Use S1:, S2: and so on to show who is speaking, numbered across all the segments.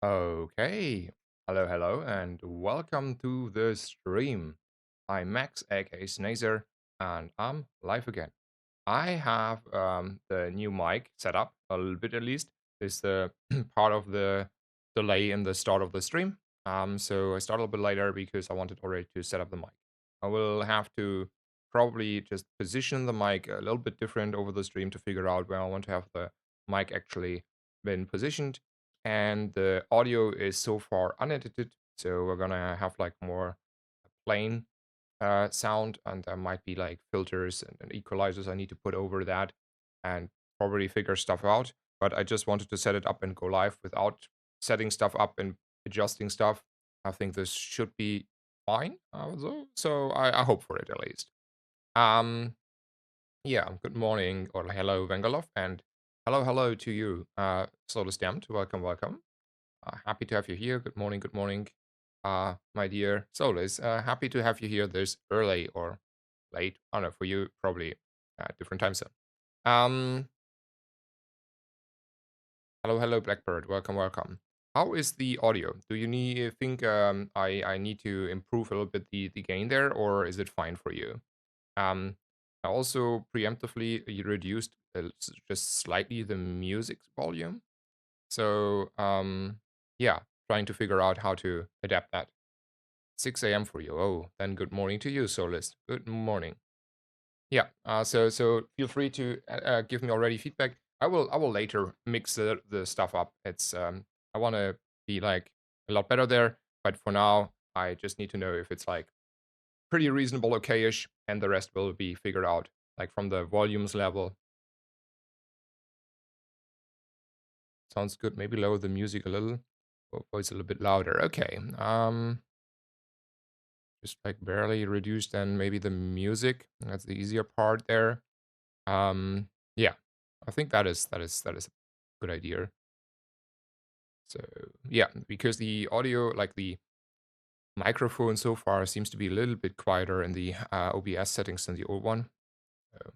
S1: Okay. Hello, hello, and welcome to the stream. I'm Max, aka Snazer, and I'm live again. I have the new mic set up a little bit at least. This is the part of the delay in the start of the stream. So I started a little bit later because I wanted already to set up the mic. I will have to probably just position the mic a little bit different over the stream to figure out where I want to have the mic actually been positioned. And the audio is so far unedited, so we're gonna have like more plain sound, and there might be like filters and equalizers I need to put over that and probably figure stuff out. But I just wanted to set it up and go live without setting stuff up and adjusting stuff. I think this should be fine. So I hope for it at least. Um, yeah, good morning or hello, Vengalov, and hello to you, Slowly Stamped. Welcome, welcome. Happy to have you here. Good morning, my dear Solis. Happy to have you here this early or late. I don't know, for you, probably different time zone. Um, hello, Blackbird. Welcome, welcome. How is the audio? Do you think I need to improve a little bit the gain there, or is it fine for you? Um, I also preemptively reduced just slightly the music volume. So yeah, trying to figure out how to adapt that. 6 a.m. for you. Oh, then good morning to you, Solis. Good morning. Yeah. So feel free to give me already feedback. I will later mix the stuff up. I want to be like a lot better there, but for now I just need to know if it's like pretty reasonable, okay-ish, and the rest will be figured out like from the volumes level. Sounds good. Maybe lower the music a little. Voice a little bit louder. Okay. Just like barely reduce then maybe the music. That's the easier part there. Yeah, I think that is a good idea. So yeah, because the audio, like the microphone so far seems to be a little bit quieter in the OBS settings than the old one. So,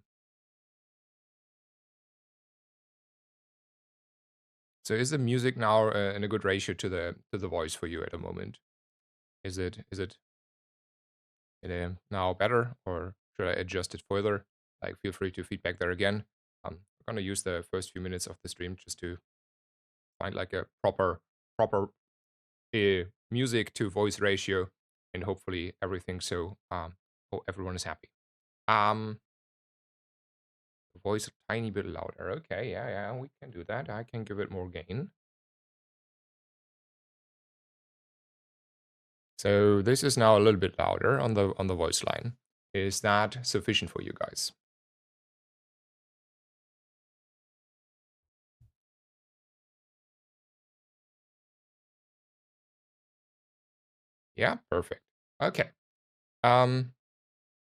S1: so is the music now in a good ratio to the voice for you at the moment? Is it now better, or should I adjust it further? Like, feel free to feedback there again. I'm gonna use the first few minutes of the stream just to find like a proper music to voice ratio, and hopefully everything everyone is happy. Um, Voice a tiny bit louder. Okay, yeah, we can do that. I can give it more gain. So this is now a little bit louder on the voice line. Is that sufficient for you guys? Yeah, perfect. Okay. Um,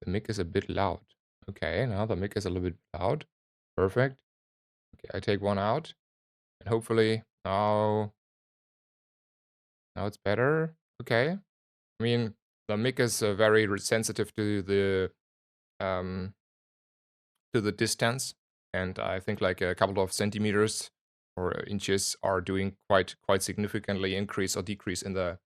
S1: the mic is a bit loud. Okay, now the mic is a little bit loud. Perfect. Okay, I take one out, and hopefully now it's better. Okay. I mean, the mic is very sensitive um to the distance, and I think like a couple of centimeters or inches are doing quite significantly increase or decrease in the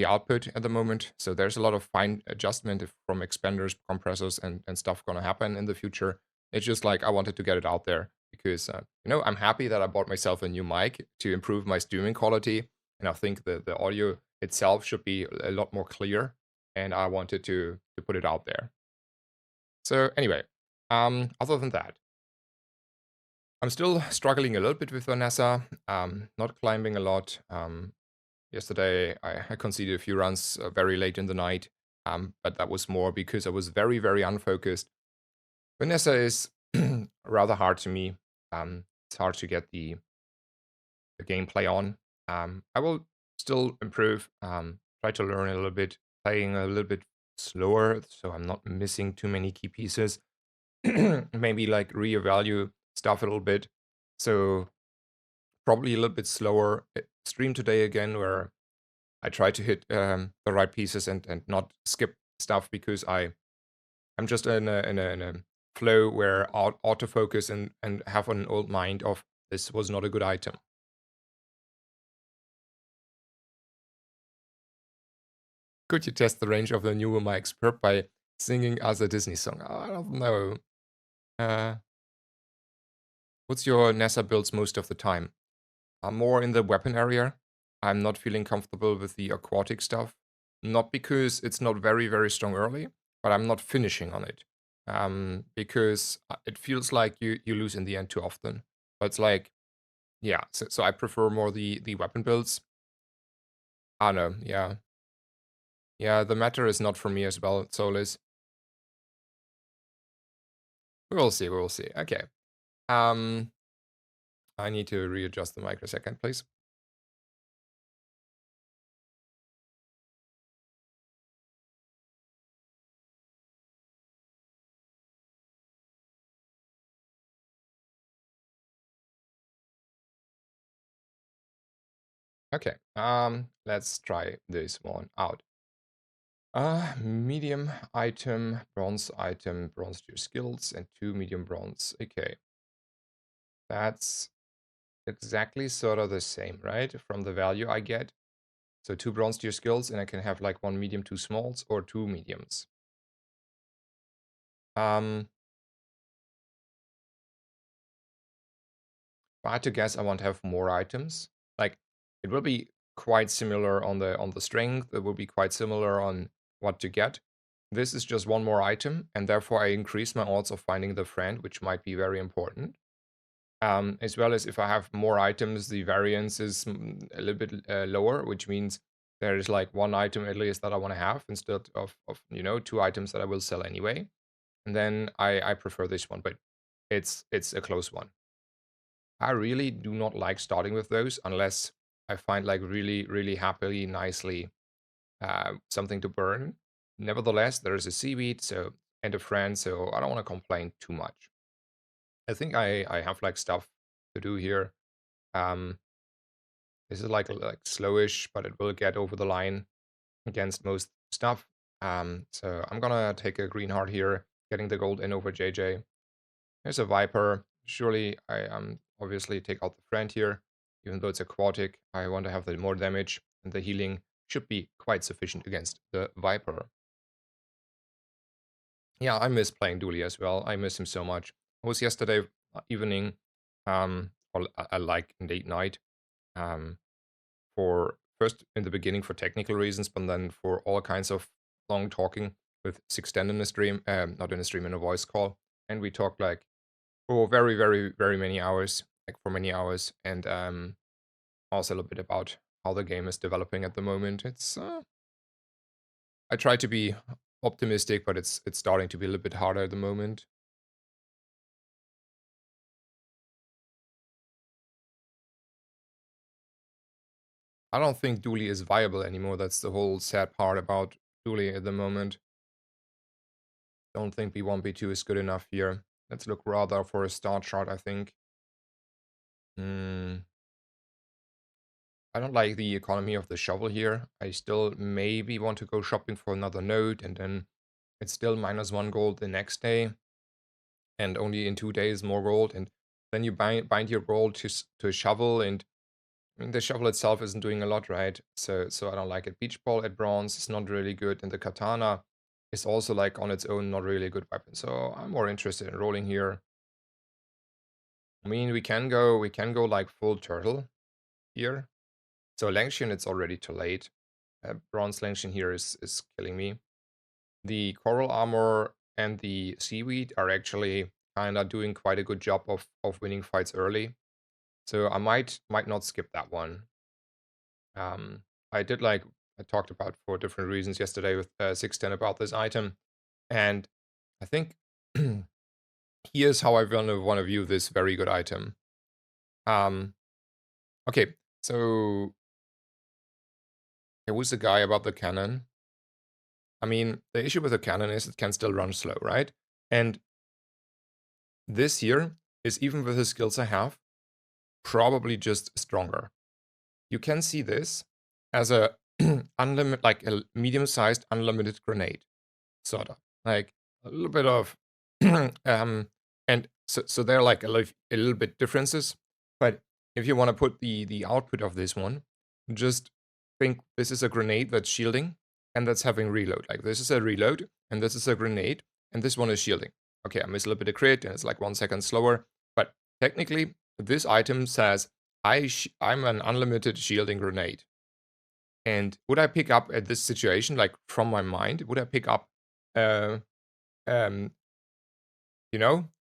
S1: output at the moment. So there's a lot of fine adjustment from expanders, compressors, and stuff gonna happen in the future. It's just like I wanted to get it out there because I'm happy that I bought myself a new mic to improve my streaming quality, and I think the audio itself should be a lot more clear, and I wanted to put it out there. So anyway, other than that, I'm still struggling a little bit with Vanessa. Not climbing a lot. Yesterday, I conceded a few runs very late in the night, but that was more because I was very unfocused. Vanessa is rather hard to me. It's hard to get the gameplay on. I will still improve. Try to learn a little bit, playing a little bit slower, so I'm not missing too many key pieces. Maybe like reevaluate stuff a little bit. So probably a little bit slower stream today again, where I try to hit the right pieces and not skip stuff because I'm just in a flow where autofocus and have an old mind of this was not a good item. Could you test the range of the new My Expert by singing as a Disney song? I don't know. Uh, what's your NASA builds most of the time? I'm more in the weapon area. I'm not feeling comfortable with the aquatic stuff. Not because it's not very, very strong early, but I'm not finishing on it. Because it feels like you lose in the end too often. But it's like, yeah, so I prefer more the weapon builds. I don't know, yeah. Yeah, the matter is not for me as well, Solis. We'll see, we'll see. Okay. Um, I need to readjust the mic a second, please. Okay, let's try this one out. Medium item, bronze, tier skills, and 2 medium bronze. Okay. That's exactly sort of the same, right? From the value I get. So 2 bronze tier skills, and I can have like 1 medium, 2 smalls, or 2 mediums. If I had to guess, I want to have more items. Like, it will be quite similar on the strength. It will be quite similar on what to get. This is just one more item, and therefore I increase my odds of finding the friend, which might be very important. As well as if I have more items, the variance is a little bit lower, which means there is like one item at least that I want to have instead of 2 items that I will sell anyway. And then I prefer this one, but it's a close one. I really do not like starting with those unless I find like really, really happily, nicely something to burn. Nevertheless, there is a seaweed, so and a friend, so I don't want to complain too much. I think I have like stuff to do here. Um, this is like slowish, but it will get over the line against most stuff. So I'm gonna take a green heart here, getting the gold in over JJ. There's a Viper. Surely I obviously take out the friend here. Even though it's aquatic, I want to have the more damage, and the healing should be quite sufficient against the Viper. Yeah, I miss playing Dooley as well. I miss him so much. It was yesterday evening, or like late night, um, for first in the beginning for technical reasons, but then for all kinds of long talking with Sixten in a stream, not in a stream, in a voice call, and we talked like for very, very, very many hours, like for many hours, and also a little bit about how the game is developing at the moment. It's I try to be optimistic, but it's starting to be a little bit harder at the moment. I don't think Dooley is viable anymore. That's the whole sad part about Dooley at the moment. Don't think B1, B2 is good enough here. Let's look rather for a start chart, I think. Hmm. I don't like the economy of the shovel here. I still maybe want to go shopping for another node, and then it's still -1 gold the next day, and only in 2 days more gold, and then you bind your gold to a shovel, and I mean the shovel itself isn't doing a lot, right? So I don't like it. Beach ball at bronze is not really good, and the katana is also like on its own not really a good weapon. So I'm more interested in rolling here. I mean we can go like full turtle here. So Langshan, it's already too late. Bronze Langshan here is killing me. The coral armor and the seaweed are actually kind of doing quite a good job of winning fights early. So I might not skip that one. I did like I talked about for different reasons yesterday with 610 about this item, and I think here's how I want to view this very good item. Um, okay, so there was a guy about the cannon. I mean, the issue with the cannon is it can still run slow, right? And this here is, even with the skills I have, probably just stronger. You can see this as a unlimited, like a medium-sized unlimited grenade, sort of like a little bit of, and so they're like a little bit differences. But if you want to put the output of this one, just think this is a grenade that's shielding, and that's having reload. Like this is a reload, and this is a grenade, and this one is shielding. Okay, I miss a little bit of crit, and it's like 1 second slower. But technically, this item says I'm an unlimited shielding grenade. And would I pick up at this situation, like from my mind, would I pick up, uh, um,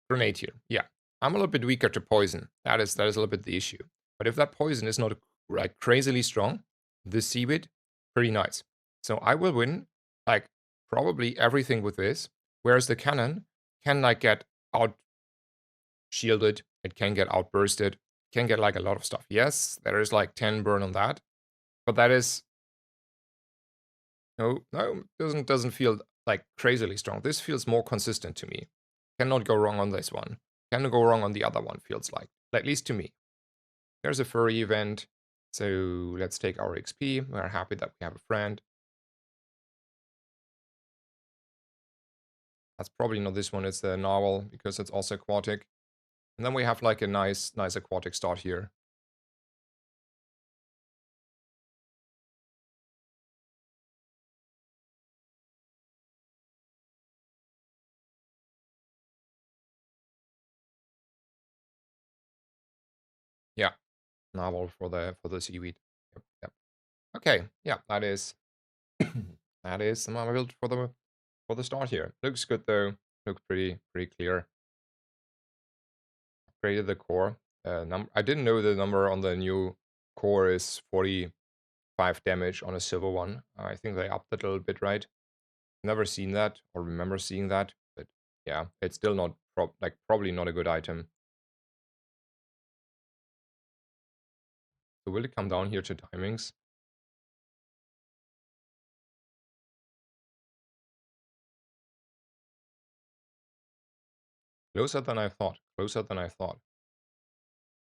S1: grenade here? Yeah, I'm a little bit weaker to poison. That is a little bit the issue. But if that poison is not like crazily strong, this seaweed, pretty nice. So I will win like probably everything with this. Whereas the cannon can like get out shielded, it can get outbursted, can get like a lot of stuff. Yes, there is like 10 burn on that, but that is no, doesn't feel like crazily strong. This feels more consistent to me. Cannot go wrong on this one. Cannot go wrong on the other one, feels like. At least to me. There's a furry event. So let's take our XP. We're happy that we have a friend. That's probably not this one, it's the narwhal, because it's also aquatic. And then we have like a nice aquatic start here. Yeah, narwhal for the seaweed. Yep, yep. Okay, yeah, that is that is my build for the start here. Looks good though. Looks pretty clear. Upgraded the core. I didn't know the number on the new core is 45 damage on a silver one. I think they upped it a little bit, right? Never seen that or remember seeing that, but yeah, it's still not probably not a good item. So will it come down here to timings? Closer than I thought. Closer than I thought.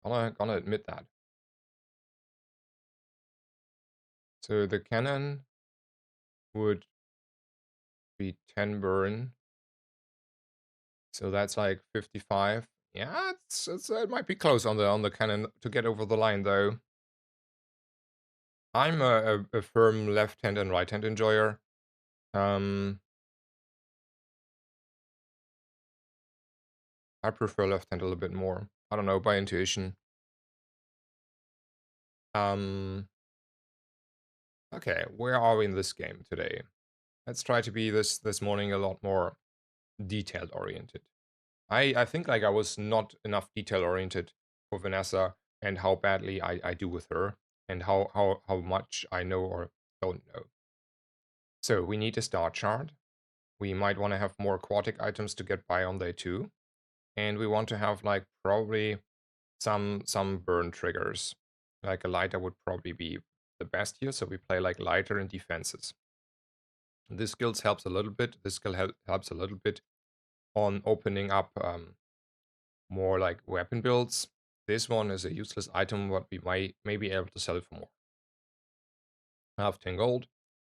S1: Gonna admit that. So the cannon would be 10 burn. So that's like 55. Yeah, it might be close on the cannon to get over the line though. I'm a firm left hand and right hand enjoyer. I prefer left hand a little bit more. I don't know, by intuition. Okay, where are we in this game today? Let's try to be this morning a lot more detailed oriented. I think like I was not enough detail oriented for Vanessa and how badly I do with her and how much I know or don't know. So we need a star chart. We might want to have more aquatic items to get by on day 2. And we want to have like probably some burn triggers. Like a lighter would probably be the best here. So we play like lighter and defenses. This skills helps a little bit. This skill helps a little bit on opening up more like weapon builds. This one is a useless item, but we may be able to sell it for more. I have 10 gold,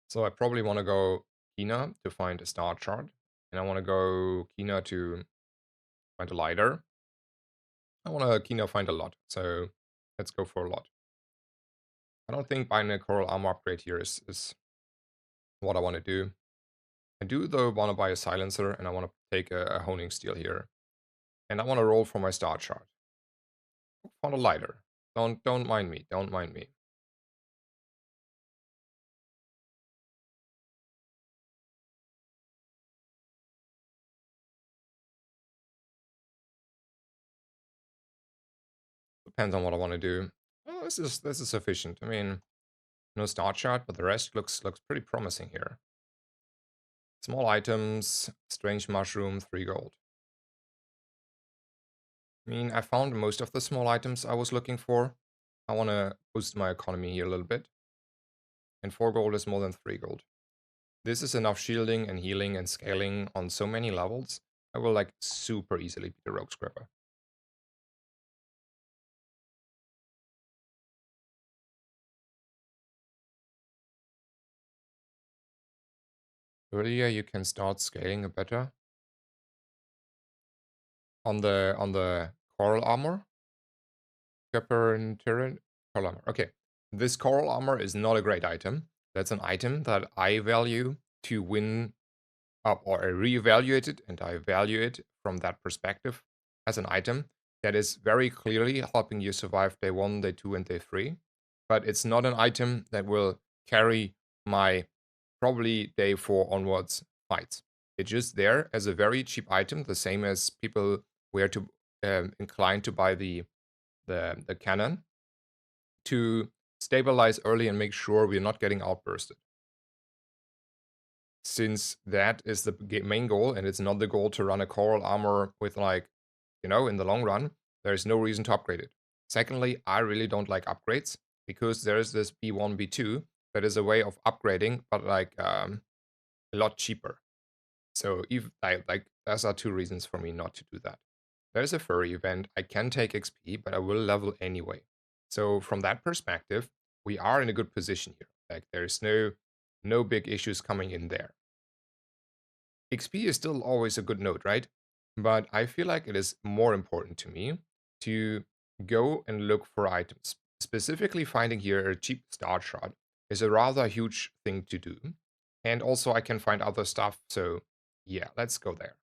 S1: so I probably want to go Kina to find a star chart, and I want to go Kina to find a lighter. I want to Kina find a lot, so let's go for a lot. I don't think buying a coral armor upgrade here is what I want to do. I do though want to buy a silencer, and I want to take a honing steel here, and I want to roll for my star chart. Found a lighter. Don't mind me. Don't mind me. Depends on what I want to do. Well, this is sufficient. I mean, no star chart, but the rest looks pretty promising here. Small items, strange mushroom, 3 gold. I mean, I found most of the small items I was looking for. I want to boost my economy here a little bit. And 4 gold is more than 3 gold. This is enough shielding and healing and scaling on so many levels. I will like super easily beat the Rogue Scrapper. Earlier you can start scaling better. On the coral armor. Coral armor. Okay. This coral armor is not a great item. That's an item that I value to win up, or I reevaluate it and I value it from that perspective as an item that is very clearly helping you survive day 1, day 2, and day 3. But it's not an item that will carry my probably day 4 onwards fights. It's just there as a very cheap item, the same as people were to inclined to buy the cannon to stabilize early and make sure we're not getting outbursted. Since that is the main goal, and it's not the goal to run a coral armor with, like, in the long run, there's no reason to upgrade it. Secondly, I really don't like upgrades because there's this B1, B2 that is a way of upgrading, but like a lot cheaper. So if like those are two reasons for me not to do that. There's a furry event. I can take XP, but I will level anyway. So from that perspective, we are in a good position here. Like there's no big issues coming in there. XP is still always a good note, right? But I feel like it is more important to me to go and look for items. Specifically, finding here a cheap star shot is a rather huge thing to do. And also, I can find other stuff. So, yeah, let's go there.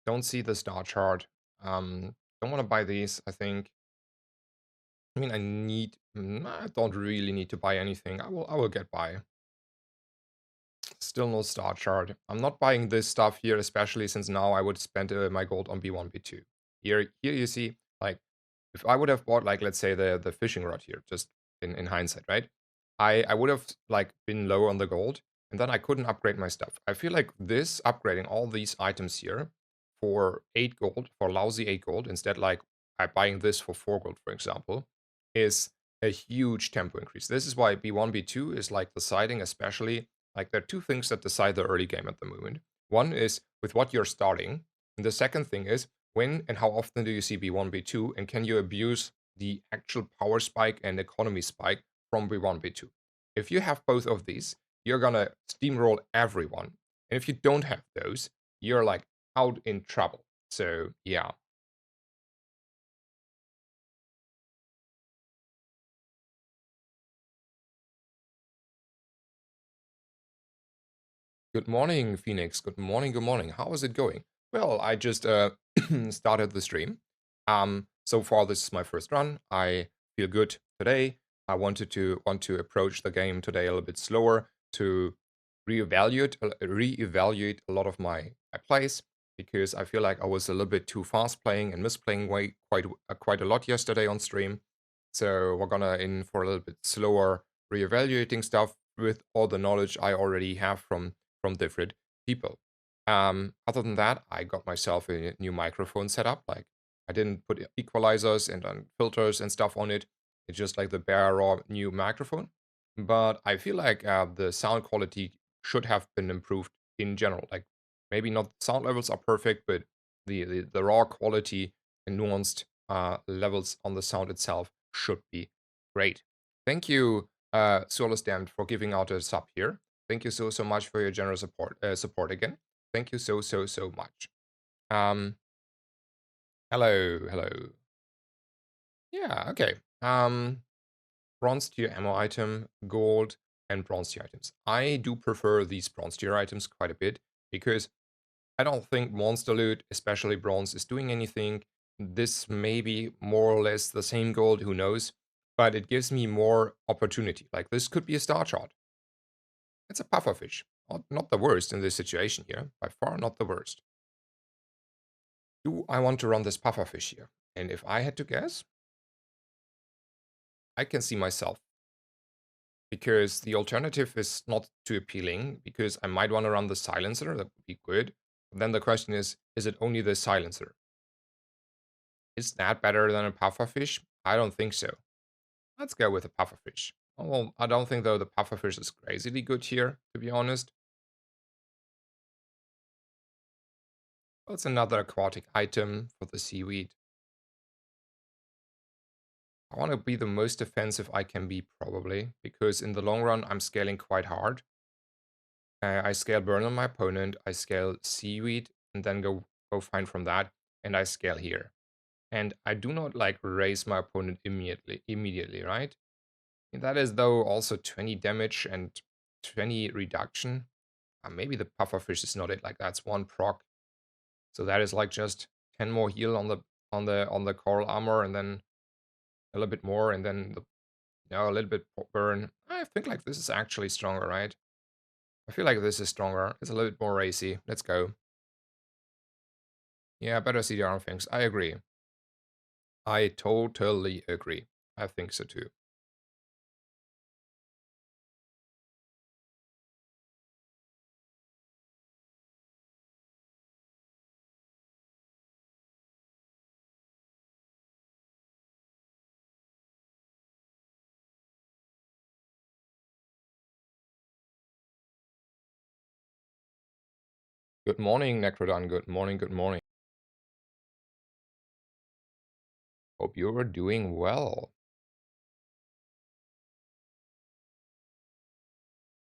S1: Don't see the star chart. Don't want to buy these, I think. I mean, I don't really need to buy anything. I will get by. Still no star chart. I'm not buying this stuff here, especially since now I would spend my gold on B1, B2. Here you see, like, if I would have bought, like, let's say the fishing rod here, just in hindsight, right? I would have, like, been low on the gold, and then I couldn't upgrade my stuff. I feel like this upgrading all these items here for 8 gold, for lousy 8 gold, instead, like, I buying this for 4 gold, for example, is a huge tempo increase. This is why B1, B2 is, like, deciding, especially, like, there are two things that decide the early game at the moment. One is with what you're starting, and the second thing is when and how often do you see B1, B2, and can you abuse the actual power spike and economy spike from B1, B2? If you have both of these, you're gonna steamroll everyone. And if you don't have those, you're like out in trouble. So yeah. Good morning, Phoenix. Good morning, good morning. How is it going? Well, I just started the stream. So far this is my first run. I feel good today. I want to approach the game today a little bit slower to reevaluate a lot of my plays because I feel like I was a little bit too fast playing and misplaying quite a lot yesterday on stream. So we're gonna in for a little bit slower reevaluating stuff with all the knowledge I already have from different people. Other than that, I got myself a new microphone set up. Like I didn't put equalizers and filters and stuff on it. It's just like the bare raw new microphone. But I feel like the sound quality should have been improved in general. Like maybe not sound levels are perfect, but the raw quality and nuanced levels on the sound itself should be great. Thank you, Solus Damned, for giving out a sub here. Thank you so much for your generous support again. Thank you so much. Um, hello. Yeah, okay. Bronze tier ammo item, gold, and bronze tier items. I do prefer these bronze tier items quite a bit because I don't think monster loot, especially bronze, is doing anything. This may be more or less the same gold, who knows? But it gives me more opportunity. Like this could be a star chart. It's a pufferfish. Not the worst in this situation here. By far not the worst. Do I want to run this pufferfish here? And if I had to guess, I can see myself. Because the alternative is not too appealing, because I might want to run the silencer, that would be good. But then the question is it only the silencer? Is that better than a pufferfish? I don't think so. Let's go with a pufferfish. Oh, well, I don't think, though, the pufferfish is crazily good here, to be honest. What's another aquatic item for the seaweed? I want to be the most defensive I can be, probably, because in the long run, I'm scaling quite hard. I scale burn on my opponent, I scale seaweed, and then go find from that, and I scale here. And I do not like raise my opponent immediately, right? That is though also 20 damage, and 20 reduction. Maybe the pufferfish is not it. Like that's one proc. So that is like just 10 more heal on the coral armor, and then a little bit more, and then a little bit burn. I think like this is actually stronger, right? I feel like this is stronger. It's a little bit more racy. Let's go. Yeah, better CDR things. I agree. I totally agree. I think so too. Good morning, Necrodon. Good morning, good morning. Hope you're doing well.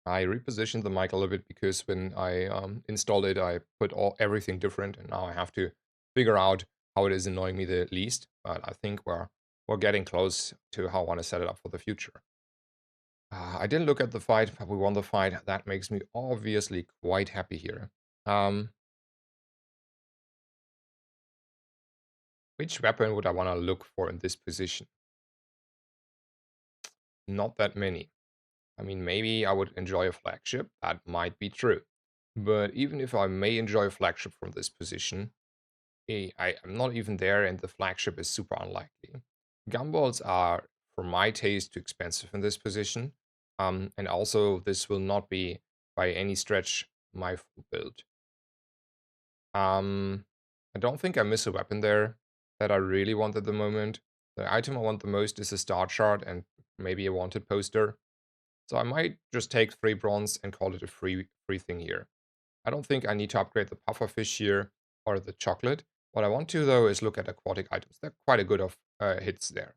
S1: I repositioned the mic a little bit because when I installed it, I put everything different, and now I have to figure out how it is annoying me the least. But I think we're getting close to how I want to set it up for the future. I didn't look at the fight, but we won the fight. That makes me obviously quite happy here. Um, which weapon would I want to look for in this position? Not that many. I mean, maybe I would enjoy a flagship. That might be true. But even if I may enjoy a flagship from this position, I'm not even there, and the flagship is super unlikely. Gumballs are, for my taste, too expensive in this position. And also, this will not be, by any stretch, my full build. I don't think I miss a weapon there that I really want at the moment. The item I want the most is a star chart and maybe a wanted poster. So I might just take 3 bronze and call it a free thing here. I don't think I need to upgrade the pufferfish here or the chocolate. What I want to though is look at aquatic items. They're quite a good of hits there.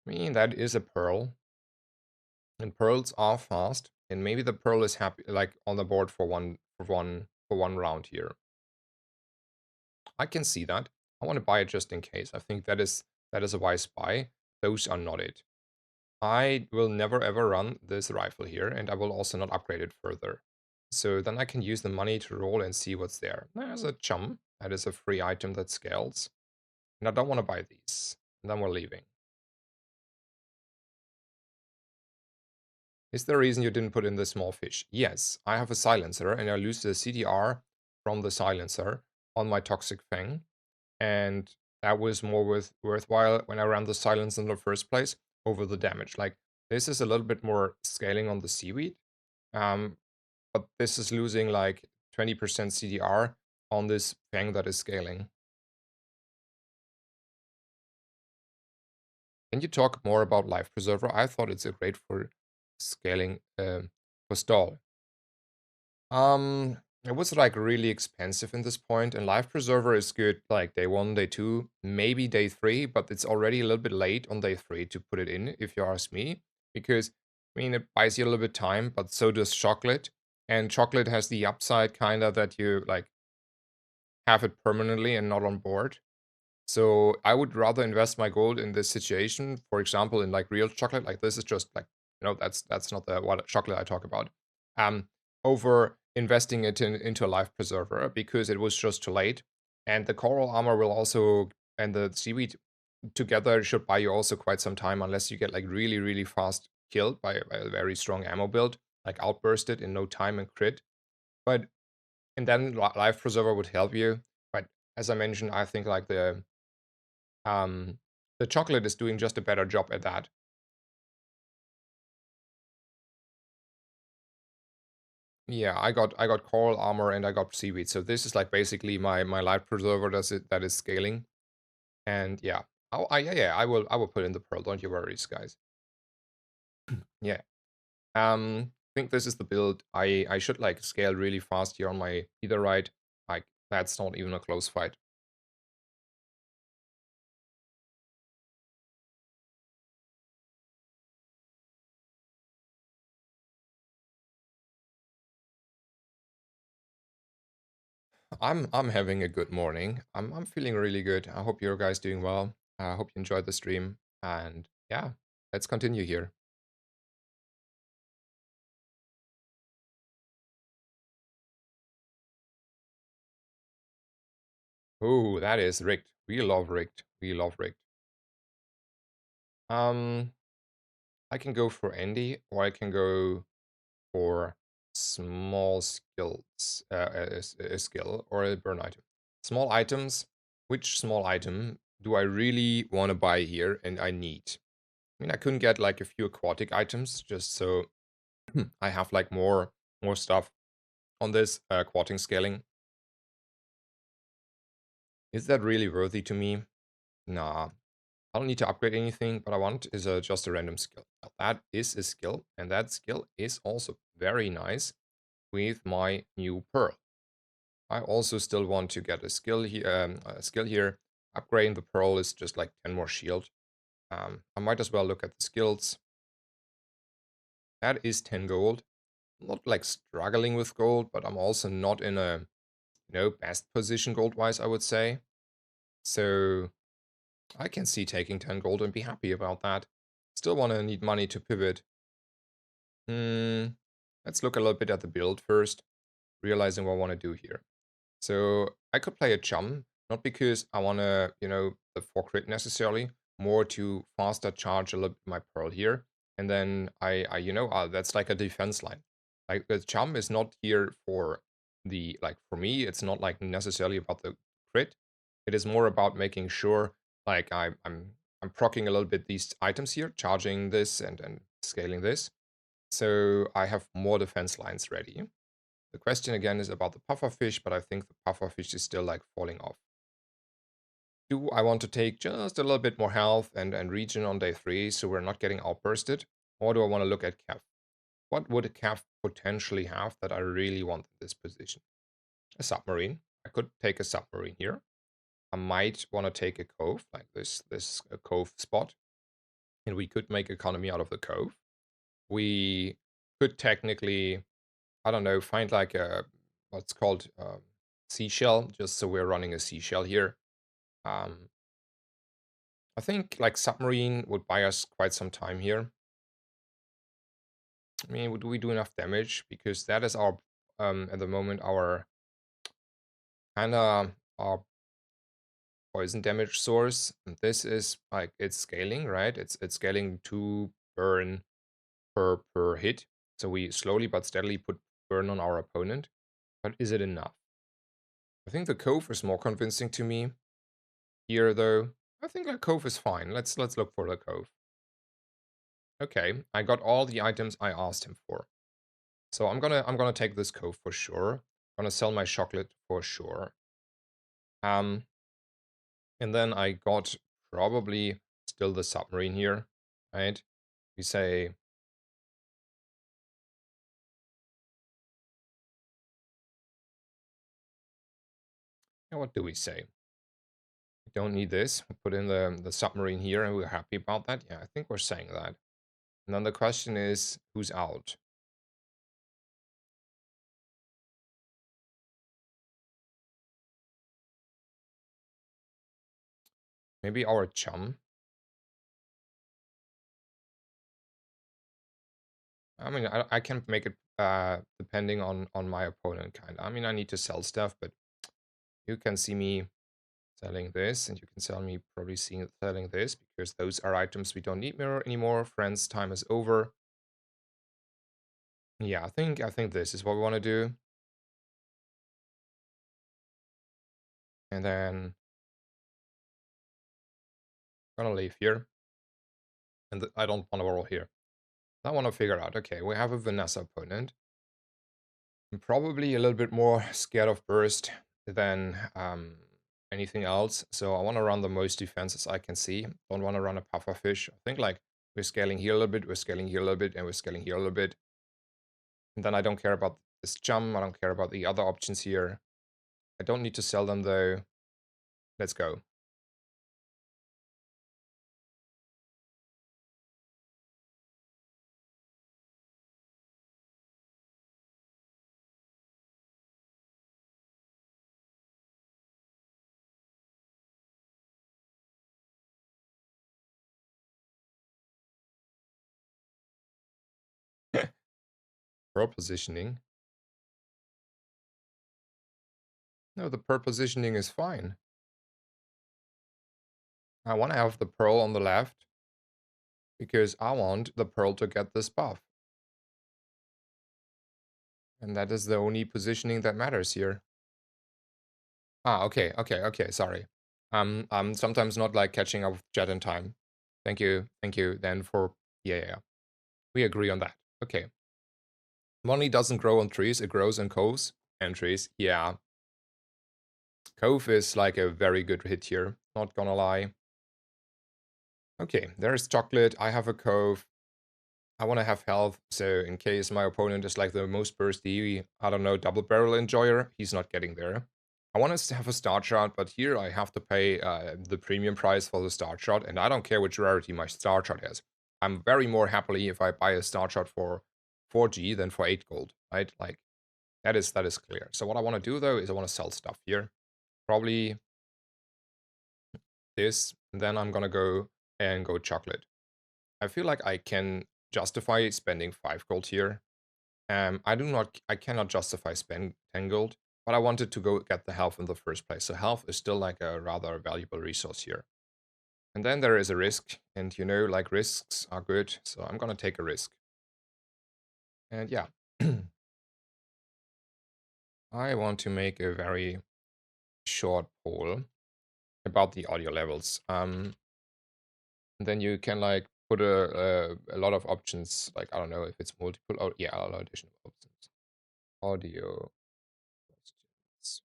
S1: I mean, that is a pearl, and pearls are fast, and maybe the pearl is happy like on the board for one round here. I can see that. I want to buy it just in case. I think that is a wise buy. Those are not it. I will never ever run this rifle here, and I will also not upgrade it further. So then I can use the money to roll and see what's there. There's a chum. That is a free item that scales. And I don't want to buy these. And then we're leaving. Is there a reason you didn't put in the small fish? Yes, I have a silencer, and I lose the CDR from the silencer on my Toxic Fang. And that was more worthwhile when I ran the silence in the first place over the damage. Like, this is a little bit more scaling on the seaweed. Um, but this is losing like 20% CDR on this Fang that is scaling. Can you talk more about Life Preserver? I thought it's a great for scaling for stall. It was like really expensive in this point, and Life Preserver is good like day 1, day 2, maybe day 3, but it's already a little bit late on day 3 to put it in, if you ask me, because I mean it buys you a little bit time, but so does chocolate, and chocolate has the upside kinda that you like have it permanently and not on board. So I would rather invest my gold in this situation, for example, in like real chocolate. Like this is just like that's not the what chocolate I talk about. Um, over investing it into a life preserver because it was just too late. And the coral armor will also and the seaweed together should buy you also quite some time unless you get like really fast killed by a very strong ammo build, like outbursted in no time and crit. But and then life preserver would help you. But as I mentioned, I think like um, the chocolate is doing just a better job at that. Yeah, I got coral armor and I got seaweed. So this is like basically my life preserver that is scaling. And yeah. Yeah, I will put in the pearl, don't you worry, guys. Yeah. I think this is the build. I should like scale really fast here on my either right. Like that's not even a close fight. I'm having a good morning. I'm feeling really good. I hope you guys doing well. I hope you enjoyed the stream. And yeah, let's continue here. Oh, that is rigged. We love rigged. We love rigged. Um, I can go for Andy, or I can go for small skills, a skill or a burn item. Small items. Which small item do I really want to buy here and I need? I mean, I couldn't get like a few aquatic items just so I have like more stuff on this aquatic scaling. Is that really worthy to me? Nah, I don't need to upgrade anything. What I want is just a random skill. Now, that is a skill, and that skill is also very nice with my new pearl. I also still want to get a skill here. Upgrading the pearl is just like 10 more shield. I might as well look at the skills. That is 10 gold. I'm not like struggling with gold, but I'm also not in a best position gold wise, I would say. So I can see taking 10 gold and be happy about that. Still want to need money to pivot. Let's look a little bit at the build first, realizing what I want to do here. So I could play a chum, not because I want to, the 4 crit necessarily, more to faster charge a little bit my pearl here. And then that's like a defense line. Like the chum is not here for for me, it's not like necessarily about the crit. It is more about making sure like I'm proccing a little bit these items here, charging this and scaling this. So I have more defense lines ready. The question again is about the pufferfish, but I think the pufferfish is still like falling off. Do I want to take just a little bit more health and regen on day 3 so we're not getting outbursted? Or do I want to look at Kev? What would a Kev potentially have that I really want in this position? A submarine. I could take a submarine here. I might want to take a cove, like this cove spot. And we could make economy out of the cove. We could technically, I don't know, find like a what's called seashell, just so we're running a seashell here. Um, I think like submarine would buy us quite some time here. I mean, would we do enough damage? Because that is our at the moment our kind of our poison damage source. And this is like it's scaling, right? It's scaling to burn per hit. So we slowly but steadily put burn on our opponent. But is it enough? I think the cove is more convincing to me here, though. I think a cove is fine. Let's look for the cove. Okay, I got all the items I asked him for. So I'm gonna take this cove for sure. I'm gonna sell my chocolate for sure. Um, and then I got probably still the submarine here, right? We say, yeah, what do we say? We don't need this. We put in the submarine here, and we're happy about that. Yeah, I think we're saying that. And then the question is, who's out? Maybe our chum. I mean, I can make it depending on my opponent, kind of. I mean, I need to sell stuff, but you can see me selling this, and you can sell me probably seeing selling this because those are items we don't need mirror anymore. Friends, time is over. Yeah, I think this is what we want to do, and then I'm gonna leave here, and I don't want to roll here. I want to figure out. Okay, we have a Vanessa opponent. I'm probably a little bit more scared of burst than anything else. So I want to run the most defenses I can see. Don't want to run a pufferfish. I think like we're scaling here a little bit, we're scaling here a little bit, and we're scaling here a little bit. And then I don't care about this jump. I don't care about the other options here. I don't need to sell them though. Let's go. Pearl positioning. No, the pearl positioning is fine. I want to have the pearl on the left because I want the pearl to get this buff. And that is the only positioning that matters here. Ah, okay, sorry. I'm sometimes not like catching up with chat in time. Thank you then for, yeah. We agree on that. Okay. Money doesn't grow on trees, it grows in coves and trees. Yeah. Cove is like a very good hit here, not gonna lie. Okay, there's chocolate, I have a cove. I want to have health, so in case my opponent is like the most bursty, I don't know, double barrel enjoyer, he's not getting there. I want to have a start shot, but here I have to pay the premium price for the start shot, and I don't care which rarity my start shot has. I'm very more happily if I buy a start shot for 4G than for 8 gold, right? Like, that is clear. So what I want to do, though, is I want to sell stuff here. Probably this, and then I'm gonna go and go chocolate. I feel like I can justify spending 5 gold here. I cannot justify spend 10 gold, but I wanted to go get the health in the first place. So health is still like a rather valuable resource here. And then there is a risk, and you know, like risks are good, so I'm gonna take a risk. And yeah, I want to make a very short poll about the audio levels. And then you can like put a lot of options, like I don't know if it's multiple. Oh yeah, a lot of additional options. Audio questions.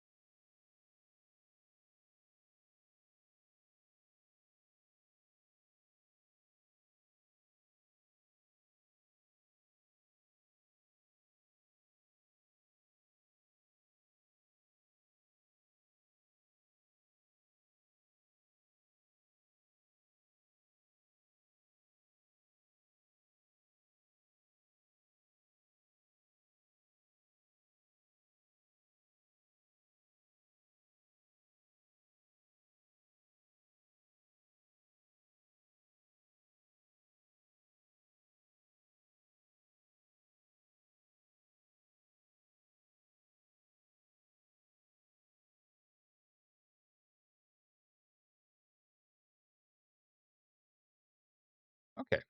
S1: Okay.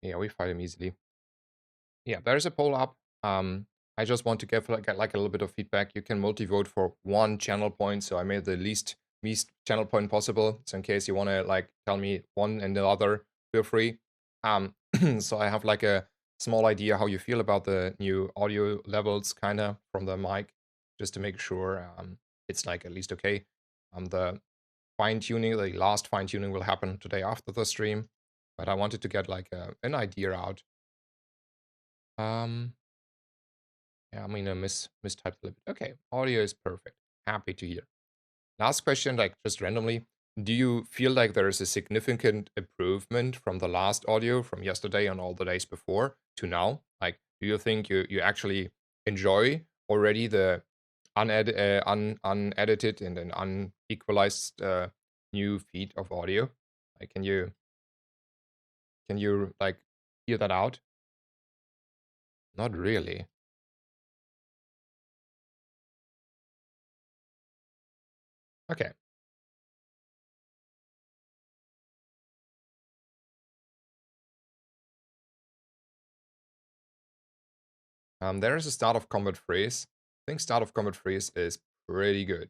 S1: Yeah, we fight him easily. Yeah, there's a poll up. I just want to get like a little bit of feedback. You can multi-vote for 1 channel point, so I made the least channel point possible. So in case you want to like tell me one and the other, feel free. So I have like a small idea how you feel about the new audio levels, kind of from the mic, just to make sure it's like at least okay. The fine tuning, the last fine tuning will happen today after the stream, but I wanted to get like an idea out. Yeah, I mean, I mistyped a little bit. Okay, audio is perfect. Happy to hear. Last question, like just randomly. Do you feel like there is a significant improvement from the last audio from yesterday and all the days before to now? Like, do you think you actually enjoy already the unedited and an unequalized new feed of audio? Like, can you like hear that out? Not really. Okay. There is a start of combat freeze. I think start of combat freeze is pretty good.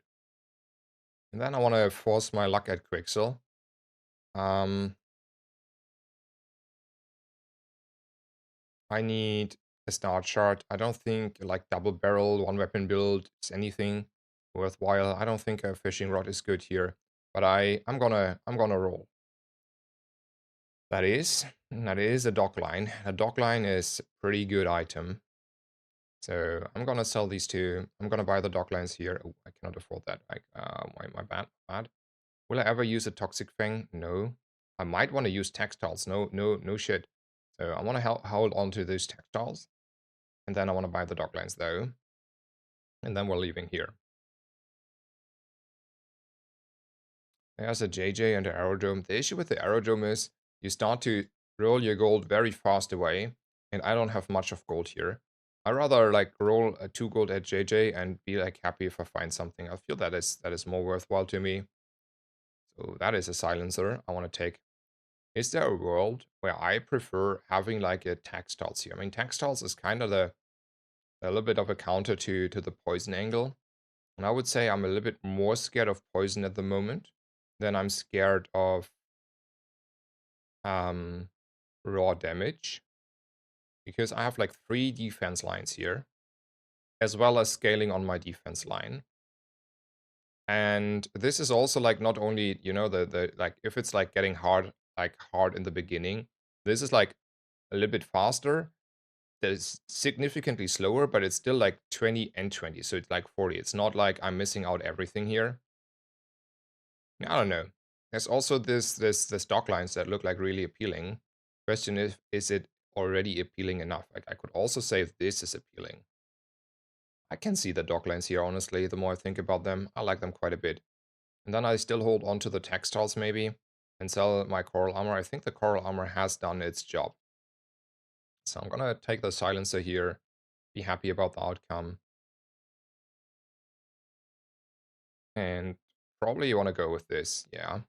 S1: And then I want to force my luck at Quixel. Um, I need a start chart. I don't think like double barrel, one weapon build is anything worthwhile. I don't think a fishing rod is good here. But I'm gonna roll. That is a dock line. A dock line is a pretty good item. So I'm gonna sell these two. I'm gonna buy the dock lines here. Oh, I cannot afford that. Like, my bad. Will I ever use a toxic thing? No. I might want to use textiles. No shit. So I want to hold on to those textiles. And then I want to buy the dock lines though. And then we're leaving here. There's a JJ and an aerodrome. The issue with the aerodrome is you start to roll your gold very fast away. And I don't have much of gold here. I rather like roll a 2 gold at JJ and be like happy if I find something. I feel that is more worthwhile to me. Oh, that is a silencer I want to take. Is there a world where I prefer having like a textiles here? I mean, textiles is kind of a little bit of a counter to the poison angle. And I would say I'm a little bit more scared of poison at the moment than I'm scared of um, raw damage. Because I have like 3 defense lines here, as well as scaling on my defense line. And this is also like not only, the like if it's like getting hard in the beginning, this is like a little bit faster. That is significantly slower, but it's still like 20 and 20. So it's like 40. It's not like I'm missing out everything here. I don't know. There's also this dock lines that look like really appealing. Question is it already appealing enough? Like I could also say this is appealing. I can see the dock lines here, honestly, the more I think about them. I like them quite a bit. And then I still hold on to the textiles maybe and sell my coral armor. I think the coral armor has done its job. So I'm gonna take the silencer here, be happy about the outcome. And probably you want to go with this, yeah.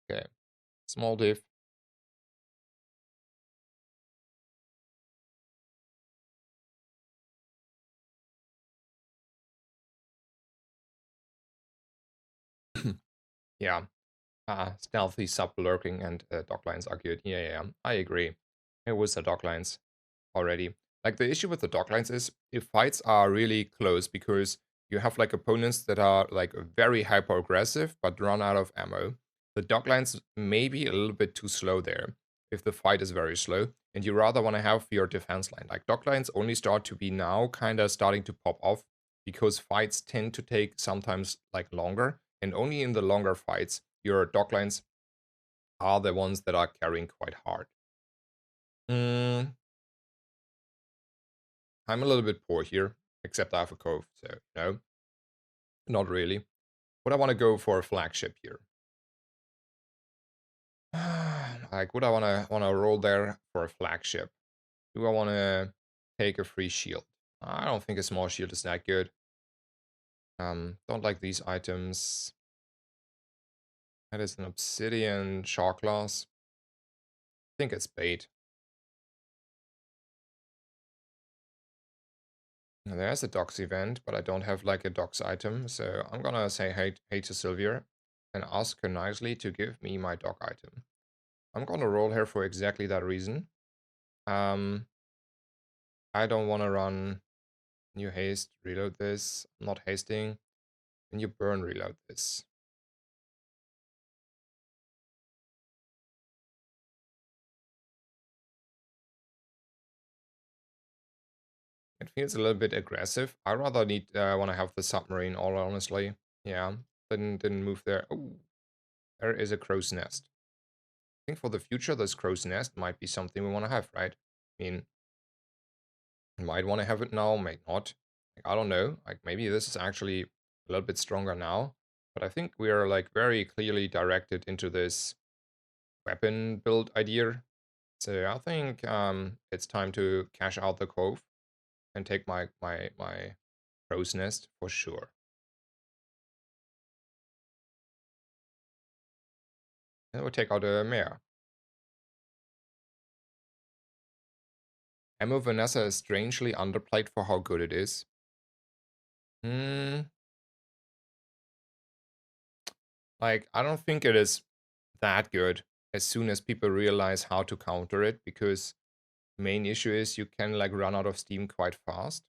S1: Okay, small diff. Yeah, stealthy sub lurking and dock lines are good. Yeah, I agree. It was the dock lines already. Like the issue with the dock lines is if fights are really close because you have like opponents that are like very hyper aggressive but run out of ammo. The dock lines may be a little bit too slow there if the fight is very slow and you rather want to have your defense line. Like dock lines only start to be now kind of starting to pop off because fights tend to take sometimes like longer and only in the longer fights your dock lines are the ones that are carrying quite hard. Mm, I'm a little bit poor here, except I have a cove, so no, not really. Would I want to go for a flagship here? Like, would I wanna roll there for a flagship? Do I want to take a free shield? I don't think a small shield is that good. Don't like these items. That is an obsidian shark glass. I think it's bait. Now, there's a docks event, but I don't have like a docks item, so I'm gonna say hey to Sylvia and ask her nicely to give me my dock item. I'm gonna roll her for exactly that reason. Um, I don't want to run new haste, reload this. I'm not hasting. And you burn, reload this. It feels a little bit aggressive. I rather want to have the submarine, all honestly. Yeah, didn't move there. Oh, there is a crow's nest. I think for the future, this crow's nest might be something we want to have, right? I mean, might want to have it now, might not. Like, I don't know. Like maybe this is actually a little bit stronger now. But I think we are like very clearly directed into this weapon build idea. So I think it's time to cash out the cove and take my crow's nest for sure. And we'll take out a mare. Ammo Vanessa is strangely underplayed for how good it is. Hmm. Like, I don't think it is that good as soon as people realize how to counter it, because main issue is you can like run out of steam quite fast.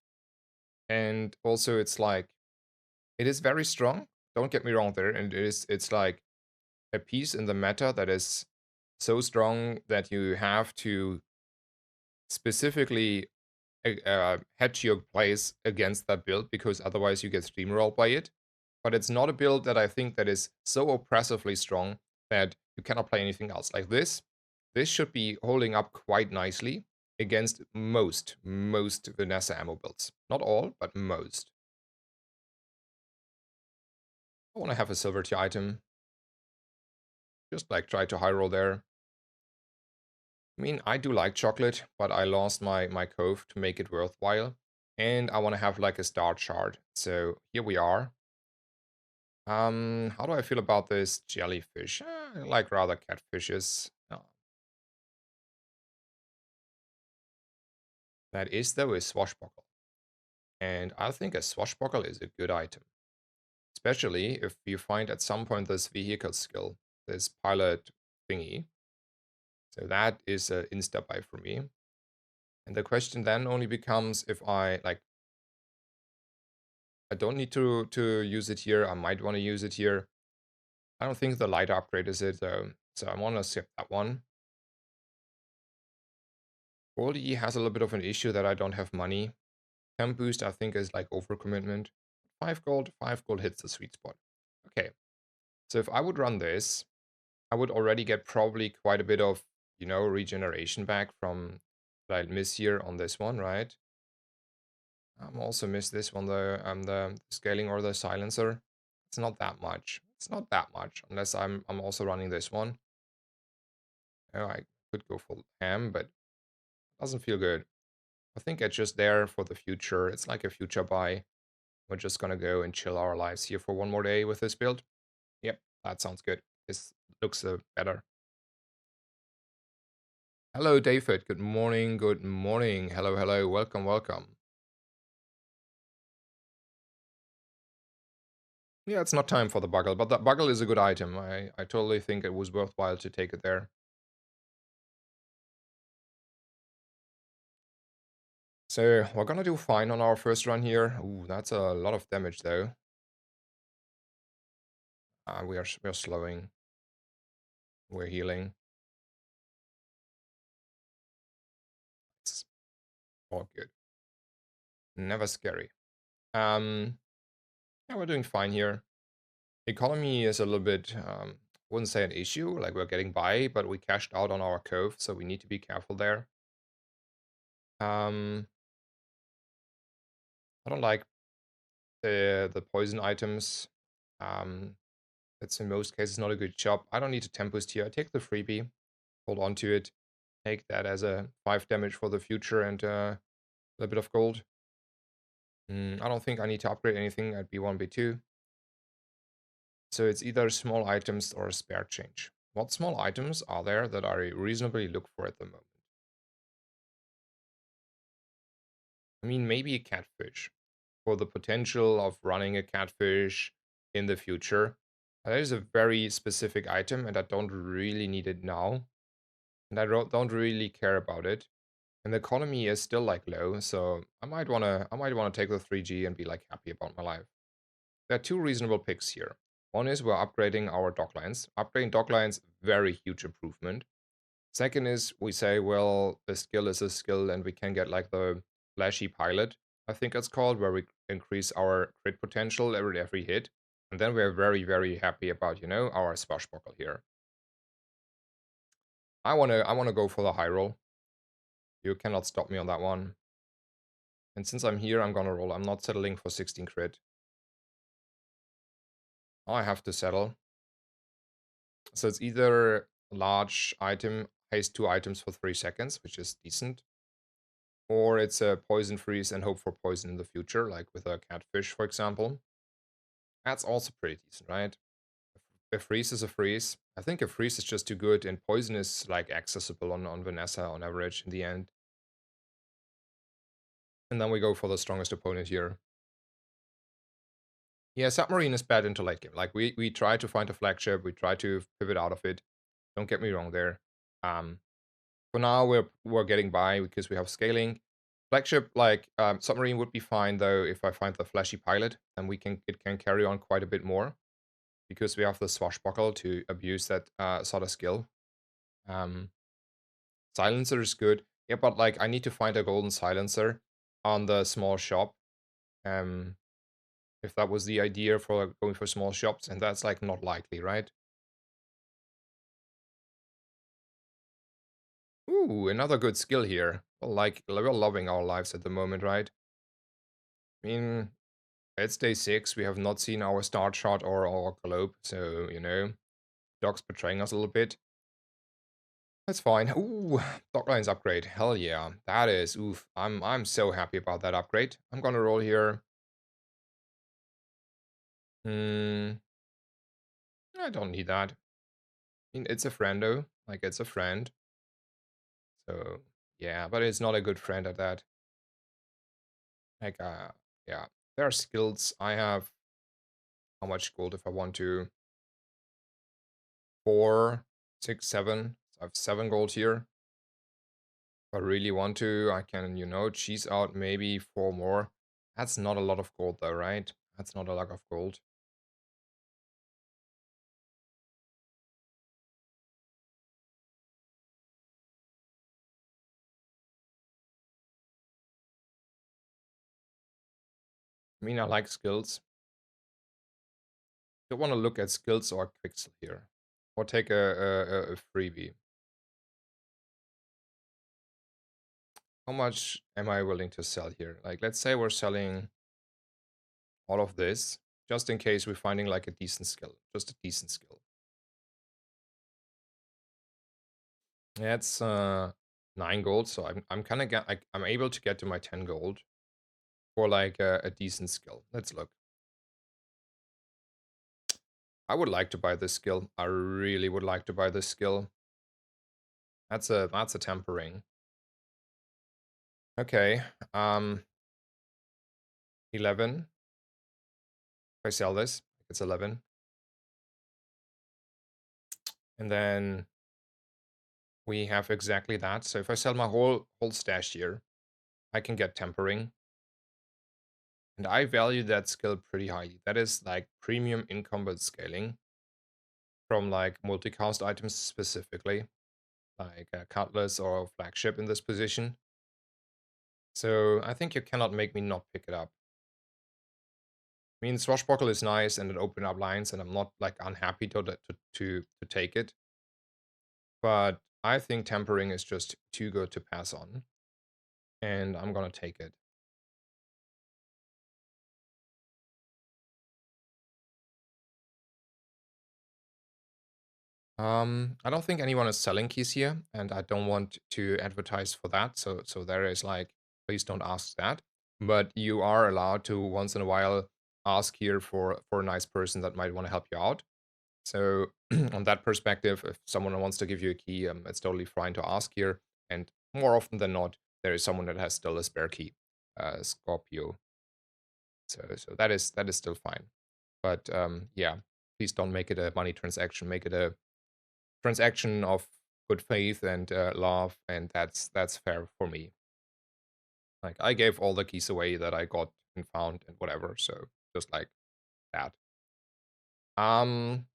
S1: And also it's like it is very strong. Don't get me wrong there. And it's like a piece in the meta that is so strong that you have to specifically hedge your plays against that build because otherwise you get steamrolled by it. But it's not a build that I think that is so oppressively strong that you cannot play anything else. Like this should be holding up quite nicely against most Vanessa ammo builds. Not all, but most. I want to have a silver tier item. Just like try to high roll there. I mean, I do like chocolate, but I lost my cove to make it worthwhile. And I want to have like a star shard. So here we are. How do I feel about this jellyfish? I like rather catfishes. That is though a swashbuckle. And I think a swashbuckle is a good item. Especially if you find at some point this vehicle skill, this pilot thingy. So that is an insta buy for me. And the question then only becomes if I don't need to use it here. I might want to use it here. I don't think the light upgrade is it though. So I want to skip that one. Goldie has a little bit of an issue that I don't have money. Temp boost I think is like overcommitment. 5 gold hits the sweet spot. Okay. So if I would run this, I would already get probably quite a bit of, regeneration back from that I'd miss here on this one, right? I'm also miss this one, the scaling or the silencer. It's not that much. It's not that much, unless I'm also running this one. Oh, I could go full ham, but it doesn't feel good. I think it's just there for the future. It's like a future buy. We're just gonna go and chill our lives here for one more day with this build. Yep, that sounds good. This looks better. Hello, David. Good morning. Good morning. Hello, hello. Welcome, welcome. Yeah, it's not time for the bugle, but that bugle is a good item. I totally think it was worthwhile to take it there. So we're gonna do fine on our first run here. Ooh, that's a lot of damage though. We're slowing. We're healing. It's all good. Never scary. Yeah, we're doing fine here. Economy is a little bit, wouldn't say an issue. Like we're getting by, but we cashed out on our cove, so we need to be careful there. Um, I don't like the poison items. Um, That's in most cases not a good job. I don't need a Tempest here. I take the freebie, hold on to it, take that as a 5 damage for the future and a little bit of gold. I don't think I need to upgrade anything at B1, B2. So it's either small items or a spare change. What small items are there that I reasonably look for at the moment? I mean, maybe a catfish for the potential of running a catfish in the future. That is a very specific item and I don't really need it now. And I don't really care about it. And the economy is still like low, so I might wanna take the 3G and be like happy about my life. There are two reasonable picks here. One is we're upgrading our docklines. Upgrading docklines, very huge improvement. Second is we say, well, the skill is a skill and we can get like the flashy pilot, I think it's called, where we increase our crit potential every hit. And then we're very, very happy about, our swashbuckle here. I wanna go for the high roll. You cannot stop me on that one. And since I'm here, I'm gonna roll. I'm not settling for 16 crit. Now I have to settle. So it's either large item, haste 2 items for 3 seconds, which is decent. Or it's a poison freeze and hope for poison in the future, like with a catfish, for example. That's also pretty decent, right? A freeze is a freeze. I think a freeze is just too good, and poison is like accessible on Vanessa on average in the end. And then we go for the strongest opponent here. Yeah, submarine is bad into late game. Like we try to find a flagship, we try to pivot out of it. Don't get me wrong there. Um, for now we're getting by because we have scaling. Flagship like submarine would be fine though if I find the flashy pilot, and it can carry on quite a bit more because we have the swashbuckle to abuse that sort of skill. Um, Silencer is good. Yeah, but like I need to find a golden silencer on the small shop. Um, if that was the idea for going for small shops, and that's like not likely, right? Ooh, another good skill here. Well, like we're loving our lives at the moment, right? I mean, It's day 6. We have not seen our start shot or our globe. So, dog's betraying us a little bit. That's fine. Ooh, Doglines upgrade. Hell yeah. That is, oof. I'm so happy about that upgrade. I'm gonna roll here. Hmm. I don't need that. I mean, it's a friendo. Like, it's a friend. So, yeah, but it's not a good friend at that. Like, yeah. There are skills. I have how much gold if I want to? 4, 6, 7. So I have 7 gold here. If I really want to, I can, cheese out maybe 4 more. That's not a lot of gold though, right? That's not a lot of gold. I mean, I like skills. Don't want to look at skills or quixel here. Or take a freebie. How much am I willing to sell here? Like, let's say we're selling all of this, just in case we're finding like a decent skill. Just a decent skill. That's 9 gold, so I'm kind of I'm able to get to my 10 gold for like a decent skill. Let's look. I would like to buy this skill. I really would like to buy this skill. That's a tempering. Okay. 11. If I sell this, it's 11. And then we have exactly that. So if I sell my whole stash here, I can get tempering. And I value that skill pretty highly. That is like premium in combat scaling from like multicast items specifically, like Cutlass or Flagship in this position. So I think you cannot make me not pick it up. I mean, Swashbuckle is nice and it opened up lines, and I'm not like unhappy to take it. But I think Tempering is just too good to pass on, and I'm gonna take it. I don't think anyone is selling keys here, and I don't want to advertise for that. So there is like, please don't ask that. But you are allowed to once in a while ask here for a nice person that might want to help you out. So on that perspective, if someone wants to give you a key, it's totally fine to ask here. And more often than not, there is someone that has still a spare key, Scorpio. So that is still fine. But yeah, please don't make it a money transaction. Make it a transaction of good faith and love, and that's fair for me. Like, I gave all the keys away that I got and found and whatever, so just like that. Um,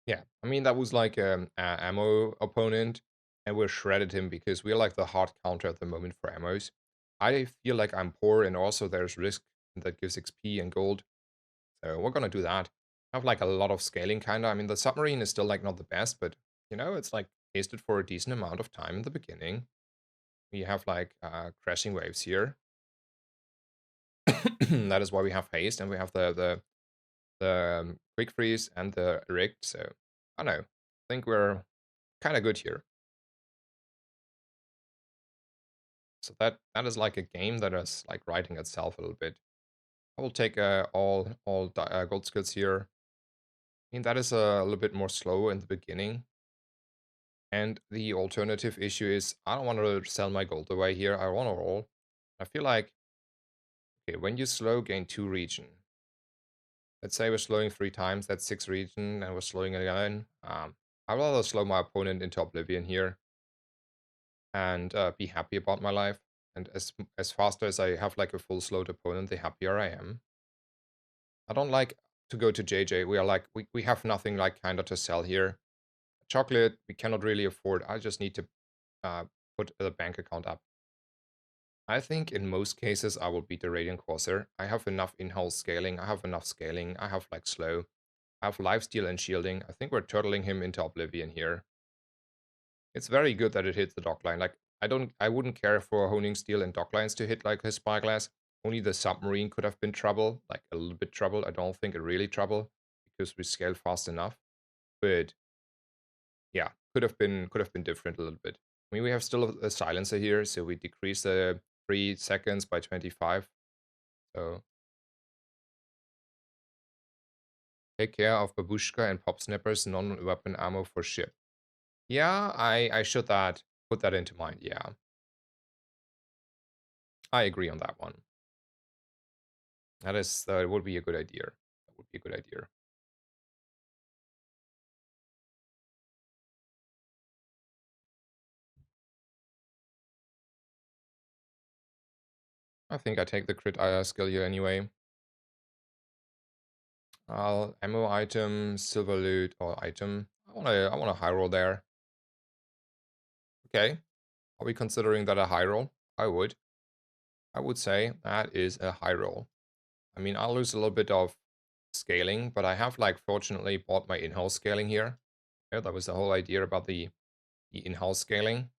S1: yeah, I mean that was like a ammo opponent, and we shredded him because we're like the hard counter at the moment for ammos. I feel like I'm poor, and also there's risk that gives XP and gold, so we're gonna do that. I have like a lot of scaling kinda. I mean the submarine is still like not the best, but it's like tasted for a decent amount of time in the beginning. We have like crashing waves here. That is why we have haste, and we have the quick freeze and the erect. So I don't know. I think we're kind of good here. So that is like a game that is like writing itself a little bit. I will take all gold skills here. I mean that is a little bit more slow in the beginning. And the alternative issue is I don't want to sell my gold away here. I want to roll. I feel like, okay, when you slow, gain 2 region. Let's say we're slowing 3 times, that's 6 region, and we're slowing it again. I'd rather slow my opponent into oblivion here and be happy about my life. And as fast as I have like a full slowed opponent, the happier I am. I don't like to go to JJ. We are like, we have nothing like kinda to sell here. Chocolate, we cannot really afford. I just need to uh, put the bank account up. I think in most cases I will beat the Radiant Corsair. I have enough in-house scaling. I have enough scaling. I have like slow. I have lifesteal and shielding. I think we're turtling him into oblivion here. It's very good that it hits the dock line. Like I wouldn't care for honing steel and dock lines to hit like his spyglass. only the submarine could have been trouble, like a little bit trouble. I don't think really trouble because we scaled fast enough. But yeah, could have been different a little bit. I mean, we have still a silencer here, so we decrease the 3 seconds by 25. So take care of babushka and pop snappers, non-weapon ammo for ship. Yeah, I should that put that into mind. Yeah, I agree on that one. That would be a good idea. That would be a good idea. I think I take the crit skill here anyway. Ammo item, silver loot, or item. I want a high roll there. Okay. Are we considering that a high roll? I would. I would say that is a high roll. I mean, I'll lose a little bit of scaling, but I have like fortunately bought my in-house scaling here. Yeah, that was the whole idea about the in-house scaling.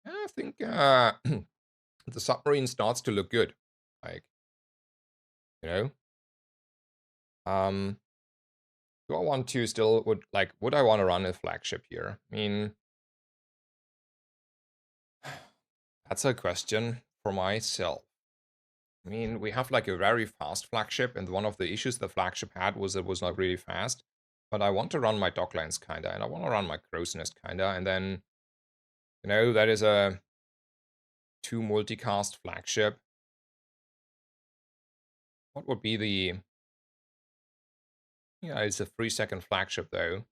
S1: I think the submarine starts to look good. Like, you know, um, do I want to still would I want to run a flagship here? I mean, that's a question for myself. I mean, we have like a very fast flagship, and one of the issues the flagship had was it was not really fast. But I want to run my Docklands kinda, and I want to run my Crow's Nest kinda, and then, that is a 2 multicast flagship. What would be the... Yeah, it's a 3-second flagship though.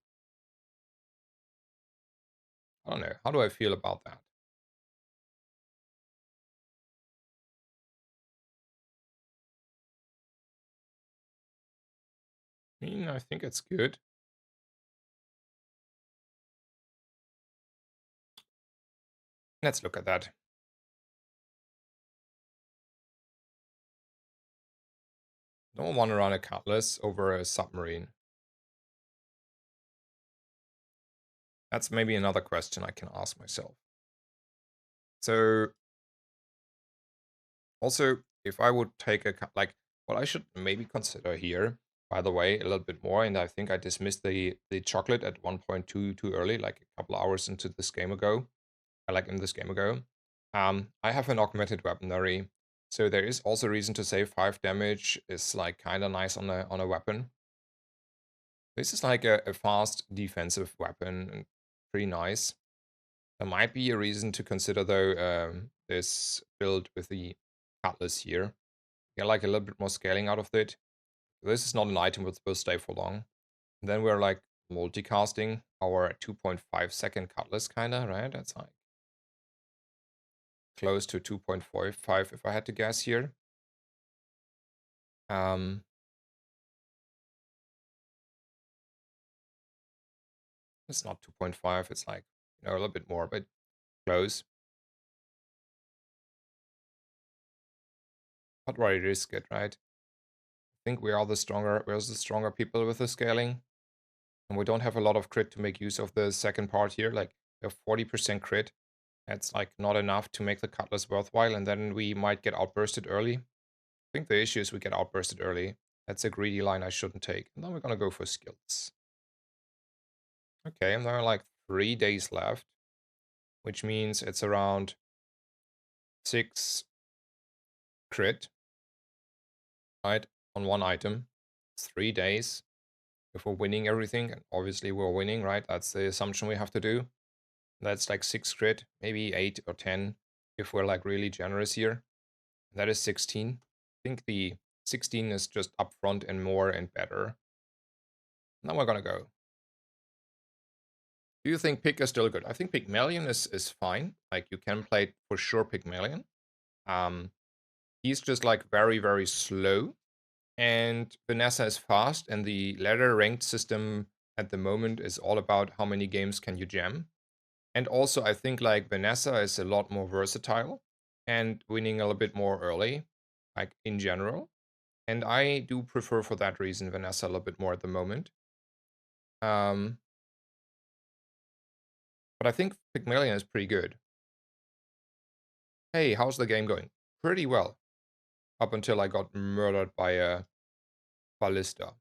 S1: I don't know. How do I feel about that? I mean, I think it's good. Let's look at that. Don't want to run a Cutlass over a submarine. That's maybe another question I can ask myself. So, also, if I would take what I should maybe consider here, by the way, a little bit more, and I think I dismissed the chocolate at 1.2 too early, like a couple hours into this game ago. In this game ago. I have an augmented weaponry, so there is also reason to say 5 damage is like kind of nice on a weapon. This is like a fast defensive weapon, and pretty nice. There might be a reason to consider though this build with the cutlass here. Get like a little bit more scaling out of it. This is not an item that will stay for long. And then we're like multicasting our 2.5-second cutlass kinda, right? That's like close to 2.45 if I had to guess here. It's not 2.5, it's like, a little bit more, but close. But why risk it, right? I think we're the stronger people with the scaling. And we don't have a lot of crit to make use of the second part here. Like, we have 40% crit. That's like not enough to make the cutlass worthwhile, and then we might get outbursted early. I think the issue is we get outbursted early. That's a greedy line I shouldn't take. And then we're gonna go for skills. Okay, and there are like 3 days left, which means it's around 6 crit, right, on one item. It's 3 days. If we're winning everything, and obviously we're winning, right? That's the assumption we have to do. That's like 6 crit, maybe 8 or 10 if we're like really generous here. That is 16. I think the 16 is just upfront and more and better. Now we're gonna go. Do you think Pick is still good? I think Pygmalion is fine. Like, you can play for sure Pygmalion. He's just like very, very slow. And Vanessa is fast, and the ladder ranked system at the moment is all about how many games can you jam. And also, I think like Vanessa is a lot more versatile and winning a little bit more early, like in general. And I do prefer for that reason Vanessa a little bit more at the moment. But I think Pygmalion is pretty good. Hey, how's the game going? Pretty well. up until I got murdered by a ballista.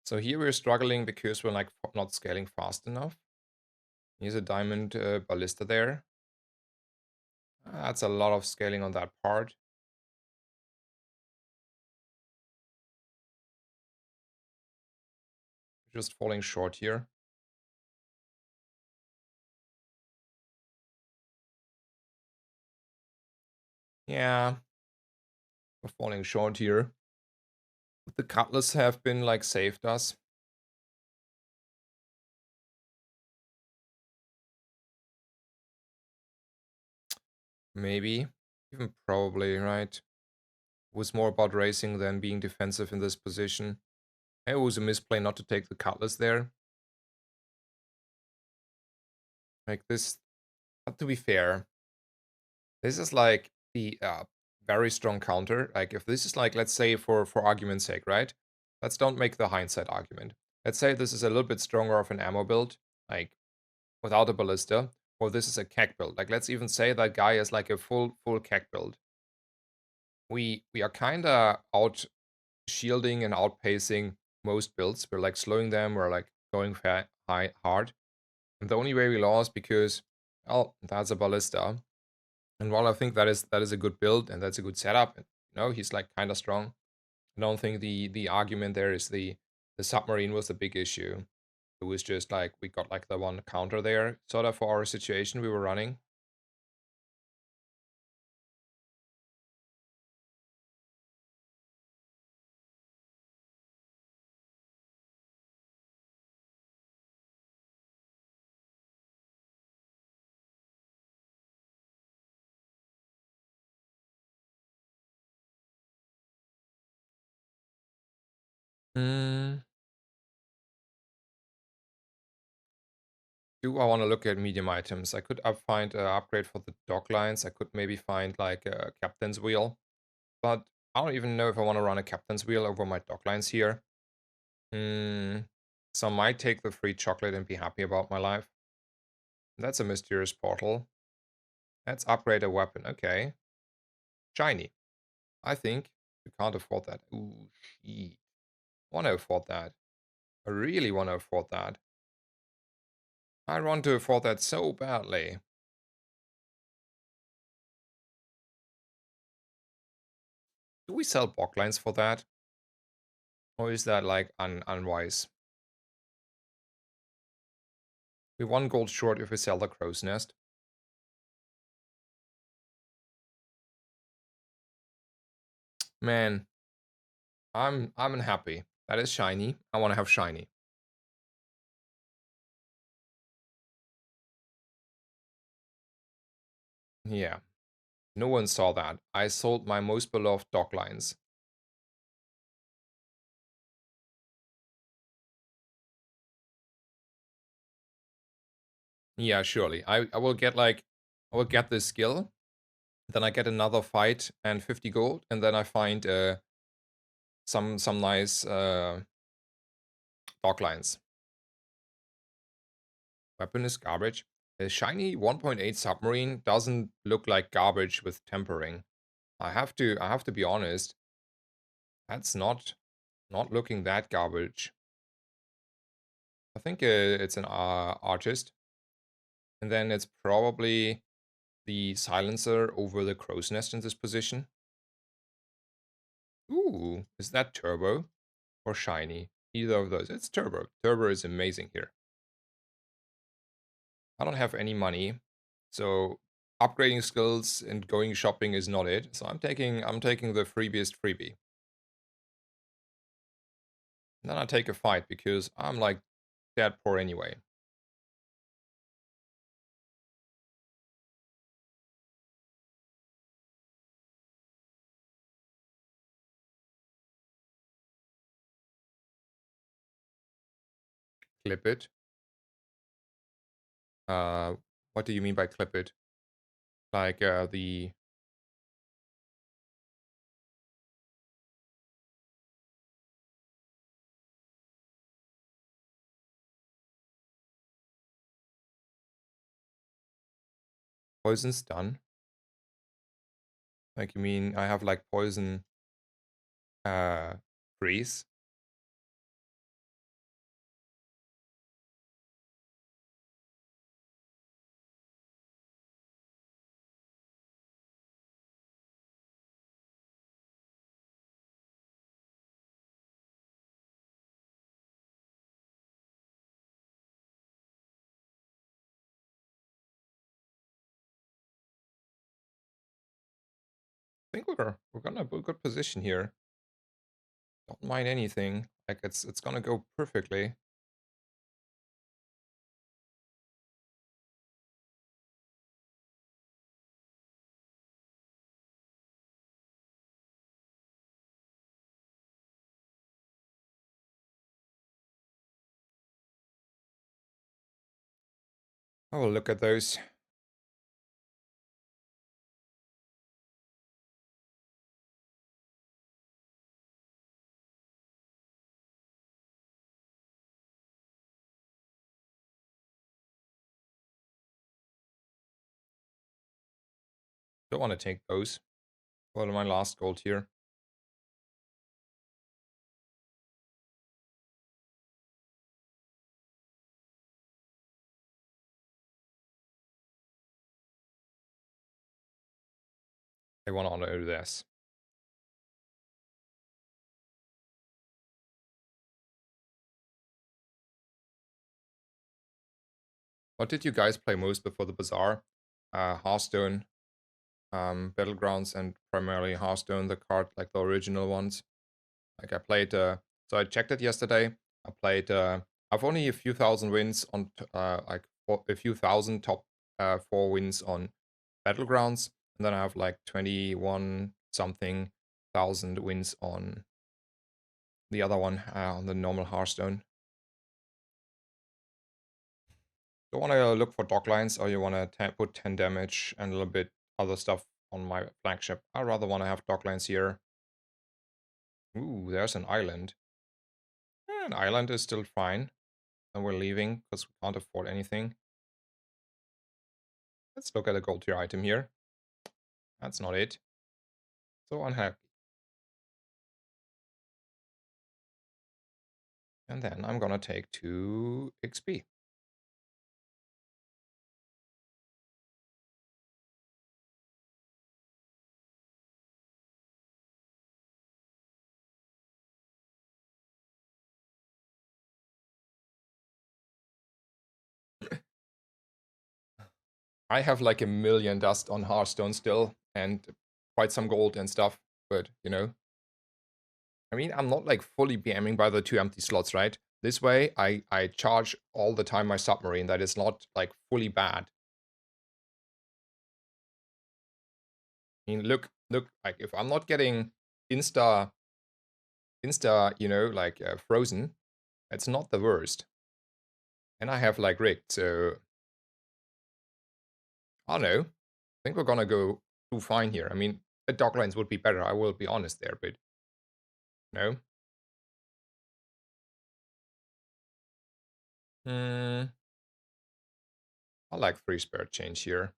S1: So here we're struggling because we're like not scaling fast enough. Here's a diamond ballista there. That's a lot of scaling on that part. Just falling short here. Yeah, we're falling short here. The cutlass have been like saved us. Maybe. Even probably, right? It was more about racing than being defensive in this position. It was a misplay not to take the cutlass there. Like this, but to be fair, this is like the very strong counter. Like if this is like, let's say for argument's sake, right? Let's don't make the hindsight argument. Let's say this is a little bit stronger of an ammo build, like without a ballista, or this is a keg build. Like let's even say that guy is like a full keg build. We are kinda out shielding and outpacing most builds. We're like slowing them, we're like going hard. And the only way we lost because, oh, that's a ballista. And while I think that is a good build and that's a good setup, and he's like kind of strong. I don't think the argument there is the submarine was the big issue. It was just like we got like the one counter there, sort of for our situation we were running. Mm, do I want to look at medium items? I could find an upgrade for the dock lines. I could maybe find like a captain's wheel, but I don't even know if I want to run a captain's wheel over my dock lines here. So I might take the free chocolate and be happy about my life. That's a mysterious portal. Let's upgrade a weapon. Okay. Shiny. I think we can't afford that. Ooh, shit. Want to afford that. I really want to afford that. I want to afford that so badly. Do we sell block lines for that? Or is that like unwise? We 1 gold short if we sell the crow's nest. Man, I'm unhappy. That is shiny. I want to have shiny. Yeah. No one saw that. I sold my most beloved dock lines. Yeah, surely. I will get like I will get this skill. Then I get another fight and 50 gold, and then I find some nice dock lines. Weapon is garbage. A shiny 1.8 submarine doesn't look like garbage with tempering. I have to be honest. That's not looking that garbage. I think it's an artist, and then it's probably the silencer over the crow's nest in this position. Ooh, is that turbo or shiny? Either of those. It's turbo. Turbo is amazing here. I don't have any money, so upgrading skills and going shopping is not it. So I'm taking the freebiest freebie. And then I take a fight because I'm like that poor anyway. Clip it. Uh, what do you mean by clip it? Like the poison's done. Like, you mean I have, like, poison, freeze? I think we're gonna have a good position here. Don't mind anything. Like, it's gonna go perfectly. Oh, look at those. Don't wanna take those. What are my last gold here? I wanna honor this. What did you guys play most before the bazaar? Hearthstone, Battlegrounds, and primarily Hearthstone, the card, like the original ones. Like I played, so I checked it yesterday. I played, I've only a few thousand wins on, like a few thousand top 4 wins on Battlegrounds, and then I have like 21 something thousand wins on the other one, on the normal Hearthstone. Do you want to look for dock lines, or you want to put 10 damage and a little bit other stuff on my flagship? I rather want to have dock lines here. Ooh, there's an island. An island is still fine. And we're leaving because we can't afford anything. Let's look at a gold tier item here. That's not it. So unhappy. And then I'm gonna take 2 XP. I have like a million dust on Hearthstone still, and quite some gold and stuff, but you know. I mean, I'm not like fully BMing by the 2 empty slots, right? This way, I charge all the time my submarine. That is not like fully bad. I mean, look, like if I'm not getting insta, you know, like frozen, it's not the worst. And I have like rigged, so I don't know. I think we're gonna go do fine here. I mean, the dock lines would be better. I will be honest there, but no. Hmm. I like 3 spare change here.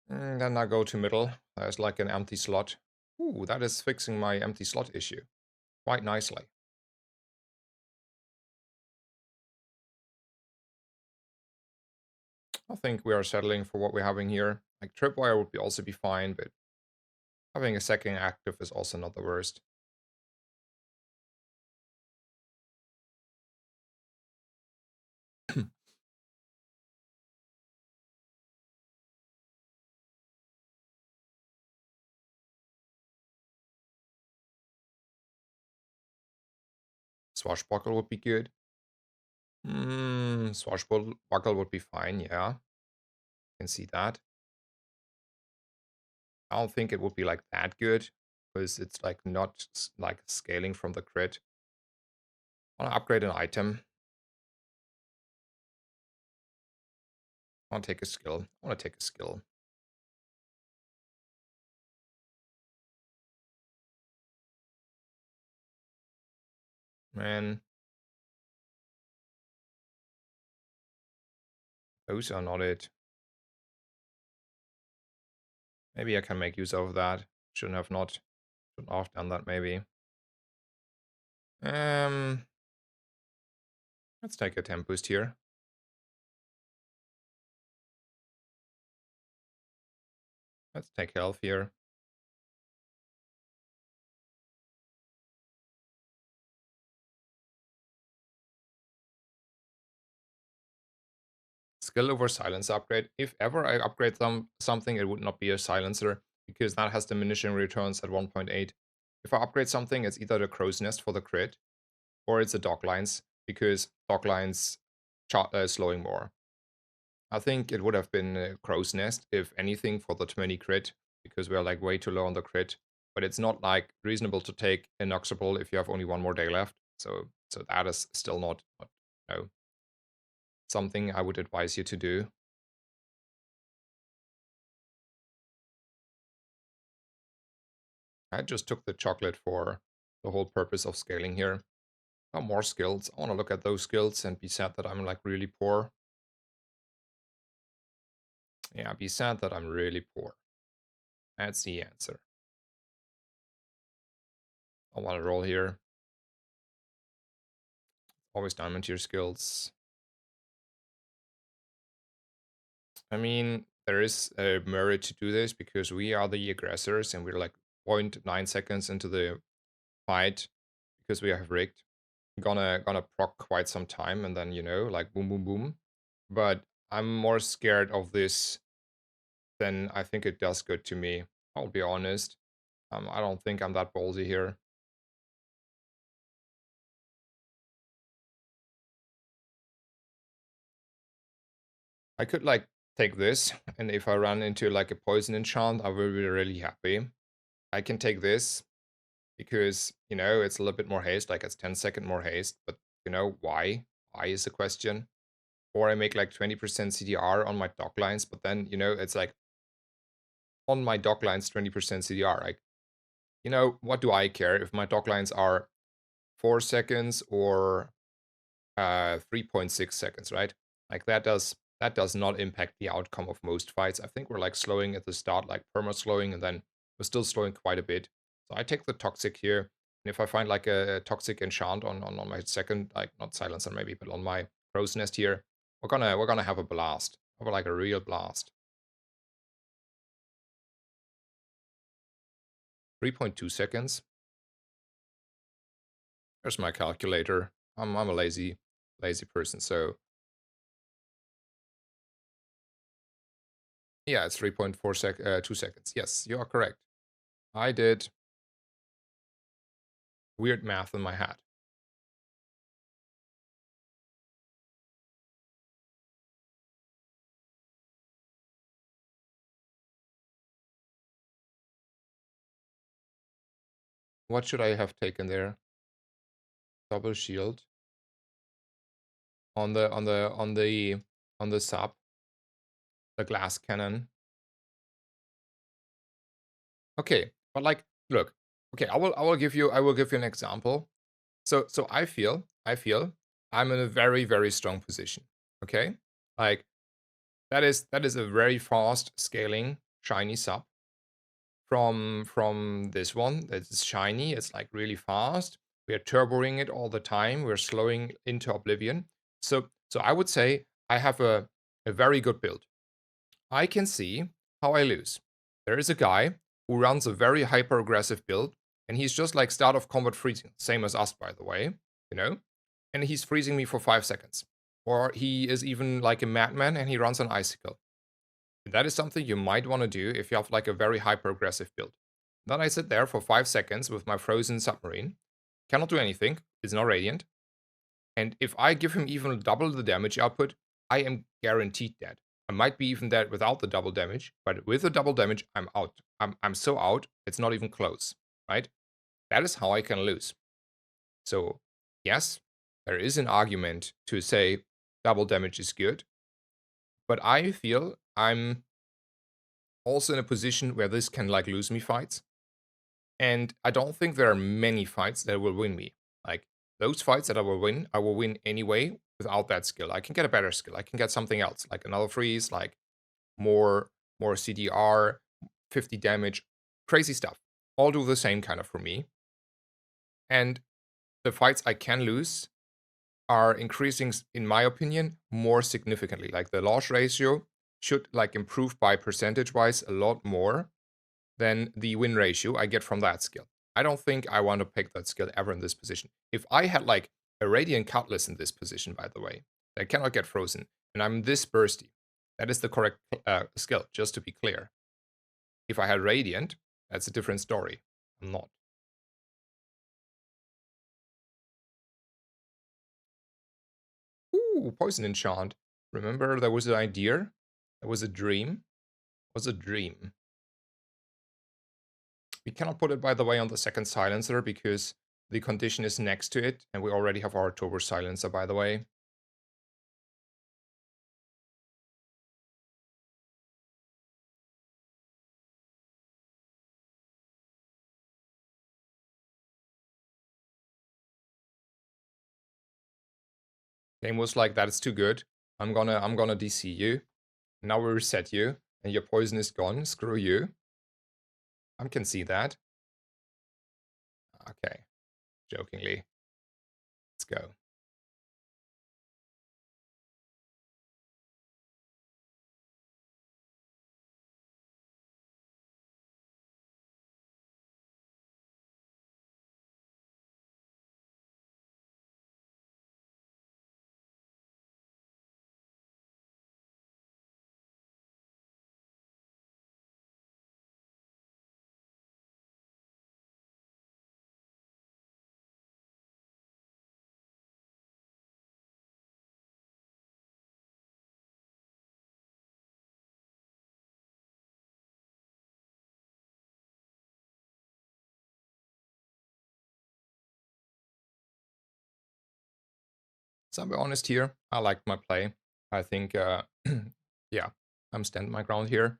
S1: Then I go to middle. There's like an empty slot. Ooh, that is fixing my empty slot issue quite nicely. I think we are settling for what we're having here. Like tripwire would be also be fine, but having a second active is also not the worst. Swashbuckle would be good. Swashbuckle would be fine, yeah. Can see that. I don't think it would be like that good because it's like not like scaling from the crit. I want to upgrade an item. I want to take a skill. I want to take a skill. Man. Those are not it. Maybe I can make use of that. Shouldn't have done that maybe. Um, let's take a temp boost here. Let's take health here. Skill over silence upgrade. If ever I upgrade something, it would not be a silencer, because that has diminishing returns at 1.8. If I upgrade something, it's either the crow's nest for the crit, or it's the dog lines, because dog lines slowing more. I think it would have been crow's nest, if anything, for the 20 crit, because we're like way too low on the crit. But it's not like reasonable to take Inoxable if you have only one more day left. So that is still not no, something I would advise you to do. I just took the chocolate for the whole purpose of scaling here. Got more skills. I want to look at those skills and be sad that I'm like really poor. Yeah, be sad that I'm really poor. That's the answer. I want to roll here. Always diamond tier skills. I mean, there is a merit to do this because we are the aggressors and we're like 0.9 seconds into the fight because we have rigged. Gonna proc quite some time and then, like boom, boom, boom. But I'm more scared of this than I think it does good to me. I'll be honest. I don't think I'm that ballsy here. I could like take this, and if I run into like a poison enchant, I will be really happy. I can take this because, it's a little bit more haste, like it's 10-second more haste, but why? Why is the question? Or I make like 20% CDR on my dock lines, but then, it's like on my dock lines 20% CDR. Like, what do I care if my dock lines are 4 seconds or 3.6 seconds, right? Like that does not impact the outcome of most fights. I think we're like slowing at the start, like perma slowing, and then we're still slowing quite a bit. So I take the toxic here. And if I find like a toxic enchant on my second, like not silencer maybe, but on my crow's nest here, we're gonna have a blast. Have like a real blast. 3.2 seconds. There's my calculator. I'm a lazy person, so yeah, it's 2 seconds. Yes, you are correct. I did weird math in my head. What should I have taken there? Double shield on the sub, the glass cannon. Okay, but like, look. Okay, I will give you an example. So I feel I'm in a very very strong position. Okay, like that is a very fast scaling shiny sub from this one. That's shiny. It's like really fast. We're turboing it all the time. We're slowing into oblivion. So I would say I have a very good build. I can see how I lose. There is a guy who runs a very hyper aggressive build, and he's just like start of combat freezing, same as us, by the way, you know? And he's freezing me for 5 seconds. Or he is even like a madman and he runs an icicle. That is something you might want to do if you have like a very hyper aggressive build. Then I sit there for 5 seconds with my frozen submarine, cannot do anything, it's not radiant. And if I give him even double the damage output, I am guaranteed dead. I might be even dead without the double damage, but with the double damage, I'm out. I'm so out, it's not even close, right? That is how I can lose. So, yes, there is an argument to say double damage is good, but I feel I'm also in a position where this can like lose me fights. And I don't think there are many fights that will win me. Like those fights that I will win anyway without that skill. I can get a better skill. I can get something else, like another freeze, like more CDR, 50 damage, crazy stuff. All do the same kind of for me. And the fights I can lose are increasing, in my opinion, more significantly. Like the loss ratio should like improve by percentage-wise a lot more than the win ratio I get from that skill. I don't think I want to pick that skill ever in this position. If I had like a Radiant Cutlass in this position, by the way, that cannot get frozen, and I'm this bursty, that is the correct skill, just to be clear. If I had Radiant, that's a different story. I'm not. Ooh, Poison Enchant. Remember, there was an idea? There was a dream? It was a dream. We cannot put it, by the way, on the second silencer because the condition is next to it, and we already have our Turbo silencer, by the way. Game was like, that is too good. I'm gonna DC you. Now we reset you, and your poison is gone. Screw you. I can see that. Okay, jokingly. Let's go. So I'll be honest here, I liked my play. I think, yeah, I'm standing my ground here.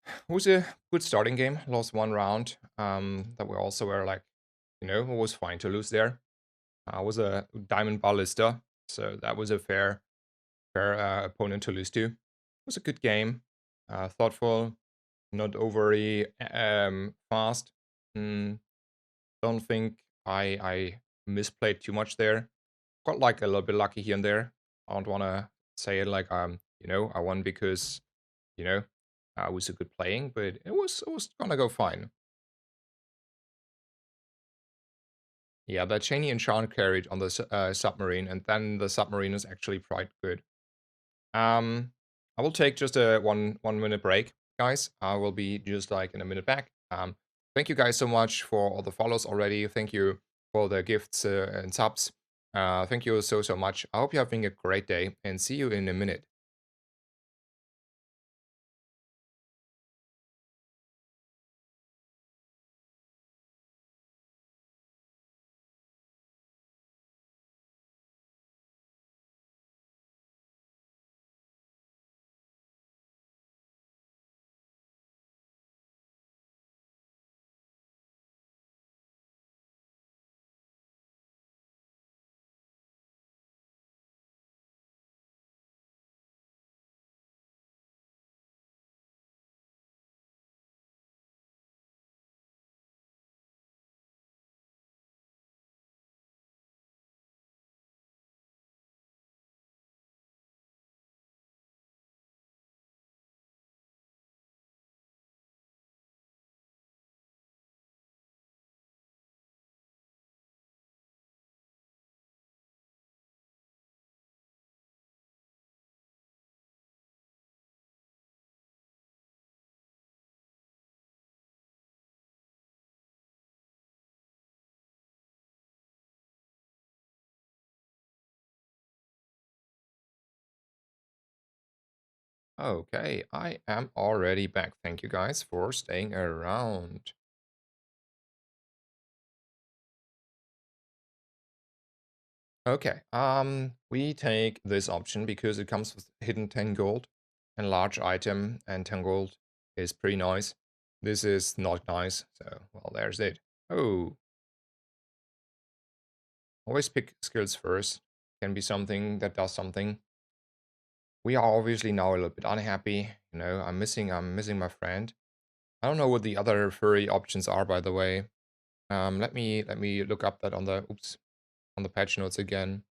S1: It was a good starting game. Lost one round. That we also were like, it was fine to lose there. I was a Diamond Ballista, so that was a fair opponent to lose to. It was a good game, thoughtful, not overly fast. Don't think I misplayed too much there. Got like a little bit lucky here and there. I don't want to say it like I won because you know I was a good playing, but it was gonna go fine. Yeah, that Cheney and Sean carried on the submarine, and then the submarine is actually quite good. I will take just a 1 minute break, guys. I will be just like in a minute back. Thank you guys so much for all the follows already. Thank you for the gifts and subs. Thank you so much. I hope you're having a great day, and see you in a minute. Okay, I am already back. Thank you guys for staying around. Okay, we take this option because it comes with hidden 10 gold and large item, and 10 gold is pretty nice. This is not nice, so, well, there's it. Oh, always pick skills first. can be something that does something. We are obviously now a little bit unhappy. You know, I'm missing my friend. I don't know what the other furry options are, by the way. Let me look up that on the on the patch notes again.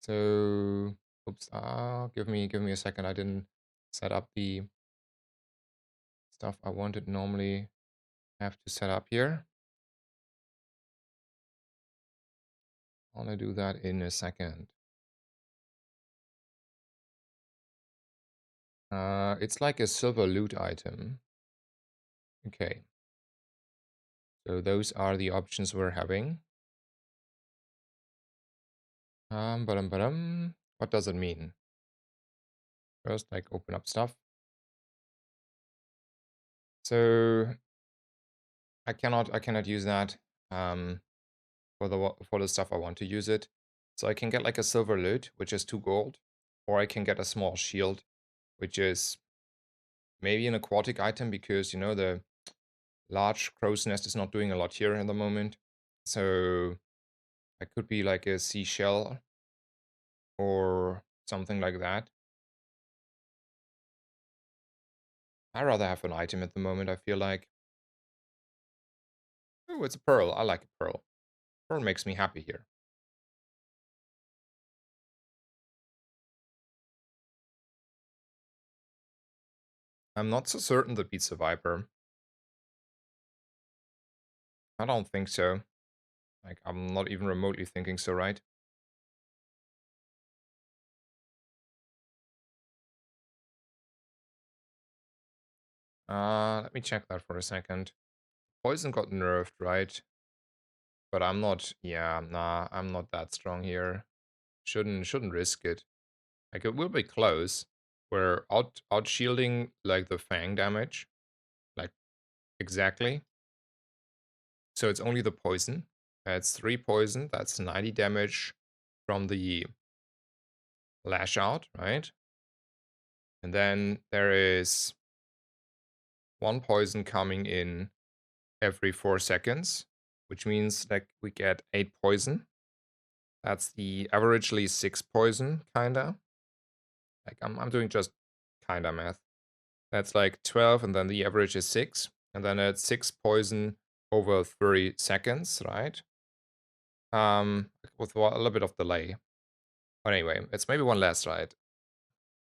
S1: So oops, give me a second. I didn't set up the stuff I wanted normally have to set up here. I'll do that in a second. It's like a silver loot item. Okay. So those are the options we're having. What does it mean? First, like open up stuff. So I cannot use that for the stuff I want to use it. So I can get like a silver loot, which is 2 gold, or I can get a small shield, which is maybe an aquatic item because you know the large crow's nest is not doing a lot here in the moment. So I could be like a seashell or something like that. I rather have an item at the moment, I feel like. Oh, it's a pearl. I like a pearl. Pearl makes me happy here. I'm not so certain that beats a viper. I don't think so. Like, I'm not even remotely thinking so, right? Let me check that for a second. Poison got nerfed, right? But I'm not, yeah, nah, I'm not that strong here. Shouldn't risk it. Like, it will be close. We're out shielding, like, the fang damage. Like, exactly. So it's only the poison. That's 3 poison. That's 90 damage from the lash out, right? And then there is 1 poison coming in every 4 seconds, which means like we get 8 poison. That's the averagely 6 poison, kinda. Like I'm doing just kinda math. That's like 12, and then the average is 6, and then it's 6 poison over 30 seconds, right? With a little bit of delay. But anyway, it's maybe one less, right?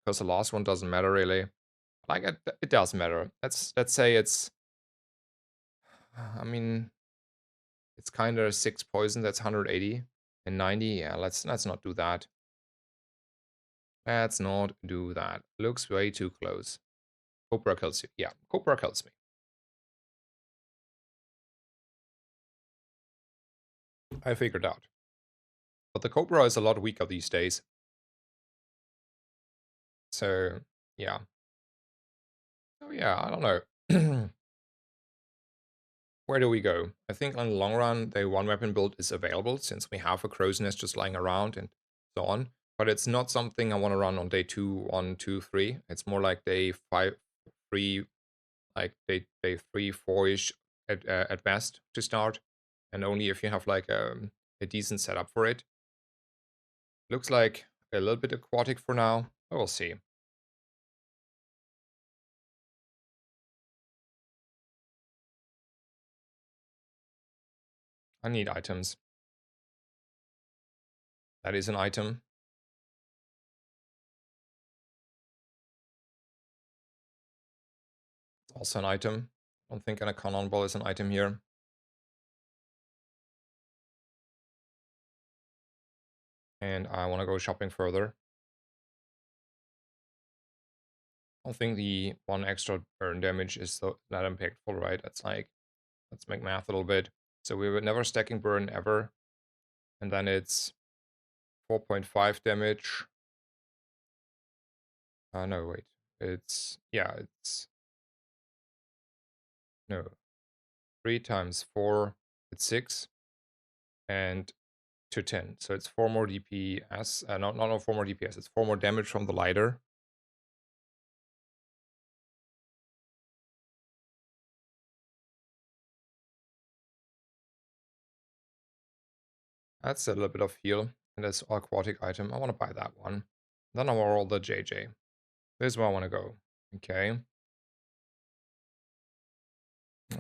S1: Because the last one doesn't matter really. Like it does matter. Let's say it's. I mean, it's kind of 6 poison. That's 180 and 90. Yeah, let's not do that. Let's not do that. Looks way too close. Cobra kills you. Yeah, Cobra kills me. I figured out. But the Cobra is a lot weaker these days. So yeah. Oh yeah, I don't know. Where do we go? I think on the long run, the one weapon build is available since we have a crow's nest just lying around and so on. But it's not something I want to run on day 2, 1, 2, 3. It's more like day 5, 3, like day 3, 4-ish at best to start. And only if you have like a decent setup for it. Looks like a little bit aquatic for now. We'll see. I need items. That is an item. Also an item. I don't think an cannonball is an item here. And I want to go shopping further. I don't think the 1 extra burn damage is that impactful, right? That's like, let's make math a little bit. So we were never stacking burn ever. And then it's 4.5 damage. No, wait. Yeah, no. 3 times 4, it's 6. And to 10. So it's 4 more DPS. Not 4 more DPS. It's 4 more damage from the lighter. That's a little bit of heal. And this aquatic item, I want to buy that one. Then I want to roll the JJ. This is where I want to go. Okay.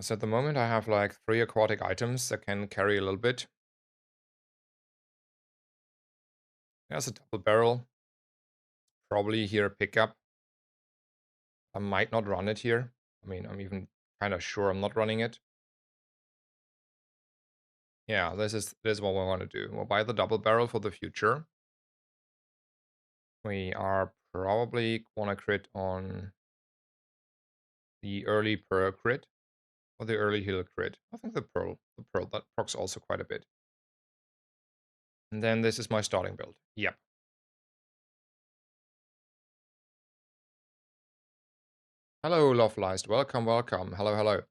S1: So at the moment I have like 3 aquatic items that can carry a little bit. There's a double barrel. Probably here a pickup. I might not run it here. I mean, I'm even kind of sure I'm not running it. Yeah, this is what we want to do. We'll buy the double barrel for the future. We are probably want to crit on the early pearl crit or the early heal crit. I think the pearl that procs also quite a bit. And then this is my starting build. Yep. Hello, Loveliced. Welcome, welcome. Hello, hello.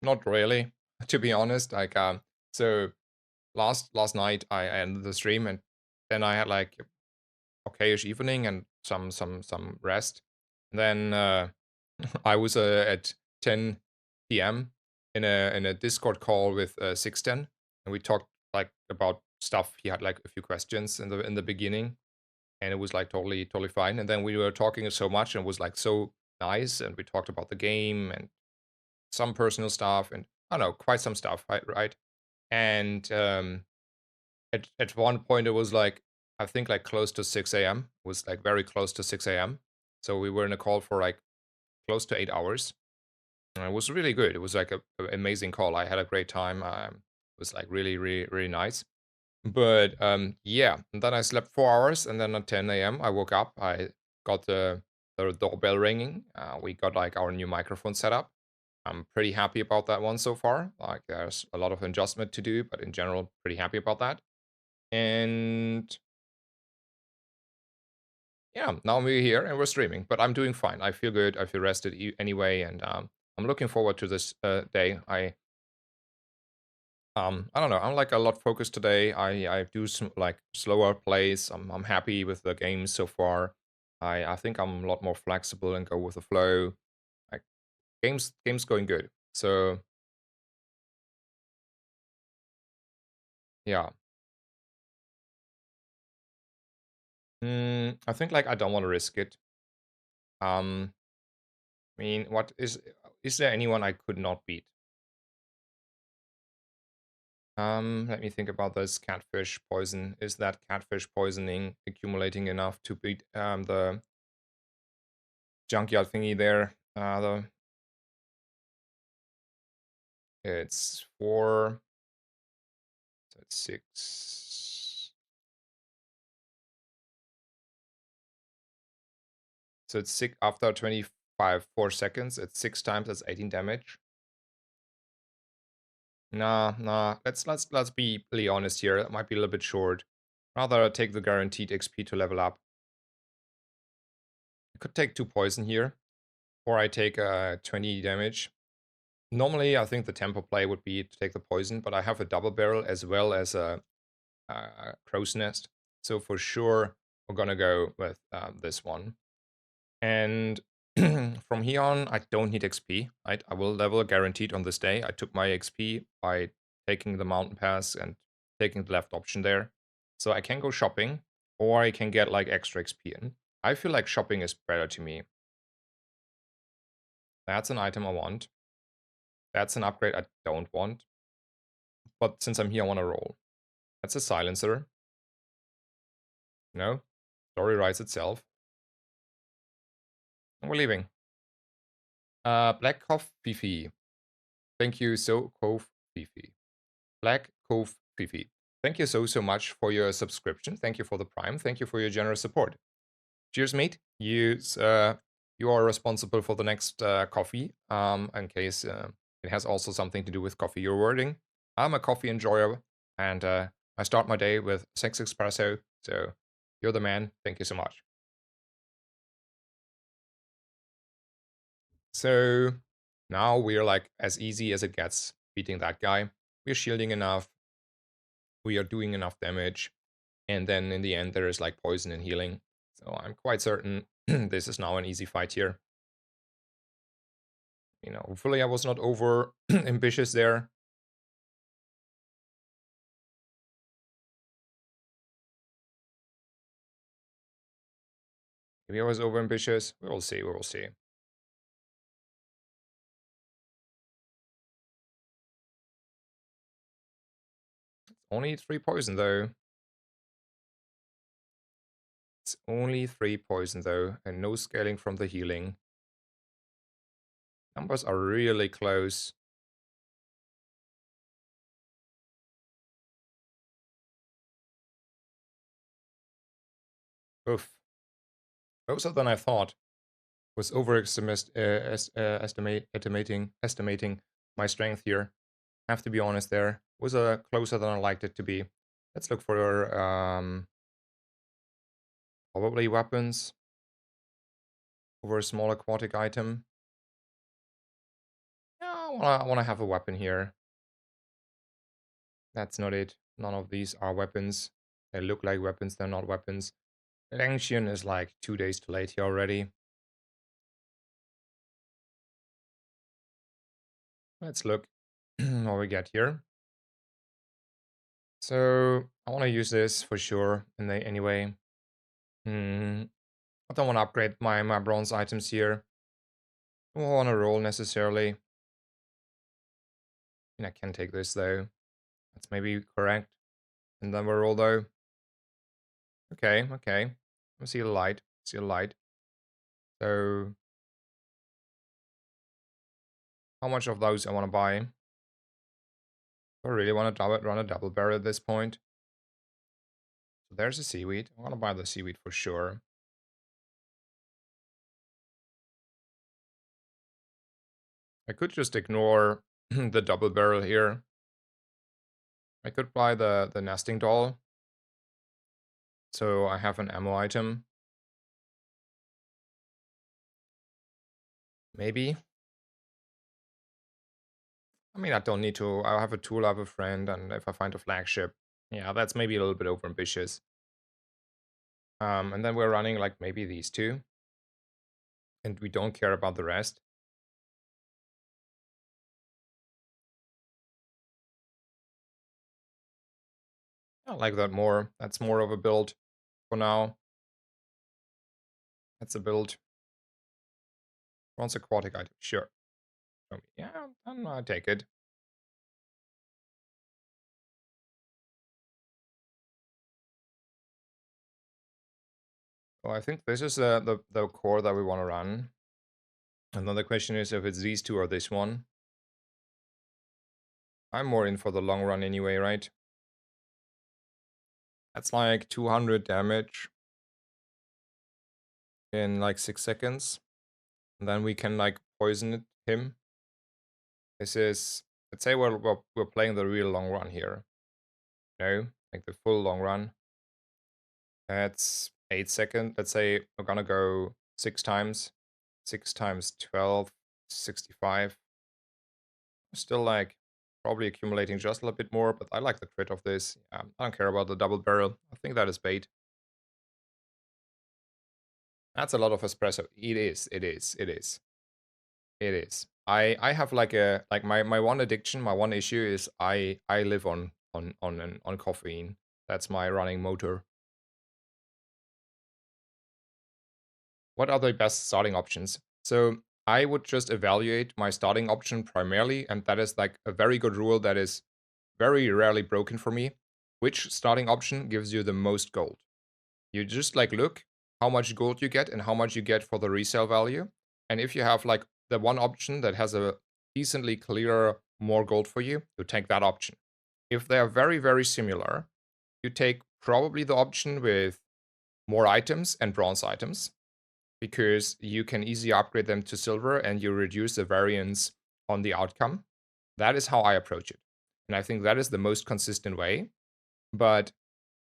S1: Not really, to be honest. Like, so last night I ended the stream and then I had like okayish evening and some rest. And then I was at 10 p.m. in a Discord call with 610, and we talked like about stuff. He had like a few questions in the beginning, and it was like totally fine. And then we were talking so much, and it was like so nice, and we talked about the game and some personal stuff, and I don't know, quite some stuff, right? And at one point it was like I think like close to 6 a.m. It was like very close to 6 a.m. So we were in a call for like close to 8 hours. And it was really good. It was like a amazing call. I had a great time. It was like really nice. But yeah, and then I slept 4 hours, and then at 10 a.m. I woke up. I got the doorbell ringing. We got like our new microphone set up. I'm pretty happy about that one so far. Like there's a lot of adjustment to do, but in general, pretty happy about that. And yeah, now we're here and we're streaming, but I'm doing fine. I feel good. I feel rested anyway, and I'm looking forward to this day. I don't know. I'm like a lot focused today. I do some like slower plays. I'm happy with the game so far. I think I'm a lot more flexible and go with the flow. Like game's going good. So yeah. I think like I don't want to risk it. I mean, what is there anyone I could not beat? Let me think about this catfish poison. Is that catfish poisoning accumulating enough to beat the junkyard thingy there? It's 4, so it's 6. So it's 6 after 25, 4 seconds. It's 6 times, that's 18 damage. Nah. Let's be really honest here. That might be a little bit short. Rather take the guaranteed XP to level up. I could take 2 poison here, or I take 20 damage. Normally, I think the tempo play would be to take the poison, but I have a double barrel as well as a crow's nest. So for sure, we're gonna go with this one. And from here on, I don't need XP. I will level guaranteed on this day. I took my XP by taking the mountain pass and taking the left option there. So I can go shopping, or I can get like extra XP in. I feel like shopping is better to me. That's an item I want. That's an upgrade I don't want. But since I'm here, I want to roll. That's a silencer. No. Story writes itself. And we're leaving. Black Cove Fifi. Thank you so Cove Fifi. Black Cove Fifi. Thank you so much for your subscription. Thank you for the Prime. Thank you for your generous support. Cheers, mate. You are responsible for the next coffee. In case it has also something to do with coffee you're ordering. I'm a coffee enjoyer, and I start my day with 6 espresso. So you're the man. Thank you so much. So now we're like as easy as it gets beating that guy. We're shielding enough. We are doing enough damage. And then in the end, there is like poison and healing. So I'm quite certain this is now an easy fight here. You know, hopefully I was not over ambitious there. Maybe I was overambitious. We will see. We will see. Only 3 poison though. It's only 3 poison though, and no scaling from the healing. Numbers are really close. Oof. Closer than I thought. Was estimating my strength here. Have to be honest there. Was closer than I liked it to be. Let's look for probably weapons over a small aquatic item. Yeah, I wanna have a weapon here. That's not it. None of these are weapons. They look like weapons, they're not weapons. Langxian is like 2 days too late here already. Let's look what we get here. So I want to use this for sure. And anyway, I don't want to upgrade my bronze items here. I don't want to roll necessarily. I can take this though. That's maybe correct. And then we roll though. Okay, okay. I see a light. See a light. So how much of those I want to buy? I really want to run a double barrel at this point. So there's a seaweed. I want to buy the seaweed for sure. I could just ignore the double barrel here. I could buy the nesting doll. So I have an ammo item. Maybe. I mean, I don't need to. I have a tool, I have a friend, and if I find a flagship, yeah, that's maybe a little bit overambitious. And then we're running like maybe these two. And we don't care about the rest. I like that more. That's more of a build for now. That's a build. Bronze aquatic item, sure. Yeah, I take it. Well, I think this is the core that we want to run. And then the question is if it's these two or this one. I'm more in for the long run anyway, right? That's like 200 damage in like 6 seconds. And then we can like poison him. This is, let's say we're playing the real long run here. No, like the full long run. That's 8 seconds. Let's say we're gonna go 6 times. 6 times 12, 65. Still like probably accumulating just a little bit more, but I like the crit of this. I don't care about the double barrel. I think that is bait. That's a lot of espresso. It is, it is, it is. It is. I have like my one addiction, my one issue is I live on caffeine. That's my running motor. What are the best starting options? So I would just evaluate my starting option primarily, and that is like a very good rule that is very rarely broken for me. Which starting option gives you the most gold? You just like look how much gold you get and how much you get for the resale value. And if you have like the one option that has a decently clear more gold for you, you take that option. If they are very, very similar, you take probably the option with more items and bronze items because you can easily upgrade them to silver and you reduce the variance on the outcome. That is how I approach it. And I think that is the most consistent way. But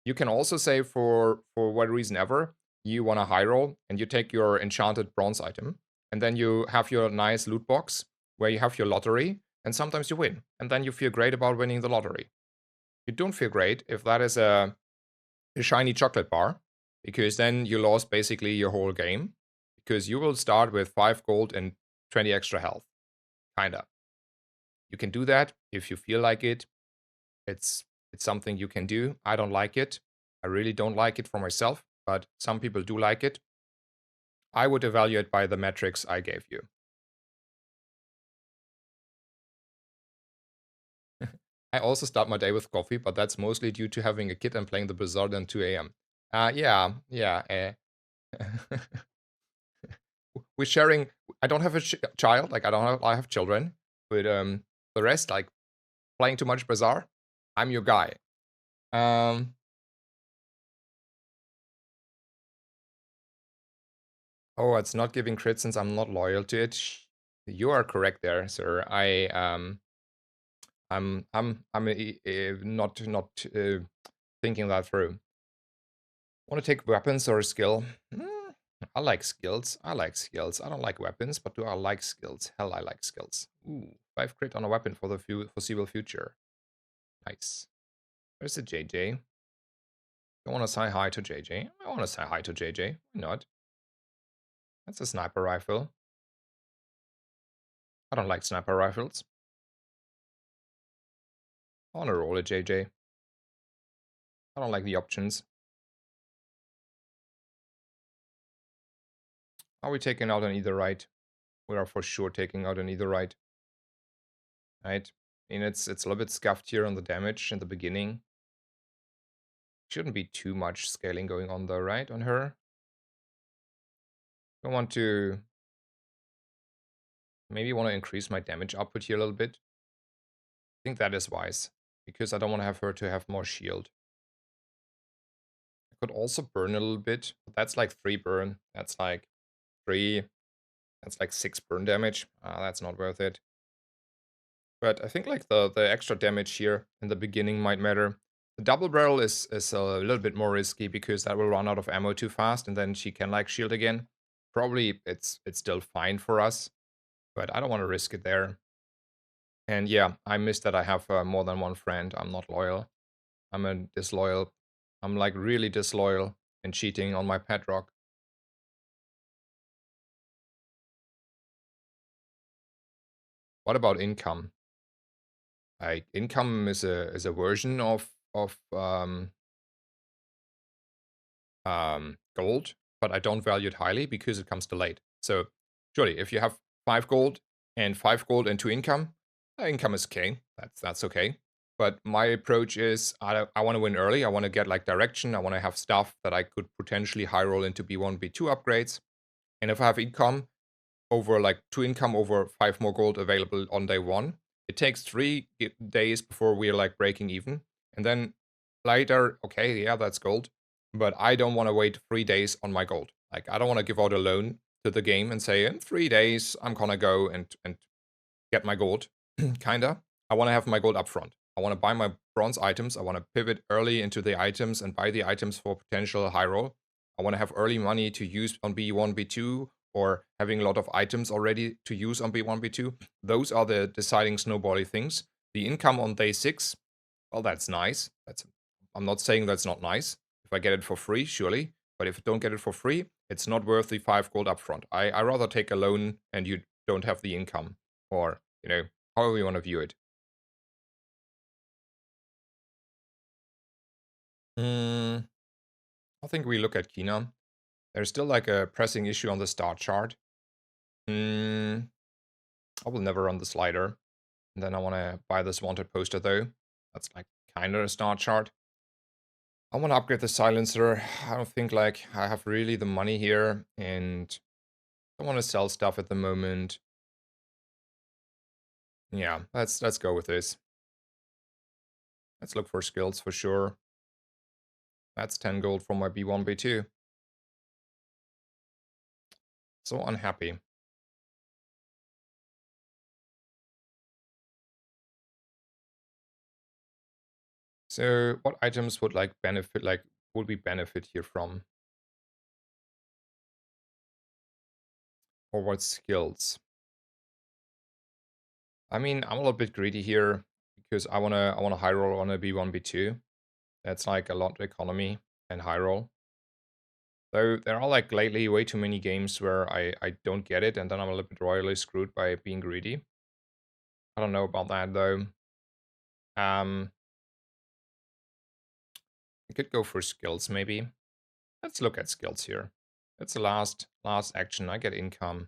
S1: you can also say for what reason ever, you want a high roll and you take your enchanted bronze item. And then you have your nice loot box where you have your lottery and sometimes you win. And then you feel great about winning the lottery. You don't feel great if that is a shiny chocolate bar because then you lost basically your whole game because you will start with 5 gold and 20 extra health. Kinda. You can do that if you feel like it. It's something you can do. I don't like it. I really don't like it for myself, but some people do like it. I would evaluate by the metrics I gave you. I also start my day with coffee, but that's mostly due to having a kid and playing the Blizzard at 2 a.m. Yeah. We're sharing. I don't have a child. Like I have children, but the rest, like playing too much Bazaar, I'm your guy. Um, oh, it's not giving crit since I'm not loyal to it. You are correct there, sir. I'm not thinking that through. Want to take weapons or skill? I like skills. I like skills. I don't like weapons, but do I like skills? Hell, I like skills. Ooh, 5 crit on a weapon for the foreseeable future. Nice. Where's the JJ? I want to say hi to JJ. I want to say hi to JJ. Why not? That's a sniper rifle. I don't like sniper rifles. I want to roll a JJ. I don't like the options. Are we taking out an either right? We are for sure taking out an either right. Right? I mean, it's a little bit scuffed here on the damage in the beginning. Shouldn't be too much scaling going on though, right? On her. I want to maybe want to increase my damage output here a little bit. I think that is wise because I don't want to have her to have more shield. I could also burn a little bit, but that's like 3 burn. That's like 3. That's like 6 burn damage. That's not worth it. But I think like the extra damage here in the beginning might matter. The double barrel is a little bit more risky because that will run out of ammo too fast and then she can like shield again. Probably it's still fine for us, but I don't want to risk it there. And yeah, I miss that I have more than one friend. I'm not loyal. I'm a disloyal. I'm like really disloyal and cheating on my pet rock. What about income? Like income is a version of gold, but I don't value it highly because it comes delayed. So surely if you have 5 gold and 5 gold and 2 income, income is okay. That's okay. But my approach is I want to win early. I want to get like direction. I want to have stuff that I could potentially high roll into B1, B2 upgrades. And if I have income over like 2 income over 5 more gold available on day 1, it takes 3 days before we're like breaking even. And then later, okay, yeah, that's gold. But I don't want to wait 3 days on my gold. Like I don't want to give out a loan to the game and say in 3 days I'm gonna go and get my gold. Kinda. I want to have my gold up front. I want to buy my bronze items. I want to pivot early into the items and buy the items for potential high roll. I want to have early money to use on B1, B2, or having a lot of items already to use on B1, B2. Those are the deciding snowbally things. The income on day 6, well, that's nice. I'm not saying that's not nice. If I get it for free, surely. But if I don't get it for free, it's not worth the 5 gold upfront. I rather take a loan and you don't have the income. Or, however you want to view it. I think we look at Kina. There's still like a pressing issue on the star chart. I will never run the slider. And then I want to buy this wanted poster though. That's like kind of a star chart. I want to upgrade the silencer. I don't think like I have really the money here and I want to sell stuff at the moment. Yeah, let's go with this. Let's look for skills for sure. That's 10 gold from my B1, B2. So unhappy. So what items would like benefit, like would we benefit here from? Or what skills? I mean, I'm a little bit greedy here because I wanna high roll on a B1, B2. That's like a lot of economy and high roll. Though there are like lately way too many games where I don't get it and then I'm a little bit royally screwed by being greedy. I don't know about that though. I could go for skills maybe. Let's look at skills here. It's the last action. I get income.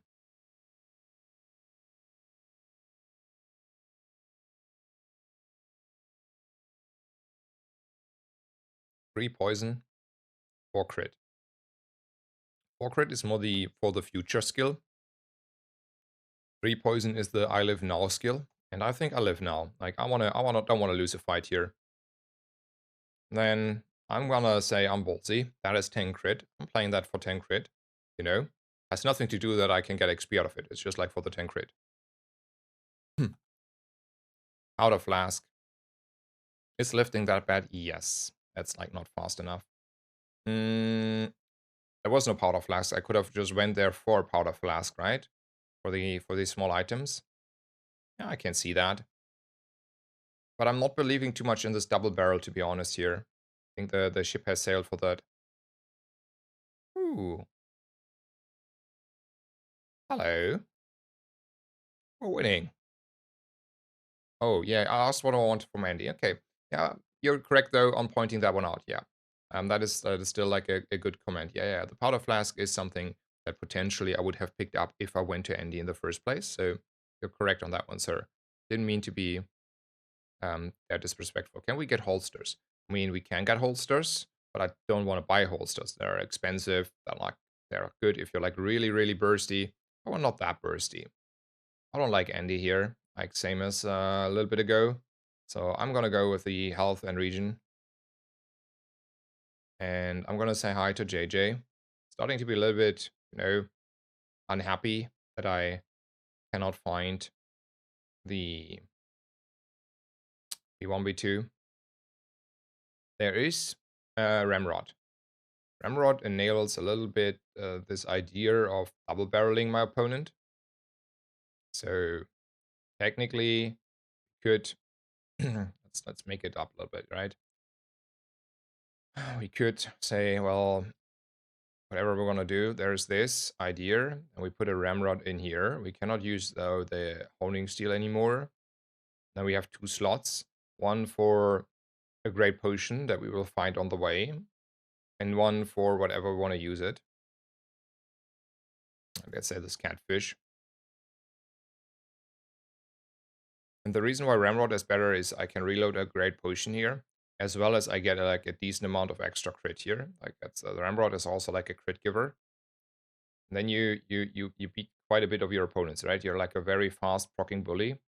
S1: Three poison, 4 crit. 4 crit is more the for the future skill. 3 poison is the I live now skill. And I think I live now. Like don't wanna lose a fight here. Then I'm gonna say I'm ballsy. That is 10 crit. I'm playing that for 10 crit. You know? Has nothing to do that I can get XP out of it. It's just like for the 10 crit. Out of flask. Is lifting that bad? Yes. That's like not fast enough. There was no powder flask. I could have just went there for powder flask, right? For these small items. Yeah, I can see that. But I'm not believing too much in this double barrel, to be honest here. I think the ship has sailed for that. Ooh. Hello. We're winning. Oh, yeah, I asked what I wanted from Andy. Okay. Yeah, you're correct, though, on pointing that one out. Yeah. That is still like a good comment. Yeah, yeah. The powder flask is something that potentially I would have picked up if I went to Andy in the first place. So you're correct on that one, sir. Didn't mean to be yeah, disrespectful. Can we get holsters? I mean, we can get holsters, but I don't want to buy holsters. They're expensive. They're good if you're like really, really bursty. Oh, well, not that bursty. I don't like Andy here, like same as a little bit ago. So I'm gonna go with the health and region. And I'm gonna say hi to JJ. Starting to be a little bit, unhappy that I cannot find the 1v2. There is Ramrod. Ramrod enables a little bit this idea of double barreling my opponent. So technically could let's make it up a little bit, right? We could say, well, whatever we're gonna do, there's this idea, and we put a ramrod in here. We cannot use though the honing steel anymore. Now we have 2 slots, one for a great potion that we will find on the way, and one for whatever we want to use it. Let's say this catfish. And the reason why ramrod is better is I can reload a great potion here, as well as I get like a decent amount of extra crit here. Like that's the ramrod is also like a crit giver. And then you beat quite a bit of your opponents, right? You're like a very fast proccing bully.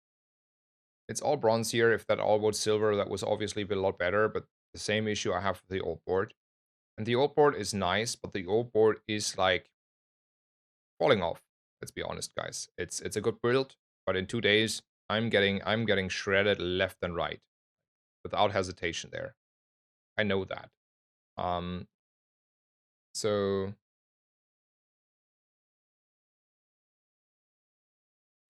S1: It's all bronze here. If that all was silver, that was obviously a lot better, but the same issue I have with the old board. And the old board is nice, but the old board is like falling off. Let's be honest, guys. It's a good build, but in 2 days, I'm getting shredded left and right without hesitation there. I know that. Um so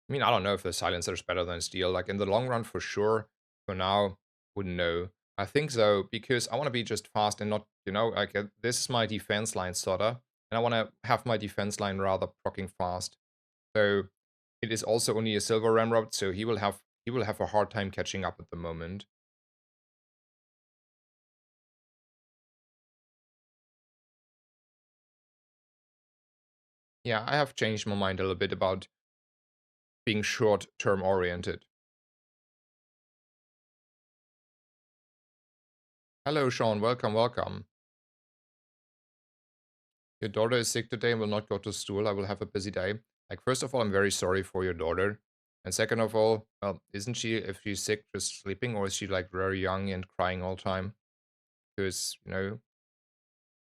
S1: I mean, I don't know if the silencer is better than steel. Like in the long run, for sure. For now, wouldn't know. I think so because I want to be just fast and not, like this is my defense line sorta, and I want to have my defense line rather proccing fast. So it is also only a silver ramrod, so he will have a hard time catching up at the moment. Yeah, I have changed my mind a little bit about being short-term oriented. Hello, Sean. Welcome, welcome. Your daughter is sick today and will not go to school. I will have a busy day. Like, first of all, I'm very sorry for your daughter. And second of all, well, isn't she, if she's sick, just sleeping, or is she like very young and crying all the time? Because,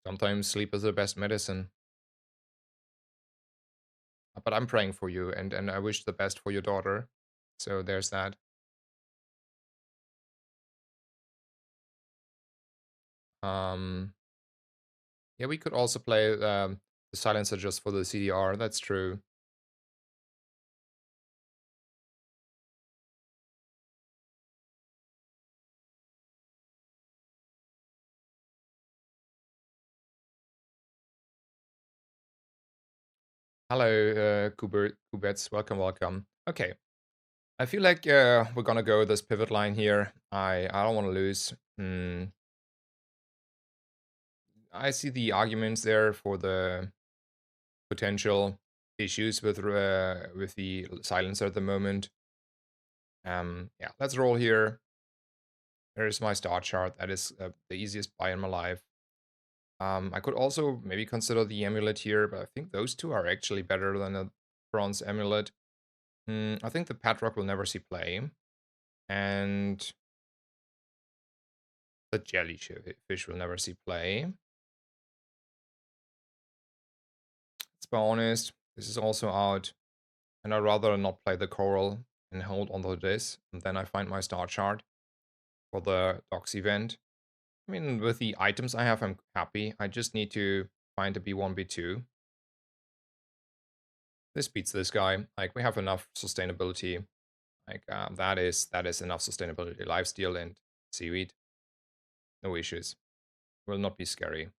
S1: sometimes sleep is the best medicine. But I'm praying for you, and I wish the best for your daughter. So there's that. Um, yeah, we could also play the silencer just for the CDR. That's true. Hello, Kubets. Welcome, welcome. Okay. I feel like we're gonna go this pivot line here. I don't want to lose. I see the arguments there for the potential issues with the silencer at the moment. Yeah, let's roll here. There's my star chart. That is the easiest buy in my life. I could also maybe consider the amulet here, but I think those two are actually better than a bronze amulet. I think the Patrock will never see play, and the jellyfish will never see play. Let's be honest, this is also out, and I'd rather not play the coral and hold on to this, and then I find my star chart for the docks event. I mean, with the items I have, I'm happy. I just need to find a B1, B2. This beats this guy. Like, we have enough sustainability. Like, that is enough sustainability. Lifesteal and seaweed. No issues. Will not be scary.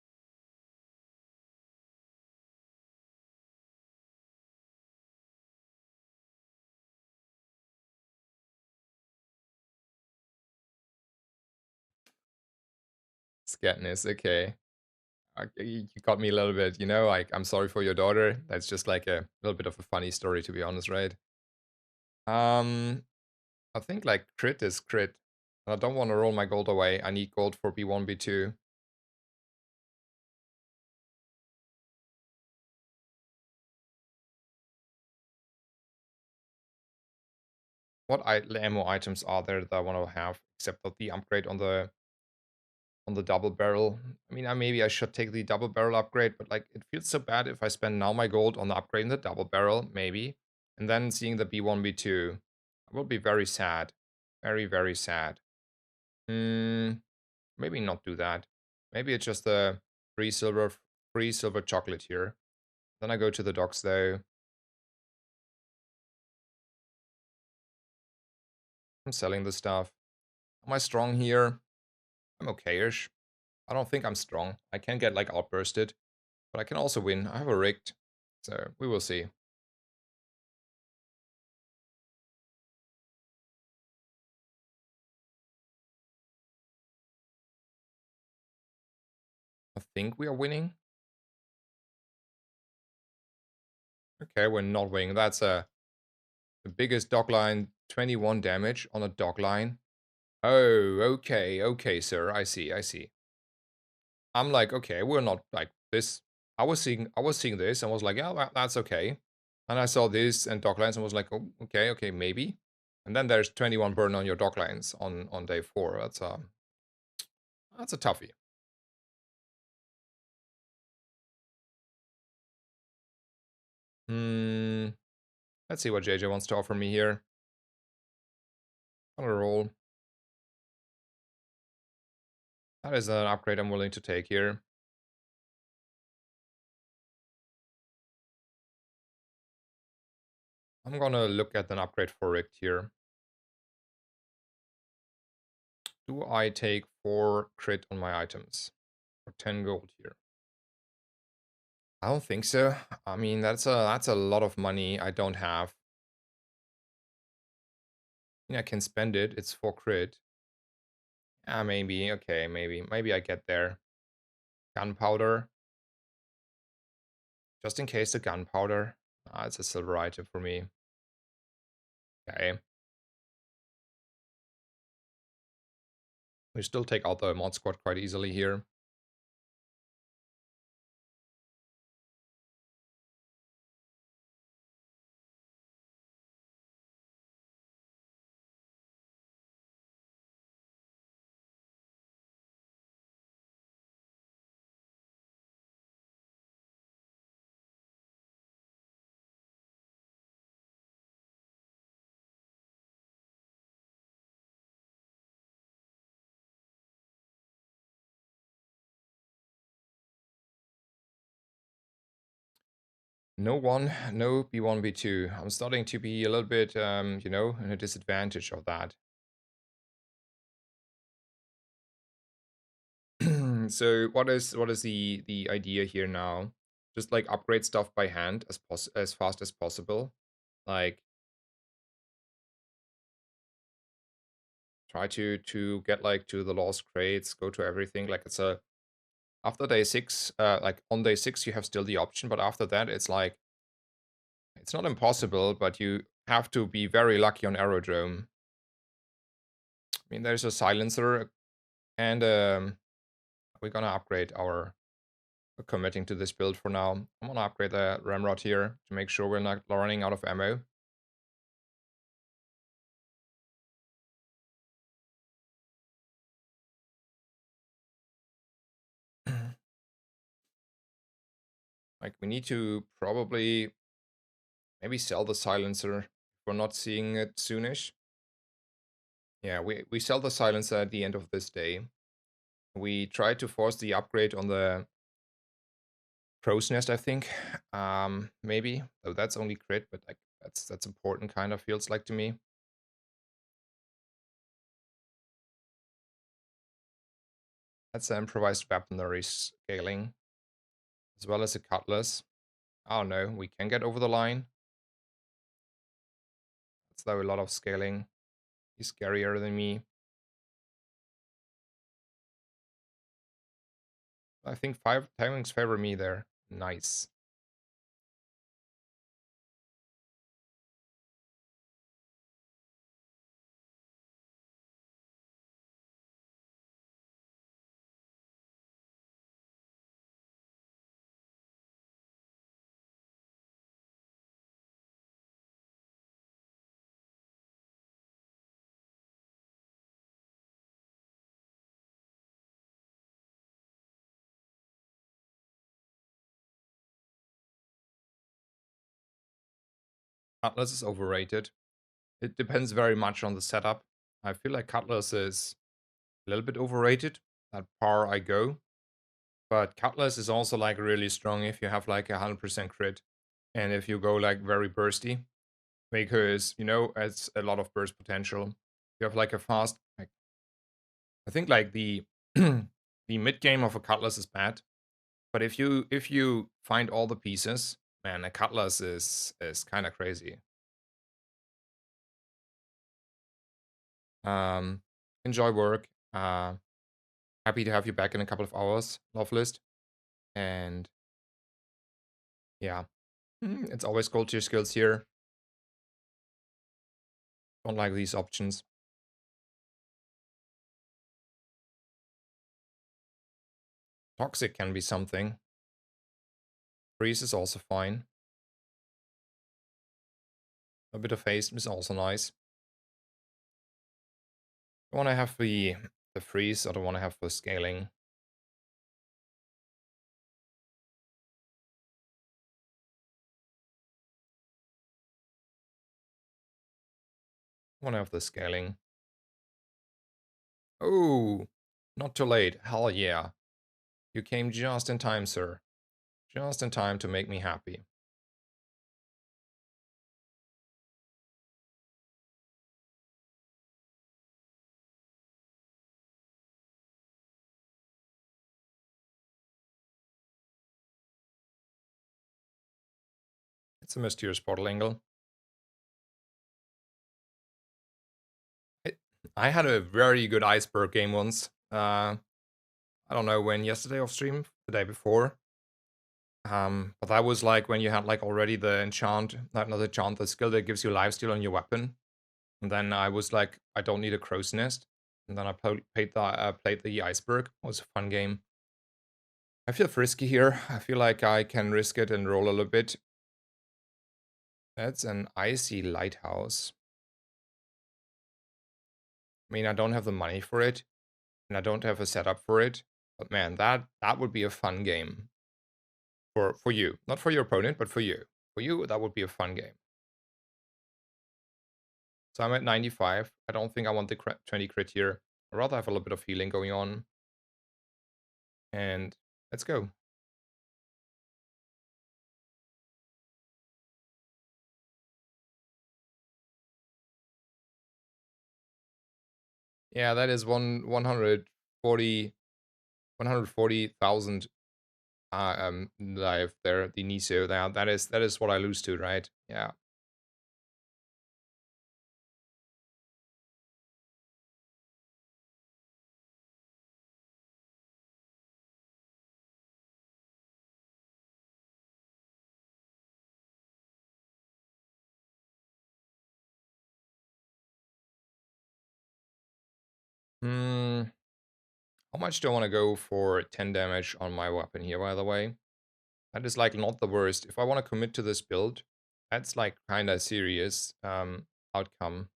S1: Scatness, okay. You got me a little bit, like, I'm sorry for your daughter. That's just like a little bit of a funny story, to be honest, right? Um, I think like crit is crit. I don't want to roll my gold away. I need gold for B1, B2. What ammo items are there that I want to have, except for the upgrade on the double barrel? I mean, maybe I should take the double barrel upgrade, but like it feels so bad if I spend now my gold on the upgrade in the double barrel, maybe, and then seeing the B1, B2. I will be very sad. Very, very sad. Maybe not do that. Maybe it's just the free silver, free silver chocolate here. Then I go to the docks though. I'm selling the stuff. Am I strong here? I'm okay-ish. I don't think I'm strong. I can get like outbursted, but I can also win. I have a rigged, so we will see. I think we are winning. Okay, we're not winning. That's the biggest dog line, 21 damage on a dog line. Oh, okay, sir. I see, I see. I'm like, okay, we're not like this. I was seeing this and was like, yeah, that's okay. And I saw this and dog lines and was like, oh, okay, maybe. And then there's 21 burn on your dog lines on day 4. That's a toughie. Hmm. Let's see what JJ wants to offer me here. On a roll. That is an upgrade I'm willing to take here. I'm gonna look at an upgrade for Rick here. Do I take 4 crit on my items? For 10 gold here. I don't think so. I mean, that's a lot of money I don't have. I mean, I can spend it. It's 4 crit. Maybe. Okay, maybe I get there. Gunpowder. Just in case the gunpowder. It's a silver item for me. Okay. We still take out the mod squad quite easily here. No one, no B1, B2. I'm starting to be a little bit, in a disadvantage of that. So what is the idea here now? Just like upgrade stuff by hand as fast as possible. Like try to get like to the lost crates, go to everything. Like it's a after day 6, like on day 6, you have still the option, but after that, it's like, it's not impossible, but you have to be very lucky on Aerodrome. I mean, there's a silencer, and we're gonna upgrade our committing to this build for now. I'm gonna upgrade the Ramrod here to make sure we're not running out of ammo. Like, we need to probably maybe sell the silencer if we're not seeing it soonish. Yeah, we sell the silencer at the end of this day. We try to force the upgrade on the crow's nest, I think. Maybe. So that's only crit, but like that's important, kind of feels like to me. That's an improvised weaponry scaling, as well as a cutlass. Oh no, we can get over the line. That's though a lot of scaling. He's scarier than me. I think 5 timings favor me there. Nice. Cutlass is overrated. It depends very much on the setup. I feel like Cutlass is a little bit overrated. At par I go. But Cutlass is also like really strong if you have like 100% crit. And if you go like very bursty. Because, you know, it's a lot of burst potential. You have like a fast, like, I think like the the mid game of a Cutlass is bad. But if you find all the pieces, man, a Cutlass is kind of crazy. Enjoy work. Happy to have you back in a couple of hours, Lovelist. And yeah, it's always gold tier skills here. Don't like these options. Toxic can be something. Freeze is also fine. A bit of haste is also nice. I want to have the freeze. I don't want to have the scaling. I want to have the scaling. Oh, not too late. Hell yeah. You came just in time, sir. Just in time to make me happy. It's a mysterious portal angle. I had a very good iceberg game once. I don't know when, yesterday off stream, the day before. But that was like when you had like already the enchant, not the enchant, the skill that gives you lifesteal on your weapon. And then I was like, I don't need a crow's nest. And then I played the iceberg. It was a fun game. I feel frisky here. I feel like I can risk it and roll a little bit. That's an icy lighthouse. I mean, I don't have the money for it, and I don't have a setup for it. But man, that would be a fun game for you, not for your opponent, but for you. For you, that would be a fun game. So I'm at 95. I don't think I want the 20 crit here. I'd rather have a little bit of healing going on. And let's go. Yeah, that is 140,000 life there, the Niso. That is what I lose to, right? Yeah. Hmm. How much do I want to go for 10 damage on my weapon here, by the way? That is like not the worst. If I want to commit to this build, that's like kind of serious outcome.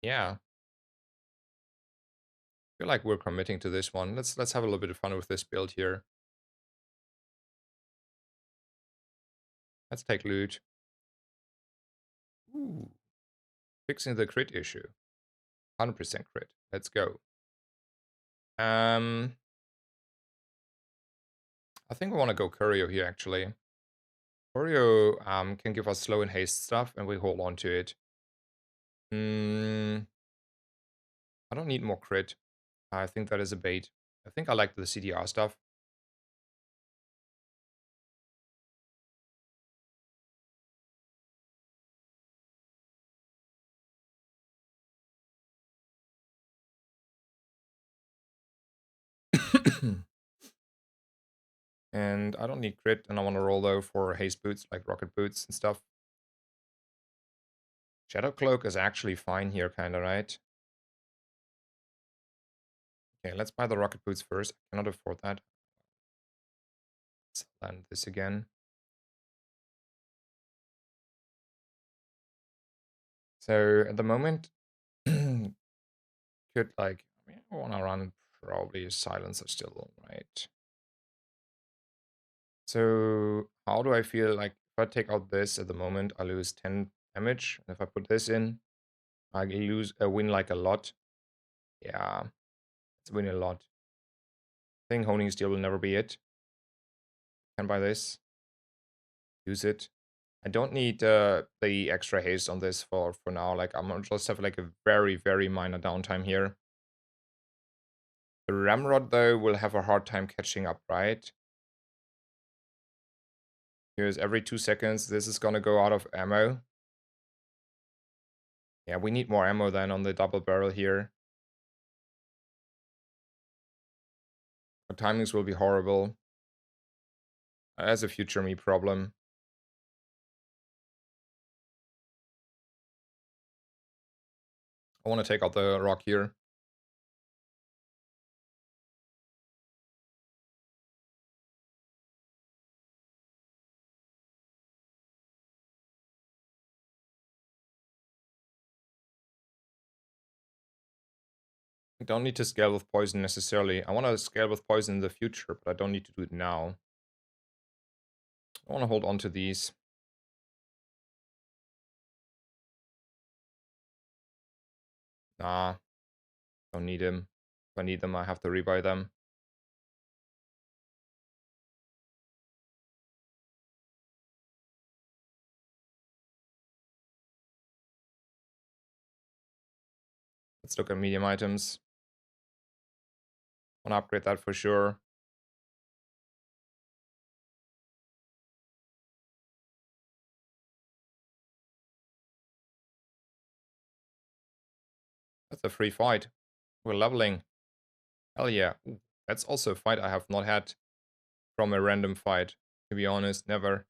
S1: Yeah. I feel like we're committing to this one. Let's have a little bit of fun with this build here. Let's take loot. Ooh. Fixing the crit issue. 100% crit. Let's go. I think we want to go Curio here, actually. Curio can give us slow and haste stuff, and we hold on to it. I don't need more crit. I think that is a bait. I think I like the CDR stuff. And I don't need crit, and I want to roll though for haste boots, like rocket boots and stuff. Shadow Cloak is actually fine here, kinda, right? Okay, let's buy the rocket boots first. I cannot afford that. Let's land this again. So at the moment, could like, I mean, I want to run probably silencer still, right? So how do I feel like if I take out this at the moment, I lose 10 damage. If I put this in, I win like a lot. Yeah, it's win a lot. I think honing steel will never be it. Can buy this. Use it. I don't need the extra haste on this for now. Like I'm gonna just have like a very, very minor downtime here. The Ramrod though will have a hard time catching up, right? Because every 2 seconds this is gonna go out of ammo. Yeah, we need more ammo than on the double barrel here. The timings will be horrible. That's a future me problem. I want to take out the rock here. I don't need to scale with poison necessarily. I want to scale with poison in the future, but I don't need to do it now. I want to hold on to these. Nah, don't need them. If I need them, I have to rebuy them. Let's look at medium items. Want to upgrade that for sure. That's a free fight. We're leveling. Hell yeah. Ooh, that's also a fight I have not had from a random fight. To be honest, never.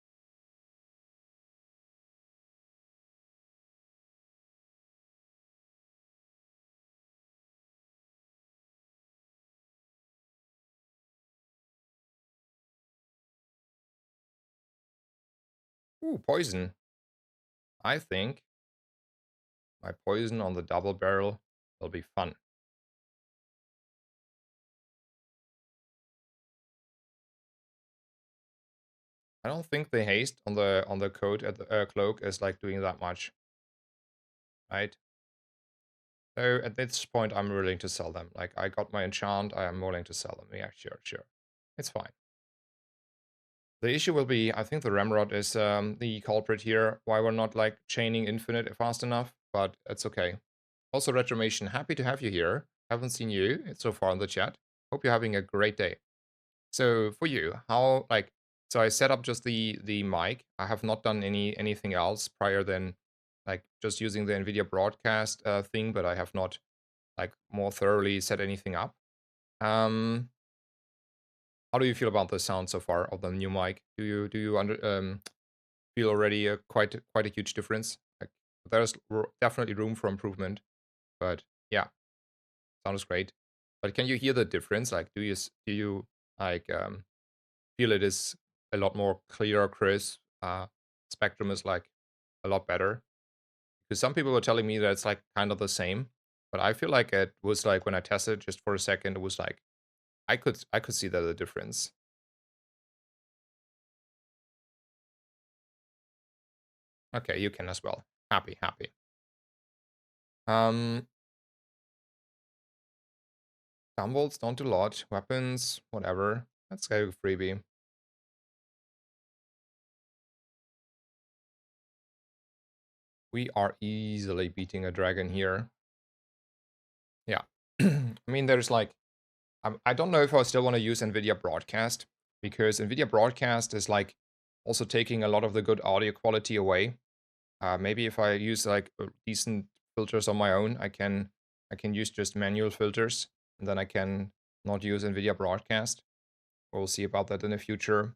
S1: Ooh, poison. I think my poison on the double barrel will be fun. I don't think the haste on the coat at the cloak is like doing that much, right? So at this point, I'm willing to sell them. Like I got my enchant, I am willing to sell them. Yeah, sure, sure, it's fine. The issue will be, I think the Ramrod is the culprit here. Why we're not like chaining infinite fast enough, but it's okay. Also, Retromation, happy to have you here. Haven't seen you so far in the chat. Hope you're having a great day. So for you, how like so I set up just the mic. I have not done anything else prior than like just using the NVIDIA broadcast thing, but I have not like more thoroughly set anything up. Um, how do you feel about the sound so far of the new mic? Do you feel already quite a huge difference? Like there's definitely room for improvement, but yeah. Sounds great. But can you hear the difference? Like, do you like feel it is a lot more clear, crisp? Spectrum is like a lot better because some people were telling me that it's like kind of the same, but I feel like it was like when I tested just for a second, it was like I could see that the difference. Okay, you can as well. Happy, happy. Um, Gunbolts don't do a lot. Weapons, whatever. Let's go freebie. We are easily beating a dragon here. Yeah. I mean, there's like, I don't know if I still want to use NVIDIA Broadcast because NVIDIA Broadcast is like also taking a lot of the good audio quality away. Maybe if I use like decent filters on my own, I can use just manual filters and then I can not use NVIDIA Broadcast. We'll see about that in the future.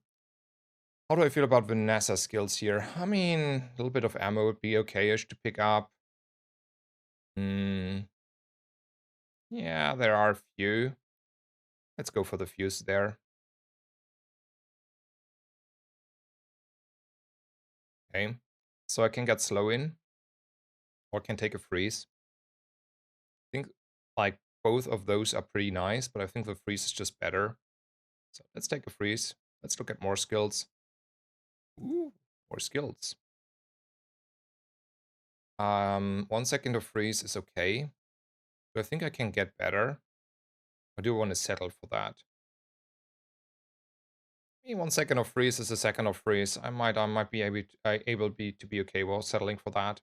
S1: How do I feel about Vanessa skills here? I mean, a little bit of ammo would be okay-ish to pick up. Hmm. Yeah, there are a few. Let's go for the fuse there. Okay. So I can get slow in or can take a freeze. I think like both of those are pretty nice, but I think the freeze is just better. So let's take a freeze. Let's look at more skills. Ooh, more skills. 1 second of freeze is okay. But I think I can get better. I do want to settle for that. Maybe 1 second of freeze is a second of freeze. I might be able to be okay while settling for that.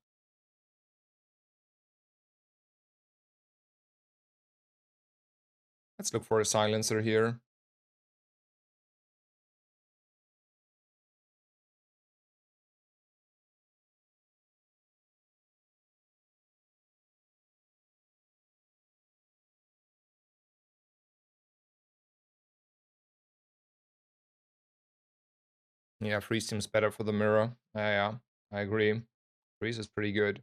S1: Let's look for a silencer here. Yeah, freeze seems better for the mirror. Yeah, I agree. Freeze is pretty good.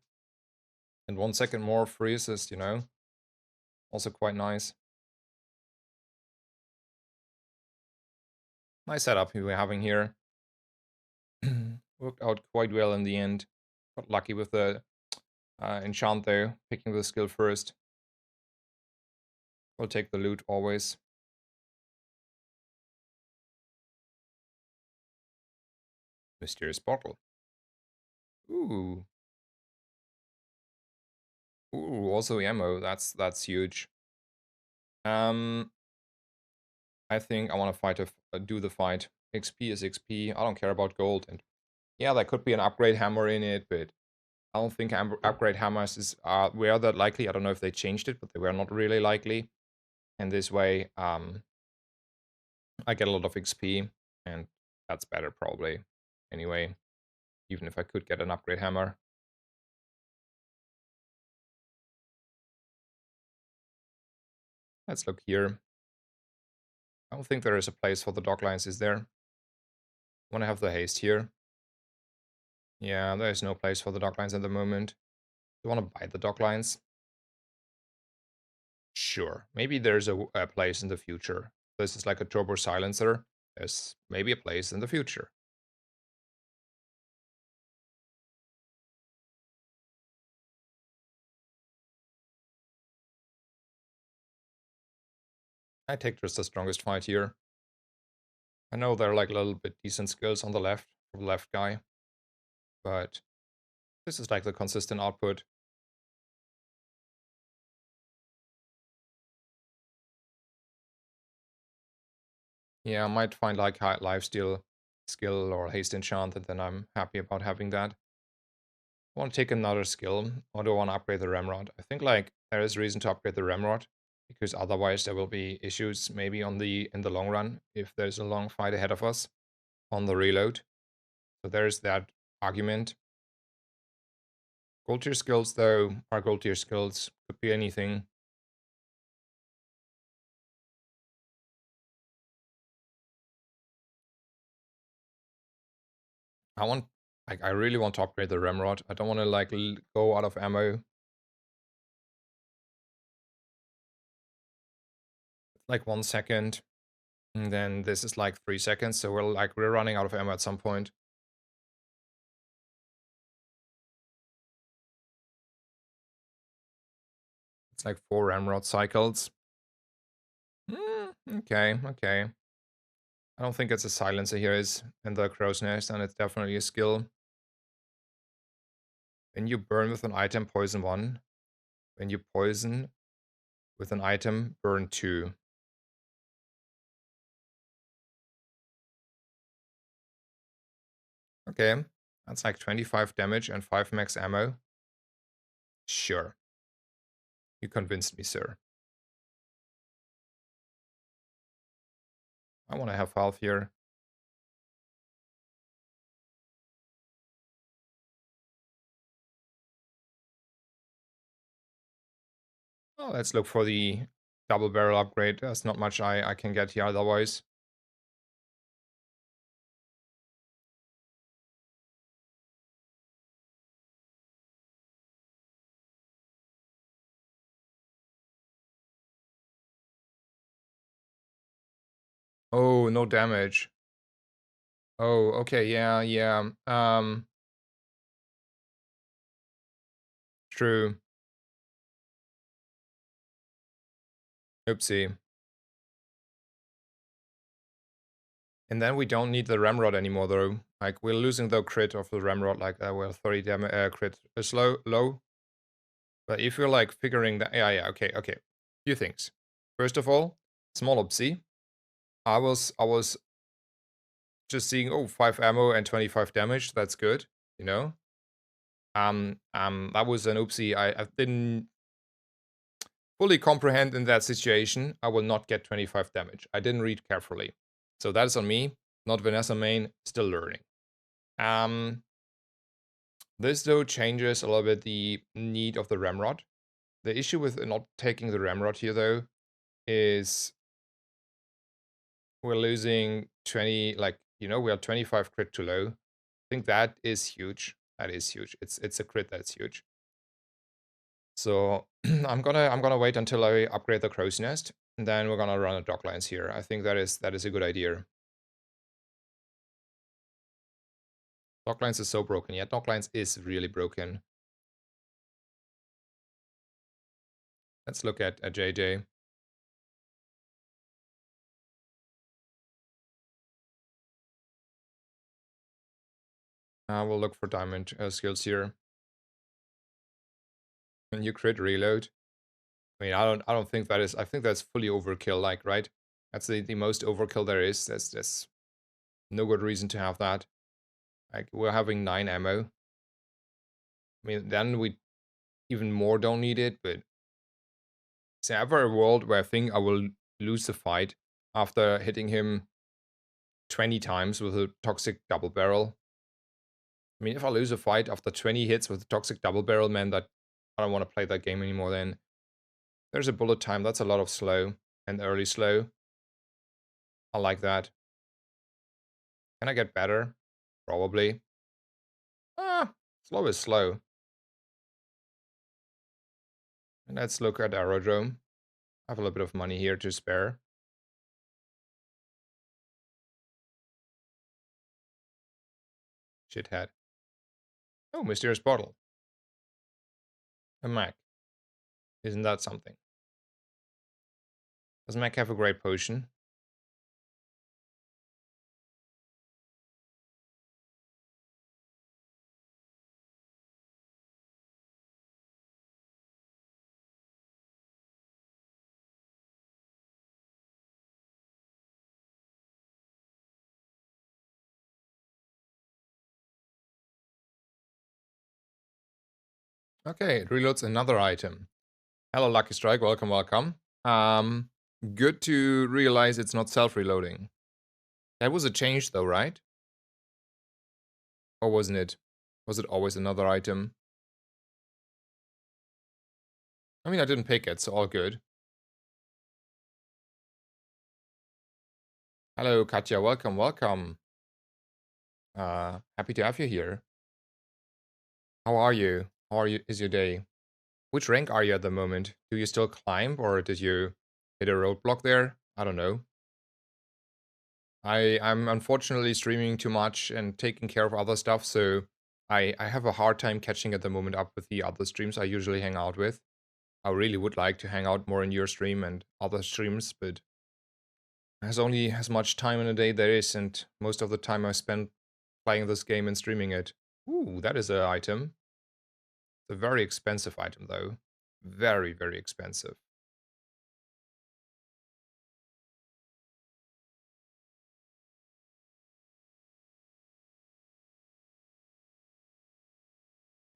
S1: And 1 second more freeze is, also quite nice. Nice setup we're having here. Worked out quite well in the end. Got lucky with the enchant though, picking the skill first. We'll take the loot always. Mysterious bottle. Ooh. Ooh, also ammo. That's huge. Um, I think I want to do the fight. XP is XP. I don't care about gold. And yeah, there could be an upgrade hammer in it, but I don't think upgrade hammers were that likely. I don't know if they changed it, but they were not really likely. And this way, I get a lot of XP, and that's better probably. Anyway, even if I could get an upgrade hammer. Let's look here. I don't think there is a place for the dock lines, is there? I want to have the haste here. Yeah, there is no place for the dock lines at the moment. Do you want to buy the dock lines? Sure. Maybe there's a place in the future. This is like a turbo silencer. There's maybe a place in the future. I take just the strongest fight here. I know there are like a little bit decent skills on the left, for the left guy, but this is like the consistent output. Yeah, I might find like high lifesteal skill or haste enchant, and then I'm happy about having that. I want to take another skill, or do I want to upgrade the Ramrod? I think like there is reason to upgrade the Ramrod, because otherwise there will be issues maybe in the long run if there's a long fight ahead of us on the reload. So there's that argument. Gold tier skills though are gold tier skills. Could be anything. I want like I really want to upgrade the Ramrod. I don't want to like go out of ammo. like 1 second. And then this is like 3 seconds. So we're running out of ammo at some point. It's like 4 ramrod cycles. Okay, okay. I don't think it's a silencer here is in the crow's nest, and it's definitely a skill. When you burn with an item, poison 1. When you poison with an item, burn 2. Okay, that's like 25 damage and 5 max ammo. Sure. You convinced me, sir. I want to have health here. Oh, let's look for the double barrel upgrade. There's not much I can get here otherwise. Oh, no damage. Oh, okay, yeah, yeah. True. Oopsie. And then we don't need the ramrod anymore, though. Like, we're losing the crit of the ramrod, like, well, 30 damage crit is low. But if you're, like, figuring that... Yeah, okay, okay. Few things. First of all, small oopsie. I was just seeing, oh, 5 ammo and 25 damage. That's good, you know? That was an oopsie. I didn't fully comprehend in that situation. I will not get 25 damage. I didn't read carefully. So that is on me. Not Vanessa main, still learning. This though changes a little bit the need of the ramrod. The issue with not taking the ramrod here though is we're losing 20, like, you know, we are 25 crit too low. I think that is huge. That is huge. It's a crit that's huge. So I'm gonna wait until I upgrade the crow's nest, and then we're gonna run a doglines here. I think that is a good idea. Doglines is so broken. Yeah, doglines is really broken. Let's look at JJ. We'll look for diamond skills here. When you crit reload. I mean, I don't think that is... I think that's fully overkill, like, right? That's the most overkill there is. There's no good reason to have that. Like, we're having 9 ammo. I mean, then we even more don't need it, but is there ever a world where I think I will lose the fight after hitting him 20 times with a toxic double barrel? I mean, if I lose a fight after 20 hits with a toxic double barrel, man, that I don't want to play that game anymore then. There's a bullet time. That's a lot of slow and early slow. I like that. Can I get better? Probably. Slow is slow. And let's look at Aerodrome. I have a little bit of money here to spare. Shithead. Oh, mysterious bottle. A Mac. Isn't that something? Does Mac have a great potion? Okay, it reloads another item. Hello, Lucky Strike. Welcome, welcome. Good to realize it's not self-reloading. That was a change though, right? Or wasn't it? Was it always another item? I mean, I didn't pick it, so all good. Hello, Katya. Welcome, welcome. Happy to have you here. How are you? Is your day? Which rank are you at the moment? Do you still climb, or did you hit a roadblock there? I don't know. I'm unfortunately streaming too much and taking care of other stuff, so I have a hard time catching at the moment up with the other streams I usually hang out with. I really would like to hang out more in your stream and other streams, but there's only as much time in a day there is, and most of the time I spend playing this game and streaming it. Ooh, that is an item. It's a very expensive item, though. Very, very expensive.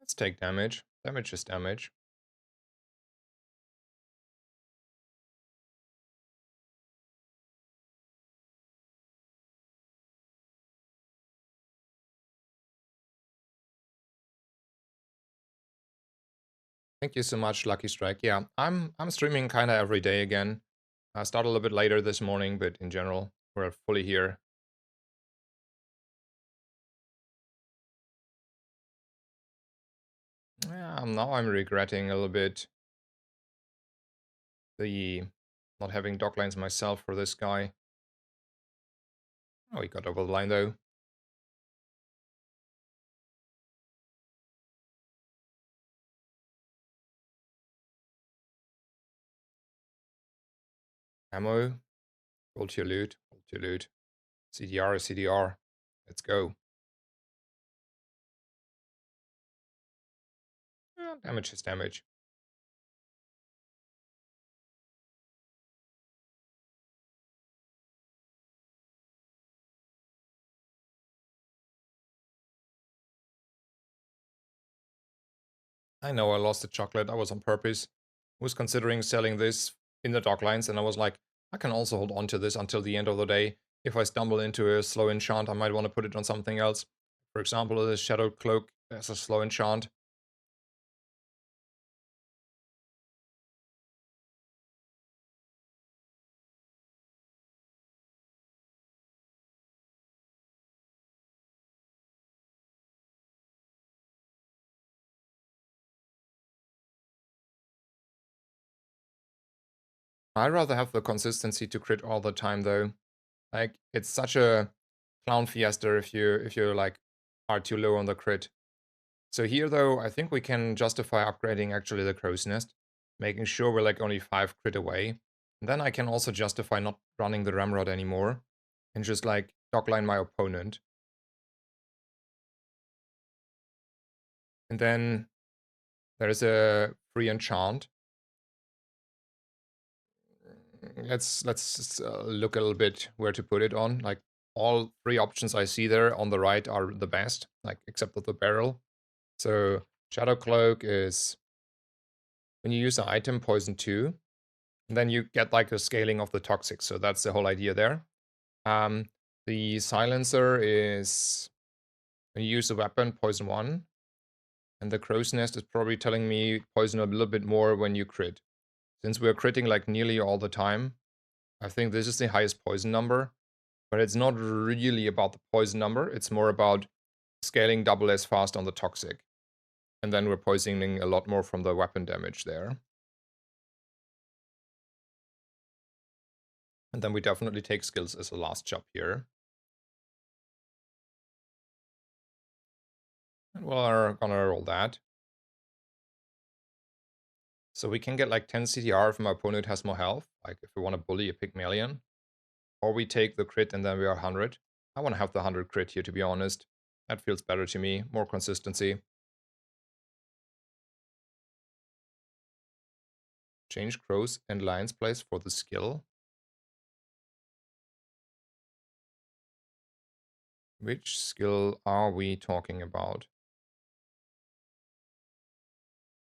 S1: Let's take damage. Damage is damage. Thank you so much, Lucky Strike. Yeah, I'm streaming kind of every day again. I started a little bit later this morning, but in general, we're fully here. Yeah, now I'm regretting a little bit the not having dock lines myself for this guy. Oh, he got over the line though. Ammo. Roll to your loot. Roll to your loot. CDR is CDR. Let's go. Damage is damage. I know I lost the chocolate. I was on purpose. I was considering selling this in the dock lines, and I was like, I can also hold on to this until the end of the day. If I stumble into a slow enchant, I might want to put it on something else. For example, the Shadow Cloak as a slow enchant. I'd rather have the consistency to crit all the time, though. Like, it's such a clown fiesta if you like are too low on the crit. So here, though, I think we can justify upgrading actually the Crow's Nest, making sure we're like only 5 crit away. And then I can also justify not running the Ramrod anymore and just like dockline my opponent. And then there's a free enchant. Let's look a little bit where to put it on. Like all 3 options I see there on the right are the best, like except for the barrel. So Shadow Cloak is when you use an item, poison 2, and then you get like a scaling of the toxic. So that's the whole idea there. The silencer is when you use the weapon, poison 1. And the Crow's Nest is probably telling me poison a little bit more when you crit. Since we're critting like nearly all the time, I think this is the highest poison number. But it's not really about the poison number. It's more about scaling double as fast on the toxic. And then we're poisoning a lot more from the weapon damage there. And then we definitely take skills as a last job here. And we're gonna roll that. So we can get like 10 CDR if my opponent has more health. Like if we want to bully a Pygmalion. Or we take the crit and then we are 100. I want to have the 100 crit here, to be honest. That feels better to me. More consistency. Change Crow's and Lion's place for the skill. Which skill are we talking about?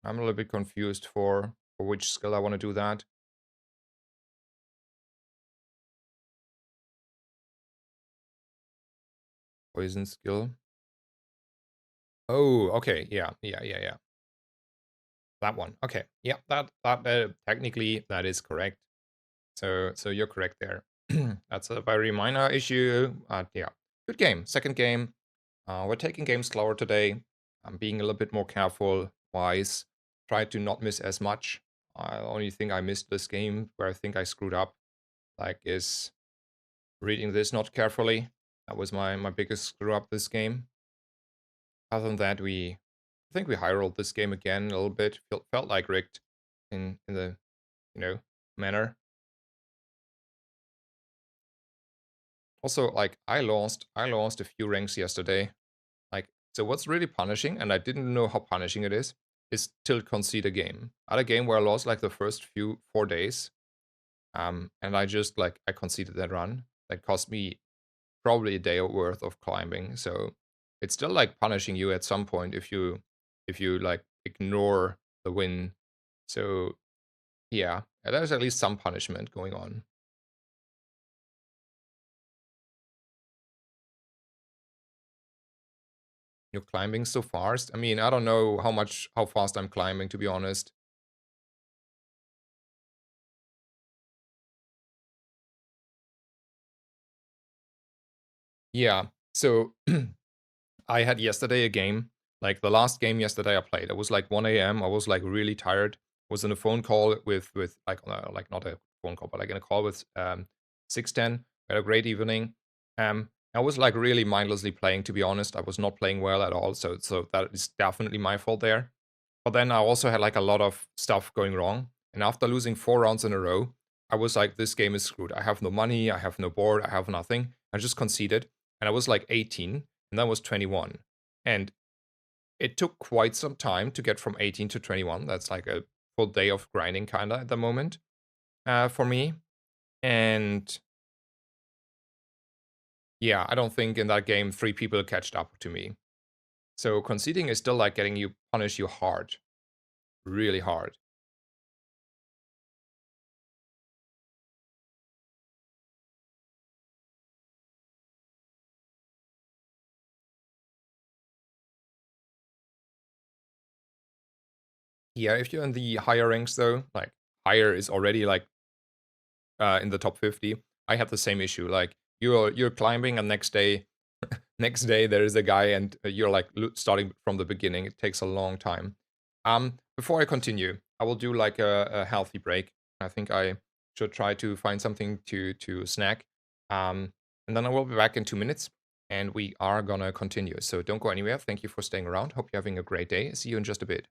S1: I'm a little bit confused for which skill I want to do that. Poison skill. Oh, okay. Yeah. That one. Okay. Yeah, that technically that is correct. So you're correct there. That's a very minor issue. Yeah. Good game. Second game. We're taking games slower today. I'm being a little bit more careful, wise. Try to not miss as much. Only thing I missed this game where I think I screwed up like is reading this not carefully. That was my biggest screw up this game. Other than that, I think we high rolled this game again a little bit. Felt like rigged in the manner. Also, like I lost a few ranks yesterday. Like, so what's really punishing, and I didn't know how punishing it is to concede a game. I had a game where I lost like the first 4 days. And I just like I conceded that run. That cost me probably a day worth of climbing. So it's still like punishing you at some point if you like ignore the win. So yeah, there's at least some punishment going on. You're climbing so fast. I mean, I don't know how fast I'm climbing, to be honest. Yeah. So I had yesterday a game, like the last game yesterday I played. It was like 1 a.m. I was like really tired. Was in a phone call with like not a phone call, but like in a call with 610. Had a great evening. I was like really mindlessly playing. To be honest, I was not playing well at all. So that is definitely my fault there. But then I also had like a lot of stuff going wrong. And after losing 4 rounds in a row, I was like, this game is screwed. I have no money. I have no board. I have nothing. I just conceded. And I was like 18 and that was 21. And it took quite some time to get from 18 to 21. That's like a full day of grinding kind of at the moment for me. And yeah, I don't think in that game 3 people catched up to me. So conceding is still like getting you punish you hard, really hard. Yeah, if you're in the higher ranks though, like higher is already like in the top 50. I had the same issue. Like you're climbing, and next day there is a guy, and you're like starting from the beginning. It takes a long time. Before I continue, I will do like a healthy break. I think I should try to find something to snack. And then I will be back in 2 minutes, and we are gonna continue. So don't go anywhere. Thank you for staying around. Hope you're having a great day. See you in just a bit.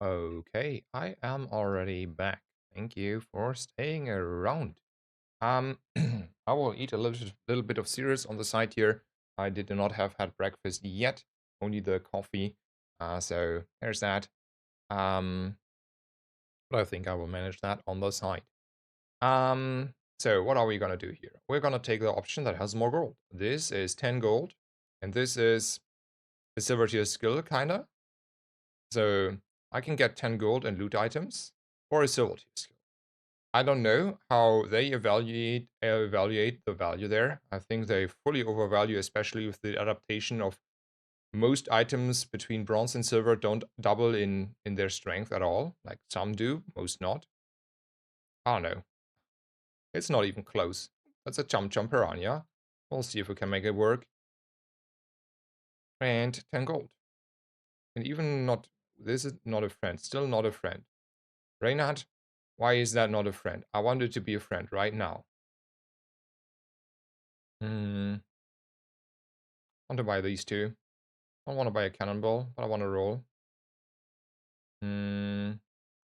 S1: Okay, I am already back. Thank you for staying around. Um, I will eat a little bit of cereals on the side here. I did not have had breakfast yet, only the coffee. So there's that. Um, but I think I will manage that on the side. So what are we gonna do here? We're gonna take the option that has more gold. This is 10 gold, and this is a silver tier skill, kinda. So I can get 10 gold and loot items, or a silver tier skill. I don't know how they evaluate the value there. I think they fully overvalue, especially with the adaptation of most items between bronze and silver don't double in their strength at all. Like some do, most not. I don't know. It's not even close. That's a Chum Piranha. We'll see if we can make it work. And 10 gold. And even not, this is not a friend. Still not a friend. Reynard, why is that not a friend? I want it to be a friend right now. Hmm. I want to buy these two. I don't want to buy a cannonball, but I want to roll. Hmm.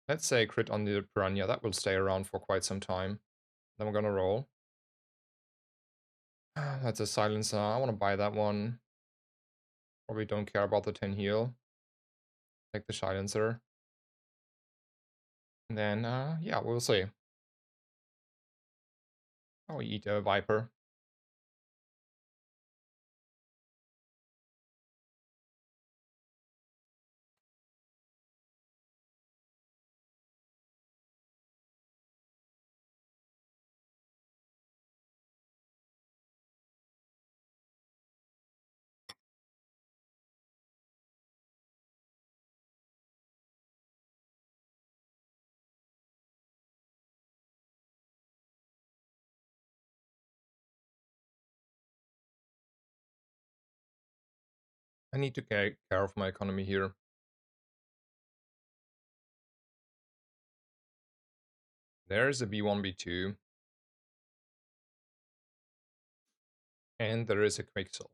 S1: Let's say crit on the piranha. That will stay around for quite some time. Then we're gonna roll. That's a silencer. I want to buy that one. Probably don't care about the 10 heal. Take the silencer. And then, yeah, we'll see. I'll eat a viper. I need to take care of my economy here. There's a B1, B2. And there is a Quixel.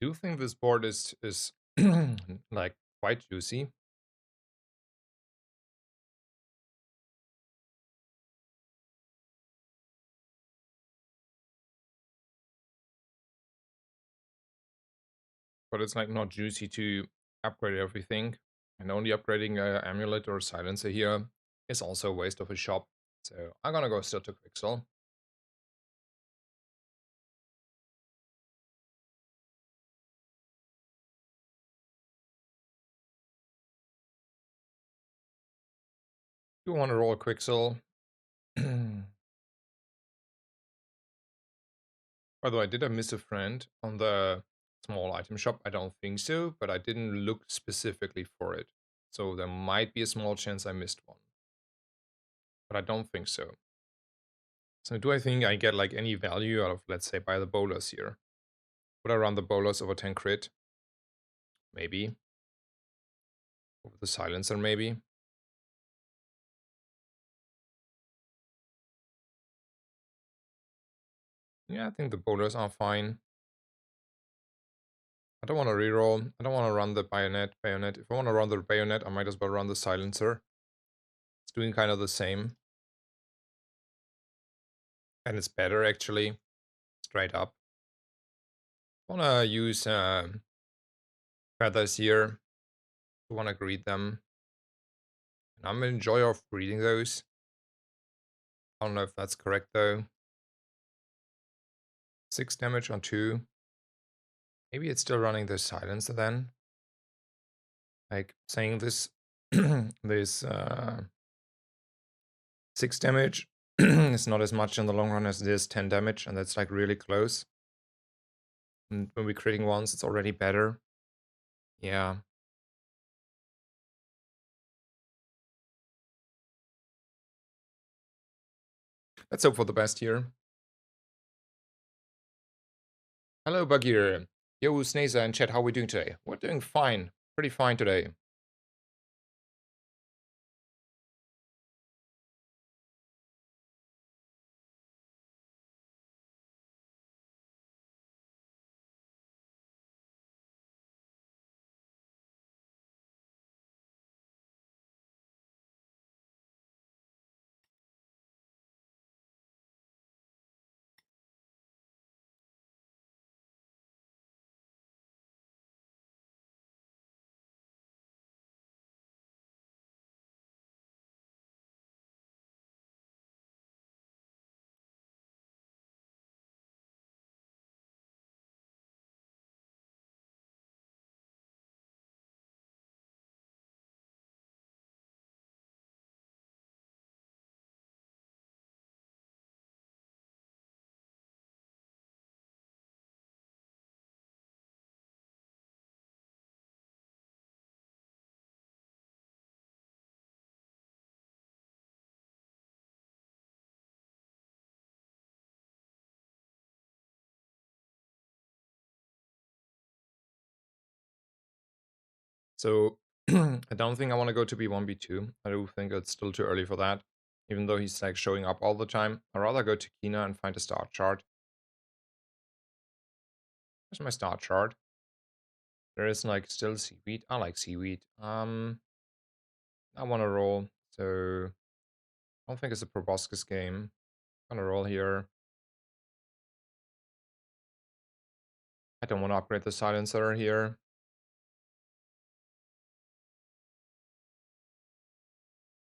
S1: Do you think this board is like quite juicy? But it's like not juicy to upgrade everything. And only upgrading a amulet or silencer here is also a waste of a shop. So I'm gonna go still to Quixel. You want to roll a Quixel. By the way, did I miss a friend on the small item shop? I don't think so, but I didn't look specifically for it. So there might be a small chance I missed one. But I don't think so. So do I think I get like any value out of, let's say, buy the bolas here? Would I run the bolas over 10 crit? Maybe. Over the silencer, maybe. Yeah, I think the bolas are fine. I don't want to reroll. I don't want to run the bayonet. If I want to run the bayonet, I might as well run the silencer. It's doing kind of the same. And it's better, actually. Straight up. I want to use feathers here. I want to greet them. And I'm an enjoyer of greeting those. I don't know if that's correct, though. 6 damage on 2. Maybe it's still running the silencer then. Like saying this, this 6 damage is not as much in the long run as it is 10 damage, and that's like really close. And when we're critting once, it's already better. Yeah. Let's hope for the best here. Hello, Bagir. Yo, Snazer and chat, how are we doing today? We're doing fine. Pretty fine today. So I don't think I want to go to B1, B2. I do think it's still too early for that. Even though he's like showing up all the time. I'd rather go to Kina and find a start chart. Where's my start chart? There is like still seaweed. I like seaweed. I wanna roll. So I don't think it's a proboscis game. Gonna roll here. I don't want to upgrade the silencer here.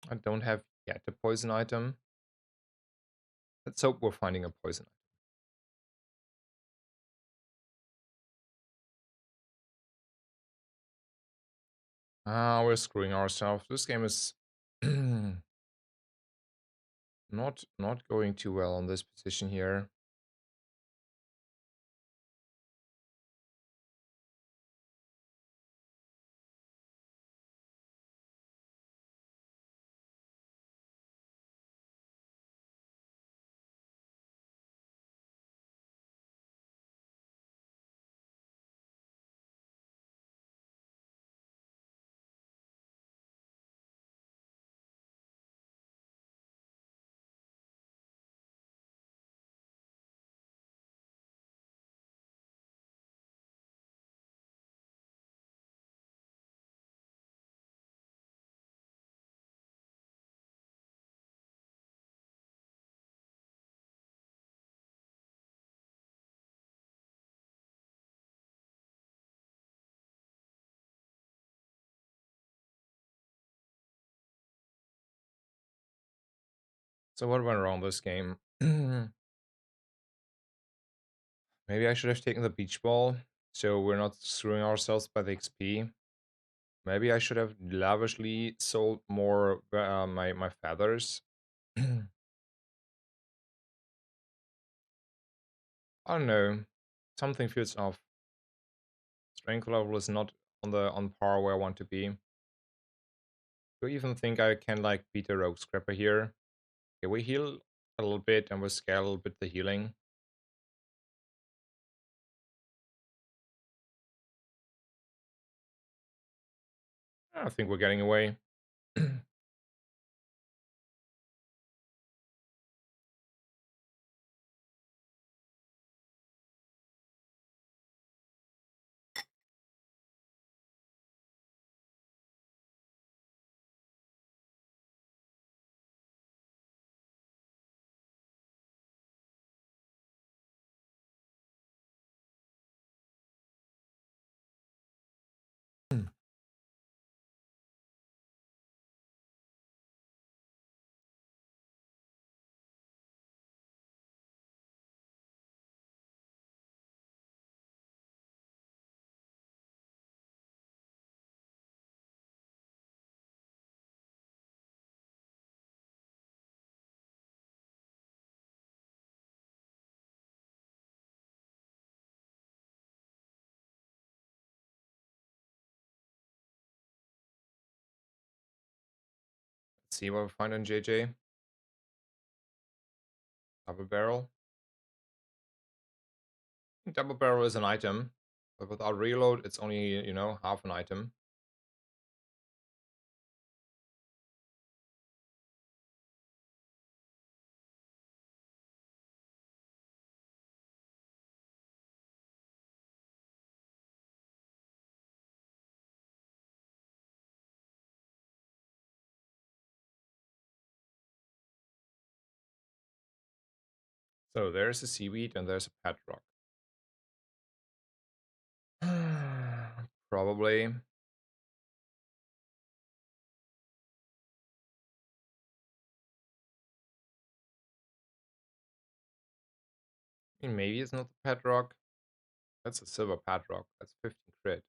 S1: I don't have yet the poison item. Let's hope we're finding a poison. Ah, we're screwing ourselves. This game is not going too well on this position here. So what went wrong this game? Maybe I should have taken the beach ball, so we're not screwing ourselves by the XP. Maybe I should have lavishly sold more my feathers. I don't know. Something feels off. Strength level is not on par where I want to be. Do you even think I can like beat a rogue scrapper here? Okay, we heal a little bit and we scale a little bit the healing. I think we're getting away. Let's see what we find on JJ. Double barrel. Double barrel is an item. But without reload, it's only, you know, half an item. So there's a seaweed and there's a pet rock. Probably. I mean, maybe it's not the pet rock. That's a silver pet rock. That's 15 crit.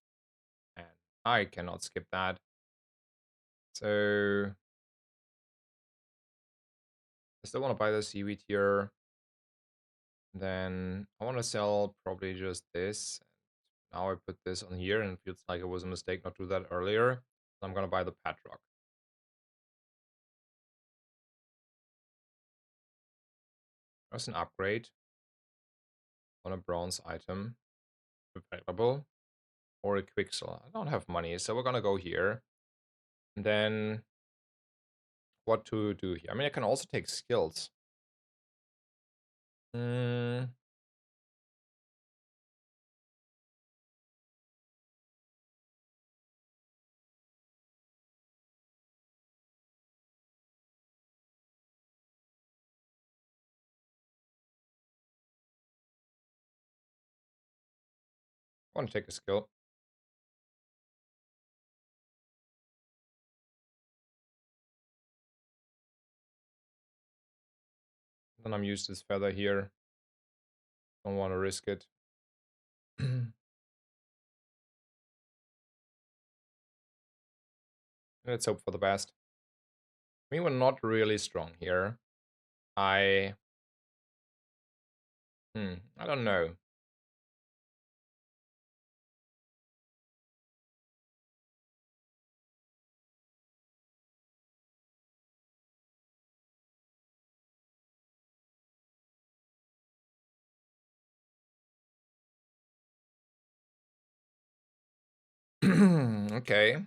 S1: And I cannot skip that. So I still want to buy the seaweed here. Then I want to sell probably just this. Now I put this on here and it feels like it was a mistake not to do that earlier. I'm going to buy the pet rock. There's an upgrade on a bronze item available. Or a Quixel. I don't have money, so we're gonna go here. And then what to do here? I mean, I can also take skills. Mm, I want to take a skill. Then I'm used this feather here. Don't want to risk it. Let's hope for the best. I mean, we're not really strong here. I I don't know. Okay.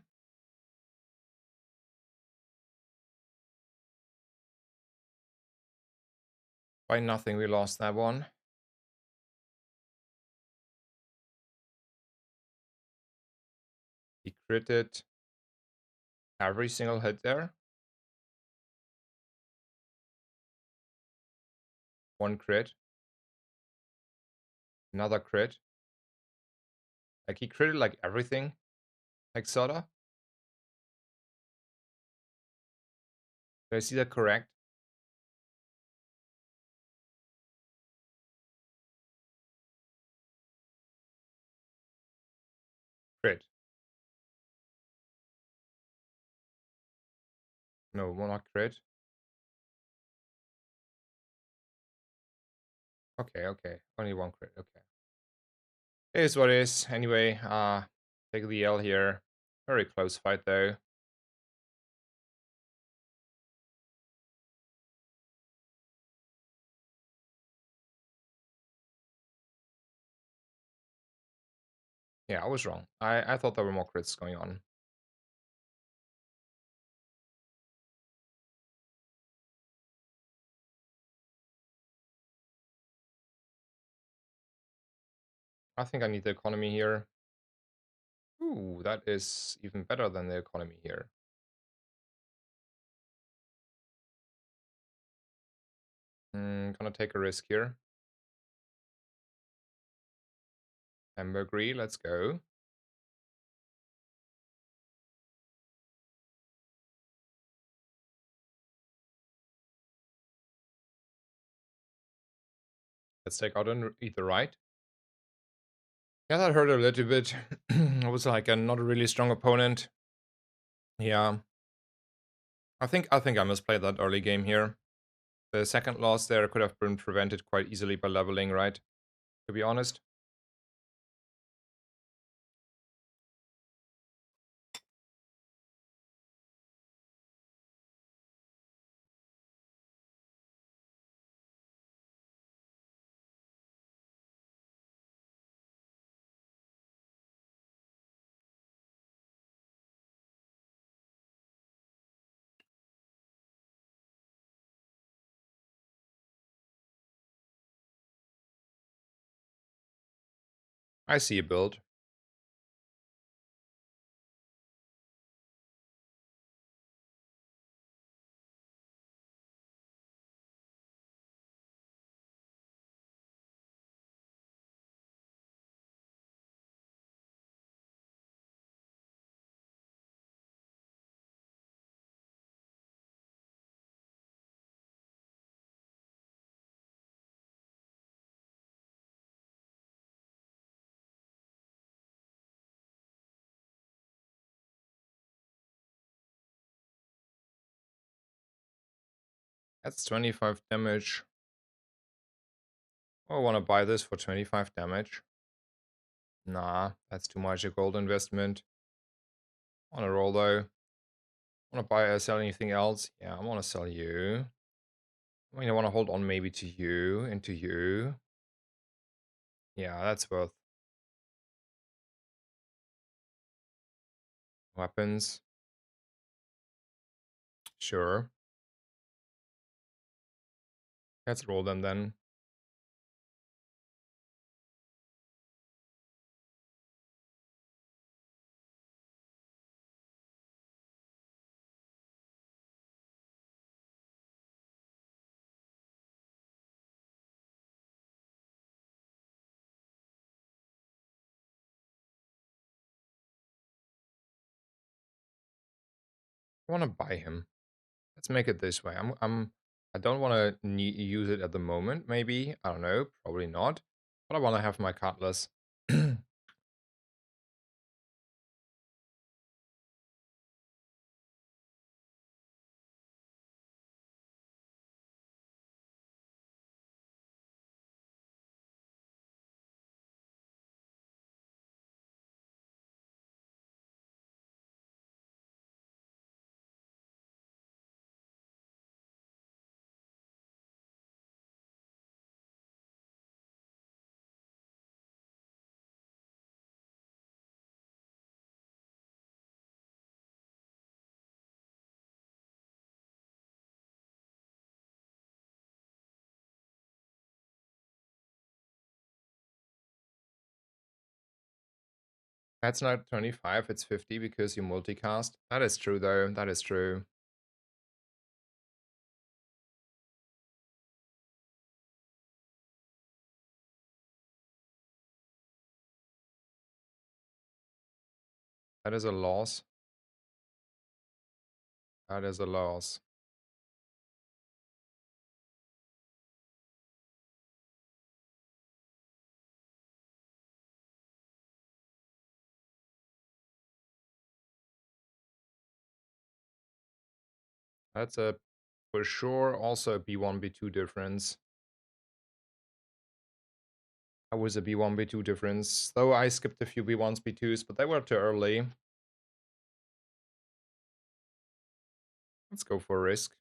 S1: By nothing, we lost that one. He critted every single hit there. One crit. Another crit. Like he critted like everything. Like Soda. Did I see that correct? Crit. No, more not crit. Okay, okay. Only one crit. Okay. It is what it is. Anyway, take the L here. Very close fight though. Yeah, I was wrong. I thought there were more crits going on. I think I need the economy here. Ooh, that is even better than the economy here. Gonna take a risk here. Ambergris, let's go. Let's take out an either right. Yeah, that hurt a little bit. I was like a not a really strong opponent. Yeah. I think I must play that early game here. The second loss there could have been prevented quite easily by leveling, right? To be honest. I see a build. That's 25 damage. Oh, I want to buy this for 25 damage. Nah, that's too much a gold investment. On a roll though. Want to buy or sell anything else? Yeah, I want to sell you. I mean, I want to hold on maybe to you and to you. Yeah, that's worth. Weapons. Sure. Let's roll them then. I want to buy him. Let's make it this way. I don't want to use it at the moment. Maybe I don't know. Probably not. But I want to have my cutlass. That's not 25. It's 50 because you multicast. That is true though. That is true. That is a loss. That is a loss. That's a for sure also a B1 B2 difference. That was a B1 B2 difference. Though I skipped a few B1s B2s, but they were too early. Let's go for a risk.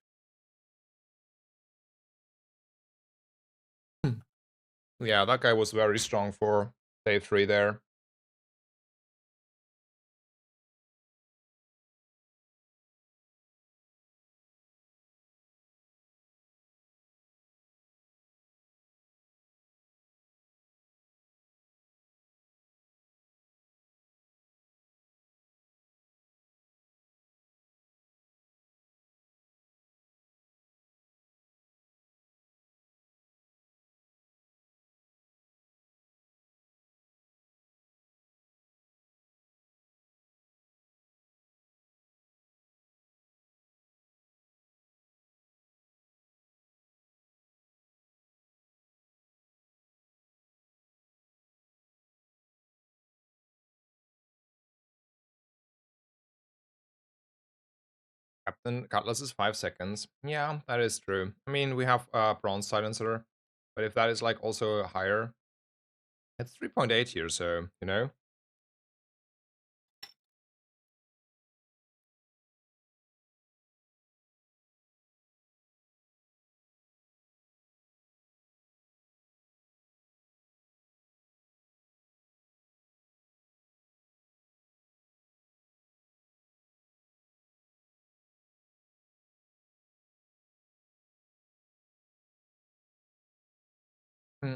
S1: Yeah, that guy was very strong for day 3 there. Captain Cutlass is 5 seconds. Yeah, that is true. I mean, we have a Bronze Silencer, but if that is like also higher, it's 3.8 here, so, you know?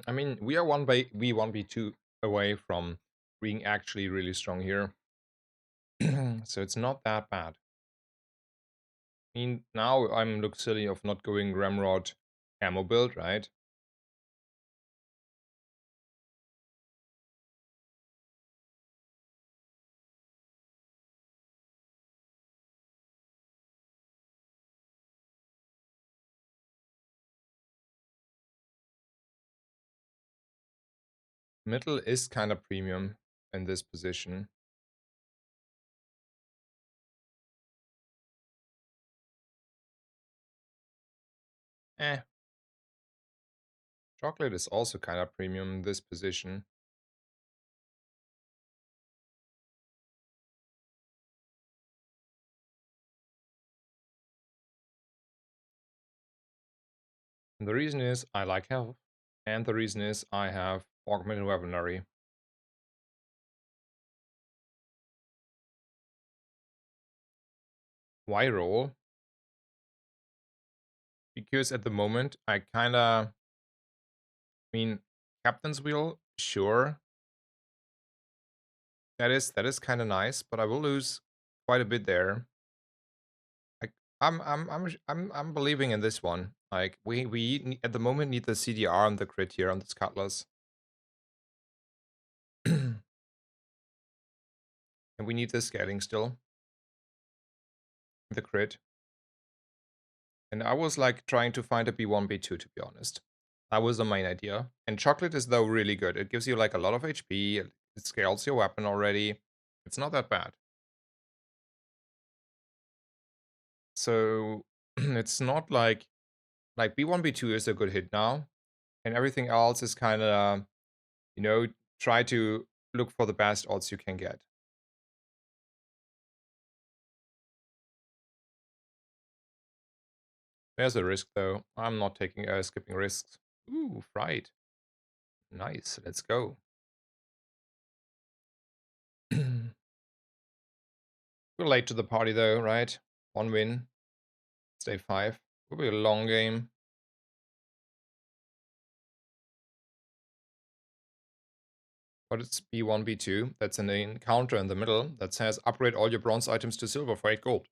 S1: I mean, we are 1 by B1 B2 away from being actually really strong here. So it's not that bad. I mean, now I'm look silly of not going Ramrod ammo build, right? Middle is kind of premium in this position. Eh. Chocolate is also kind of premium in this position. And the reason is I like health. And the reason is I have augmented weaponry. Why roll? Because at the moment I kinda mean Captain's Wheel, sure. That is kinda nice, but I will lose quite a bit there. Like I'm believing in this one. Like at the moment need the CDR and the crit here on this Cutlass. And we need the scaling still. The crit. And I was like trying to find a B1, B2 to be honest. That was the main idea. And chocolate is though really good. It gives you like a lot of HP. It scales your weapon already. It's not that bad. So it's not like B1, B2 is a good hit now. And everything else is kind of, try to look for the best odds you can get. There's a risk though. I'm not taking skipping risks. Ooh, fried. Nice. Let's go. We're late to the party though, right? One win. Stay 5. Will be a long game. But it's B1, B2. That's an encounter in the middle that says upgrade all your bronze items to silver for 8 gold.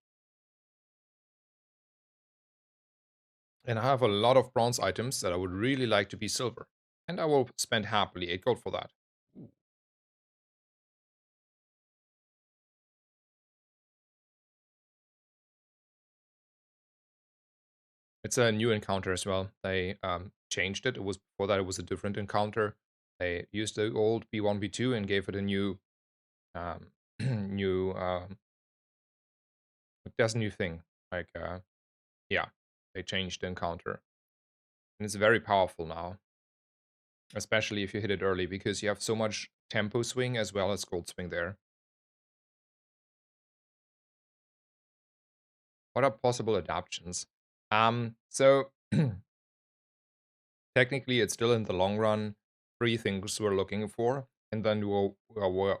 S1: And I have a lot of bronze items that I would really like to be silver. And I will spend happily 8 gold for that. Ooh. It's a new encounter as well. They changed it. It was before that it was a different encounter. They used the old B1, B2 and gave it a new um, new it does a new thing. Like yeah, they changed the encounter. And it's very powerful now. Especially if you hit it early, because you have so much tempo swing as well as gold swing there. What are possible adaptions? So technically it's still in the long run 3 things we're looking for, and then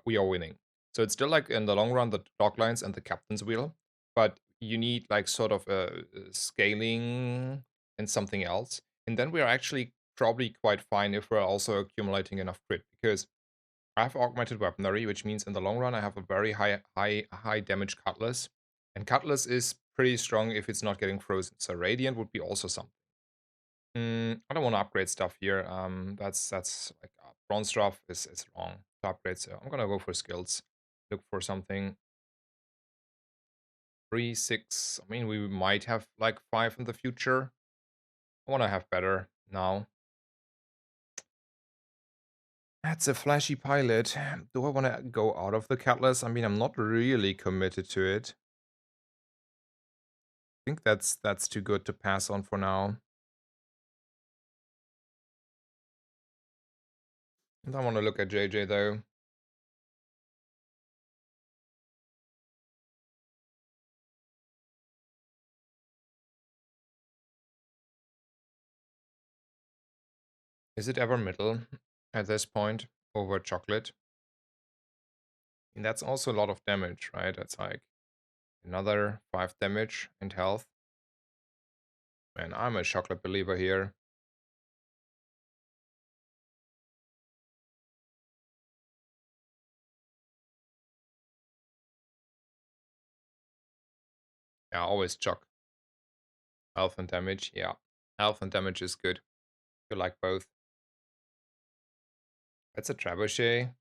S1: we are winning. So it's still like in the long run the dog lines and the captain's wheel, but you need like sort of a scaling and something else. And then we are actually probably quite fine if we're also accumulating enough crit, because I have augmented weaponry, which means in the long run I have a very high damage cutlass. And cutlass is pretty strong if it's not getting frozen. So radiant would be also something. I don't want to upgrade stuff here. That's like bronze stuff is wrong to upgrade. So I'm gonna go for skills. Look for something 3, 6. I mean, we might have like 5 in the future. I want to have better now. That's a flashy pilot. Do I want to go out of the cutlass? I mean, I'm not really committed to it. I think that's too good to pass on for now. I want to look at JJ though. Is it ever middle at this point over chocolate? And that's also a lot of damage, right? That's like another 5 damage and health. Man, I'm a chocolate believer here. Yeah, always chuck. Health and damage, yeah. Health and damage is good. You like both. That's a trebuchet.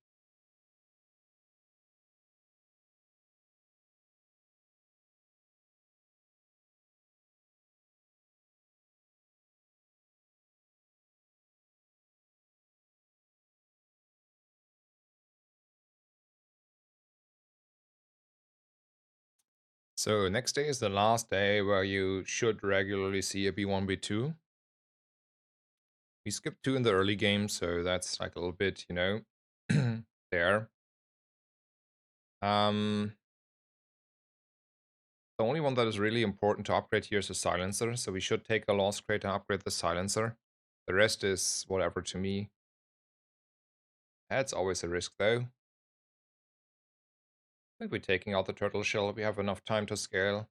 S1: So next day is the last day where you should regularly see a B1, B2. We skipped 2 in the early game, so that's like a little bit, you know, there. Um, the only one that is really important to upgrade here is a silencer, so we should take a lost crate and upgrade the silencer. The rest is whatever to me. That's always a risk though. I think we're taking out the turtle shell. We have enough time to scale.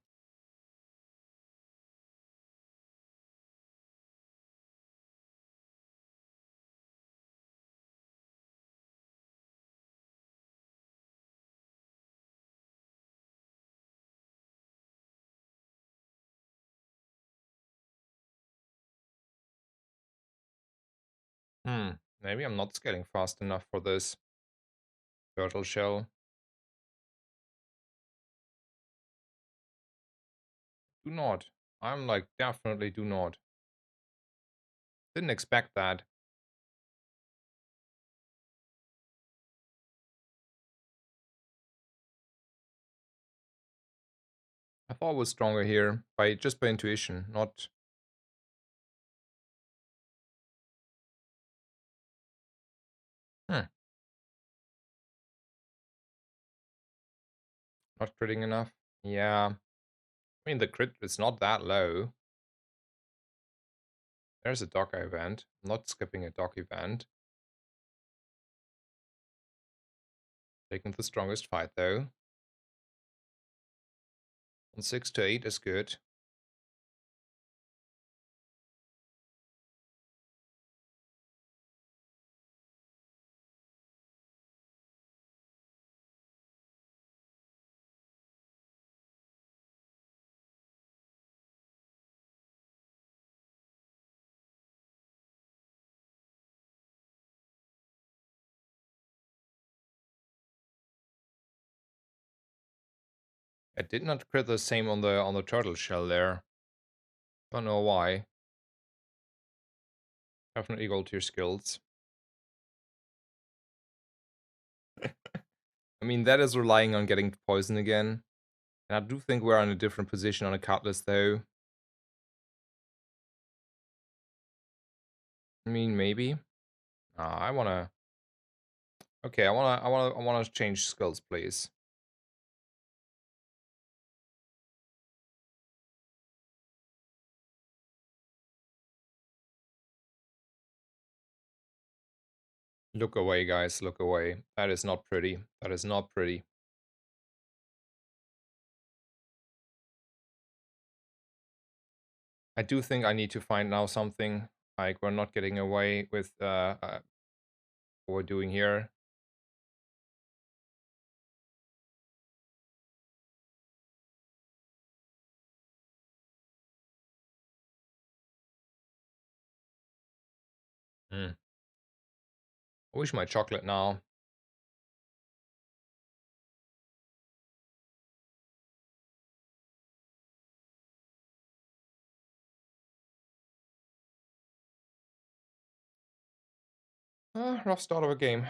S1: Maybe I'm not scaling fast enough for this turtle shell. Do not. I'm like, definitely do not. Didn't expect that. I thought I was stronger here by just by intuition, not. Hmm, not critting enough. Yeah, I mean the crit is not that low. There's a dock event. I'm not skipping a dock event. Taking the strongest fight though. On 6 to 8 is good. I did not crit the same on the turtle shell there. Don't know why. Definitely go to your skills. I mean, that is relying on getting poison again. And I do think we're in a different position on a cutlass though. I mean, maybe. I wanna. Okay, I wanna change skills, please. Look away, guys. Look away. That is not pretty. That is not pretty. I do think I need to find now something. Like, we're not getting away with what we're doing here. Mm. I wish my chocolate now. Rough start of a game.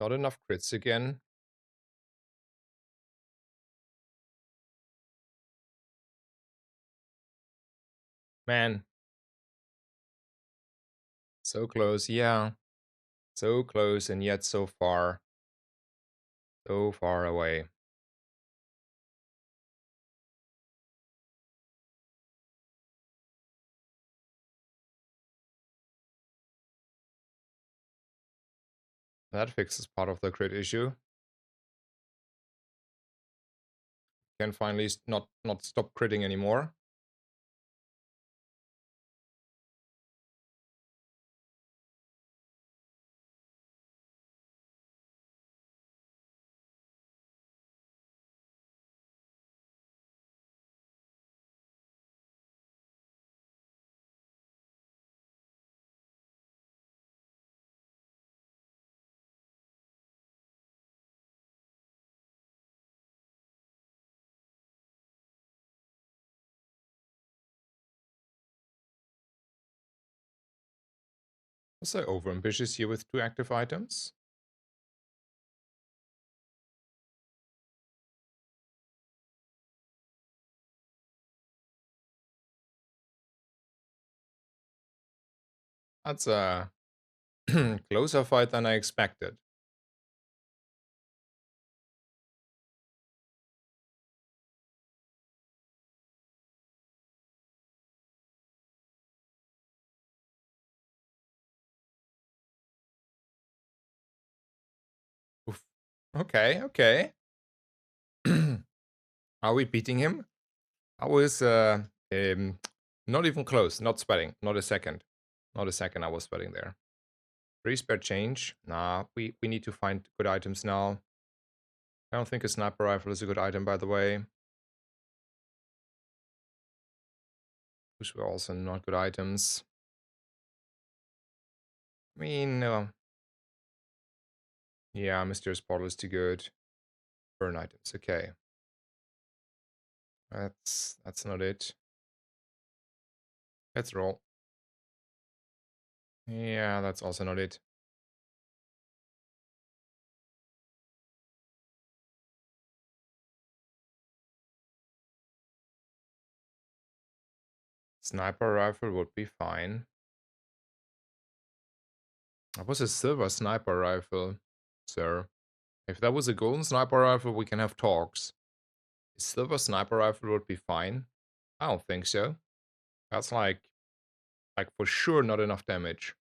S1: Not enough crits again. Man. So close, yeah. So close and yet so far. So far away. That fixes part of the crit issue. Can finally not stop critting anymore. Was I overambitious here with 2 active items? That's a closer fight than I expected. Oof. Okay, okay. Are we beating him? I was not even close, not sweating, not a second. Not a second I was sweating there. 3 spare change. Nah, we need to find good items now. I don't think a sniper rifle is a good item, by the way. Those were also not good items. I mean, yeah, Mysterious Portal is too good. Burn items, okay. That's not it. Let's roll. Yeah, that's also not it. Sniper rifle would be fine. That was a silver sniper rifle, sir. If that was a golden sniper rifle, we can have talks. A silver sniper rifle would be fine. I don't think so. That's like for sure not enough damage.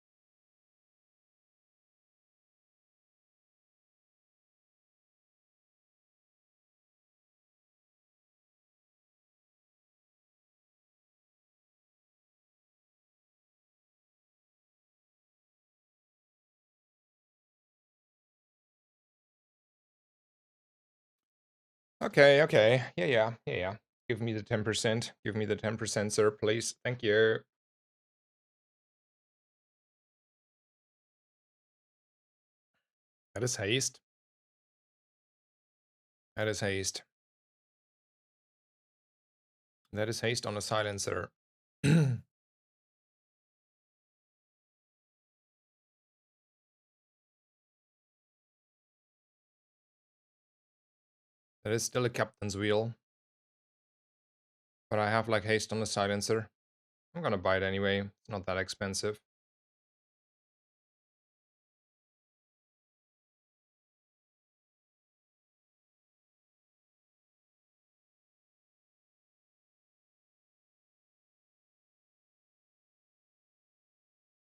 S1: Okay, okay. Yeah. Give me the 10%. Give me the 10%, sir, please. Thank you. That is haste. That is haste. That is haste on a silencer. That is still a captain's wheel. But I have like haste on the silencer. I'm gonna buy it anyway. It's not that expensive.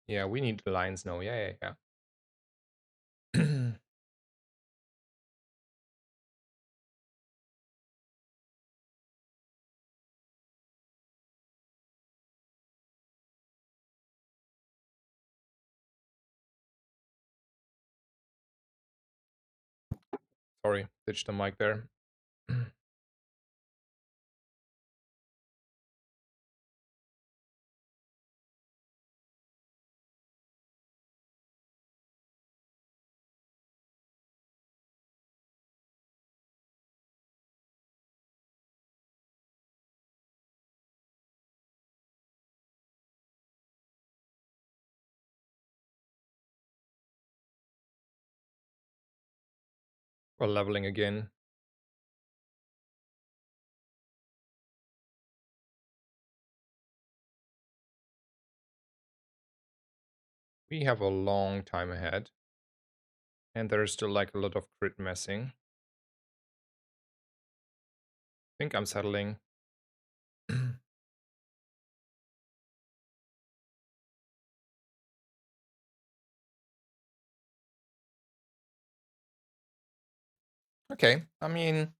S1: Yeah, we need the lines now. Yeah. Sorry, ditched the mic there. We're leveling again. We have a long time ahead. And there's still like a lot of crit messing. think I'm settling. Okay, I mean,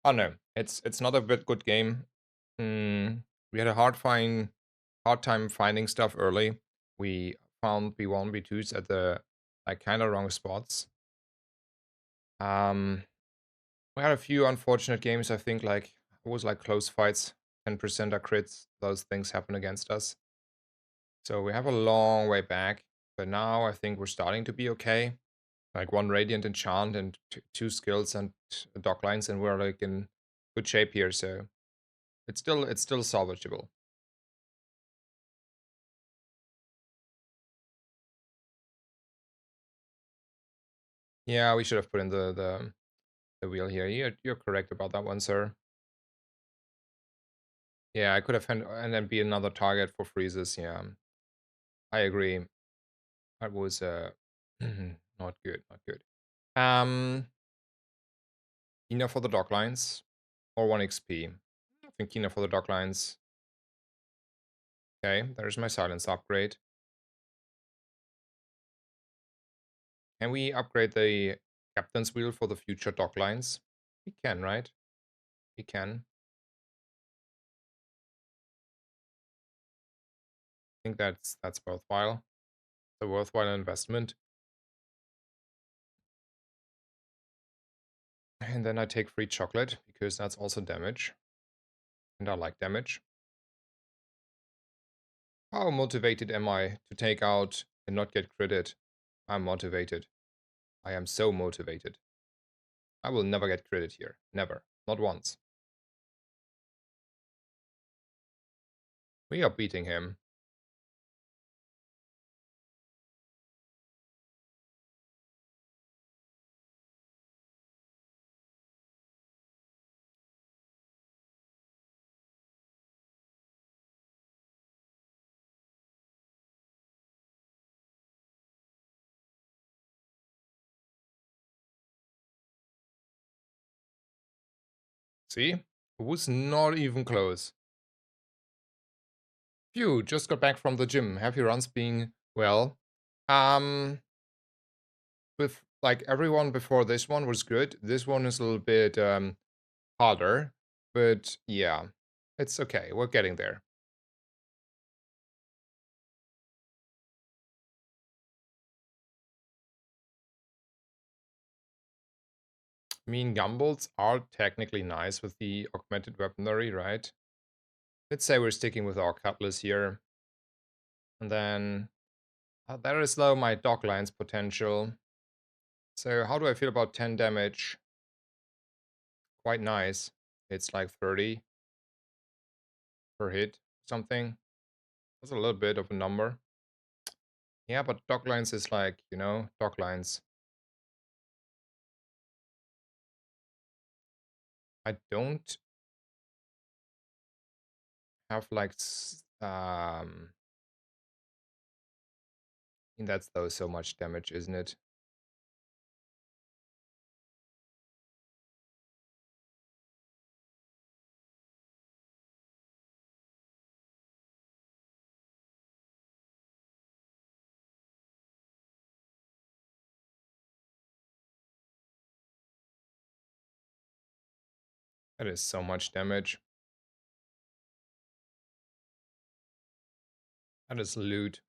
S1: I don't know. It's not a bit good game. We had a hard time finding stuff early. We found B1, B2s at the like kind of wrong spots. Um, we had a few unfortunate games. I think like it was like close fights, 10% are crits. Those things happen against us. So we have a long way back, but now I think we're starting to be okay. Like one Radiant Enchant and two skills and dock lines, and we're like in good shape here. So it's still salvageable. Yeah, we should have put in the wheel here. You're correct about that one, sir. Yeah, I could have and then be another target for freezes. Yeah, I agree. That was not good, not good. Kina for the dock lines or 1 XP. I think Kina for the dock lines. Okay, there's my silence upgrade. Can we upgrade the captain's wheel for the future dock lines? We can, right? We can. I think that's worthwhile. It's a worthwhile investment. And then I take free chocolate because that's also damage. And I like damage. How motivated am I to take out and not get critted? I'm motivated. I am so motivated. I will never get critted here. Never. Not once. We are beating him. See? It was not even close. Phew, just got back from the gym. Happy runs being well. Um with like everyone before this one was good. This one is a little bit harder. But yeah, it's okay. We're getting there. I mean, Gumballs are technically nice with the augmented weaponry, right? Let's say we're sticking with our Cutlass here. And then there is though my dock lines potential. So how do I feel about 10 damage? Quite nice. It's like 30 per hit, something. That's a little bit of a number. Yeah, but dock lines is like, dock lines. I don't have like, and that's though so much damage, isn't it? That is so much damage. That is loot.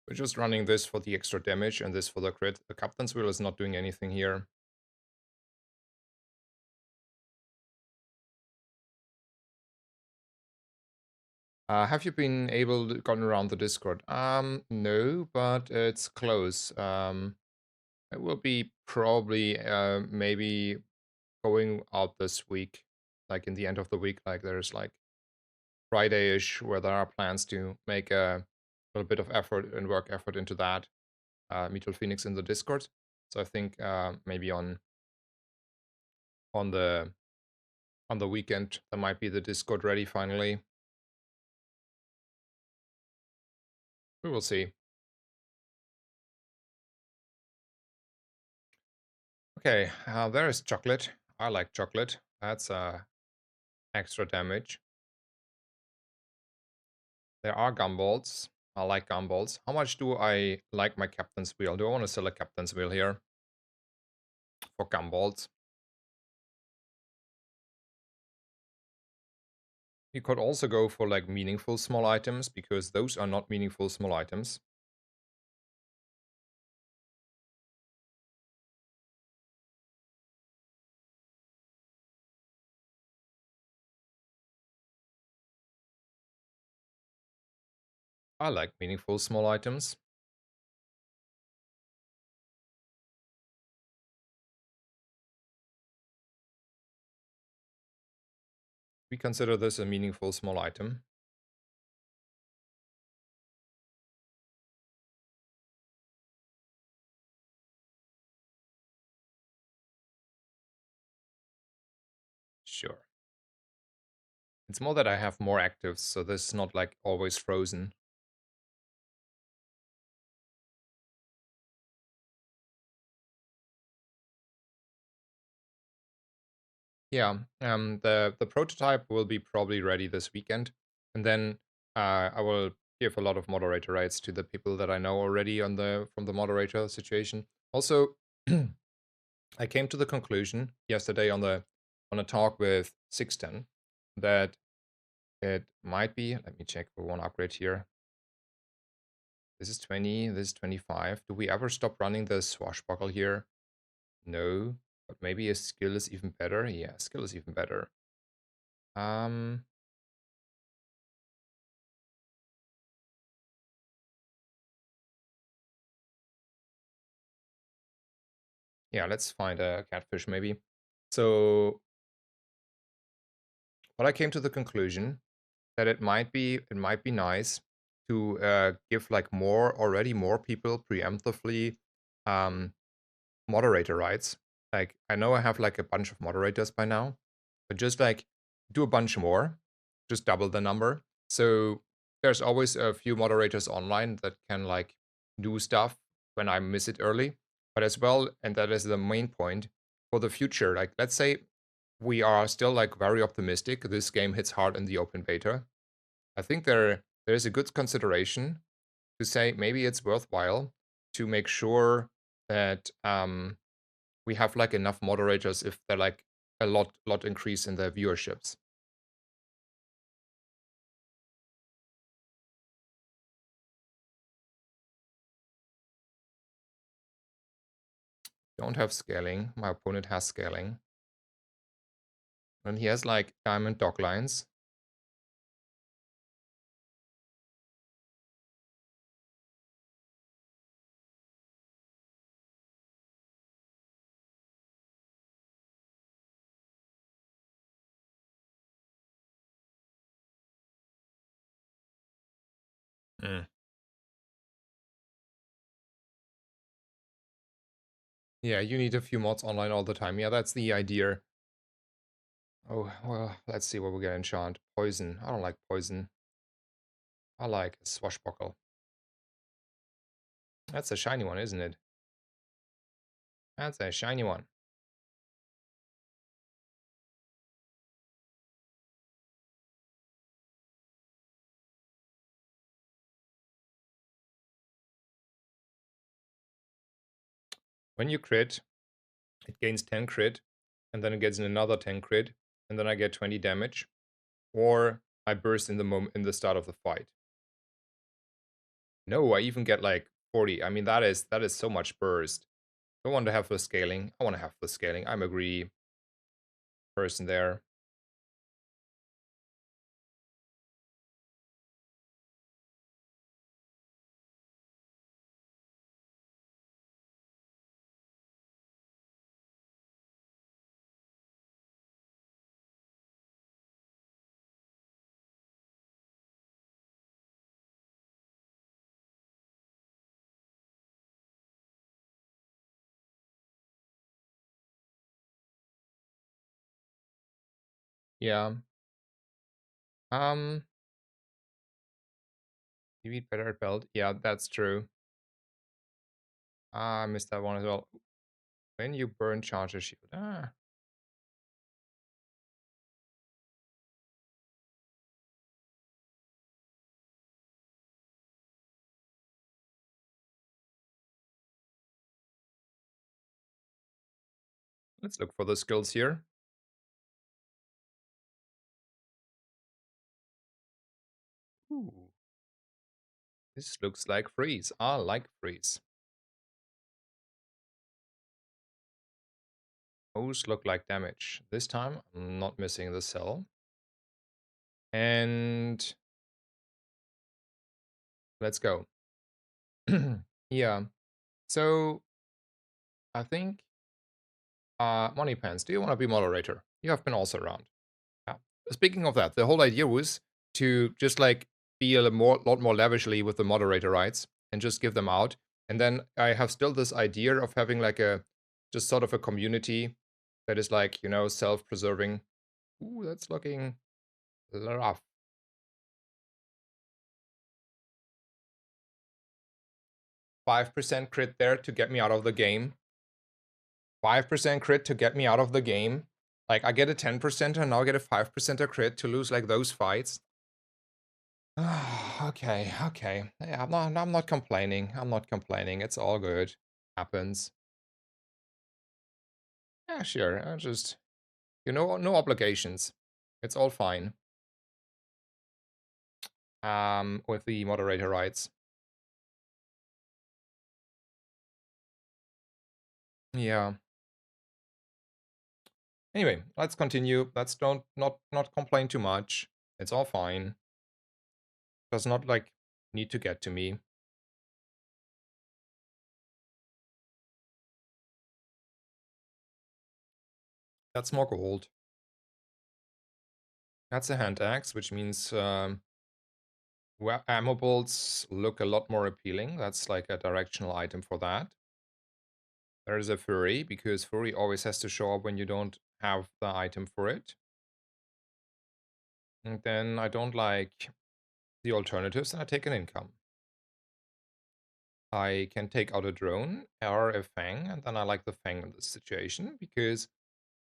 S1: We're just running this for the extra damage and this for the crit. The Captain's Wheel is not doing anything here. Have you been able to gotten around the Discord? No, but it's close. It will be probably maybe going out this week, like in the end of the week. Like there's like Friday-ish where there are plans to make a little bit of effort and work effort into that. Meet Phoenix in the Discord. So I think maybe on the on the weekend, there might be the Discord ready finally. We will see. Okay, there is chocolate. I like chocolate. That's extra damage. There are gumballs. I like gumballs. How much do I like my captain's wheel? Do I want to sell a captain's wheel here for gumballs? You could also go for like meaningful small items, because those are not meaningful small items. I like meaningful small items. We consider this a meaningful small item. Sure. It's more that I have more actives, so this is not like always frozen. Yeah, the prototype will be probably ready this weekend, and then I will give a lot of moderator rights to the people that I know already on the from the moderator situation. Also, I came to the conclusion yesterday on a talk with 610 that it might be. Let me check for one upgrade here. This is 20. This is 25. Do we ever stop running the swashbuckle here? No, but maybe a skill is even better. Yeah, skill is even better. Um, yeah, let's find a catfish maybe. So, what I came to the conclusion that it might be nice to give like more people preemptively um moderator rights. Like I know I have like a bunch of moderators by now, but just like do a bunch more, just double the number. So there's always a few moderators online that can like do stuff when I miss it early. But as well, and that is the main point for the future. Like let's say we are still like very optimistic. This game hits hard in the open beta. I think there's a good consideration to say maybe it's worthwhile to make sure that we have like enough moderators if they're like a lot increase in their viewerships. Don't have scaling. My opponent has scaling. And he has like diamond dock lines. Mm. Yeah, you need a few mods online all the time. Yeah, that's the idea. Oh, well, let's see what we get enchant. Poison. I don't like poison. I like swashbuckle. That's a shiny one, isn't it? That's a shiny one. When you crit, it gains 10 crit, and then it gets another 10 crit, and then I get 20 damage. Or I burst in the start of the fight. No, I even get like 40. I mean, that is so much burst. I want to have the scaling. I want to have the scaling. I'm a greedy person there. Yeah. Um, you eat better at belt. Yeah, that's true. Ah, I missed that one as well. When you burn charger shield. Ah, let's look for the skills here. Ooh, this looks like freeze. I like freeze. Those look like damage. This time, I'm not missing the cell. And let's go. Yeah. So I think, Money Pants, do you want to be moderator? You have been also around. Yeah. Speaking of that, the whole idea was to just like be a lot more lavishly with the moderator rights and just give them out. And then I have still this idea of having like a just sort of a community that is like, self-preserving. Ooh, that's looking rough. 5% crit there to get me out of the game. 5% crit to get me out of the game. Like I get a 10% and now I get a 5% crit to lose like those fights. Okay, okay. Yeah, I'm not complaining. I'm not complaining. It's all good. Happens. Yeah, sure. I just no obligations. It's all fine. With the moderator rights. Yeah. Anyway, let's continue. Let's don't not complain too much. It's all fine. Does not like need to get to me. That's more gold. That's a hand axe, which means ammo bolts look a lot more appealing. That's like a directional item for that. There is a Fury, because Fury always has to show up when you don't have the item for it. And then I don't like the alternatives, and I take an income. I can take out a drone or a Fang, and then I like the Fang in this situation, because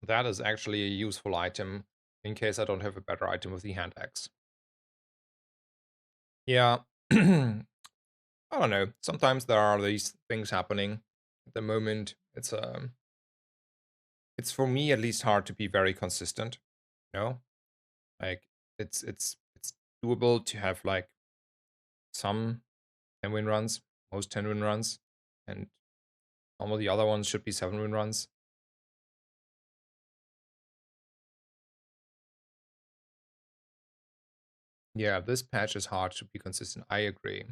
S1: that is actually a useful item in case I don't have a better item with the hand axe. Yeah. I don't know. Sometimes there are these things happening. At the moment, it's for me at least hard to be very consistent. You know, like it's doable to have like some 10-win runs, most 10-win runs, and all of the other ones should be 7-win runs. Yeah, this patch is hard to be consistent. I agree.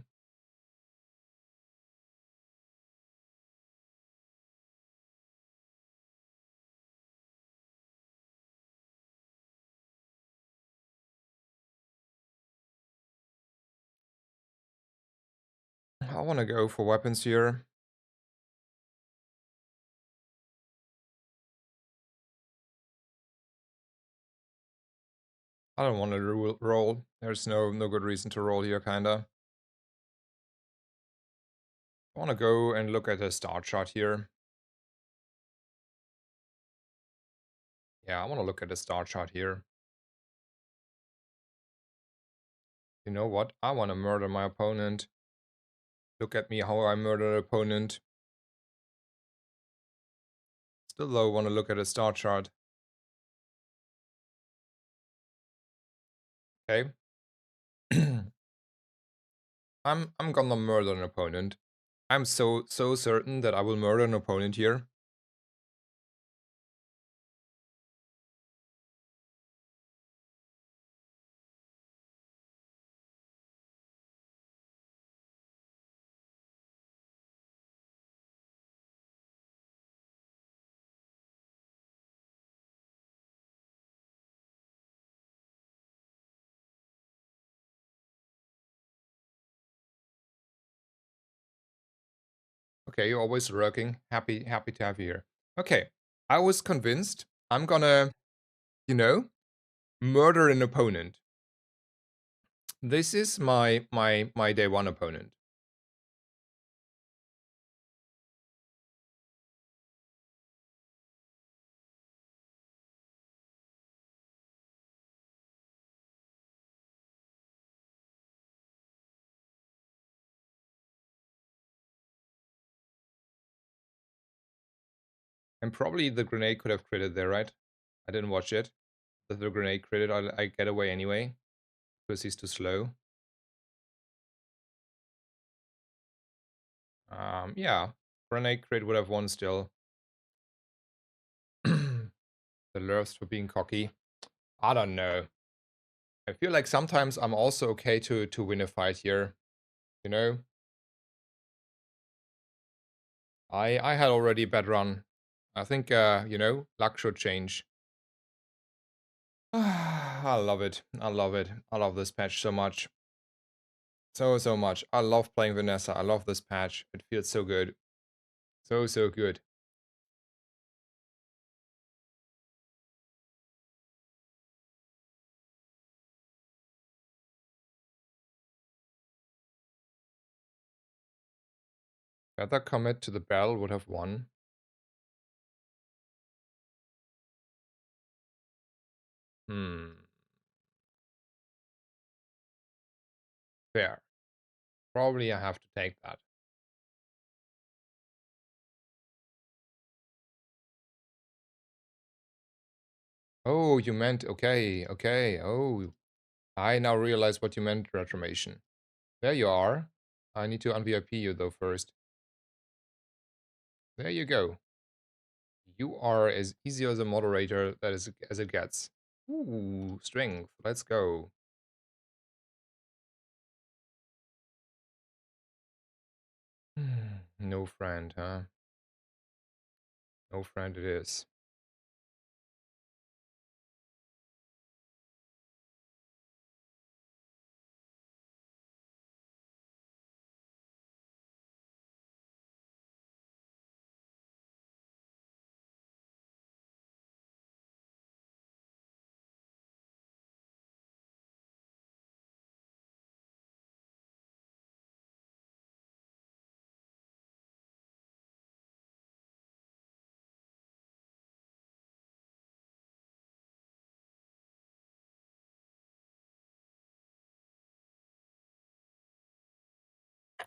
S1: I want to go for weapons here. I don't want to roll. There's no good reason to roll here, kinda. I want to go and look at a star chart here. Yeah, I want to look at a star chart here. You know what? I want to murder my opponent. Look at me how I murder an opponent. Still though, want to look at a star chart. Okay. I'm gonna murder an opponent. I'm so certain that I will murder an opponent here. Okay, you're always lurking. Happy to have you here. Okay, I was convinced I'm gonna, you know, Murder an opponent. This is my day one opponent. And probably the grenade could have critted there, right? I didn't watch it. If the grenade critted, I get away anyway. Because he's too slow. Yeah. Grenade crit would have won still. The nerves for being cocky. I don't know. I feel like sometimes I'm also okay to win a fight here. You know? I had already a bad run. I think you know, luck should change. I love it. I love it. I love this patch so much. So much. I love playing Vanessa. I love this patch. It feels so good. So good. Feather Comet to the Bell would have won. Fair. Probably I have to take that. Oh, you meant okay. Oh, I now realize what you meant, Reformation. There you are. I need to unVIP you though first. There you go. You are as easy as a moderator that is as it gets. Ooh, strength. Let's go. No friend, huh? No friend it is.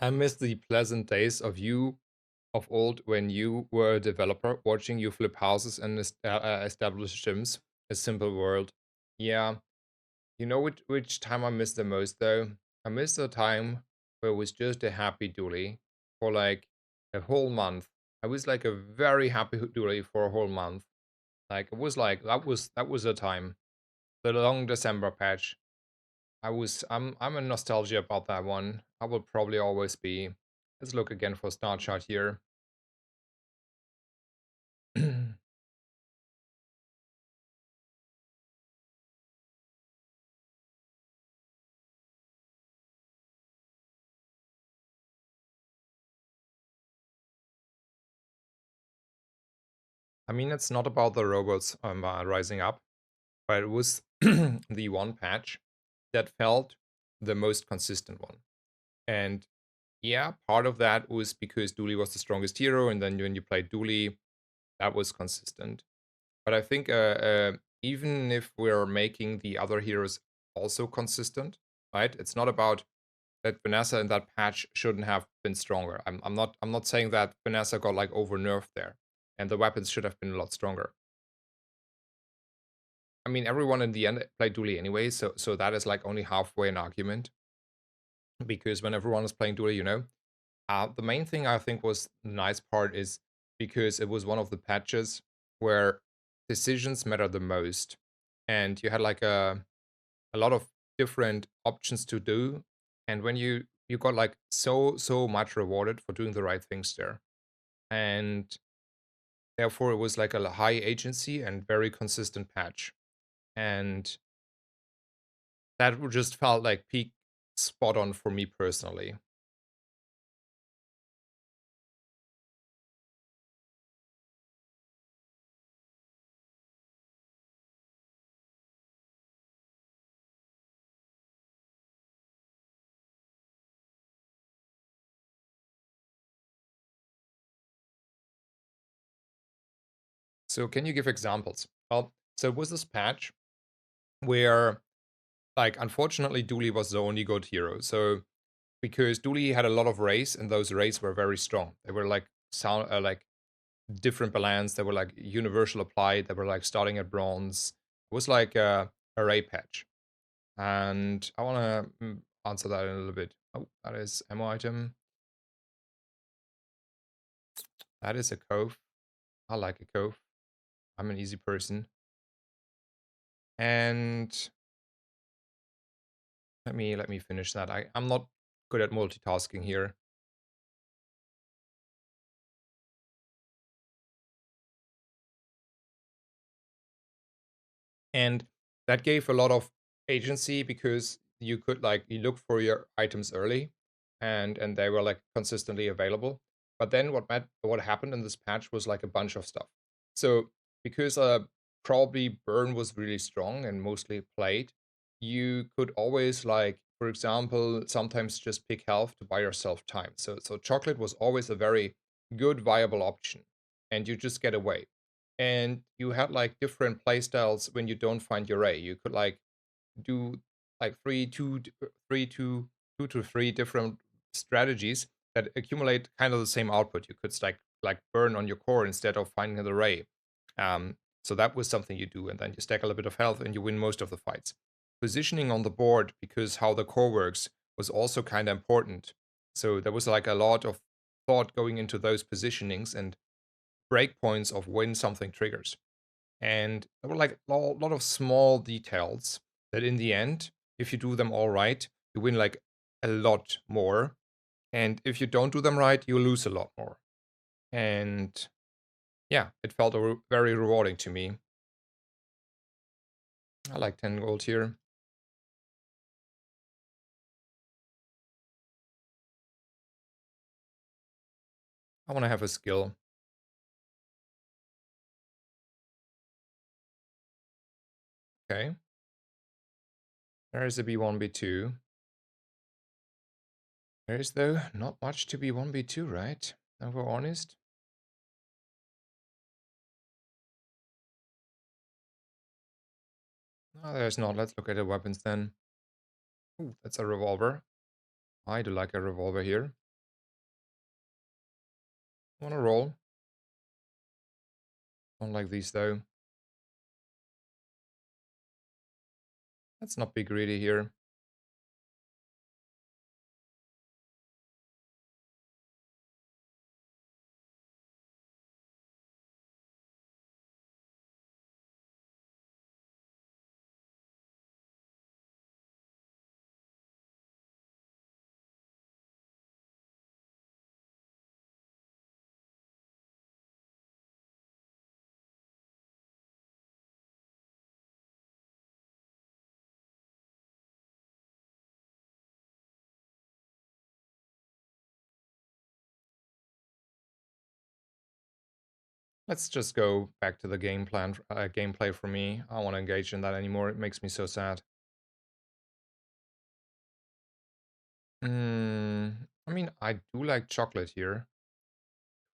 S1: I miss the pleasant days of old when you were a developer, watching you flip houses and establish gyms. A simple world. Yeah. You know which time I miss the most though? I miss the time where it was just a happy Dooley for like a whole month. I was like a very happy Dooley for a whole month. Like it was like that was the time. The long December patch. I'm a nostalgia about that one. I will probably always be. Let's look again for Star Chart here. I mean, it's not about the robots rising up, but it was the one patch that felt the most consistent one. And yeah, part of that was because Dooley was the strongest hero, and then when you played Dooley, that was consistent. But I think even if we're making the other heroes also consistent, right? It's not about that Vanessa in that patch shouldn't have been stronger. I'm not saying that Vanessa got like over nerfed there, and the weapons should have been a lot stronger. I mean, everyone in the end played Dooley anyway, so that is like only halfway an argument. Because when everyone is playing Dooley, you know, the main thing I think was the nice part is because it was one of the patches where decisions matter the most, and you had like a lot of different options to do, and when you got like so much rewarded for doing the right things there, and therefore it was like a high agency and very consistent patch, and that just felt like peak spot on for me personally. So can you give examples? Well, so was this patch where, like, unfortunately, Dooley was the only good hero. So because Dooley had a lot of rays, and those rays were very strong. They were like sound like different balance. They were like universal applied. They were like starting at bronze. It was like a ray patch. And I want to answer that in a little bit. Oh, that is ammo item. That is a cove. I like a cove. I'm an easy person. And let me finish that. I'm not good at multitasking here. And that gave a lot of agency because you could like you look for your items early and they were like consistently available. But then what happened in this patch was like a bunch of stuff. So because probably burn was really strong and mostly played, you could always like, for example, sometimes just pick health to buy yourself time. So chocolate was always a very good viable option, and you just get away. And you had like different playstyles when you don't find your A. You could like do like two to three different strategies that accumulate kind of the same output. You could like burn on your core instead of finding the ray. So that was something you do, and then you stack a little bit of health and you win most of the fights. Positioning on the board, because how the core works, was also kind of important. So there was like a lot of thought going into those positionings and breakpoints of when something triggers. And there were like a lot of small details that in the end, if you do them all right, you win like a lot more. And if you don't do them right, you lose a lot more. And yeah, it felt very rewarding to me. I like 10 gold here. I want to have a skill. Okay. There is a B1, B2. There is, though, not much to B1, B2, right? If we're honest. No, there's not. Let's look at the weapons then. Ooh, that's a revolver. I do like a revolver here. Want to roll. Don't like these, though. Let's not be greedy here. Let's just go back to the gameplay for me. I don't want to engage in that anymore. It makes me so sad. I mean, I do like chocolate here.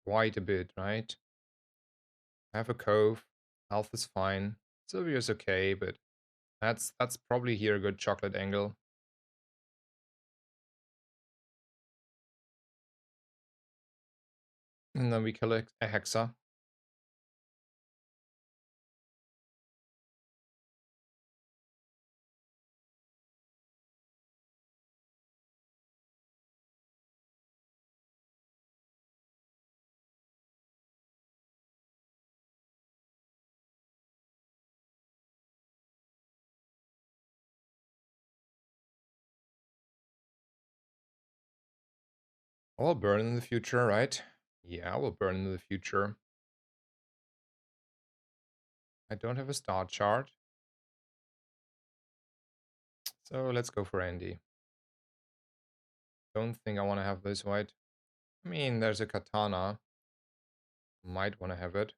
S1: Quite a bit, right? I have a cove. Health is fine. Sylvia's okay, but that's probably here a good chocolate angle. And then we kill a Hexa. I will burn in the future, right? Yeah, I will burn in the future. I don't have a star chart. So let's go for Andy. Don't think I want to have this white. I mean, there's a katana. Might want to have it.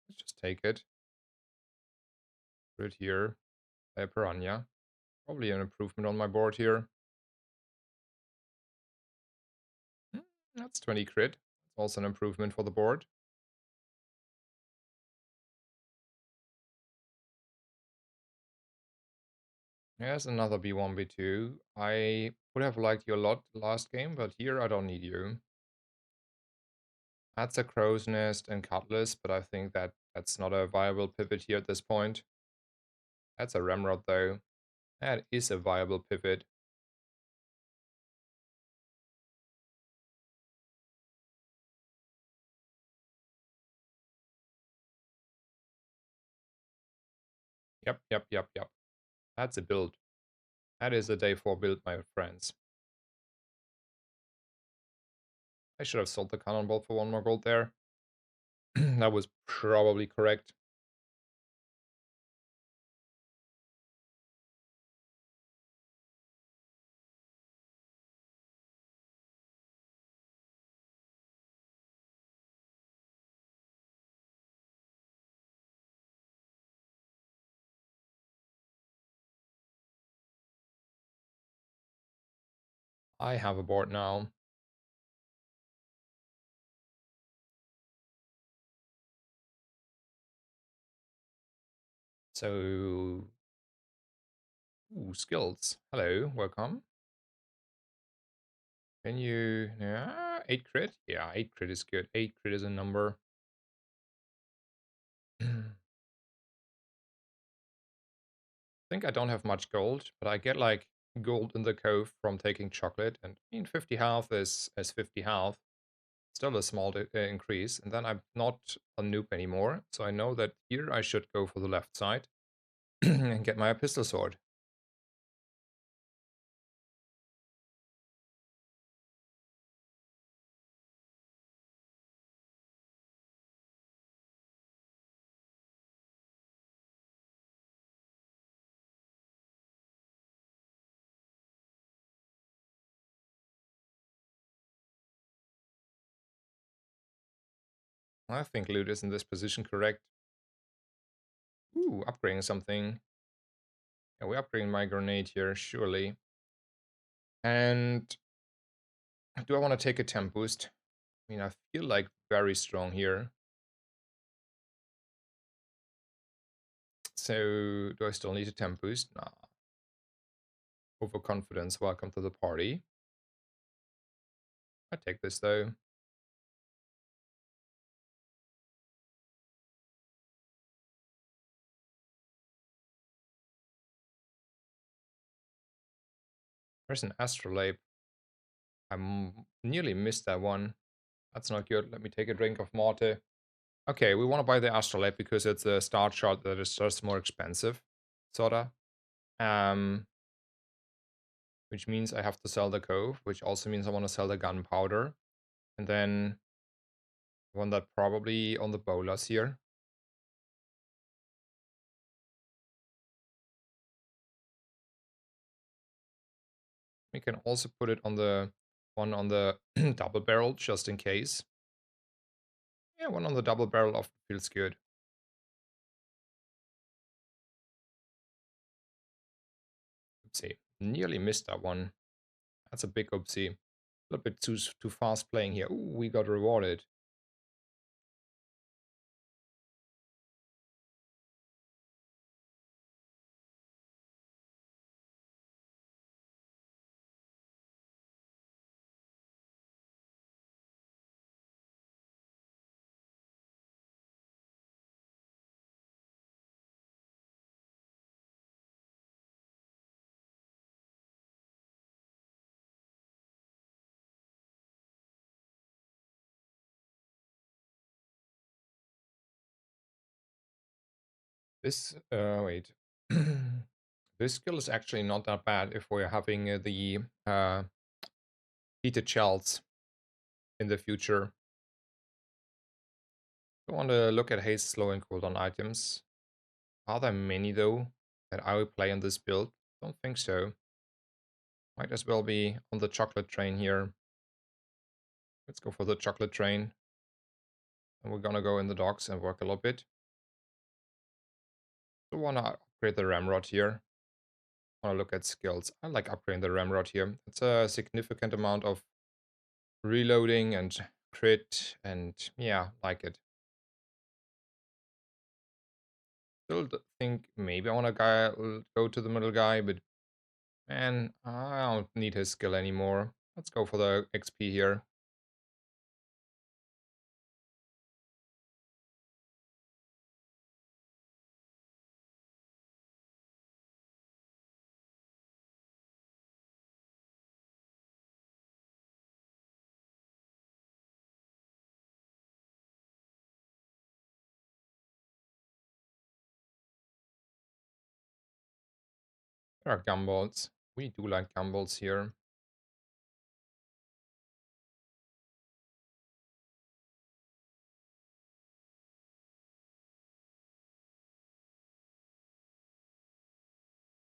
S1: Let's just take it. Put it here. A piranha. Probably an improvement on my board here. That's 20 crit. It's also an improvement for the board. Here's another B1, B2. I would have liked you a lot last game, but here I don't need you. That's a crow's nest and cutlass, but I think that's not a viable pivot here at this point. That's a ramrod though. That is a viable pivot. Yep, yep, yep, yep. That's a build. That is a day 4 build, my friends. I should have sold the cannonball for 1 more gold there. That was probably correct. I have a board now. So, ooh, skills. Hello, welcome. Can you, yeah, 8 crit? Yeah, 8 crit is good. 8 crit is a number. I think I don't have much gold, but I get like gold in the cove from taking chocolate. And I mean, 50 health is 50 health. Still a small increase. And then I'm not a noob anymore. So I know that here I should go for the left side and get my pistol sword. I think loot is in this position correct. Ooh, upgrading something. Yeah, we're upgrading my grenade here, surely. And do I want to take a temp boost? I mean, I feel like very strong here. So, do I still need a temp boost? Nah. Overconfidence, welcome to the party. I take this though. There's an astrolabe. Nearly missed that one. That's not good. Let me take a drink of Mate. Okay, we want to buy the astrolabe because it's a start shot that is just more expensive. Sorta. Um, which means I have to sell the cove, which also means I want to sell the gunpowder. And then I want that probably on the bolas here. We can also put it on the one on the double barrel just in case. Yeah, one on the double barrel often feels good. Oopsie. Nearly missed that one. That's a big oopsie. A little bit too fast playing here. Ooh, we got rewarded. This, wait. This skill is actually not that bad if we're having the heated shells in the future. I want to look at haste, slow, and cooldown items. Are there many, though, that I will play on this build? Don't think so. Might as well be on the chocolate train here. Let's go for the chocolate train. And we're gonna go in the docks and work a little bit. I want to upgrade the ramrod here. I want to look at skills. I like upgrading the ramrod here. It's a significant amount of reloading and crit, and yeah, like it. Still think maybe I want to go to the middle guy, but man, I don't need his skill anymore. Let's go for the XP here. There are gumballs. We do like gumballs here.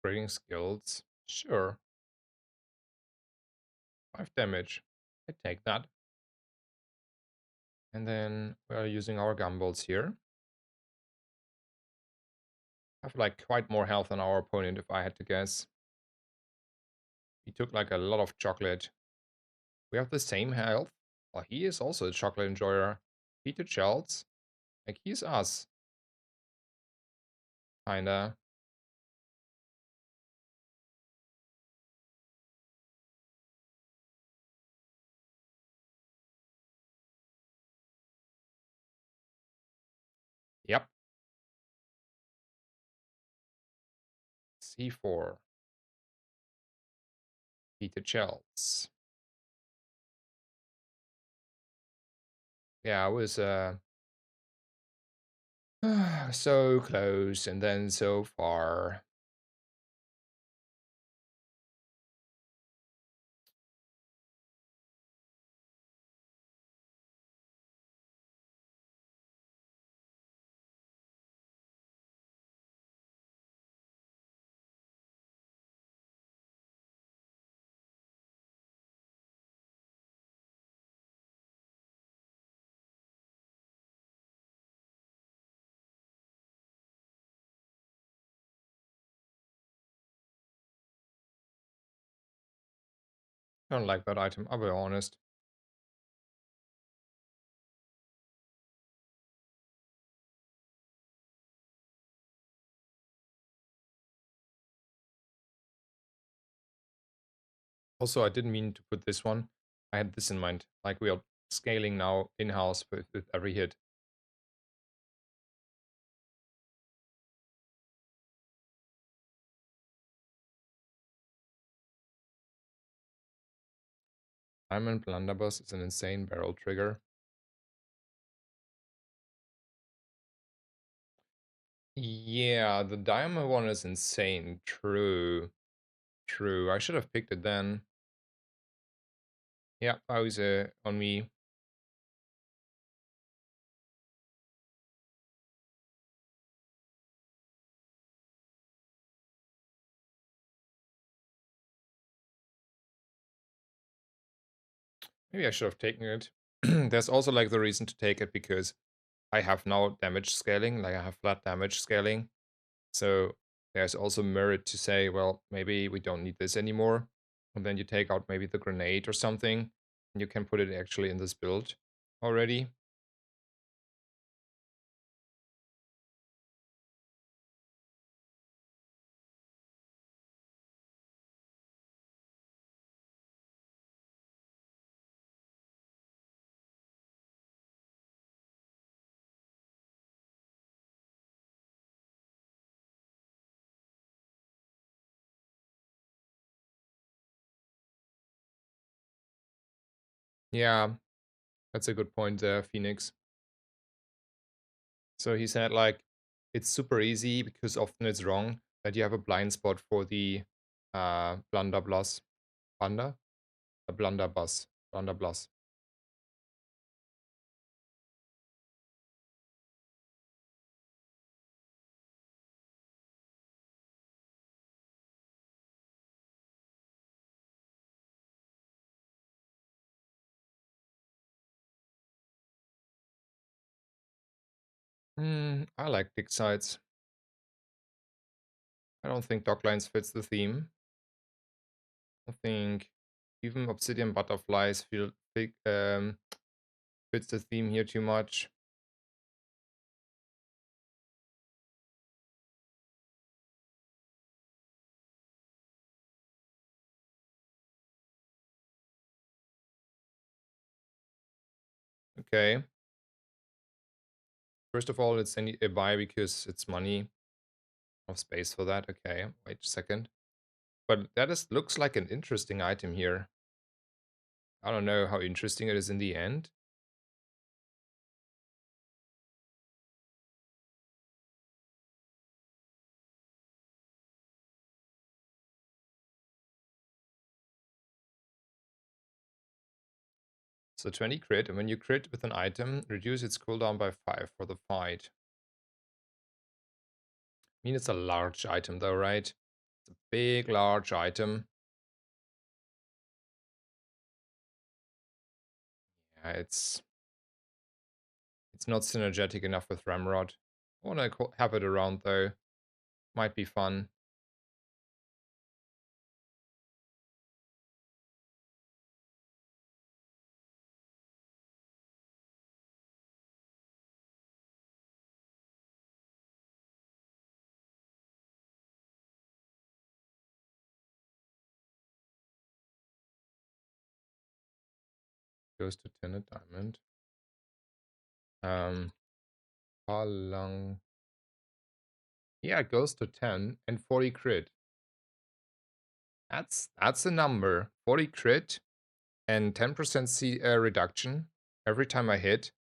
S1: Trading skills. Sure. 5 damage. I take that. And then we are using our gumballs here. I have like quite more health than our opponent if I had to guess. He took like a lot of chocolate. We have the same health. Well, he is also a chocolate enjoyer. Peter Shells. Like he's us. Kinda. Yep. C4. Peter Shells. Yeah, I was so close and then so far. I don't like that item, I'll be honest. Also, I didn't mean to put this one. I had this in mind. Like we are scaling now in-house with every hit. Diamond Blunderbuss is an insane barrel trigger. Yeah, the diamond one is insane. True. True. I should have picked it then. Yeah, I was on me. Maybe I should have taken it. There's also like the reason to take it because I have now damage scaling, like I have flat damage scaling. So there's also merit to say, well, maybe we don't need this anymore. And then you take out maybe the grenade or something, and you can put it actually in this build already. Yeah, that's a good point there, Phoenix. So he said like it's super easy because often it's wrong that you have a blind spot for the blunderbuss. Blunder? A blunderbuss. Blunderbuss. I like dig sites. I don't think docklines fits the theme. I think even obsidian butterflies fits the theme here too much. Okay. First of all, it's a buy because it's money. No space for that. Okay, wait a second. But that looks like an interesting item here. I don't know how interesting it is in the end. So 20 crit, and when you crit with an item, reduce its cooldown by 5 for the fight. I mean, it's a large item though, right? It's a big, large item. Yeah, it's not synergetic enough with Ramrod. I want to have it around though. Might be fun. Goes to 10 a diamond. How long? Yeah, it goes to 10 and 40 crit. That's a number. 40 crit and 10% C reduction every time I hit.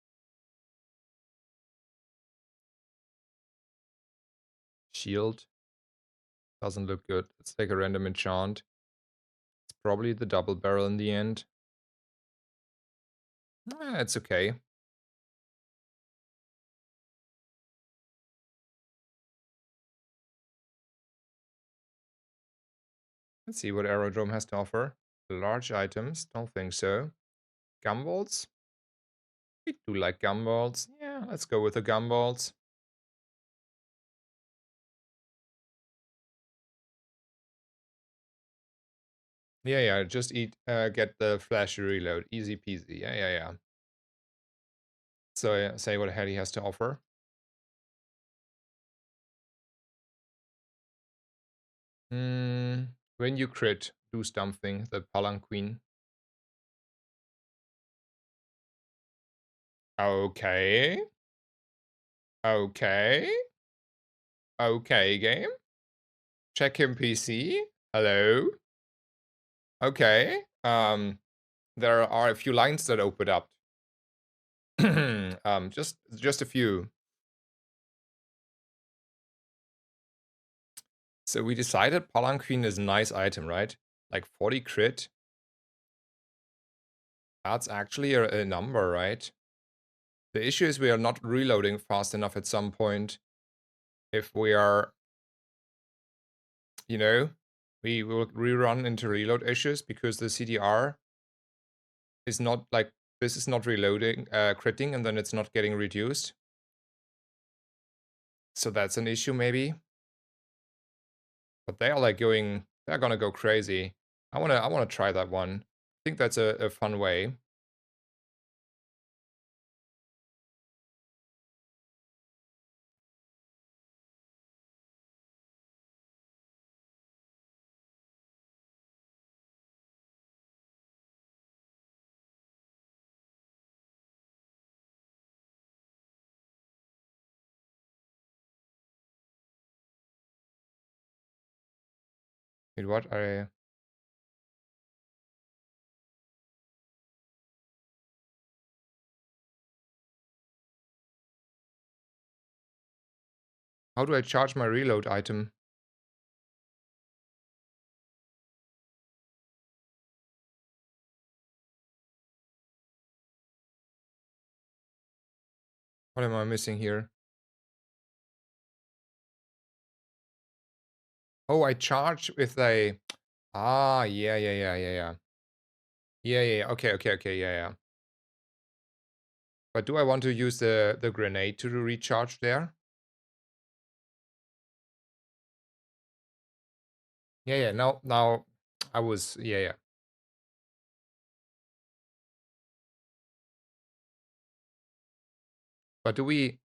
S1: Shield. Doesn't look good. Let's take a random enchant. It's probably the double barrel in the end. It's okay. Let's see what Aerodrome has to offer. Large items, don't think so. Gumballs? We do like gumballs. Yeah, let's go with the gumballs. Yeah, just get the flashy reload. Easy peasy. Yeah. So say what Hattie has to offer. When you crit, do something, the Palanquin. Okay. Okay. Okay, game. Check him PC. Hello. Okay. There are a few lines that opened up. Just a few. So we decided Palanquin is a nice item, right? Like 40 crit. That's actually a number, right? The issue is we are not reloading fast enough at some point. If we are, you know, we will rerun into reload issues because the CDR is not like, this is not reloading, critting, and then it's not getting reduced. So that's an issue maybe. But they are like going, they're gonna go crazy. I wanna try that one. I think that's a fun way. Wait, what? How do I charge my reload item? What am I missing here? Oh, I charge with a... Ah, yeah. Yeah. Okay, yeah. But do I want to use the grenade to recharge there? Yeah. Now I was... Yeah. But do we...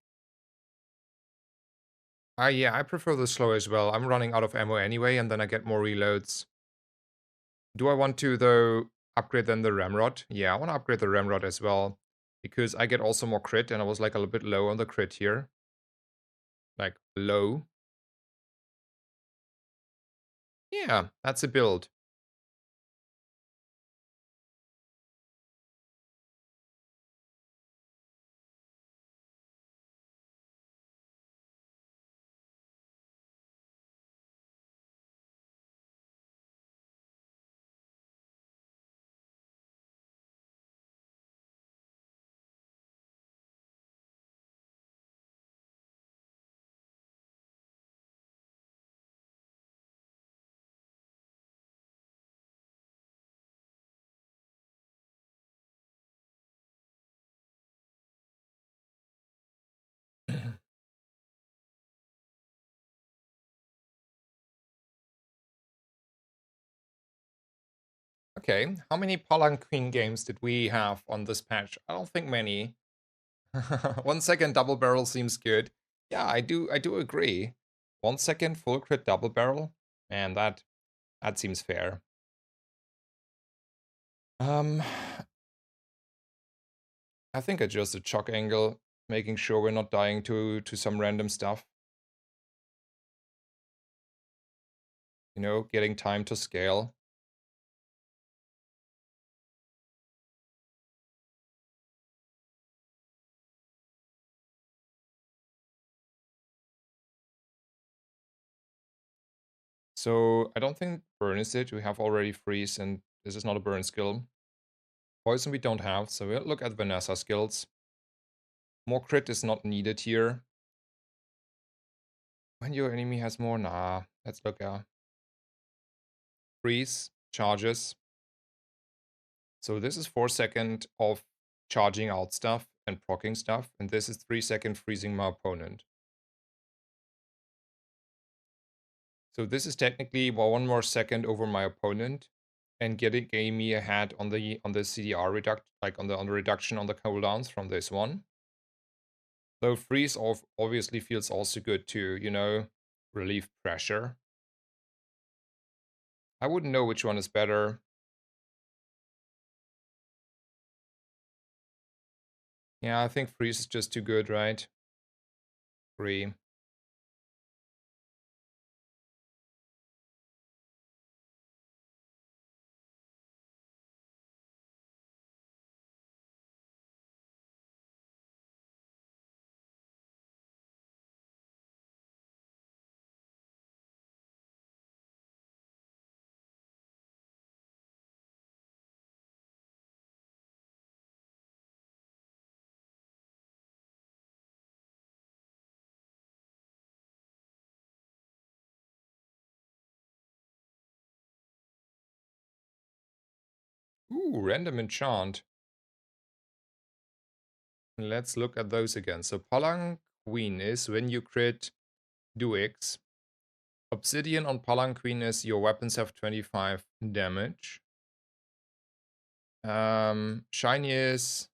S1: yeah, I prefer the slow as well. I'm running out of ammo anyway, and then I get more reloads. Do I want to, though, upgrade then the Ramrod? Yeah, I want to upgrade the Ramrod as well. Because I get also more crit, and I was like a little bit low on the crit here. Like, low. Yeah, that's a build. Okay, how many Palanquin games did we have on this patch? I don't think many. 1 second double barrel seems good. Yeah, I do agree. 1 second full crit double barrel, and that seems fair. Um, I think adjust the chock angle, making sure we're not dying to some random stuff. You know, getting time to scale. So I don't think burn is it. We have already freeze, and this is not a burn skill. Poison we don't have, so we'll look at Vanessa skills. More crit is not needed here. When your enemy has more, nah. Let's look at freeze, charges. So this is 4 second of charging out stuff and proccing stuff, and this is 3 second freezing my opponent. So this is technically one more second over my opponent, and getting me ahead on the CDR reduction, like on the reduction on the cooldowns from this one. Though freeze obviously feels also good to, you know, relieve pressure. I wouldn't know which one is better. Yeah, I think freeze is just too good, right? Agree. Ooh, random enchant. Let's look at those again. So Palanquin is when you crit do X. Obsidian on Palanquin is your weapons have 25 damage. Shiny is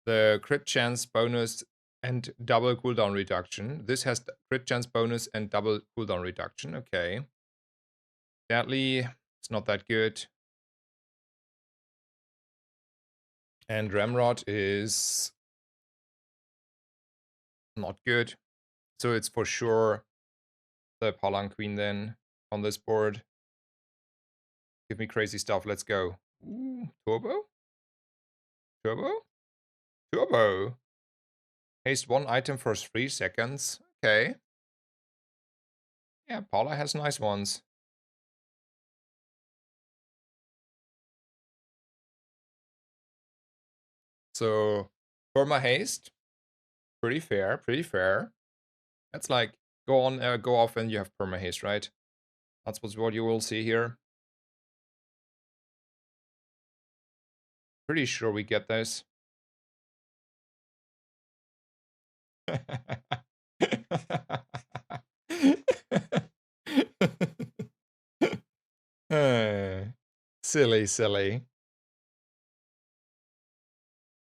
S1: the crit chance bonus and double cooldown reduction. This has crit chance bonus and double cooldown reduction. Okay. Deadly, it's not that good. And Ramrod is not good. So it's for sure the Palanquin then on this board. Give me crazy stuff. Let's go. Ooh, turbo? Turbo? Turbo. Haste one item for 3 seconds. Okay. Yeah, Paula has nice ones. So, perma haste. Pretty fair, pretty fair. That's like, go on, go off and you have perma haste, right? That's what you will see here. Pretty sure we get this. Silly, silly.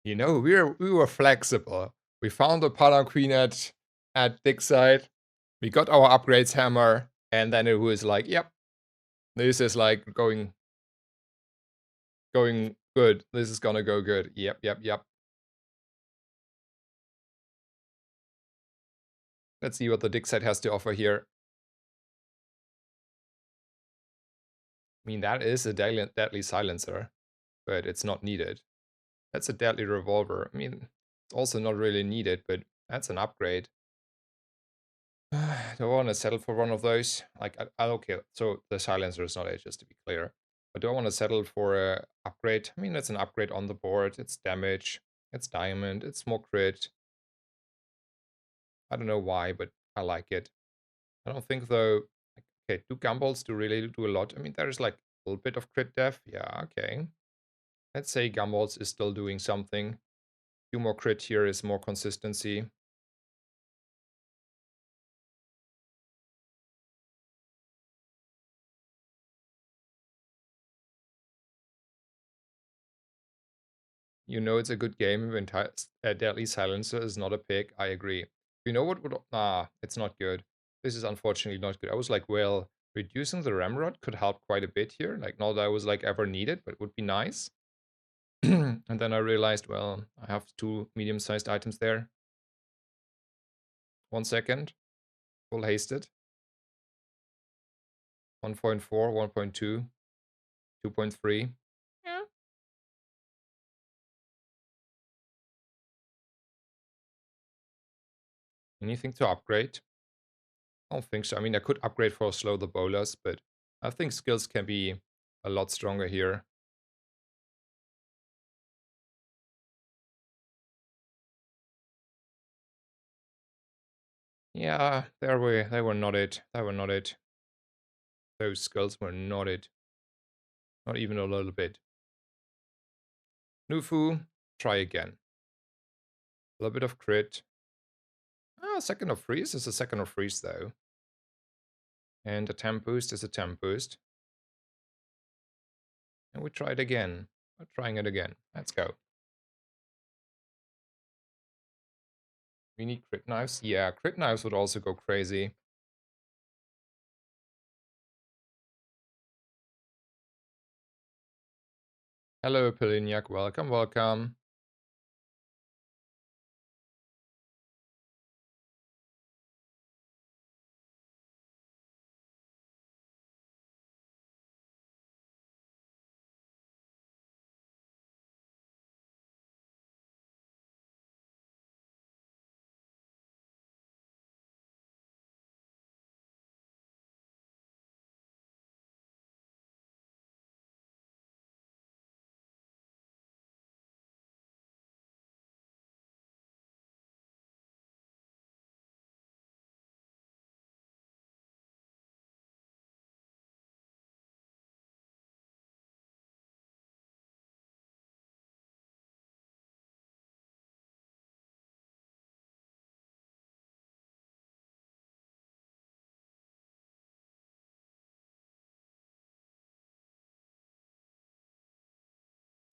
S1: You know, we were flexible. We found the Paladin Queen at Dick's side. We got our upgrades hammer, and then it was like, yep, this is like going good. This is gonna go good. Yep, yep, yep. Let's see what the Dick side has to offer here. I mean, that is a deadly silencer, but it's not needed. That's a deadly revolver. I mean, it's also not really needed, but that's an upgrade. Do I want to settle for one of those? Like, okay, so the silencer is not it, just to be clear. But do I want to settle for a upgrade? I mean, it's an upgrade on the board. It's damage. It's diamond. It's more crit. I don't know why, but I like it. I don't think though. Okay, do gumballs do really do a lot? I mean, there's like a little bit of crit def. Yeah, okay. Let's say gumballs is still doing something. Few more crit here is more consistency. You know it's a good game when Deadly Silencer is not a pick. I agree. You know what would... Nah, it's not good. This is unfortunately not good. I was like, well, reducing the Ramrod could help quite a bit here. Like, not that I was like ever needed, but it would be nice. And then I realized, well, I have 2 medium-sized items there. 1 second. Full hasted. 1.4, 1.2, 2.3. Yeah. Anything to upgrade? I don't think so. I mean, I could upgrade for slow the bolas, but I think skills can be a lot stronger here. Yeah, they were not it. They were not it. Those skills were not it. Not even a little bit. Nufu, try again. A little bit of crit. Ah, second of freeze is a second of freeze though. And a temp boost is a temp boost. And we try it again. We're trying it again. Let's go. We need crit knives. Yeah, crit knives would also go crazy. Hello, Peliniak. Welcome, welcome.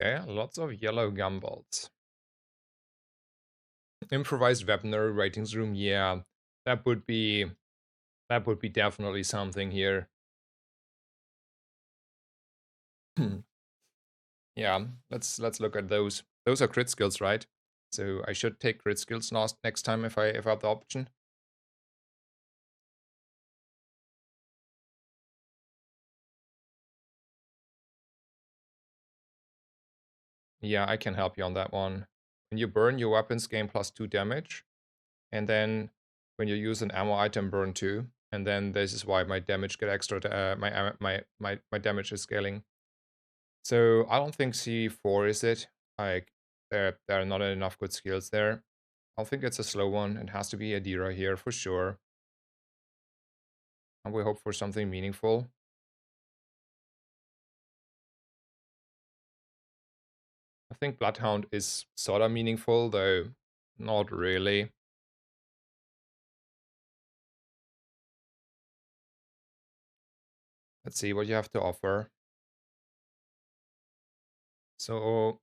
S1: Okay, lots of yellow gumballs. Improvised weaponry ratings room. Yeah, that would be definitely something here. Yeah, let's look at those. Those are crit skills, right? So I should take crit skills next time if I have the option. Yeah, I can help you on that one. When you burn, your weapons gain +2 damage, and then when you use an ammo item, burn 2. And then this is why my damage get extra. My damage is scaling. So I don't think C4 is it. Like there are not enough good skills there. I don't think it's a slow one. It has to be Adira here for sure. And we hope for something meaningful. I think Bloodhound is sort of meaningful, though not really. Let's see what you have to offer. So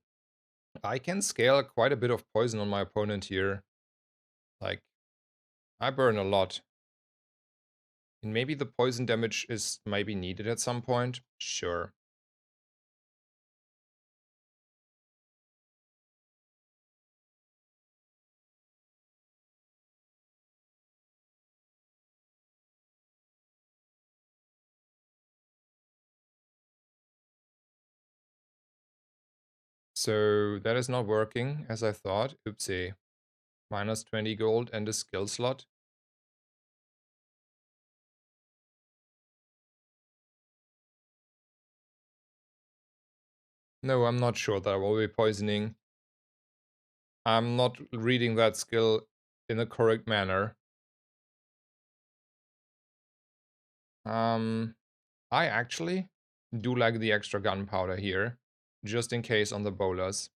S1: I can scale quite a bit of poison on my opponent here. Like, I burn a lot. And maybe the poison damage is maybe needed at some point. Sure. So that is not working as I thought. Oopsie. Minus 20 gold and a skill slot. No, I'm not sure that I will be poisoning. I'm not reading that skill in the correct manner. I actually do like the extra gunpowder here, just in case on the bolas.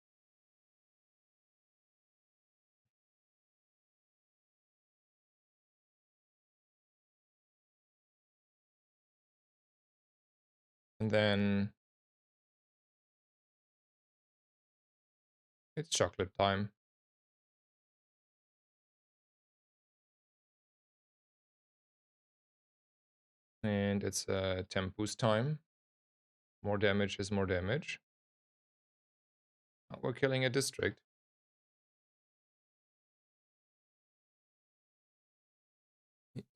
S1: And then it's chocolate time. And it's temp boost time. More damage is more damage. Oh, we're killing a district.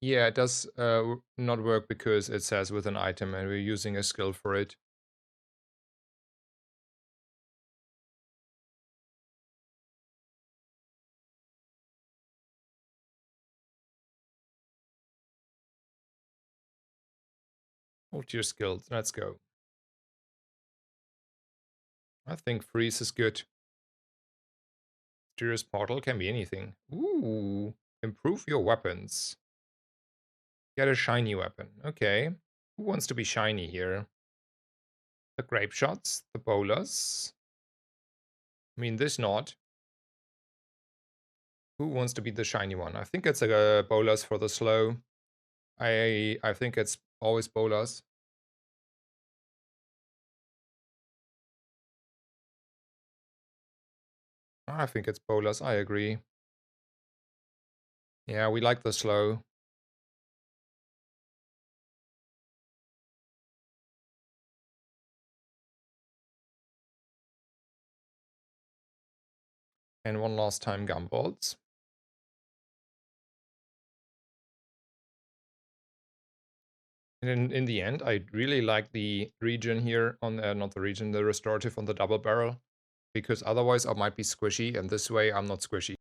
S1: Yeah, it does not work because it says with an item and we're using a skill for it. Oh, tier skills. Let's go. I think freeze is good. Mysterious portal can be anything. Ooh, improve your weapons. Get a shiny weapon. Okay. Who wants to be shiny here? The grape shots, the bolas. I mean, this not. Who wants to be the shiny one? I think it's a bolas for the slow. I think it's always bolas. I think it's bolas. I agree. Yeah, we like the slow. And one last time gumballs. And in the end, I really like the region here on not the region, the restorative on the double barrel, because otherwise I might be squishy, and this way I'm not squishy.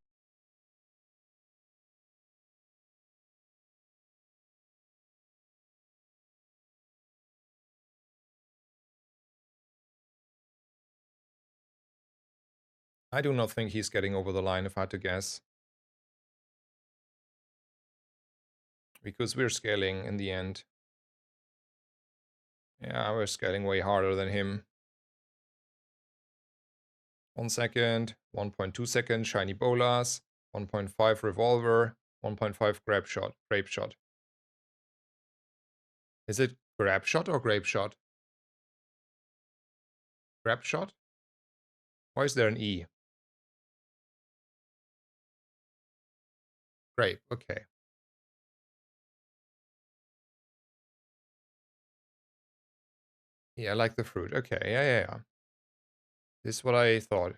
S1: I do not think he's getting over the line, if I had to guess. Because we're scaling in the end. Yeah, we're scaling way harder than him. 1 second, 1.2 seconds, shiny bolas, 1.5 revolver, 1.5 grape shot. Is it grab shot or grape shot? Grab shot? Why is there an E? Grape, okay. Yeah, I like the fruit. Okay, yeah. This is what I thought.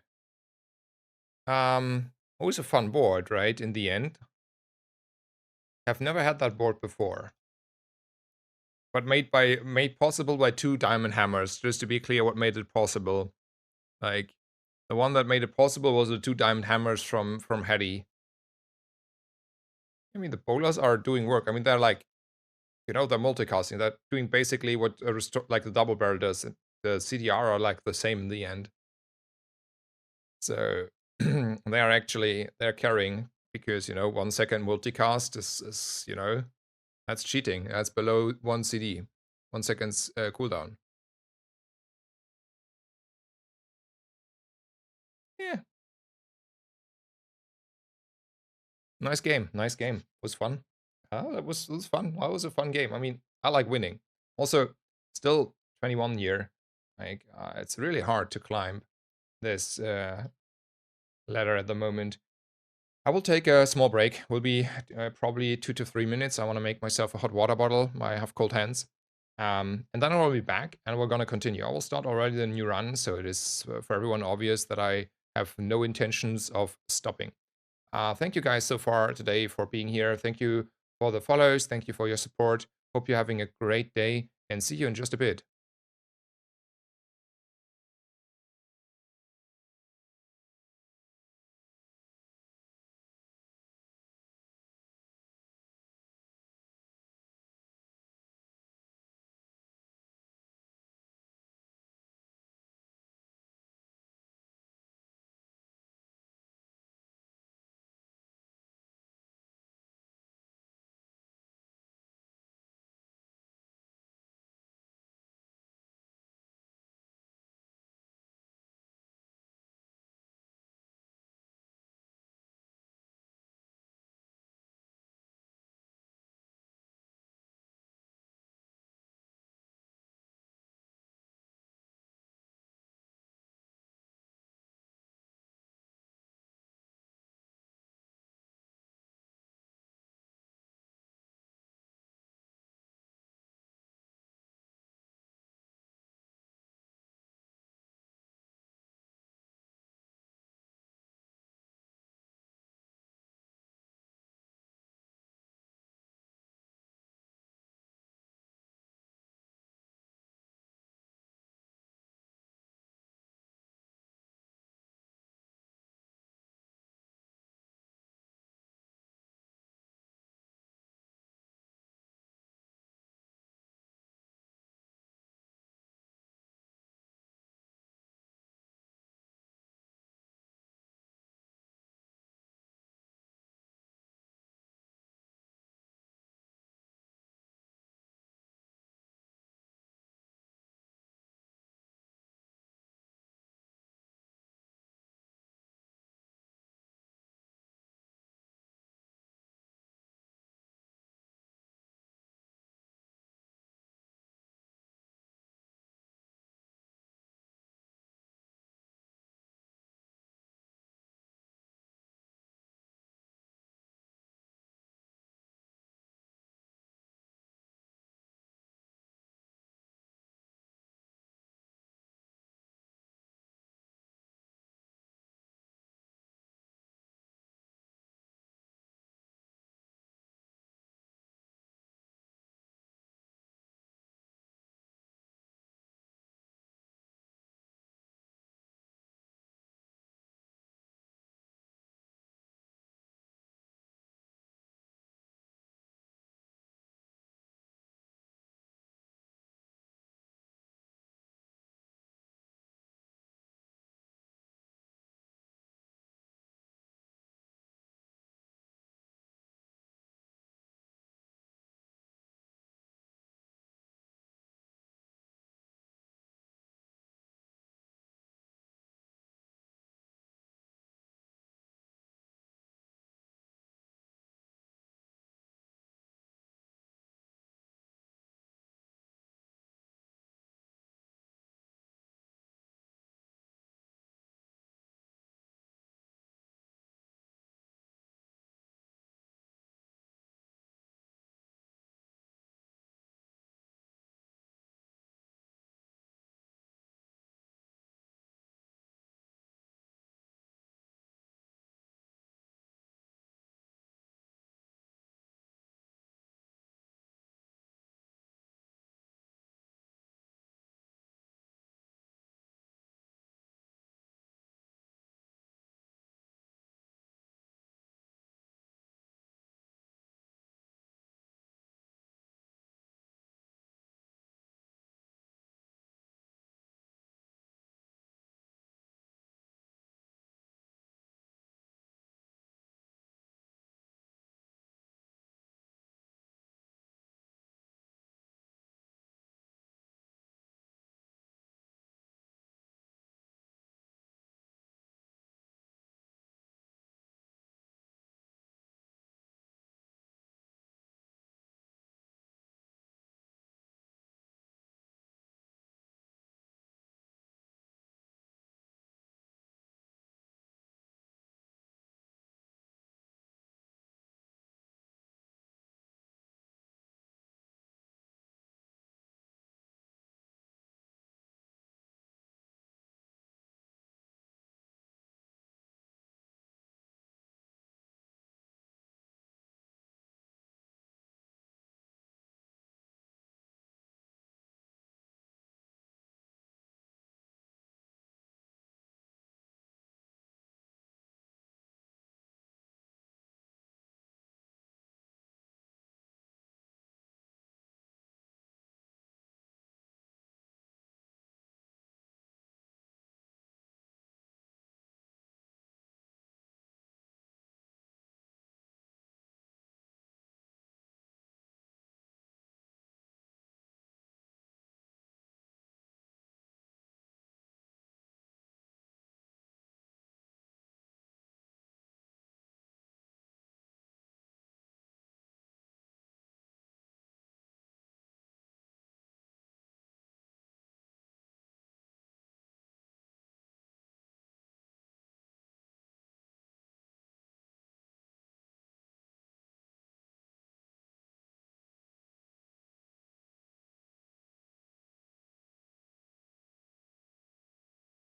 S1: Always a fun board, right? In the end. I've never had that board before. But made possible by 2 diamond hammers. Just to be clear what made it possible. Like, the one that made it possible was the 2 diamond hammers from Hetty. I mean, the bolas are doing work. I mean, they're like, you know, they're multicasting. They're doing basically what like the double barrel does. The CDR are like the same in the end. So they are actually, they're carrying because, you know, 1 second multicast is, you know, that's cheating. That's below 1 CD. 1 second's cooldown. Yeah. Nice game. Nice game. It was fun. It was fun. That was a fun game. I mean, I like winning. Also, still 21 year. Like, it's really hard to climb. this ladder at the moment. I will take a small break. Will be probably 2 to 3 minutes. I want to make myself a hot water bottle. I have cold hands. And then I will be back and we're going to continue. I will start already the new run, so it is for everyone obvious that I have no intentions of stopping. Thank you guys so far today for being here. Thank you for the follows. Thank you for your support. Hope you're having a great day and see you in just a bit.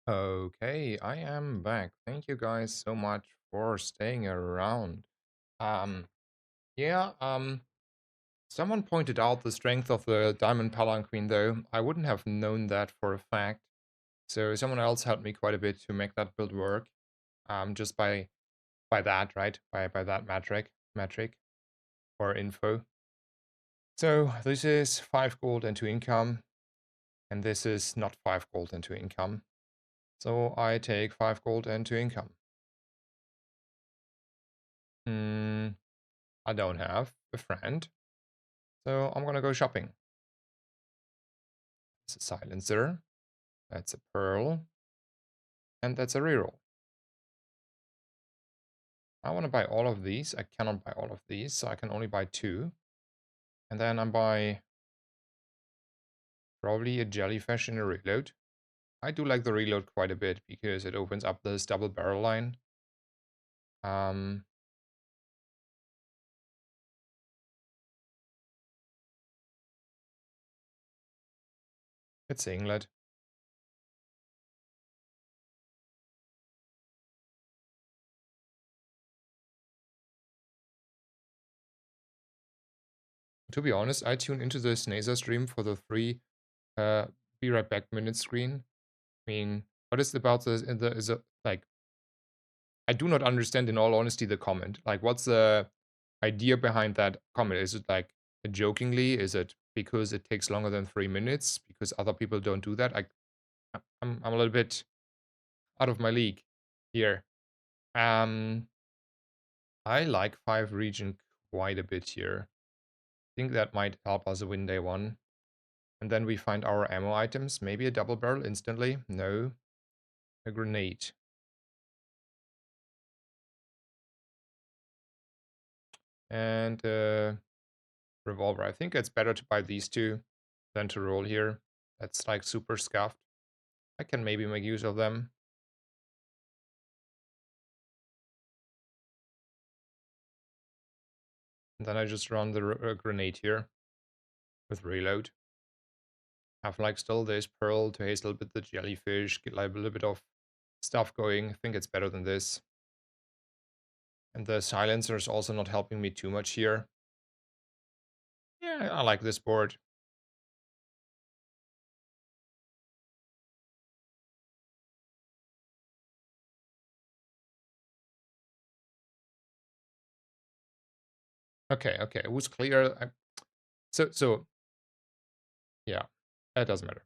S1: Okay, I am back. Thank you guys so much for staying around. Um, yeah, someone pointed out the strength of the Diamond Palanquin, though. I wouldn't have known that for a fact. So someone else helped me quite a bit to make that build work. Just by that, right? By that metric or info. So this is 5 gold into income, and this is not 5 gold into income. So I take 5 gold into income. I don't have a friend, so I'm gonna go shopping. It's a silencer, that's a pearl, and that's a reroll. I want to buy all of these. I cannot buy all of these, so I can only buy 2. And then I buy probably a jellyfish and a reload. I do like the reload quite a bit because it opens up this double barrel line. Um, it's Singlet. To be honest, I tune into this NASA stream for the 3 be right back minute screen. I mean, what is about this? Is it like, I do not understand, in all honesty, the comment. Like, what's the idea behind that comment? Is it like jokingly? Is it because it takes longer than 3 minutes because other people don't do that? I'm a little bit out of my league here. I like 5 region quite a bit here. I think that might help us win day 1. And then we find our ammo items. Maybe a double barrel instantly. No. A grenade. And revolver. I think it's better to buy these 2 than to roll here. That's like super scuffed. I can maybe make use of them. And then I just run the grenade here with reload. Have like still this pearl to haste a little bit the jellyfish, get like a little bit of stuff going. I think it's better than this. And the silencer is also not helping me too much here. Yeah, I like this board. Okay, it was clear. So yeah, that doesn't matter.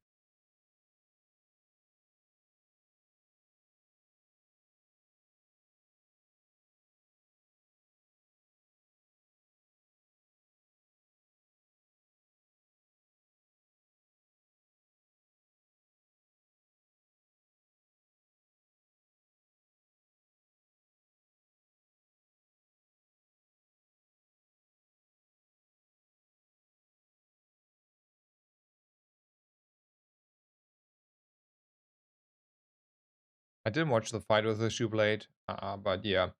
S1: I didn't watch the fight with the shoe blade, but yeah,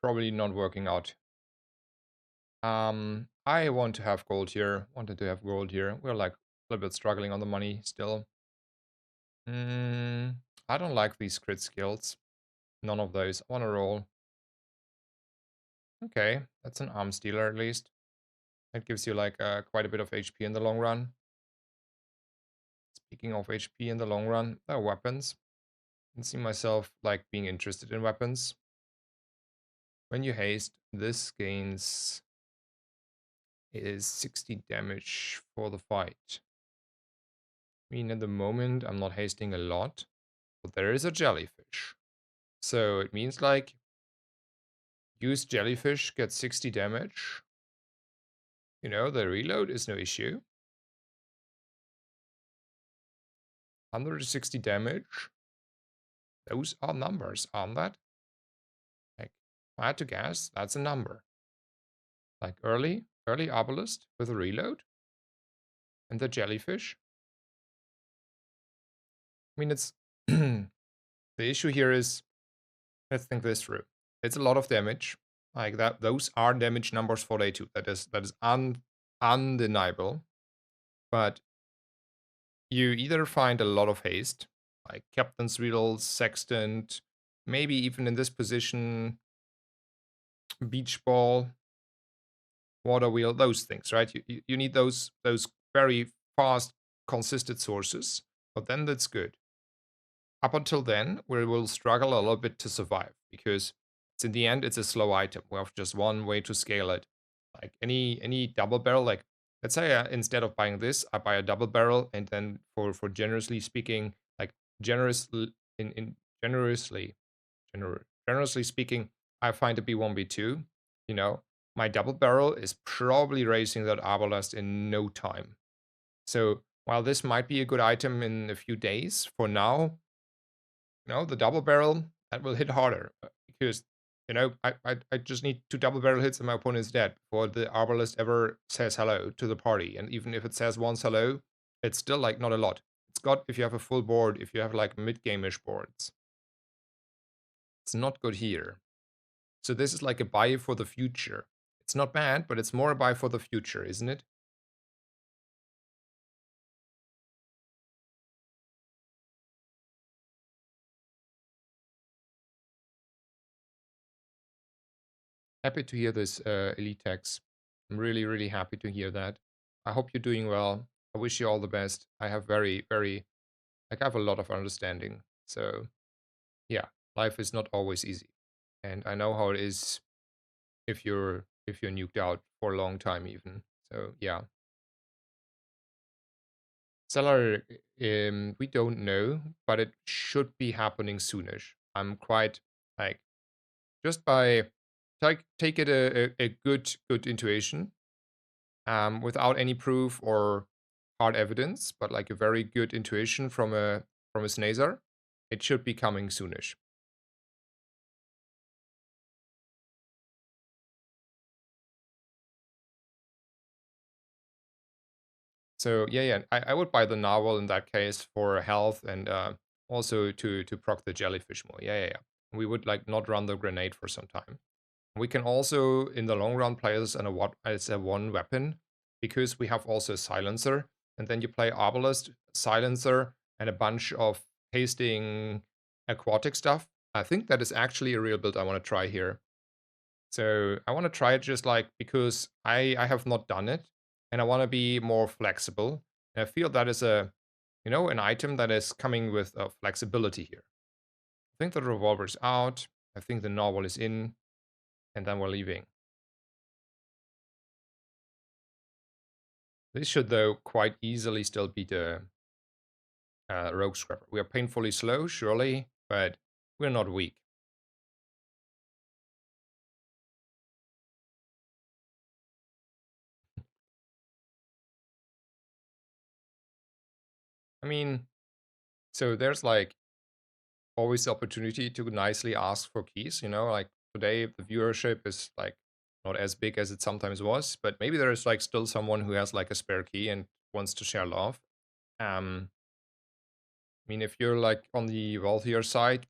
S1: probably not working out. I want to have gold here. Wanted to have gold here. We're like a little bit struggling on the money still. I don't like these crit skills. None of those. I want to roll. Okay, that's an arms dealer at least. That gives you like quite a bit of HP in the long run. Speaking of HP in the long run, there are weapons. I can see myself like being interested in weapons. When you haste, this gains is 60 damage for the fight. I mean, at the moment, I'm not hasting a lot, but there is a jellyfish. So it means like, use jellyfish, get 60 damage. You know, the reload is no issue. 160 damage. Those are numbers, aren't that? Like, if I had to guess, that's a number. Like early obelisk with a reload. And the jellyfish. I mean, it's the issue here is, let's think this through. It's a lot of damage. Like that, those are damage numbers for day 2. That is undeniable. But you either find a lot of haste, like captain's wheel, sextant, maybe even in this position, beach ball, water wheel, those things, right? You need those very fast, consistent sources, but then that's good. Up until then, we will struggle a little bit to survive because in the end, it's a slow item. We have just one way to scale it. Like any double barrel, like let's say instead of buying this, I buy a double barrel, and then for generously speaking, like generous in generously generously speaking, I find a B1 B2. You know, my double barrel is probably raising that Arbalest in no time. So while this might be a good item in a few days, for now, the double barrel, that will hit harder because, I just need 2 double barrel hits and my opponent is dead before the Arbalest ever says hello to the party. And even if it says once hello, it's still like not a lot. It's got if you have a full board, if you have like mid-game-ish boards. It's not good here. So this is like a buy for the future. It's not bad, but it's more a buy for the future, isn't it? Happy to hear this, Elite Tex. I'm really, really happy to hear that. I hope you're doing well. I wish you all the best. I have very, very, like, I have a lot of understanding. So, yeah, life is not always easy. And I know how it is if you're nuked out for a long time even. So, yeah. Seller, we don't know, but it should be happening soonish. I'm quite like just by take it a good intuition, without any proof or hard evidence, but like a very good intuition from a Snazer, it should be coming soonish. So yeah, I would buy the novel in that case for health and also to proc the jellyfish more. Yeah. We would like not run the grenade for some time. We can also, in the long run, play this as a one weapon because we have also a silencer, and then you play Arbalest, silencer, and a bunch of hasting aquatic stuff. I think that is actually a real build I want to try here. So I want to try it just like because I have not done it, and I want to be more flexible. And I feel that is an item that is coming with flexibility here. I think the revolver is out. I think the novel is in, and then we're leaving. This should, though, quite easily still beat a Rogue Scrapper. We are painfully slow, surely, but we're not weak. I mean, so there's like always the opportunity to nicely ask for keys, like today the viewership is like not as big as it sometimes was, but maybe there's like still someone who has like a spare key and wants to share love. I mean, if you're like on the wealthier side,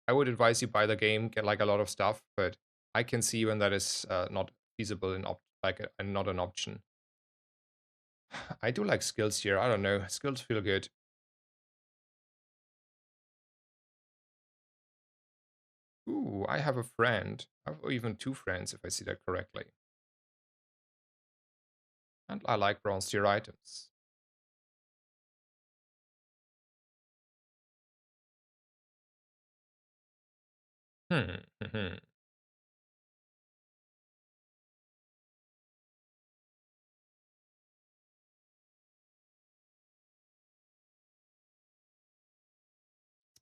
S1: I would advise you buy the game, get like a lot of stuff, but I can see when that is not feasible and and not an option. I do like skills here. I don't know. Skills feel good. Ooh, I have a friend. I have even 2 friends, if I see that correctly. And I like bronze tier items. Hmm.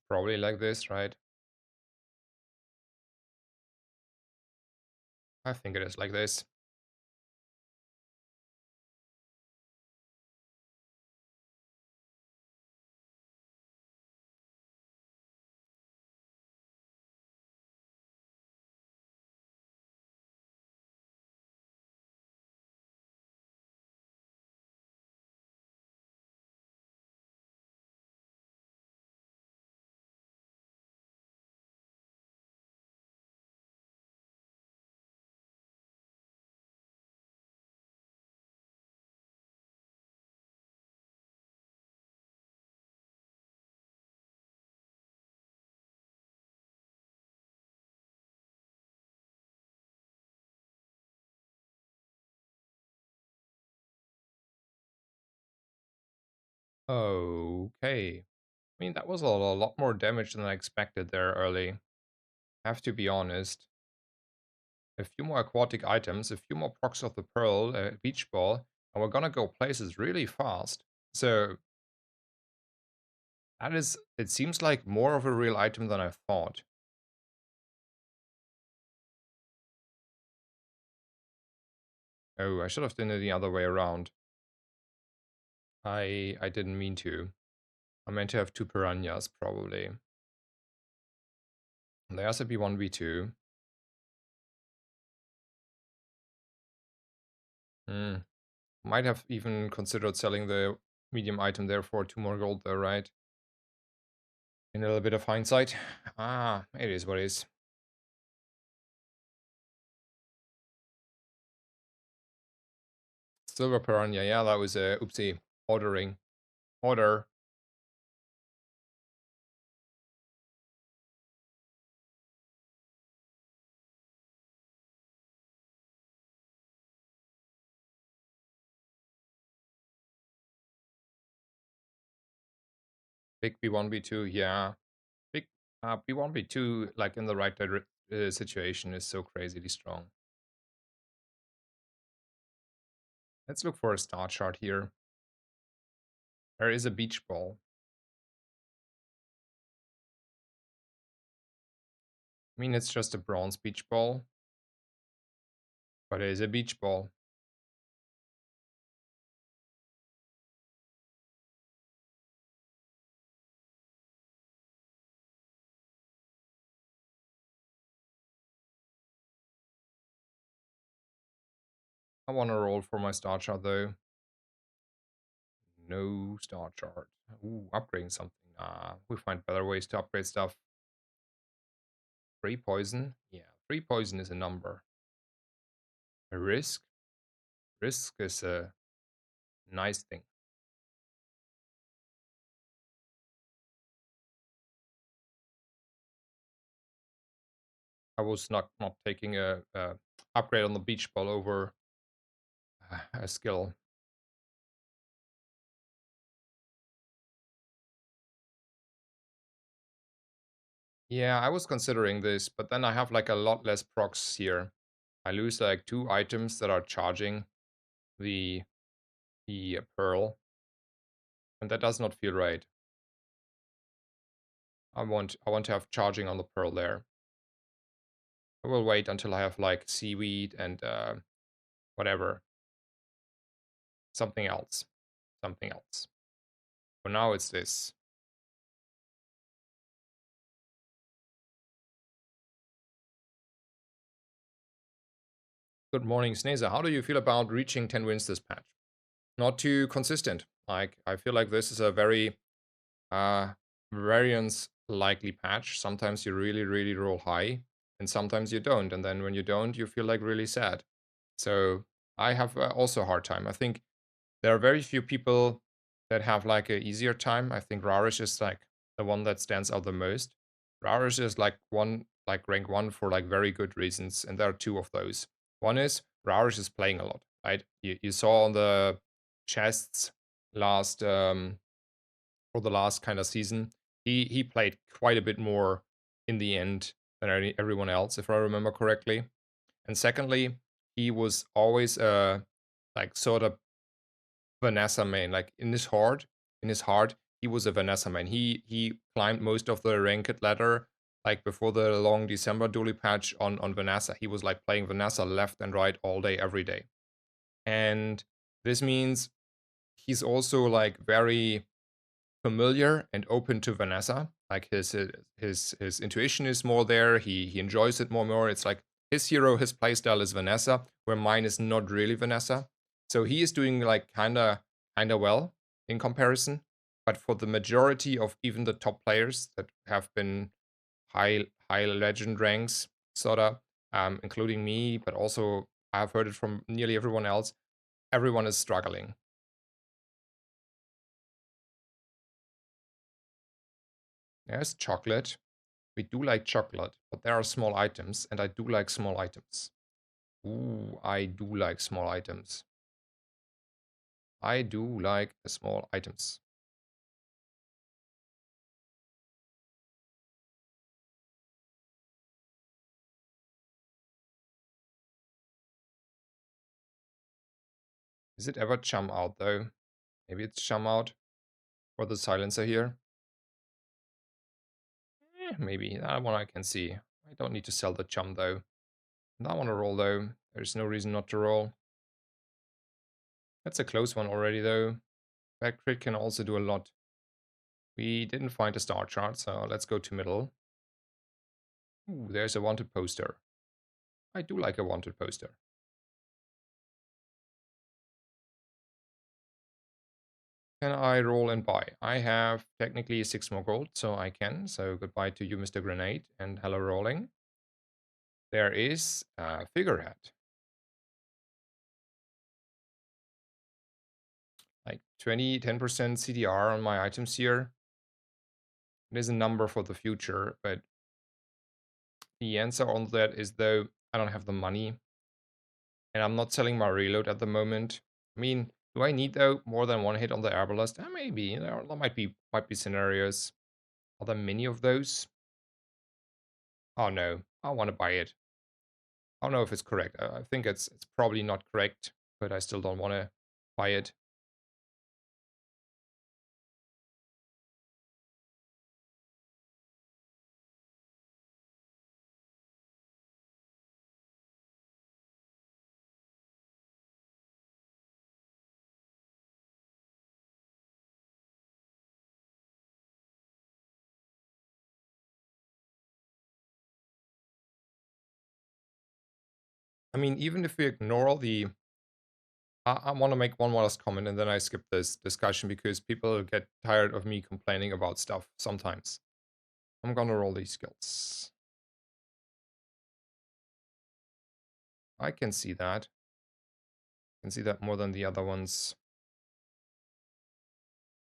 S1: Probably like this, right? I think it is like this. Okay. I mean, that was a lot more damage than I expected there early. Have to be honest. A few more aquatic items, a few more procs of the pearl, beach ball, and we're gonna go places really fast. So that is, it seems like more of a real item than I thought. Oh, I should have done it the other way around. I didn't mean to. I meant to have two piranhas, probably. And there's a B1, B2. Hmm. Might have even considered selling the medium item there for 2 more gold though, right? In a little bit of hindsight. Ah, it is what it is. Silver piranha, yeah, that was a oopsie. Ordering. Order. Big B1, B2, yeah. Big B1, B2, like in the right situation, is so crazily strong. Let's look for a star chart here. There is a beach ball. I mean, it's just a bronze beach ball, but it is a beach ball. I want to roll for my star chart though. No star chart. Ooh, upgrading something. We find better ways to upgrade stuff. 3 poison? Yeah, 3 poison is a number. A risk? Risk is a nice thing. I was not taking a upgrade on the beach ball over a skill. Yeah, I was considering this, but then I have like a lot less procs here. I lose like 2 items that are charging the pearl, and that does not feel right. I want to have charging on the pearl there. I will wait until I have like seaweed and whatever. Something else. Something else. For now it's this. Good morning, Sneezer. How do you feel about reaching 10 wins this patch? Not too consistent. Like, I feel like this is a very uh variance likely patch. Sometimes you really roll high, and sometimes you don't. And then when you don't, you feel like really sad. So I have also a hard time. I think there are very few people that have like a easier time. I think Rarish is like the one that stands out the most. Rarish is like like rank 1 for like very good reasons, and there are 2 of those. One is Rarish is playing a lot, right? You saw on the chests last for the last kind of season, he played quite a bit more in the end than everyone else, if I remember correctly. And secondly, he was always like sort of Vanessa main. Like in his heart, he was a Vanessa main. He climbed most of the ranked ladder. Like before the long December dually patch on Vanessa, he was like playing Vanessa left and right all day, every day. And this means he's also like very familiar and open to Vanessa. Like his intuition is more there. He enjoys it more. It's like his hero, his playstyle is Vanessa, where mine is not really Vanessa. So he is doing like kinda well in comparison. But for the majority of even the top players that have been high legend ranks, sorta, including me, but also I've heard it from nearly everyone else. Everyone is struggling. There's chocolate. We do like chocolate, but there are small items, and I do like small items. Ooh, I do like small items. I do like small items. Is it ever chum out though? Maybe it's chum out for the silencer here. Maybe that one I can see. I don't need to sell the chum though. I want to roll though. There's no reason not to roll. That's a close one already though. Back crit can also do a lot. We didn't find a star chart, so let's go to middle. Ooh, there's a wanted poster. I do like a wanted poster. Can I roll and buy? I have technically 6 more gold, so I can. So goodbye to you, Mr. Grenade, and hello rolling. There is a figurehead. Like 10% CDR on my items here. It is a number for the future, but the answer on that is though I don't have the money. And I'm not selling my reload at the moment. I mean, do I need though more than one hit on the Arbalest? Maybe. There might be scenarios. Are there many of those? Oh no, I want to buy it. I don't know if it's correct. I think it's probably not correct, but I still don't want to buy it. I mean, even if we ignore all the... I want to make one more last comment and then I skip this discussion because people get tired of me complaining about stuff sometimes. I'm gonna roll these skills. I can see that. I can see that more than the other ones.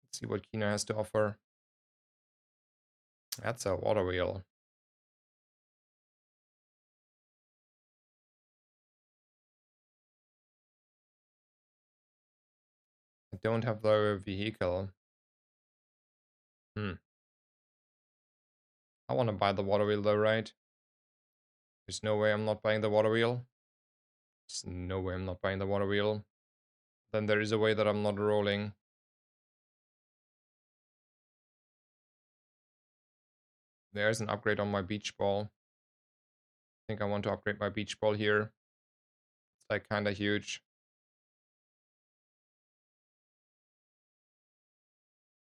S1: Let's see what Kina has to offer. That's a water wheel. I don't have the vehicle. I want to buy the water wheel though, right? There's no way I'm not buying the water wheel. There's no way I'm not buying the water wheel. Then there is a way that I'm not rolling. There's an upgrade on my beach ball. I think I want to upgrade my beach ball here. It's like kind of huge.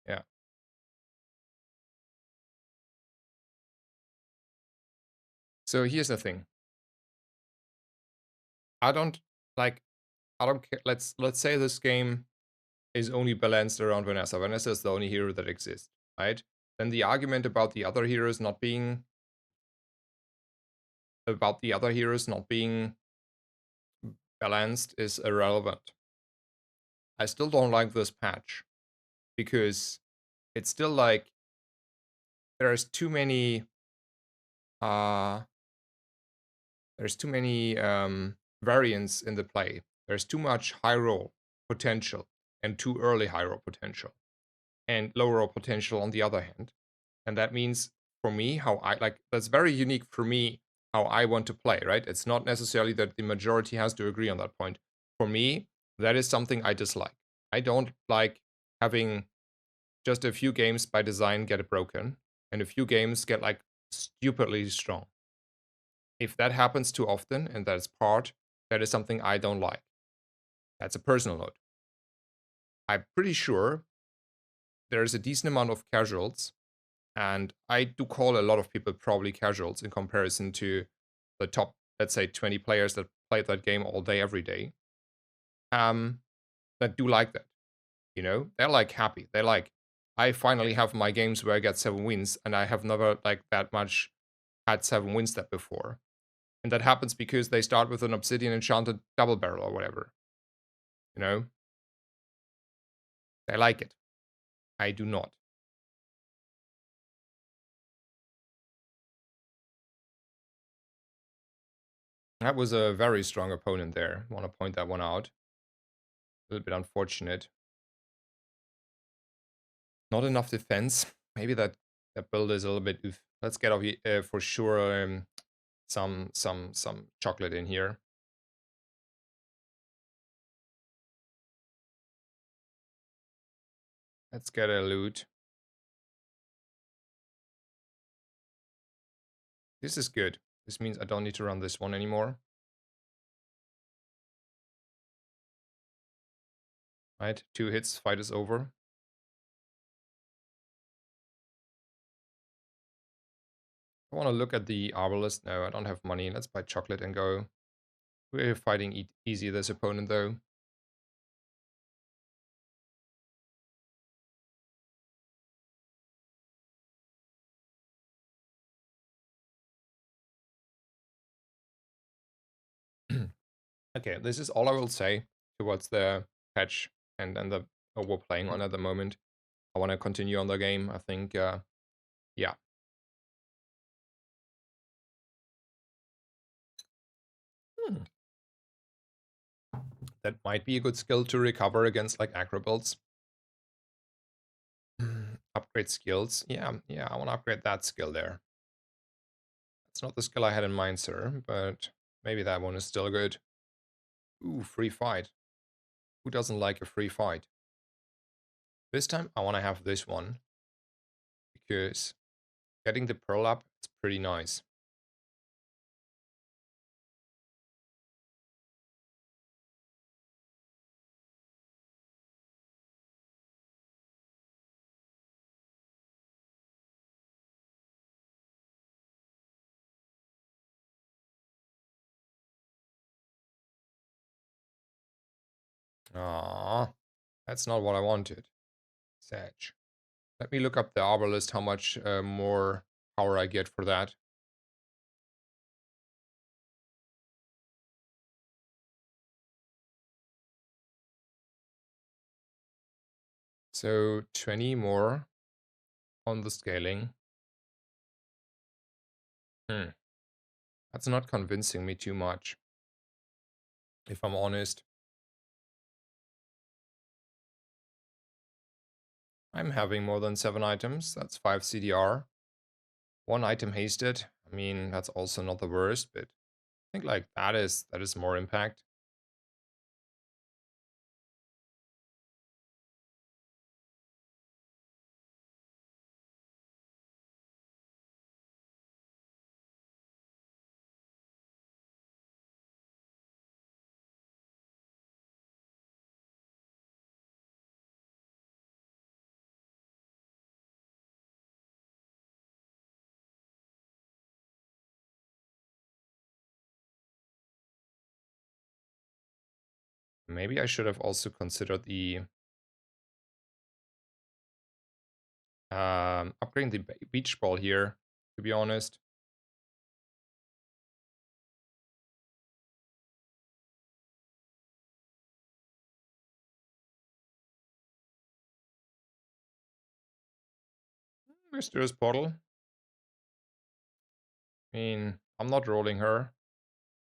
S1: Yeah. So here's the thing. I don't care. Let's say this game is only balanced around Vanessa. Vanessa is the only hero that exists, right? Then the argument about the other heroes not being balanced is irrelevant. I still don't like this patch because it's still like there's too many variants in the play. There's too much high roll potential and too early high roll potential and low roll potential on the other hand. And that means for me, that's very unique for me, how I want to play, right? It's not necessarily that the majority has to agree on that point. For me, that is something I dislike. I don't like having just a few games by design get broken and a few games get like stupidly strong. If that happens too often, and that is something I don't like. That's a personal note. I'm pretty sure there's a decent amount of casuals, and I do call a lot of people probably casuals in comparison to the top, let's say, 20 players that played that game all day, every day, that do like that. You know, they're like happy. They're like, I finally have my games where I get 7 wins, and I have never like that much had 7 wins that before. And that happens because they start with an Obsidian Enchanted double barrel or whatever. You know? They like it. I do not. That was a very strong opponent there. Want to point that one out. A little bit unfortunate. Not enough defense. Maybe that build is a little bit oof. Let's get off for sure some chocolate in here. Let's get a loot. This is good. This means I don't need to run this one anymore. Right, 2 hits, fight is over. I want to look at the Arbalest. No, I don't have money. Let's buy chocolate and go. We're fighting easy this opponent though. Okay, this is all I will say towards the patch and the we're playing on at the moment. I want to continue on the game. I think, yeah. Hmm. That might be a good skill to recover against like aggro builds. Upgrade skills. Yeah, I want to upgrade that skill there. It's not the skill I had in mind, sir, but maybe that one is still good. Ooh, free fight. Who doesn't like a free fight? This time I want to have this one because getting the pearl up is pretty nice. Ah, that's not what I wanted. Sedge. Let me look up the Arbalest, how much more power I get for that. So 20 more on the scaling. That's not convincing me too much, if I'm honest. I'm having more than 7 items. That's 5 CDR. 1 item hasted. I mean, that's also not the worst, but I think like that is more impact. Maybe I should have also considered the upgrading the beach ball here, to be honest. Mysterious portal. I mean, I'm not rolling her.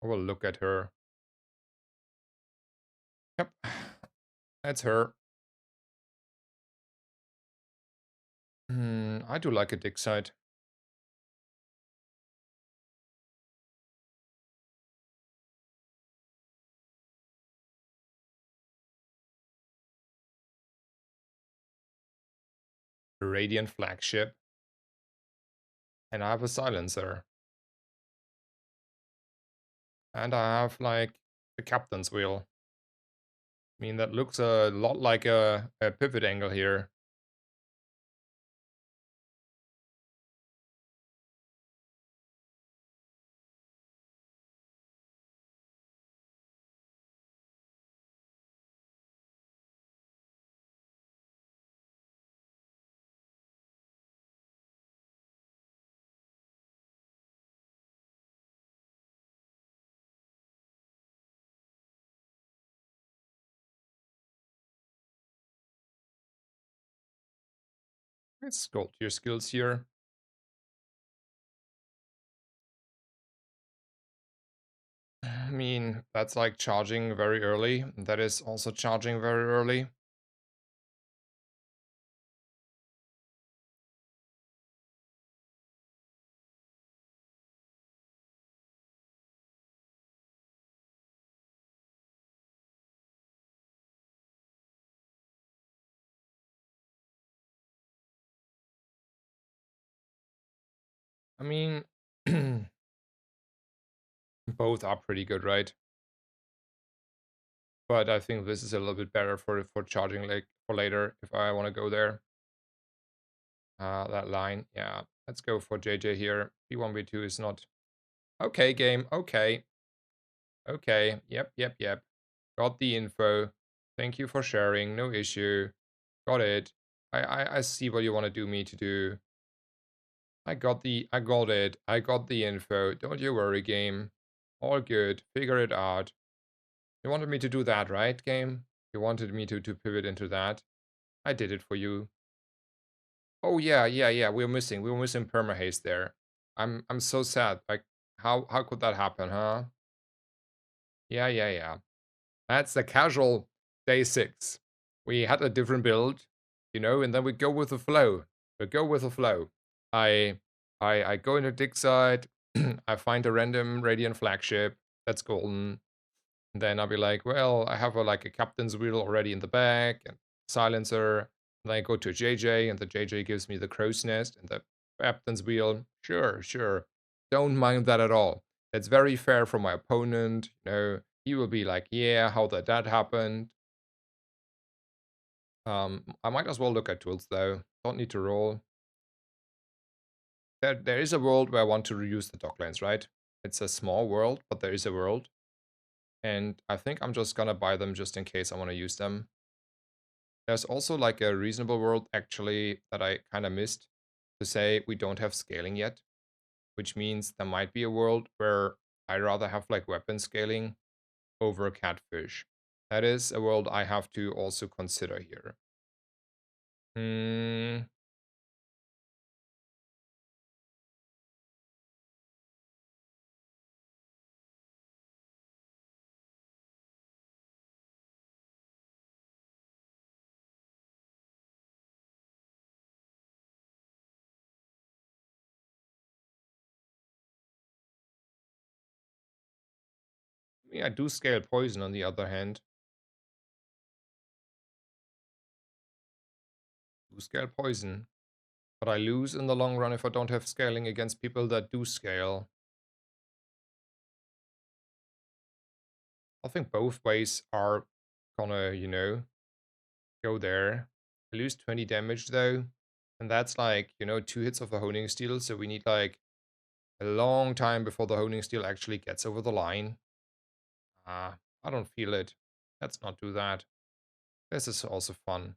S1: I will look at her. Yep, that's her. I do like a dig site. Radiant flagship. And I have a silencer. And I have like the captain's wheel. I mean, that looks a lot like a pivot angle here. Let's go to your skills here. I mean, that's like charging very early. That is also charging very early. I mean, both are pretty good, right? But I think this is a little bit better for charging like for later if I want to go there. That line, yeah. Let's go for JJ here. B1, B2 is not okay. Game, okay, okay. Yep, yep, yep. Got the info. Thank you for sharing. No issue. Got it. I see what you want to do me to do. I got it. I got the info. Don't you worry, game. All good. Figure it out. You wanted me to do that, right, game? You wanted me to pivot into that. I did it for you. Oh yeah, yeah, yeah. We were missing permahaste there. I'm so sad. Like how could that happen, huh? Yeah, yeah, yeah. That's the casual day 6. We had a different build, and then we go with the flow. We go with the flow. I I go into dig site, I find a random Radiant flagship that's golden. And then I'll be like, well, I have like a captain's wheel already in the back and silencer. And then I go to JJ and the JJ gives me the crow's nest and the captain's wheel. Sure, sure. Don't mind that at all. That's very fair for my opponent. He will be like, yeah, how did that happen? I might as well look at tools though. Don't need to roll. There is a world where I want to reuse the docklands, right? It's a small world, but there is a world. And I think I'm just gonna buy them just in case I want to use them. There's also like a reasonable world actually that I kind of missed to say we don't have scaling yet, which means there might be a world where I rather have like weapon scaling over catfish. That is a world I have to also consider here. Hmm. I do scale poison on the other hand. Do scale poison. But I lose in the long run if I don't have scaling against people that do scale. I think both ways are gonna, go there. I lose 20 damage though. And that's like, 2 hits of the Honing Steel. So we need like a long time before the Honing Steel actually gets over the line. I don't feel it. Let's not do that. This is also fun.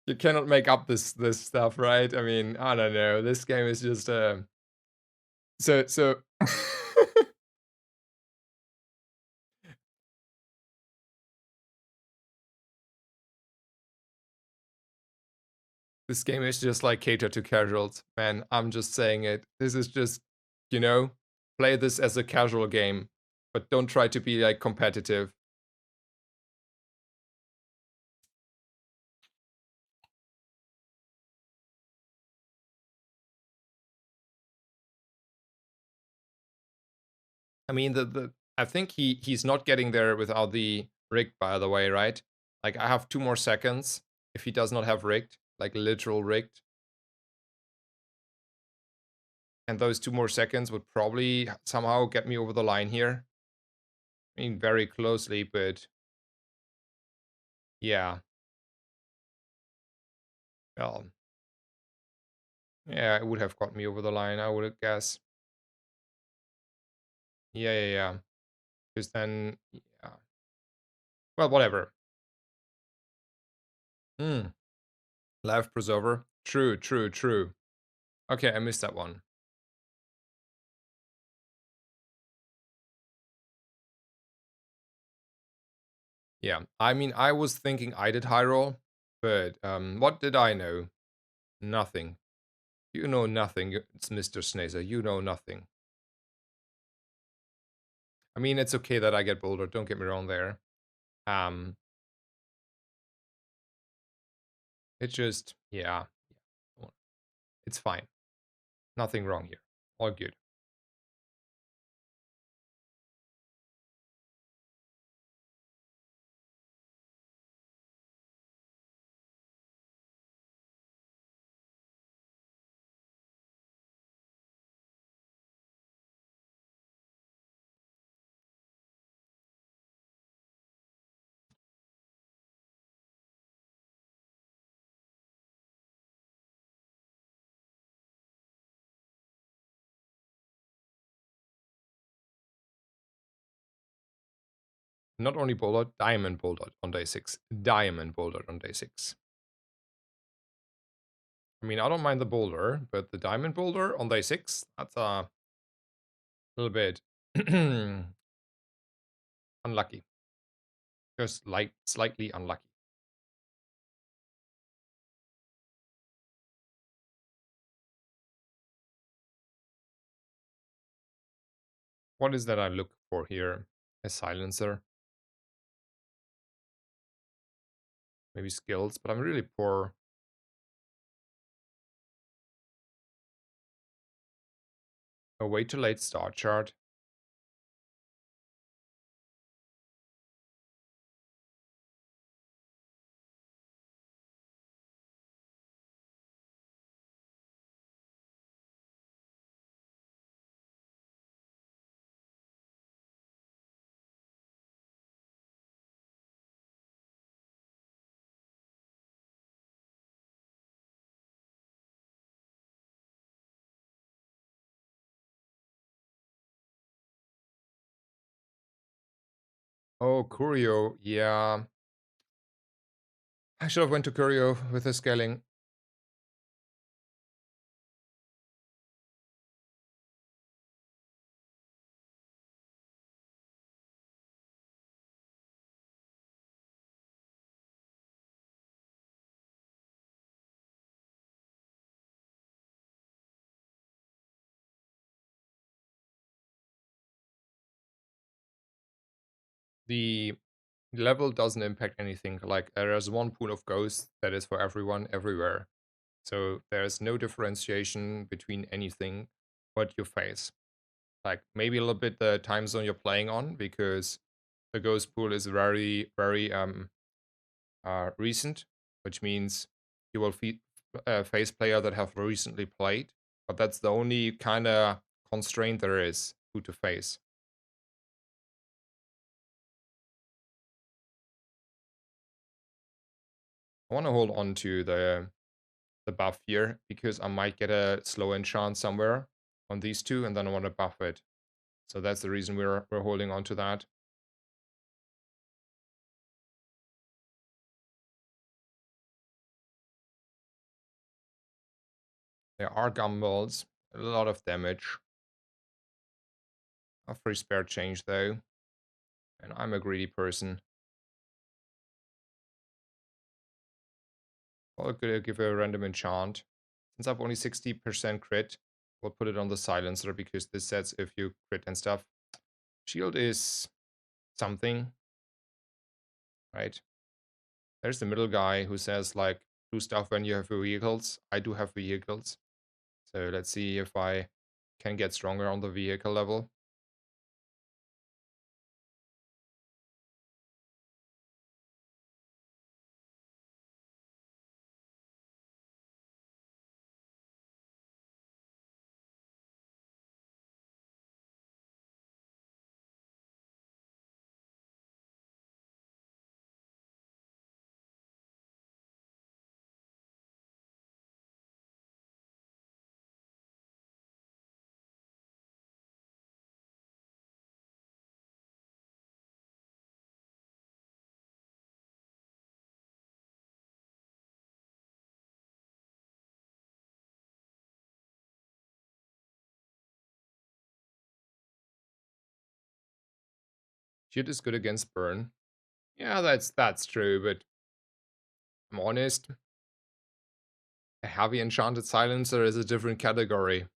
S1: You cannot make up this stuff, right? I mean, I don't know. This game is just so this game is just like catered to casuals, man. I'm just saying it. This is just, you know, play this as a casual game, but don't try to be like competitive. I mean, the I think he's not getting there without the rigged, by the way, right? Like I have 2 more seconds if he does not have rigged, like literal rigged. And those 2 more seconds would probably somehow get me over the line here. I mean, very closely, but yeah. Well, yeah, it would have got me over the line, I would guess. Yeah, yeah, yeah. Because then, yeah. Well, whatever. Hmm. Life preserver. True, true, true. Okay, I missed that one. Yeah, I mean, I was thinking I did high roll, But what did I know? Nothing. You know nothing. It's Mr. Snazer. You know nothing. I mean, it's okay that I get bolder. Don't get me wrong there. Um, it's just, yeah, it's fine. Nothing wrong here. All good. Not only boulder, diamond boulder on day 6. Diamond boulder on day 6. I mean, I don't mind the boulder, but the diamond boulder on day 6, that's a little bit unlucky. Just like slightly unlucky. What is that I look for here? A silencer? Maybe skills, but I'm really poor. A way too late start chart. Oh, Curio. Yeah. I should have went to Curio with the scaling. The level doesn't impact anything. Like, there's one pool of ghosts that is for everyone, everywhere. So there's no differentiation between anything what you face. Like, maybe a little bit the time zone you're playing on, because the ghost pool is very, very recent, which means you will face player that have recently played. But that's the only kind of constraint there is who to face. I want to hold on to the buff here, because I might get a slow enchant somewhere on these two, and then I want to buff it. So that's the reason we're holding on to that. There are gumballs, a lot of damage. A free spare change though, and I'm a greedy person. I'll give a random enchant. Since I've only 60% crit, we'll put it on the silencer, because this sets if you crit and stuff. Shield is something, right? There's the middle guy who says, like, do stuff when you have vehicles. I do have vehicles. So let's see if I can get stronger on the vehicle level. Shield is good against burn. Yeah, that's true, but I'm honest, a heavy enchanted silencer is a different category.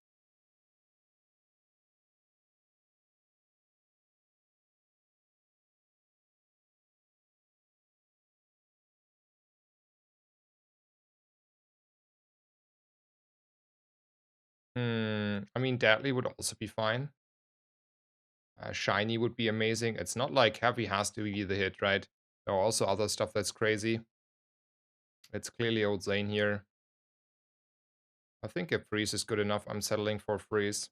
S1: I mean, deadly would also be fine. Shiny would be amazing. It's not like heavy has to be the hit, right? There are also other stuff that's crazy. It's clearly old Zane here. I think a freeze is good enough. I'm settling for freeze.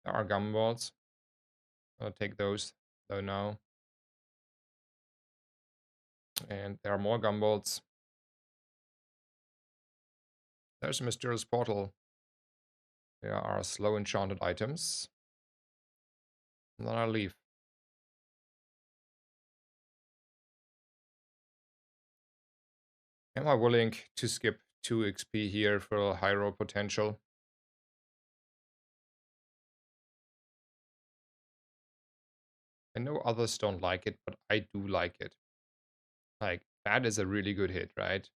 S1: There are gumballs. I'll take those though now. And there are more gumballs. There's a mysterious portal. There are slow enchanted items. And then I leave. Am I willing to skip 2 XP here for a high roll potential? I know others don't like it, but I do like it. Like, that is a really good hit, right?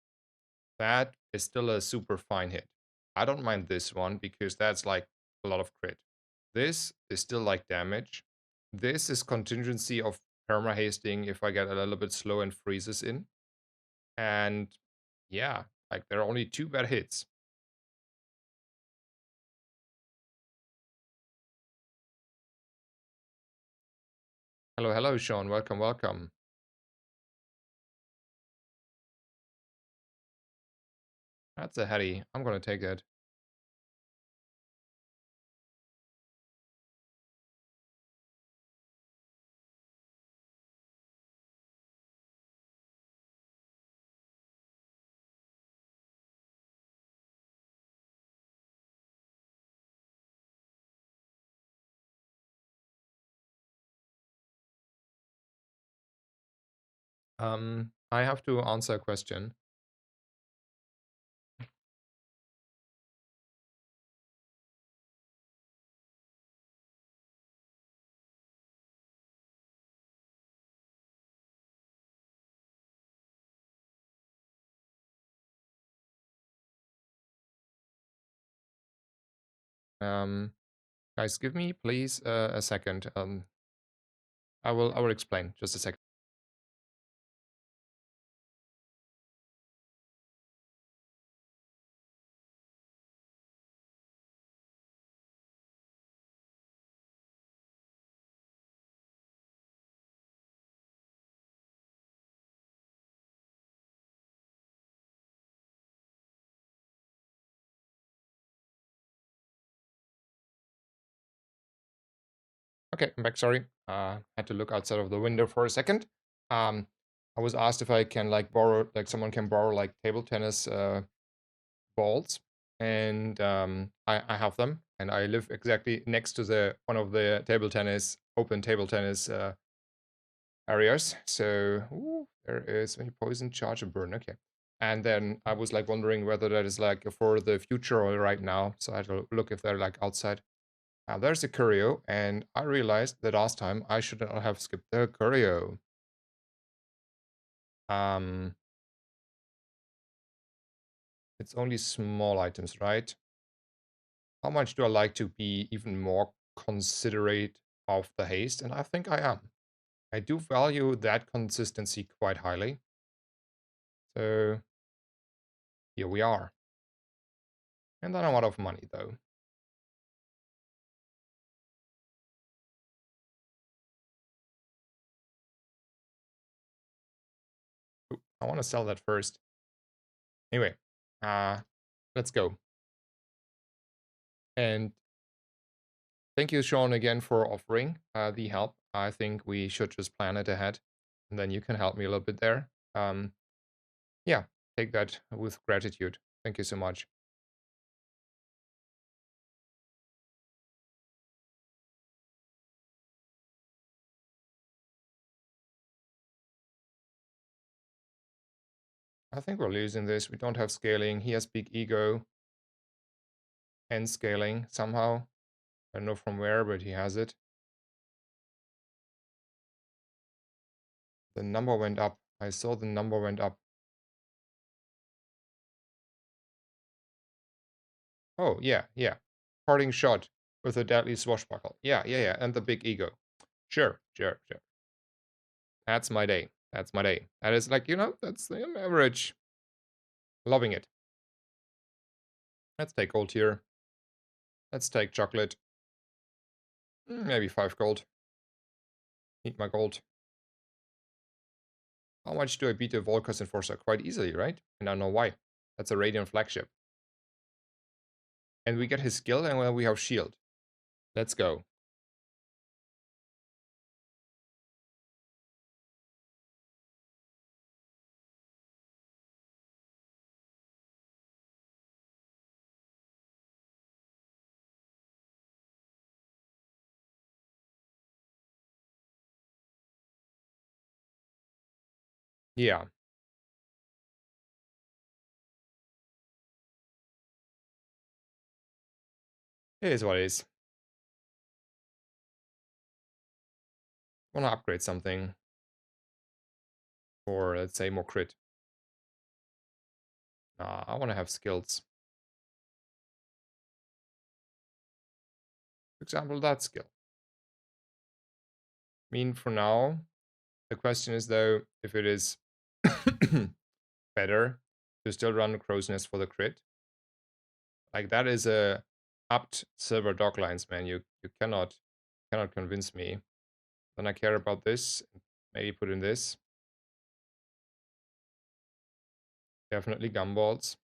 S1: That is still a super fine hit. I don't mind this one because that's like a lot of crit. This is still like damage. This is contingency of perma hasting if I get a little bit slow and freezes in. And yeah, like there are only 2 bad hits. Hello, hello, Sean. Welcome, welcome. That's a heady. I'm gonna take it. I have to answer a question. Um, guys, give me please a second. I will explain. Just a second. Okay, I'm back. Sorry, had to look outside of the window for a second. Um, I was asked if I can like borrow, like someone can borrow like table tennis balls, and I have them, and I live exactly next to the one of the table tennis open table tennis areas. So there is a poison charge and burn. Okay, and then I was like wondering whether that is like for the future or right now. So I had to look if they're like outside. Now there's a Curio, and I realized that last time I should not have skipped the Curio. Um, it's only small items, right? How much do I like to be even more considerate of the haste? And I think I am. I do value that consistency quite highly. So here we are. And then I'm out of money though. Ooh, I want to sell that first. Anyway, uh, let's go. And thank you, Sean, again for offering the help. I think we should just plan it ahead, and then you can help me a little bit there. Yeah, take that with gratitude. Thank you so much. I think we're losing this. We don't have scaling. He has big ego and scaling somehow. I don't know from where, but he has it. The number went up. I saw the number went up. Oh, yeah, yeah. Parting shot with a deadly swashbuckle. Yeah, yeah, yeah. And the big ego. Sure, sure, sure. That's my day. That's my day. That is like, that's the average. Loving it. Let's take gold here. Let's take chocolate. Maybe 5 gold. Need my gold. How much do I beat the Volkos Enforcer? Quite easily, right? And I know why. That's a Radiant flagship. And we get his skill and well, we have shield. Let's go. Yeah. It is what it is. Wanna upgrade something. Or let's say more crit. I wanna have skills. For example, that skill. I mean, for now, the question is though, if it is better to still run Crow's Nest for the crit. Like that is a upped silver dog lines, man. You cannot convince me. Then I care about this. Maybe put in this. Definitely gumballs.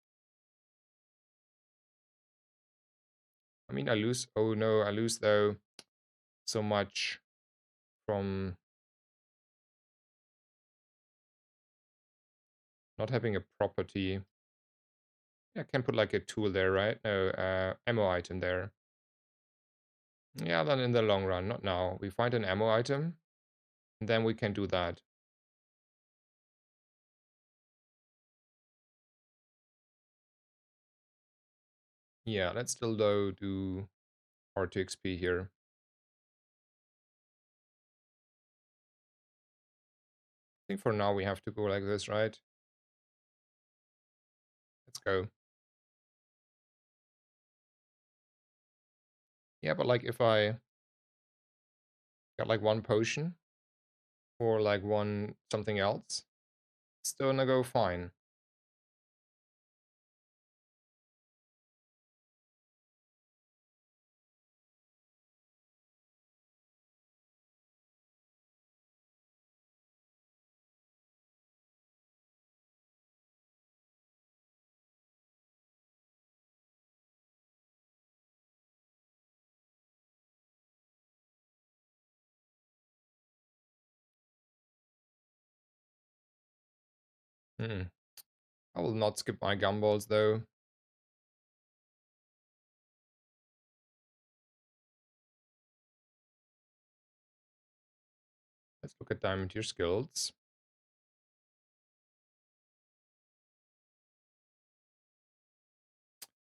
S1: I mean, I lose. Oh no, I lose though so much from not having a property. Yeah, I can put like a tool there, right? No, ammo item there. Yeah, then in the long run, not now. We find an ammo item, and then we can do that. Yeah, let's still though do R2 XP here. I think for now we have to go like this, right? Let's go. Yeah, but like if I got like one potion or like one something else, it's still gonna go fine. Hmm. I will not skip my gumballs though. Let's look at diamond tier skills.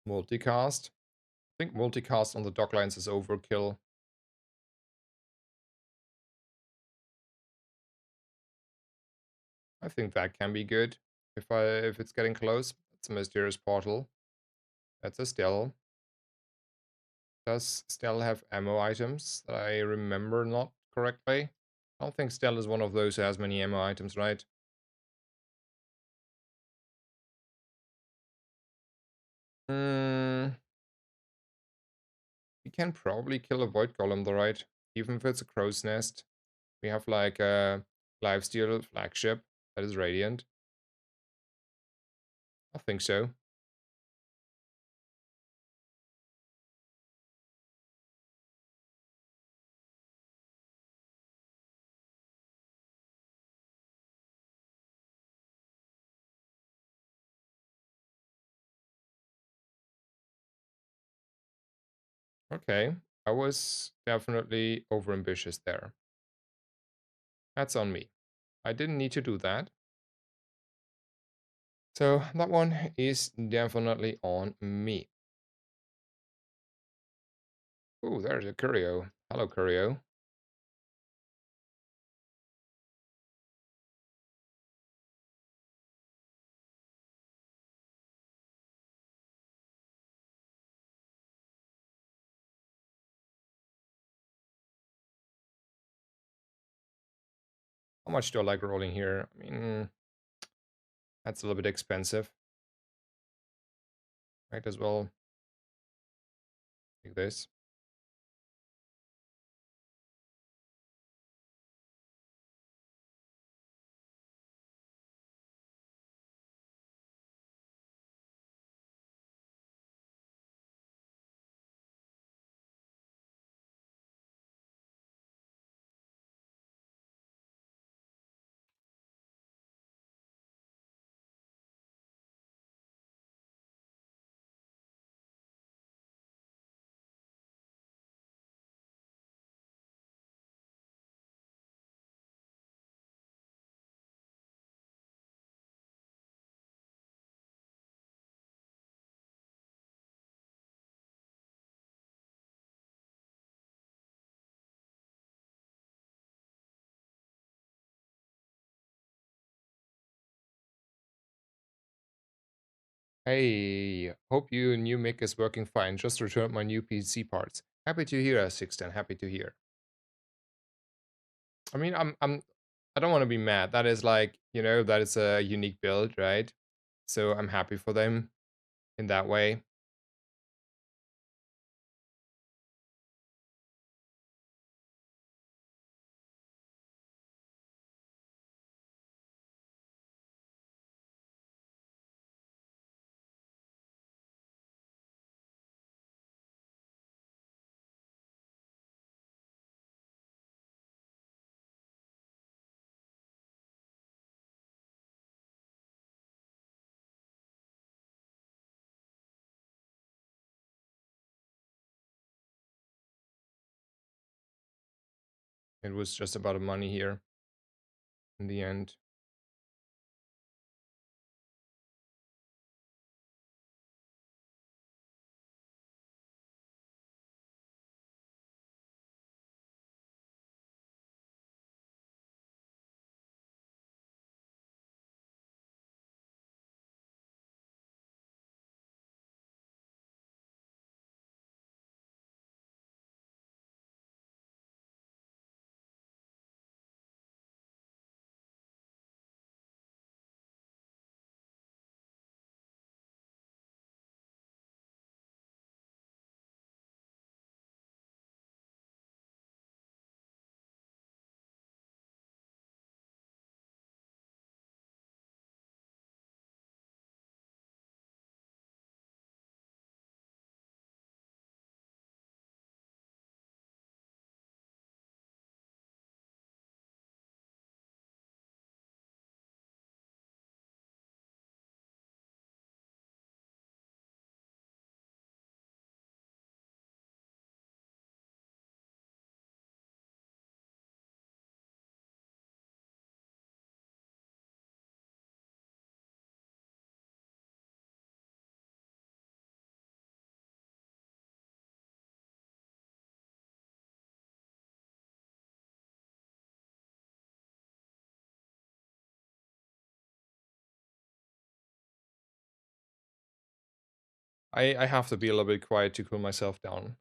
S1: Multicast. I think multicast on the docklines is overkill. I think that can be good if it's getting close. It's a mysterious portal. That's a Stell. Does Stell have ammo items that I remember not correctly? I don't think Stell is one of those who has many ammo items, right? Hmm. We can probably kill a Void Golem though, right? Even if it's a Crow's Nest. We have like a Lifesteal flagship that is Radiant. I think so. Okay. I was definitely overambitious there. That's on me. I didn't need to do that. So that one is definitely on me. Oh, there's a Curio. Hello, Curio. How much do I like rolling here? I mean, that's a little bit expensive. Might as well take this. Hey, hope your new mic is working fine. Just returned my new PC parts. Happy to hear, Sixten. Happy to hear. I mean, I don't want to be mad. That is like, that is a unique build, right? So I'm happy for them in that way. It was just about the money here in the end. I have to be a little bit quiet to cool myself down.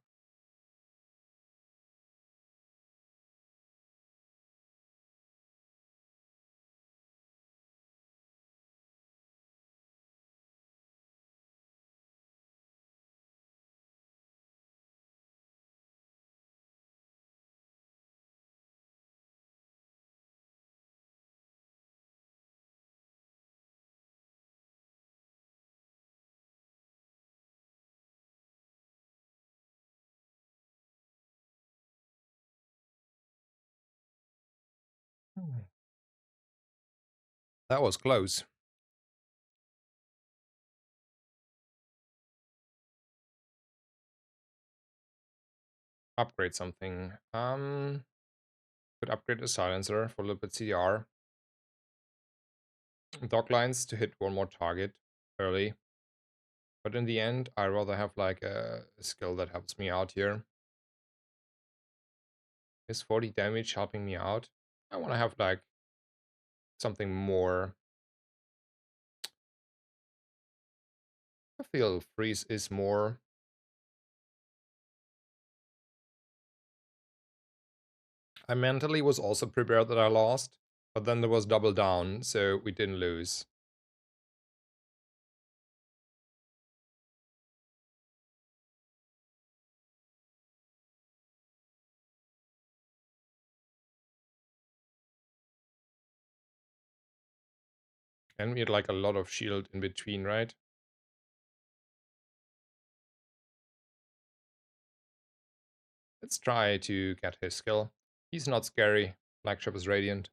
S1: Hmm. That was close. Upgrade something. Could upgrade the silencer for a little bit CR. Dog lines to hit one more target early. But in the end, I rather have like a skill that helps me out here. Is 40 damage helping me out? I want to have like something more. I feel freeze is more. I mentally was also prepared that I lost. But then there was double down, so we didn't lose. And we had like a lot of shield in between, right? Let's try to get his skill. He's not scary. Flagship is Radiant.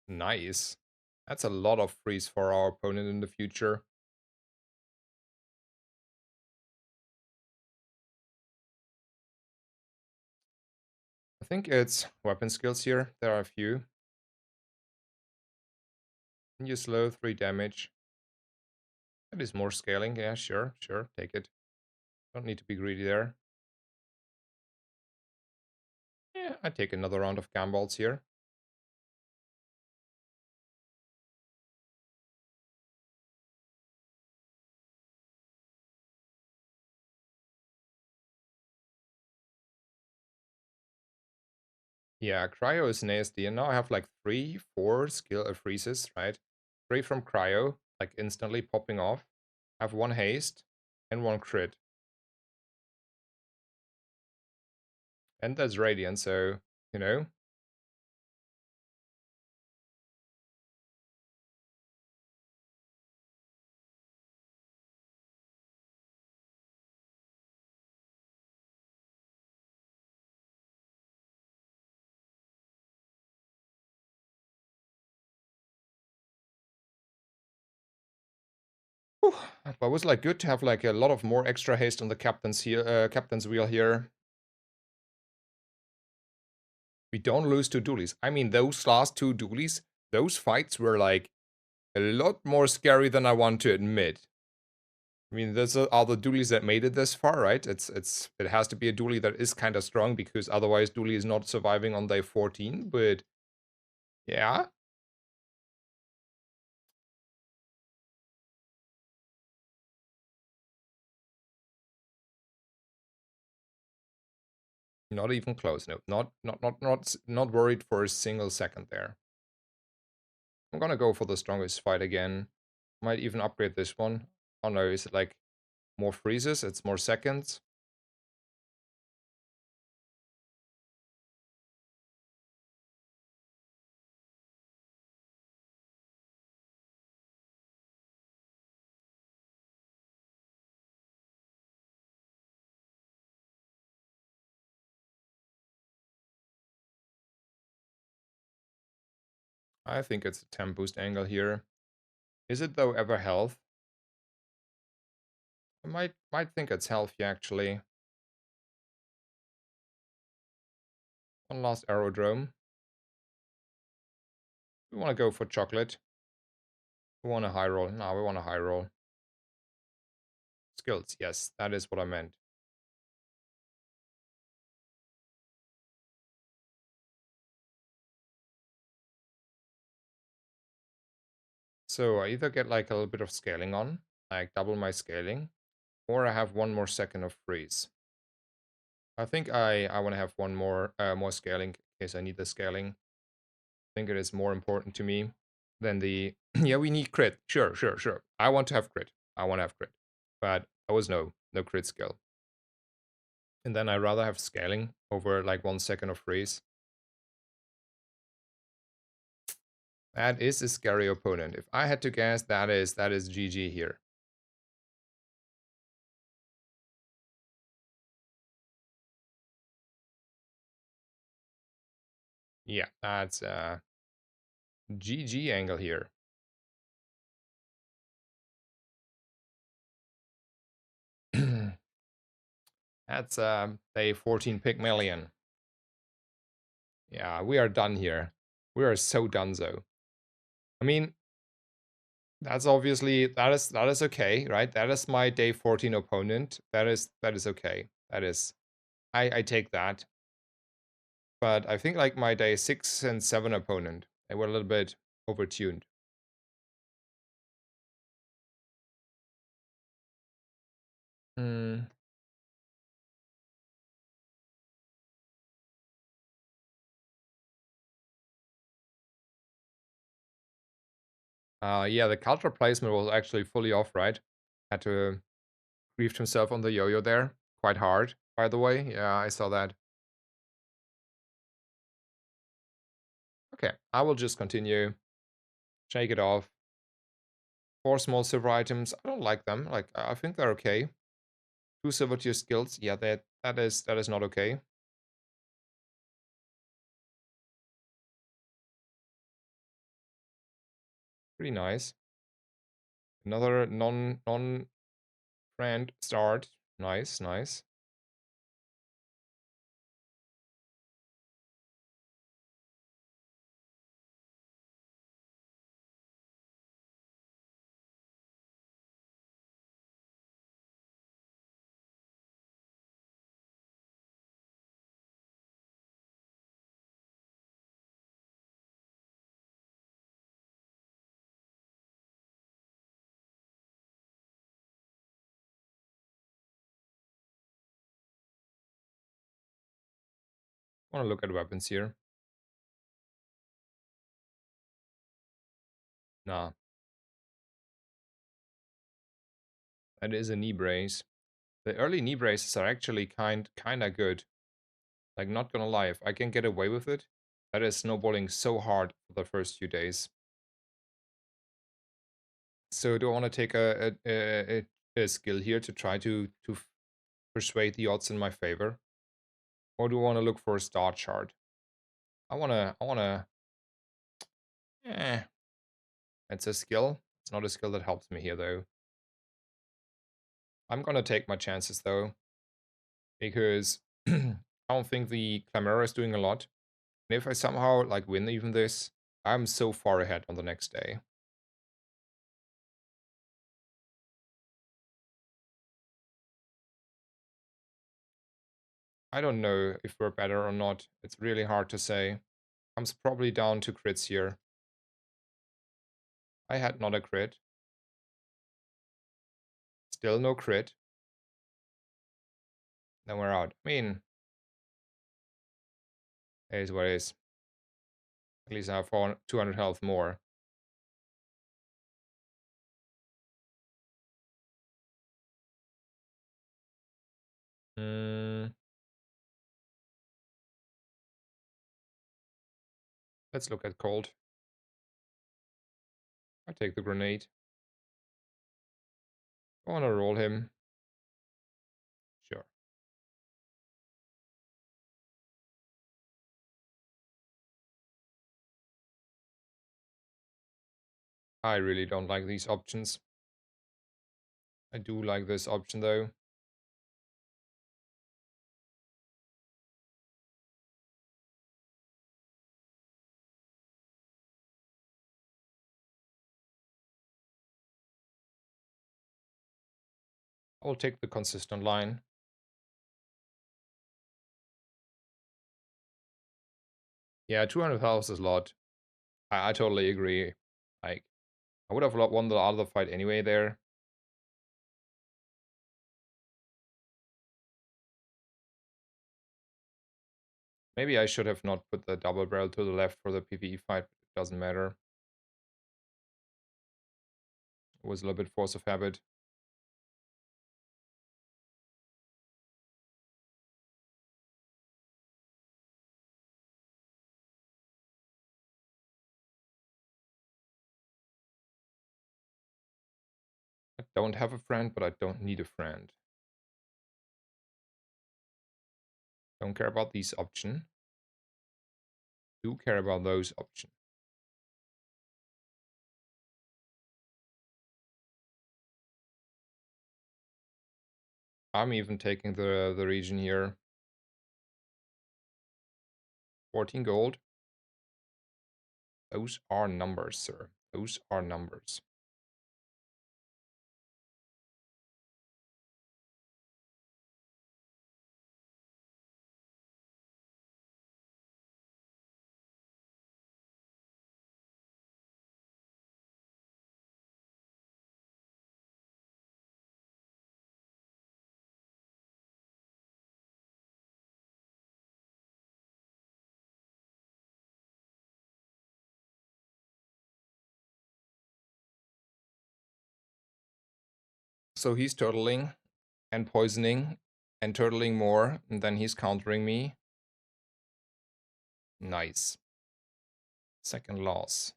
S1: Nice. That's a lot of freeze for our opponent in the future. I think it's weapon skills here. There are a few. Can you slow 3 damage? That is more scaling. Yeah, sure, take it. Don't need to be greedy there. Yeah, I take another round of Gamballs here. Yeah, Cryo is nasty, and now I have like 3, 4 skill freezes, right? 3 from Cryo, like instantly popping off. I have 1 haste and 1 crit. And that's Radiant, so, you know. Whew. But it was like good to have like a lot of more extra haste on the captain's wheel here. We don't lose to dualies. I mean, those last 2 dualies, those fights were like a lot more scary than I want to admit. I mean, those are the dualies that made it this far, right? It has to be a dualie that is kind of strong because otherwise dualie is not surviving on day 14. But yeah, not even close. No, not worried for a single second there. I'm gonna go for the strongest fight again. Might even upgrade this one. Oh no, is it like more freezes? It's more seconds. I think it's a temp boost angle here. Is it though ever health? I might think it's healthy actually. One last aerodrome. We want to go for chocolate. We want a high roll. No, we want a high roll. Skills. Yes, that is what I meant. So I either get like a little bit of scaling on, like double my scaling, or I have 1 more second of freeze. I think I want to have 1 more scaling in case I need the scaling. I think it is more important to me than the yeah, we need crit. Sure. I want to have crit. But there was no crit skill. And then I rather have scaling over like 1 second of freeze. That is a scary opponent. If I had to guess, that is GG here. Yeah, that's GG angle here. That's a 14 Pygmalion. Yeah, we are done here. We are so donezo. I mean, That's obviously that is okay, right? That is my day 14 opponent. That is okay. That is I take that. But I think like my day 6 and 7 opponent, they were a little bit overtuned. Hmm. Yeah, the culture placement was actually fully off, right? Had to griefed himself on the yo-yo there. Quite hard, by the way. Yeah, I saw that. Okay, I will just continue. Shake it off. 4 small silver items. I don't like them. Like, I think they're okay. 2 silver tier skills. Yeah, that is not okay. Pretty nice. Another non-friend start. Nice, nice. Wanna look at weapons here. Nah, that is a knee brace. The early knee braces are actually kinda good. Like, not gonna lie, if I can get away with it, that is snowballing so hard for the first few days. So do I want to take a skill here to try to persuade the odds in my favor, or do I want to look for a star chart? I wanna. Eh, it's a skill. It's not a skill that helps me here though. I'm gonna take my chances though, because I don't think the Chimera is doing a lot. And if I somehow like win even this, I'm so far ahead on the next day. I don't know if we're better or not. It's really hard to say. I'm probably down to crits here. I had not a crit. Still no crit. Then we're out. I mean, it is what it is. At least I have 200 health more. Mm, let's look at cold. I take the grenade. I want to roll him. Sure. I really don't like these options. I do like this option though. I'll take the consistent line. Yeah, 200 health is a lot. I totally agree. Like, I would have won the other fight anyway there. Maybe I should have not put the double barrel to the left for the PvE fight, but it doesn't matter. It was a little bit force of habit. I don't have a friend, but I don't need a friend. Don't care about these options. Do care about those options. I'm even taking the region here. 14 gold. Those are numbers, sir. Those are numbers. So he's turtling and poisoning and turtling more, and then he's countering me. Nice. Second loss.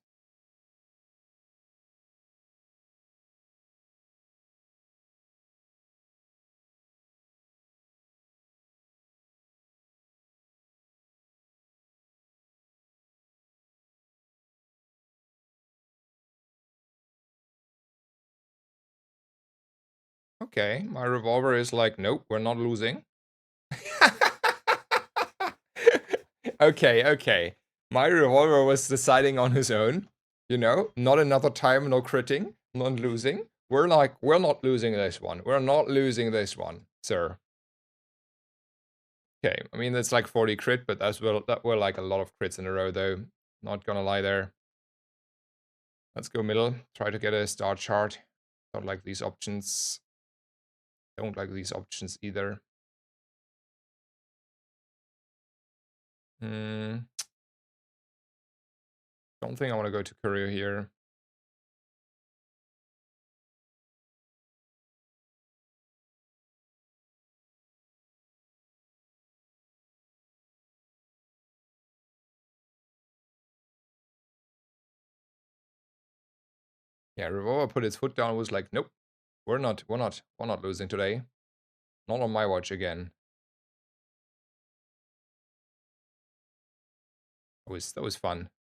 S1: Okay, my revolver is like, nope, we're not losing. Okay. My revolver was deciding on his own. You know, not another time, no critting, not losing. We're not losing this one. We're not losing this one, sir. Okay, I mean, that's like 40 crit, but that were like a lot of crits in a row, though. Not gonna lie there. Let's go middle. Try to get a star chart. Don't like these options. Don't like these options either. Hmm. Don't think I want to go to courier here. Yeah, Revolver put his foot down and was like, nope, we're not losing today. Not on my watch again. That was fun.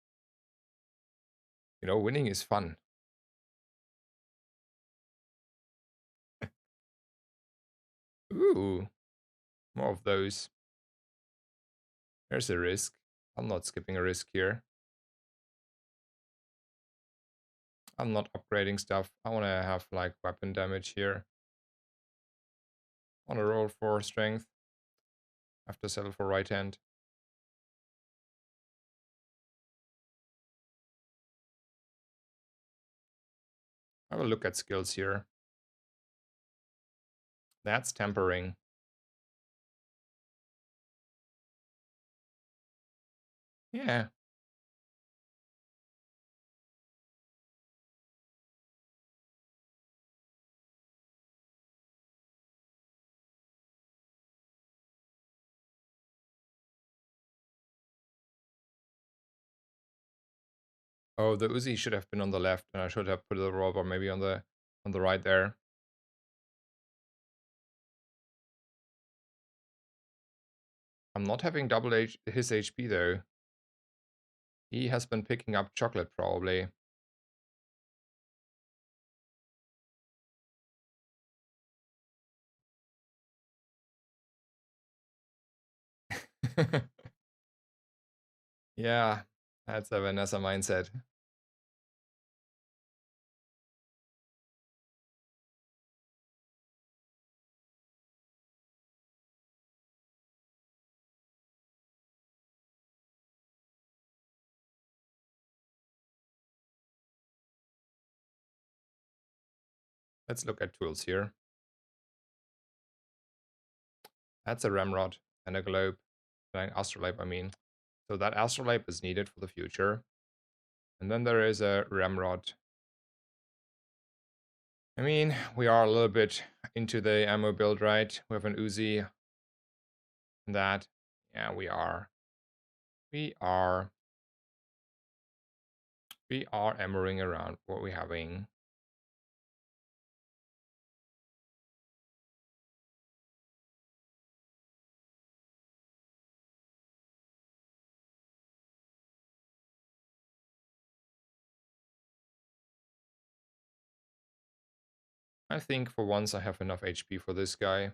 S1: You know, winning is fun. Ooh, more of those. There's a risk. I'm not skipping a risk here. I'm not upgrading stuff. I want to have like weapon damage here. I want to roll for strength. Have to settle for right hand. I will look at skills here. That's tempering. Yeah. Oh, the Uzi should have been on the left, and I should have put the revolver maybe on the right there. I'm not having double his HP though. He has been picking up chocolate probably. Yeah, that's a Vanessa mindset. Let's look at tools here. That's a ramrod and a globe. An astrolabe, I mean. So that astrolabe is needed for the future. And then there is a ramrod. I mean, we are a little bit into the ammo build, right? We have an Uzi. That. Yeah, we are. We are ammoing around what we're having. I think for once I have enough HP for this guy.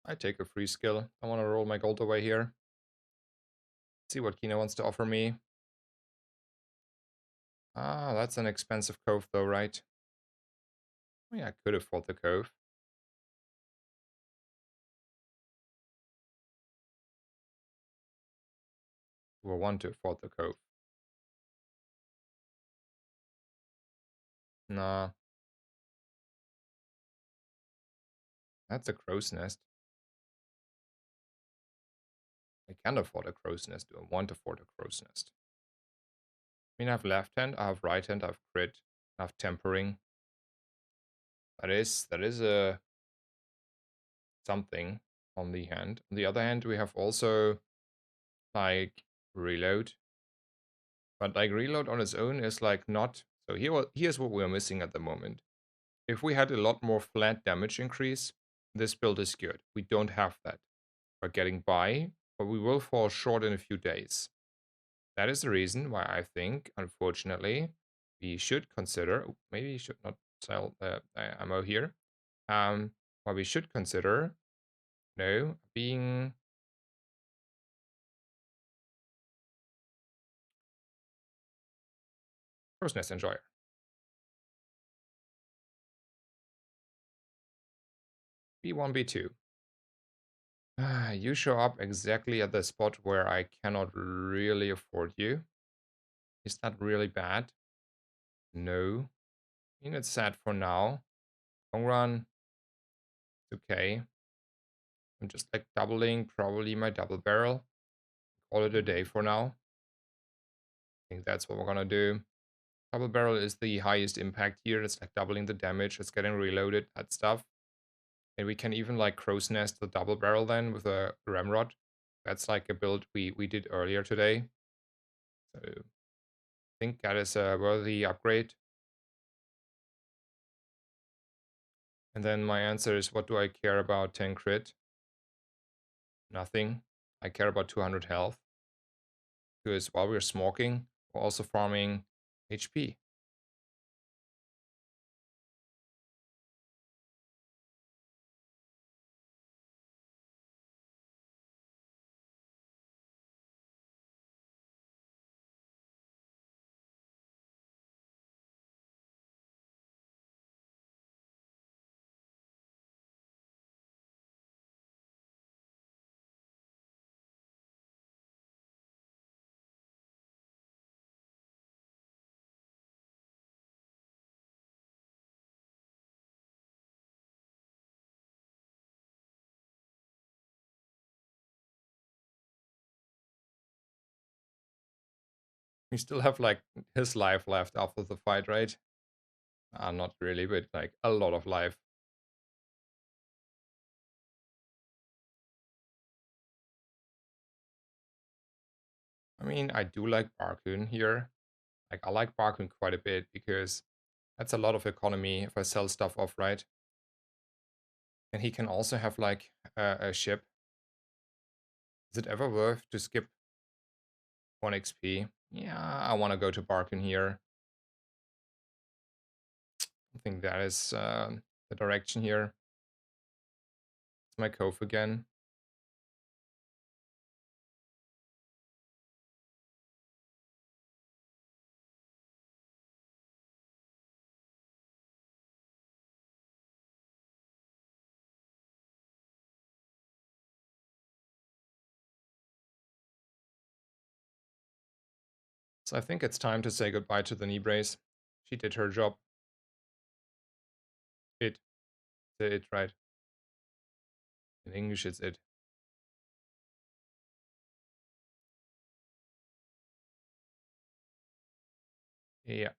S1: I take a free skill. I want to roll my gold away here. See what Kina wants to offer me. Ah, that's an expensive cove though, right? I mean, I could afford the cove. Or want to afford the cove. Nah, that's a crow's nest. I can't afford a crow's nest. Do I want to afford a crow's nest? I mean, I have left hand, I have right hand, I have crit, I have tempering. That is a something on the hand. On the other hand, we have also like reload. But like reload on its own is like not. So here's what we're missing at the moment. If we had a lot more flat damage increase, this build is good. We don't have that. We're getting by, but we will fall short in a few days. That is the reason why I think, unfortunately, we should consider, maybe you should not sell the ammo here, why we should consider, no, being Crow's Nest Enjoyer. B1, B2. You show up exactly at the spot where I cannot really afford you. Is that really bad? No. I mean, it's sad for now. Long run, it's okay. I'm just like doubling probably my double barrel. Call it a day for now. I think that's what we're gonna do. Double barrel is the highest impact here. It's like doubling the damage. It's getting reloaded, that stuff. And we can even like crow's nest the double barrel then with a ramrod. That's like a build we did earlier today. So I think that is a worthy upgrade. And then my answer is, what do I care about 10 crit? Nothing. I care about 200 health. Because while we're smoking, we're also farming HP. We still have like his life left after the fight, right? Not really, but like a lot of life. I mean, I do like Barkun here. Like, I like Barkun quite a bit because that's a lot of economy if I sell stuff off, right? And he can also have like a ship. Is it ever worth to skip 1 XP? Yeah, I want to go to Barkun here. I think that is the direction here. It's my cove again. So I think it's time to say goodbye to the knee brace. She did her job. It. It, right. In English, it's it. Yeah.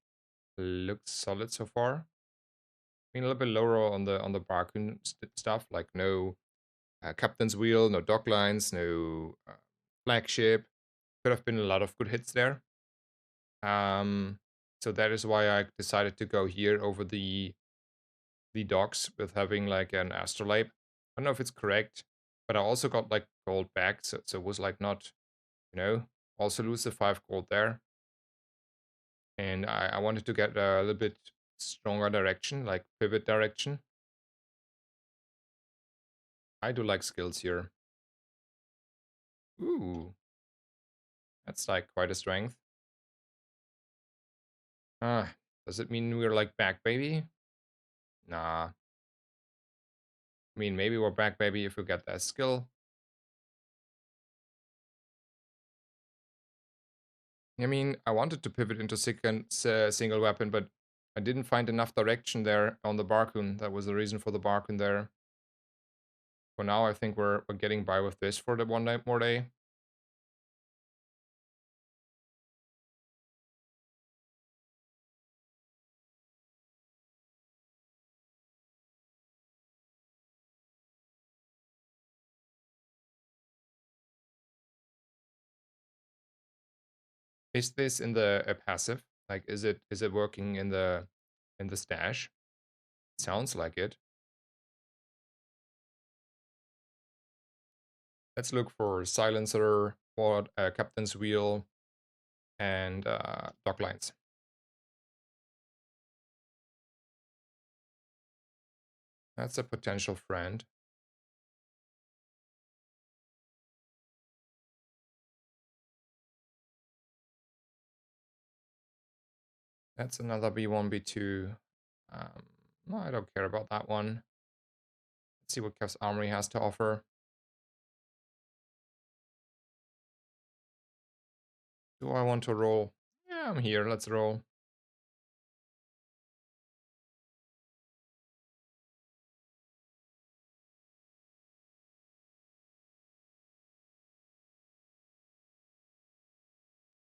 S1: Looks solid so far. I mean, a little bit lower on the Barkun stuff, like no captain's wheel, no dock lines, no flagship. Could have been a lot of good hits there. Um, so that is why I decided to go here over the docks with having like an astrolabe. I don't know if it's correct, but I also got like gold back, so it was like not, also lose the 5 gold there. And I wanted to get a little bit stronger direction, like pivot direction. I do like skills here. Ooh, that's like quite a strength. Does it mean we're like back, baby? Nah. I mean, maybe we're back, baby, if we get that skill. I mean, I wanted to pivot into single weapon, but I didn't find enough direction there on the Barcoon. That was the reason for the Barcoon there. For now, I think we're getting by with this for the one night more day. Is this in the passive? Like, is it working in the stash? Sounds like it. Let's look for silencer, captain's wheel, and dock lines. That's a potential friend. That's another B1, B2. No, I don't care about that one. Let's see what Kev's Armory has to offer. Do I want to roll? Yeah, I'm here. Let's roll.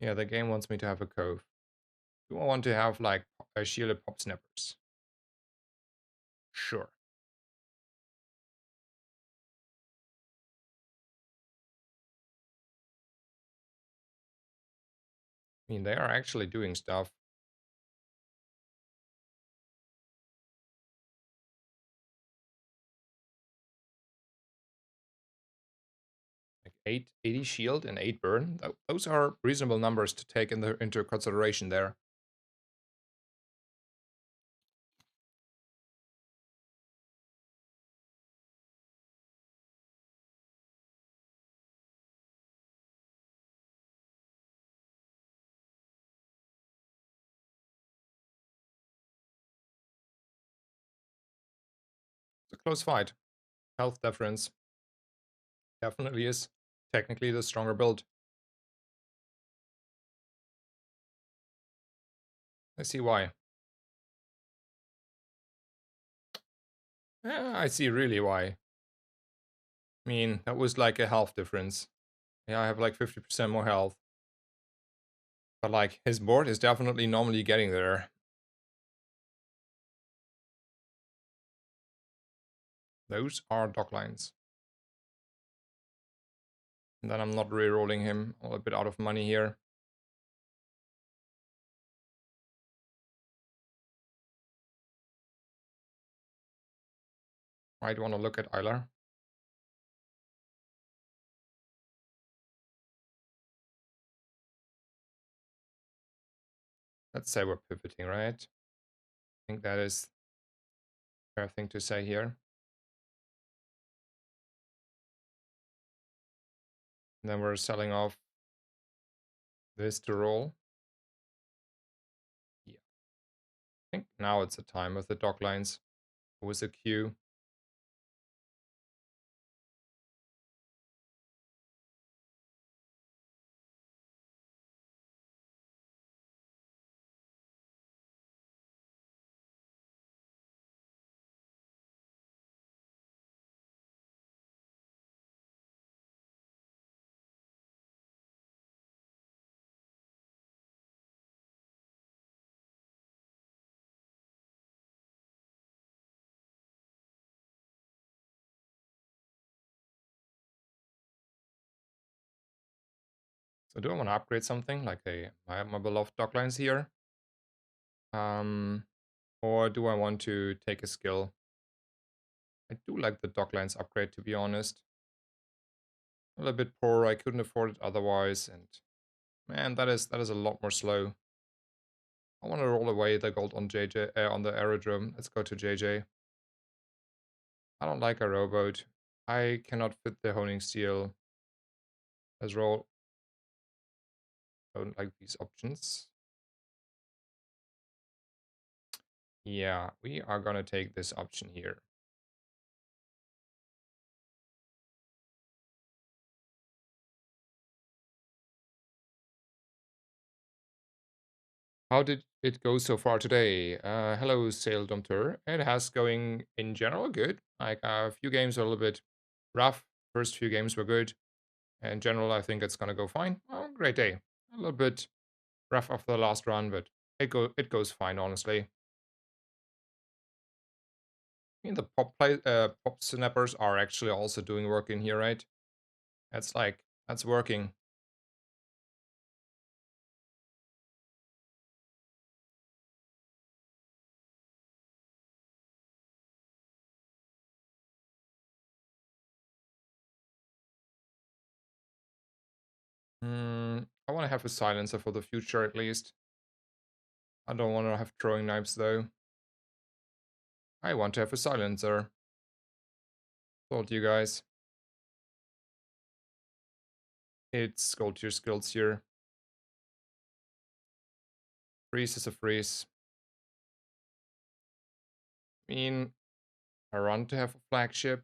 S1: Yeah, the game wants me to have a cove. Do I want to have like a shielded pop snappers? Sure. I mean, they are actually doing stuff. Like 80 shield and 8 burn. Those are reasonable numbers to take into consideration there. It's a close fight. Health difference definitely is technically the stronger build. I see why. Yeah, I see really why. I mean, that was like a health difference. Yeah, I have like 50% more health. But like, his board is definitely normally getting there. Those are dock lines. And then I'm not re-rolling him. I'm a bit out of money here. Might want to look at Eiler. Let's say we're pivoting, right? I think that is a fair thing to say here. And then we're selling off this to roll. Yeah. I think now it's the time with the dock lines. With a queue. So do I want to upgrade something like my beloved dock lines here? Or do I want to take a skill? I do like the dock lines upgrade, to be honest. A little bit poor. I couldn't afford it otherwise, and man, that is a lot more slow. I want to roll away the gold on JJ on the aerodrome. Let's go to JJ. I don't like a rowboat. I cannot fit the honing steel. Let's roll. I don't like these options. Yeah, we are gonna take this option here. How did it go so far today? Hello, Sail Dompteur. It has going in general good. Like a few games are a little bit rough. First few games were good. In general, I think it's gonna go fine. Oh, great day. A little bit rough after the last run, but it goes fine, honestly. I mean, the pop snappers are actually also doing work in here, right? That's working. I want to have a silencer for the future at least. I don't want to have throwing knives though. I want to have a silencer. Told you guys. It's gold tier skills here. Freeze is a freeze. I mean, I want to have a flagship,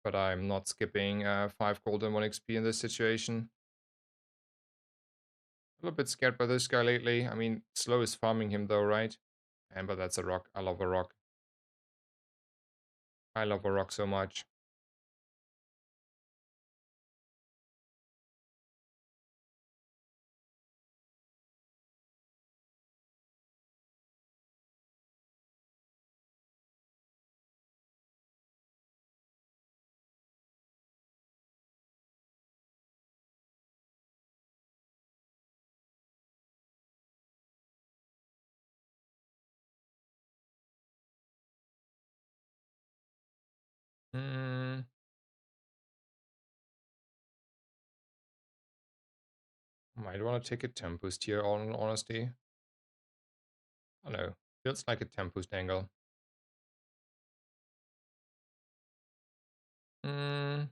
S1: but I'm not skipping 5 gold and 1 XP in this situation. A little bit scared by this guy lately. I mean, slow is farming him though, right? And but that's a rock. I love a rock. I love a rock so much. Hmm. Might want to take a Tempest here, on honesty. I don't know. Feels like a Tempest angle. Hmm.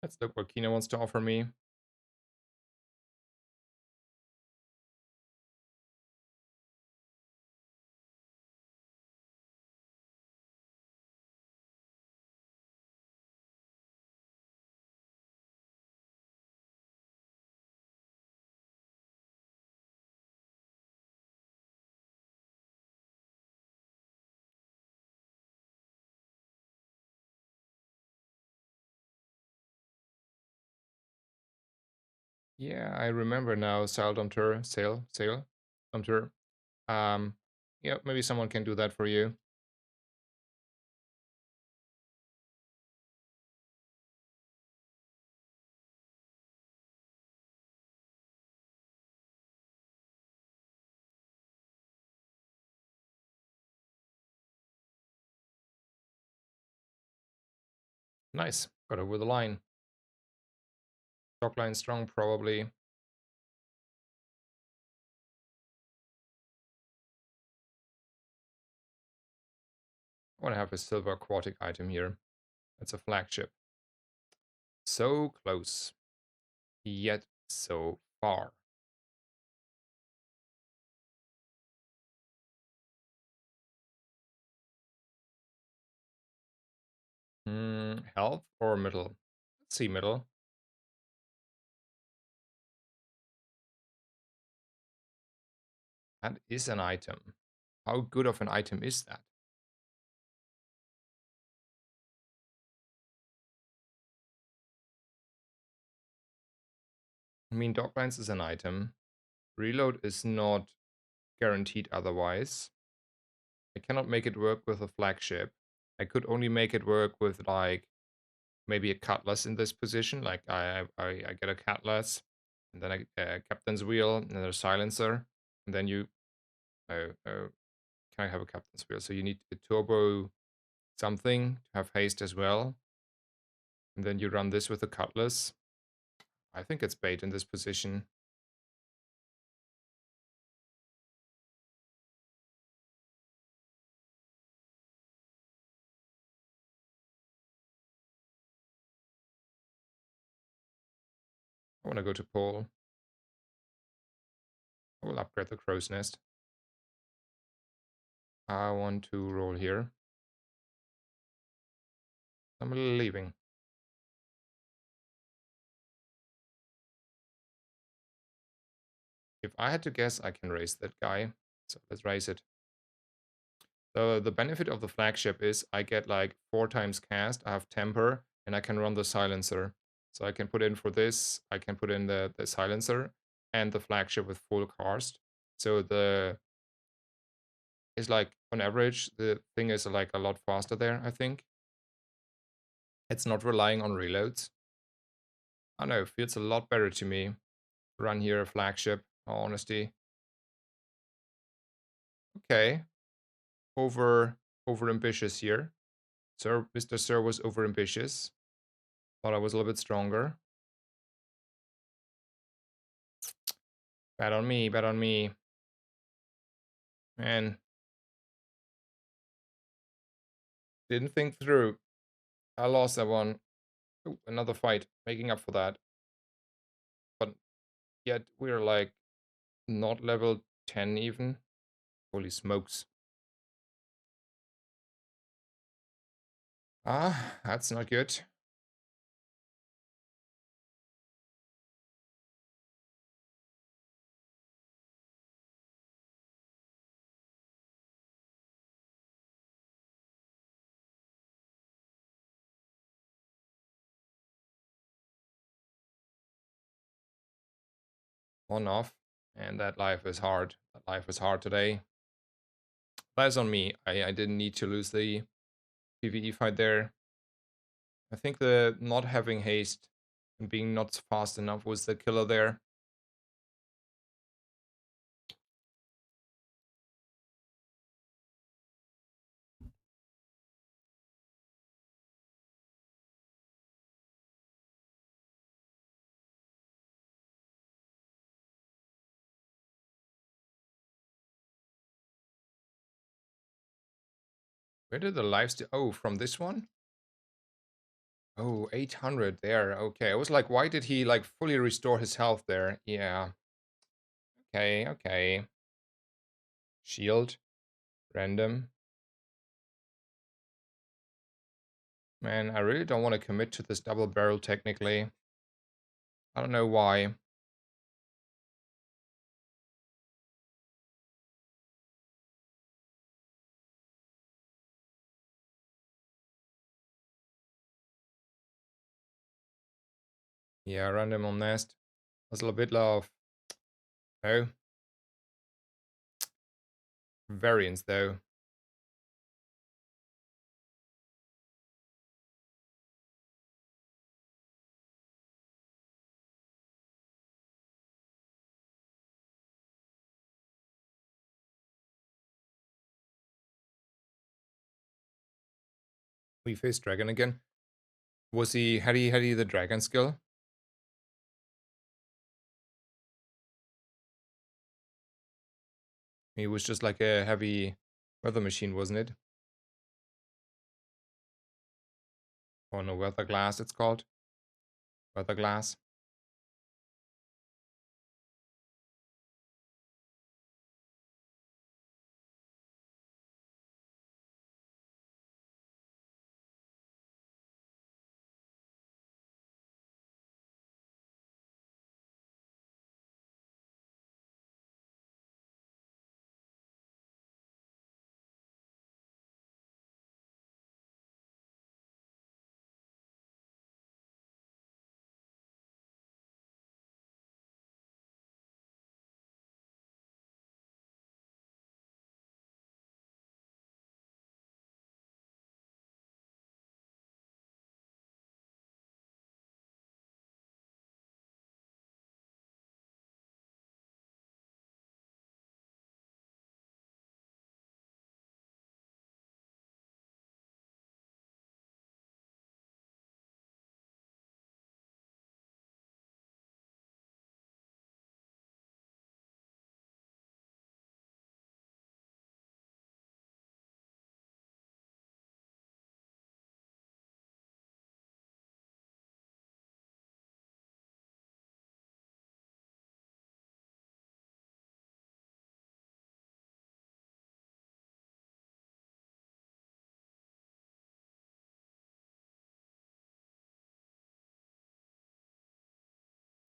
S1: Let's look what Kina wants to offer me. Yeah, I remember now. Sail, Domtur. Um, yeah, maybe someone can do that for you. Nice. Got over the line. Stock line strong, probably. I want to have a silver aquatic item here. That's a flagship. So close, yet so far. Health or middle? Let's see middle. That is an item. How good of an item is that? I mean, Doglines is an item. Reload is not guaranteed otherwise. I cannot make it work with a flagship. I could only make it work with like maybe a cutlass in this position. Like I get a cutlass, and then a captain's wheel, and then a silencer, and then you can I have a captain's wheel? So you need a turbo something to have haste as well, and then you run this with a cutlass. I think it's bait in this position. I want to go to Paul. I will upgrade the crow's nest. I want to roll here. I'm leaving. If I had to guess, I can raise that guy. So let's raise it. The benefit of the flagship is I get like 4 times cast, I have temper, and I can run the silencer. So I can put in for this, I can put in the silencer and the flagship with full cast. So it's like on average, the thing is like a lot faster there, I think. It's not relying on reloads. I don't know, it feels a lot better to me to run here a flagship, in all honesty. Okay. Over ambitious here. Sir, Mr. Sir was over ambitious. Thought I was a little bit stronger. Bad on me, bad on me. Man. Didn't think through. I lost that one. Ooh, another fight, making up for that. But yet we're like not level 10 even. Holy smokes. Ah, that's not good. On off. And that life is hard. That life is hard today. That's on me. I didn't need to lose the PvE fight there. I think the not having haste and being not fast enough was the killer there. Where did the lifesteal? Oh, from this one? Oh, 800 there. Okay. I was like, why did he like fully restore his health there? Yeah. Okay, okay. Shield. Random. Man, I really don't want to commit to this double barrel technically. I don't know why. Yeah, random on nest. Was a little bit of no variance though. We faced dragon again. Was he had he the dragon skill? He was just like a heavy weather machine, wasn't it? Or no, weather glass it's called. Weather glass.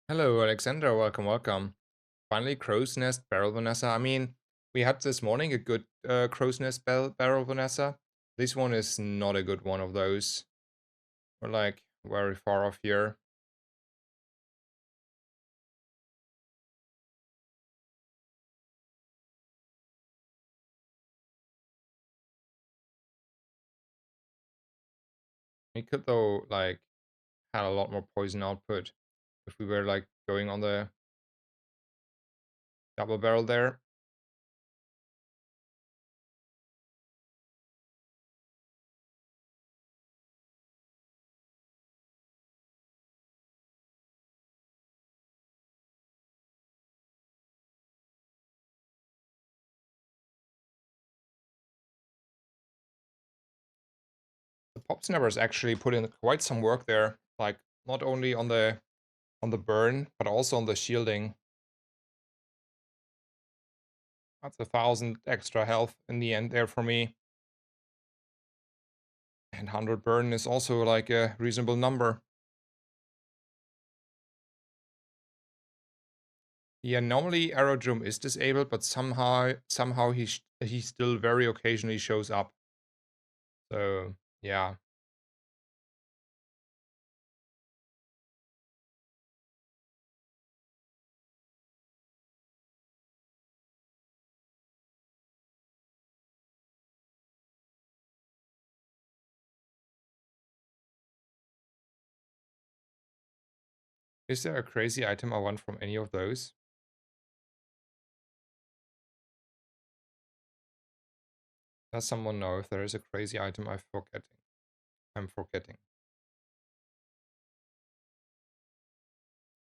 S1: Hello, Alexandra. Welcome, welcome. Finally, Crow's Nest, Barrel Vanessa. I mean, we had this morning a good Crow's Nest Barrel Vanessa. This one is not a good one of those. We're like very far off here. We could though like had a lot more poison output if we were like going on the double barrel there. The pop snappers actually put in quite some work there, like not only on the burn, but also on the shielding. That's 1,000 extra health in the end there for me. And 100 burn is also like a reasonable number. Yeah, normally Aerodrome is disabled, but somehow he still very occasionally shows up. So yeah. Is there a crazy item I want from any of those? Does someone know if there is a crazy item I'm forgetting?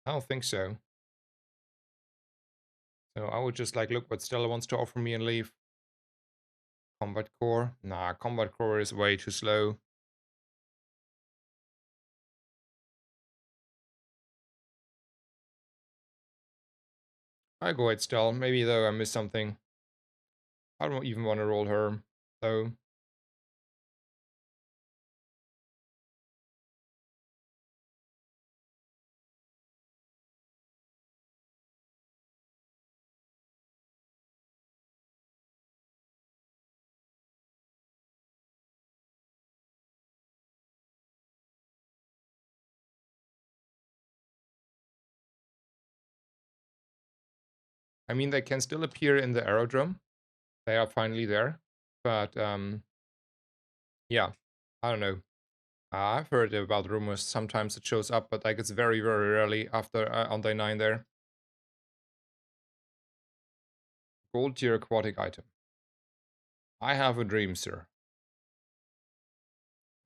S1: I don't think so. So I would just like look what Stella wants to offer me and leave. Combat core? Nah, combat core is way too slow. I go at Stella. Maybe though I missed something. I don't even want to roll her, though. I mean, they can still appear in the aerodrome. They are finally there. But, yeah. I don't know. I've heard about rumors. Sometimes it shows up, but like it's very, very rarely after on day 9 there. Gold tier aquatic item. I have a dream, sir.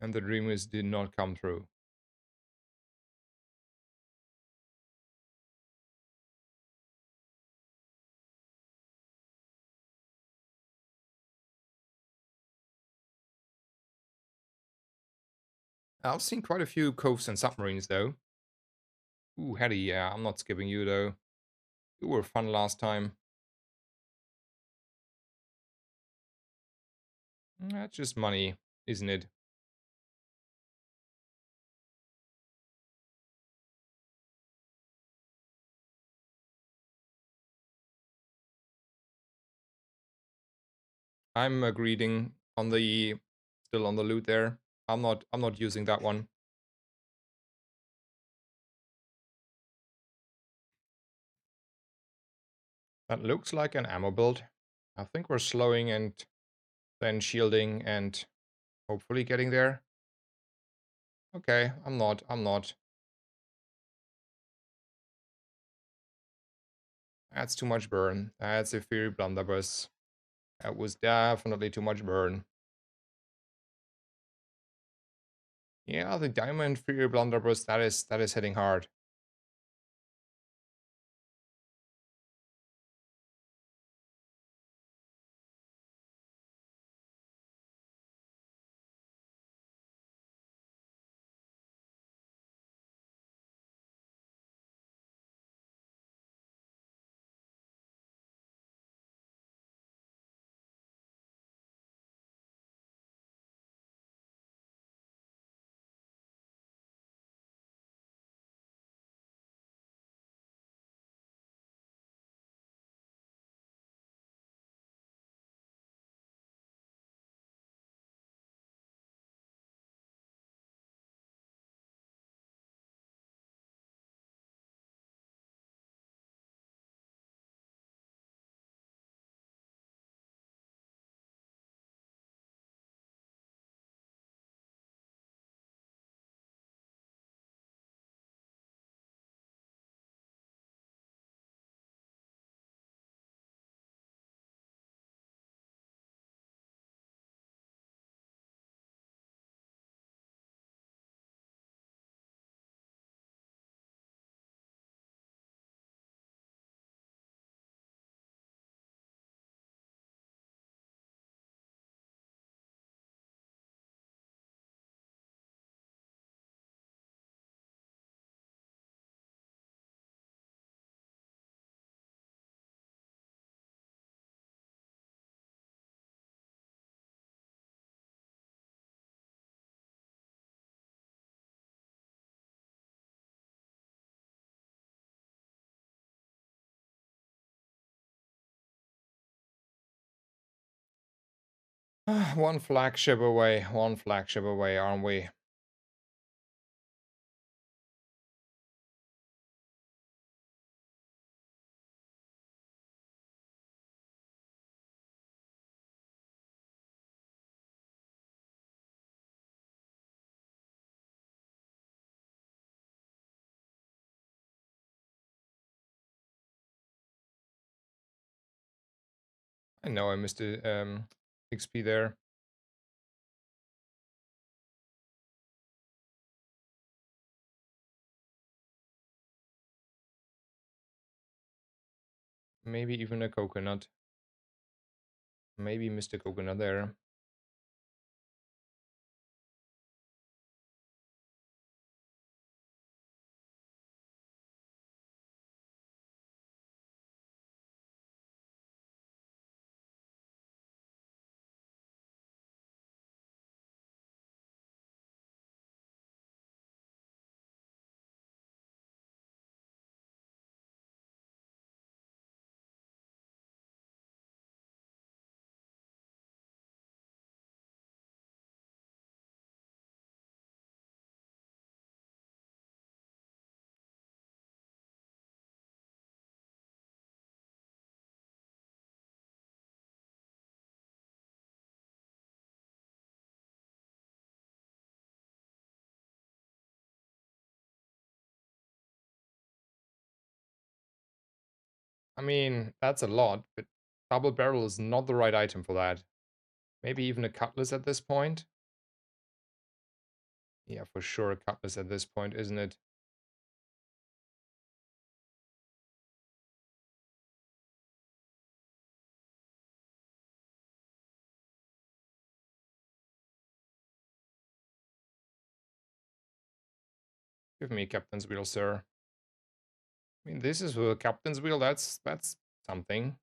S1: And the dream did not come true. I've seen quite a few coves and submarines though. Ooh, Hetty, yeah, I'm not skipping you though. You were fun last time. That's just money, isn't it? I'm greeting on the still on the loot there. I'm not using that one. That looks like an ammo build. I think we're slowing and then shielding and hopefully getting there. Okay, I'm not. That's too much burn. That's a Fury Blunderbuss. That was definitely too much burn. Yeah, the Diamond Fury Blunderbuss, that is hitting hard. One flagship away, aren't we? I know I missed the XP there. Maybe even a coconut. Maybe missed a coconut there. I mean, that's a lot, but double barrel is not the right item for that. Maybe even a cutlass at this point? Yeah, for sure a cutlass at this point, isn't it? Give me a captain's wheel, sir. I mean, this is a captain's wheel, that's something.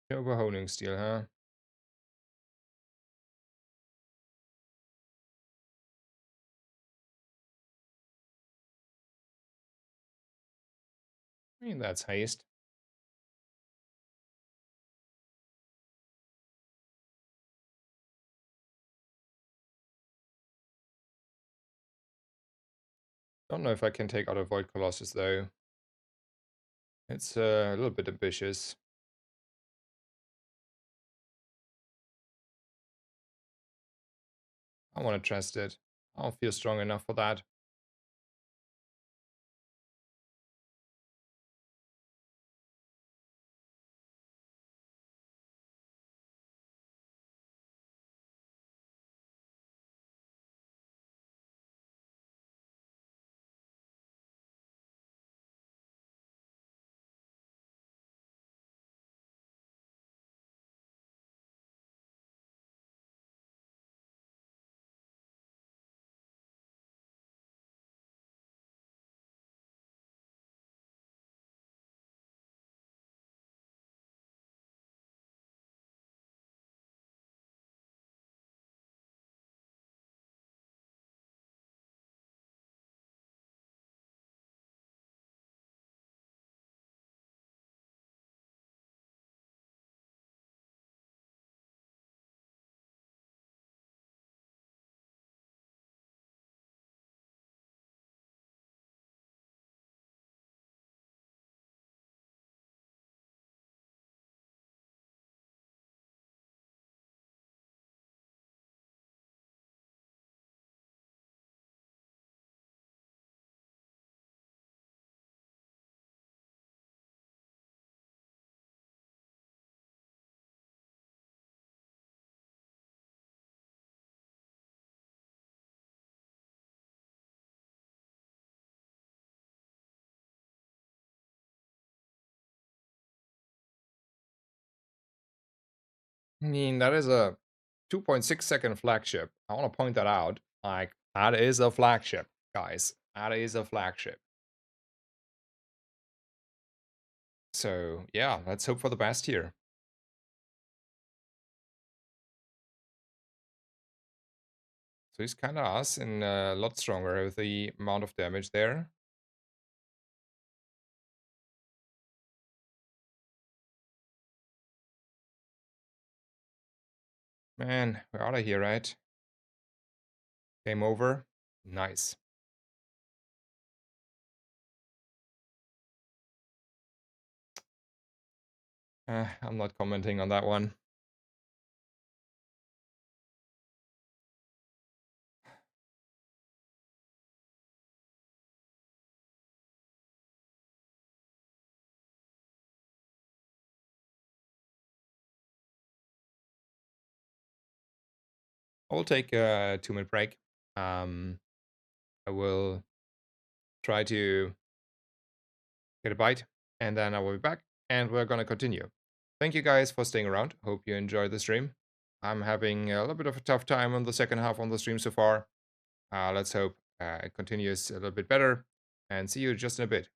S1: Nova honing steel, huh? I mean, that's haste. Don't know if I can take out a Void Colossus, though. It's a little bit ambitious. I want to trust it. I don't feel strong enough for that. I mean, that is a 2.6-second flagship. I want to point that out. Like, that is a flagship, guys. That is a flagship. So, yeah, let's hope for the best here. So he's kind of us and a lot stronger with the amount of damage there. Man, we're out of here, right? Game over. Nice. I'm not commenting on that one. I'll take a 2-minute break. I will try to get a bite, and then I will be back, and we're gonna continue. Thank you guys for staying around. Hope you enjoyed the stream. I'm having a little bit of a tough time on the second half on the stream so far. Let's hope it continues a little bit better, and see you just in a bit.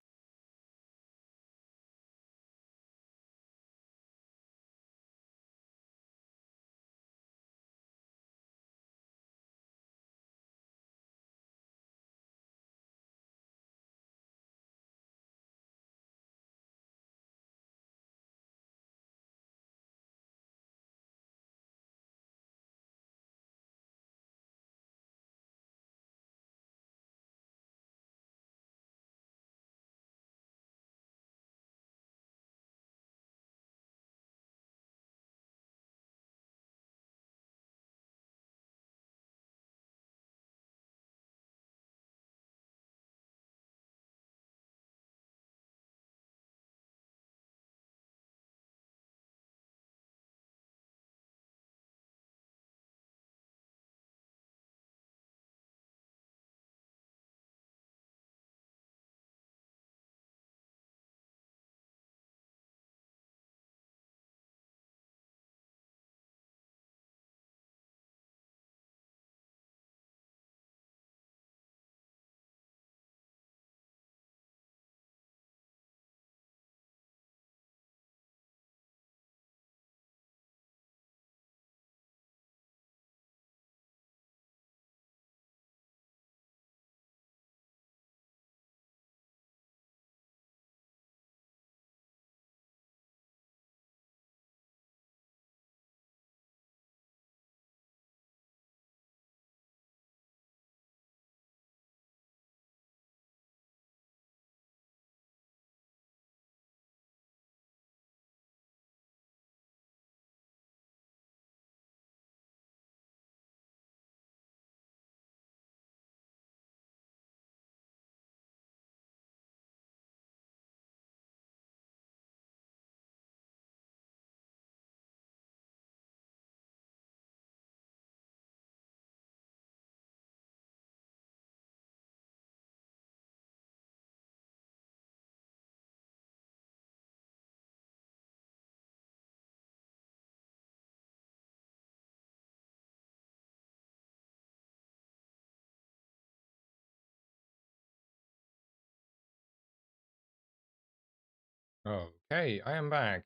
S1: Okay, I am back.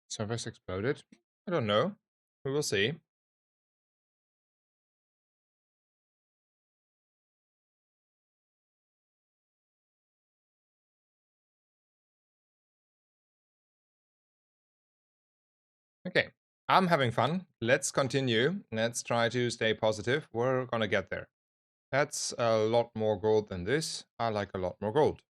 S1: Servers exploded? I don't know. We will see. Okay, I'm having fun. Let's continue. Let's try to stay positive. We're gonna get there. That's a lot more gold than this. I like a lot more gold.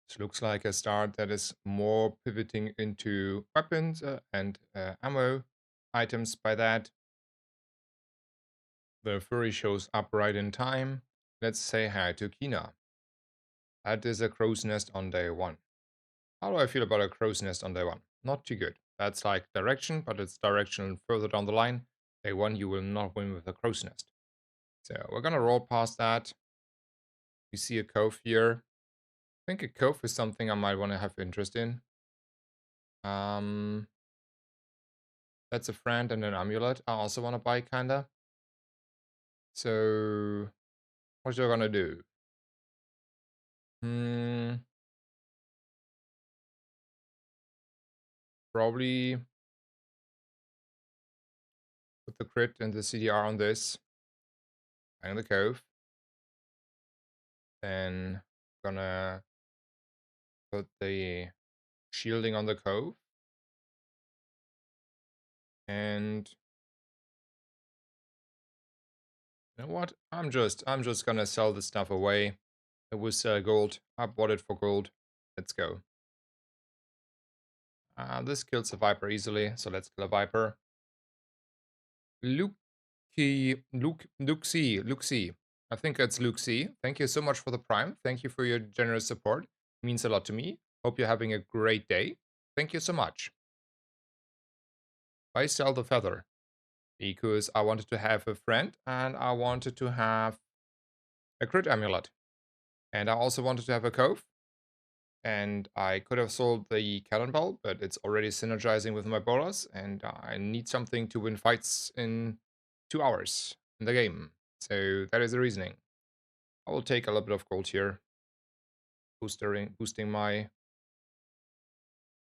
S1: This looks like a start that is more pivoting into weapons and ammo items by that. The furry shows up right in time. Let's say hi to Kina. That is a crow's nest on day one. How do I feel about a crow's nest on day one? Not too good. That's like direction, but it's direction further down the line. Day one, you will not win with a crow's nest. So we're gonna roll past that. We see a cove here. I think a cove is something I might want to have interest in. Um, that's a friend and an amulet. I also want to buy kinda. So what you gonna do? Hmm, probably put the crit and the CDR on this and the cove. Then gonna put the shielding on the cove. And you know what? I'm just gonna sell this stuff away. It was gold. I bought it for gold. Let's go. This kills a Viper easily, so let's kill a Viper. Luxi. I think it's Luxi. Thank you so much for the Prime. Thank you for your generous support. It means a lot to me. Hope you're having a great day. Thank you so much. I sell the feather because I wanted to have a friend and I wanted to have a crit amulet. And I also wanted to have a cove. And I could have sold the cannonball, but it's already synergizing with my bolas, and I need something to win fights in 2 hours in the game. So that is the reasoning. I will take a little bit of gold here, boosting my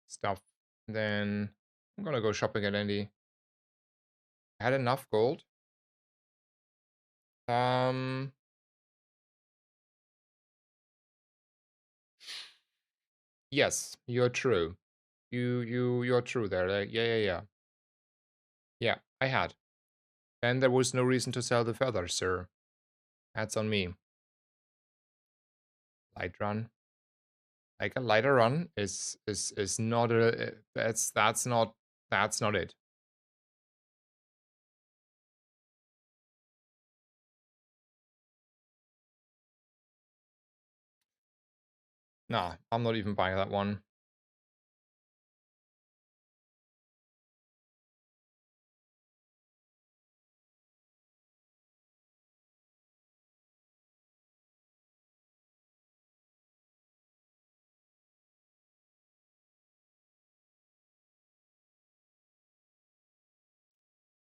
S1: stuff. Then I'm gonna go shopping at Andy. I had enough gold. Um, yes, you're true. You're true there. Yeah. Yeah, I had. And there was no reason to sell the feather, sir. That's on me. Light run. Like a lighter run is not a that's not it. Nah, I'm not even buying that one.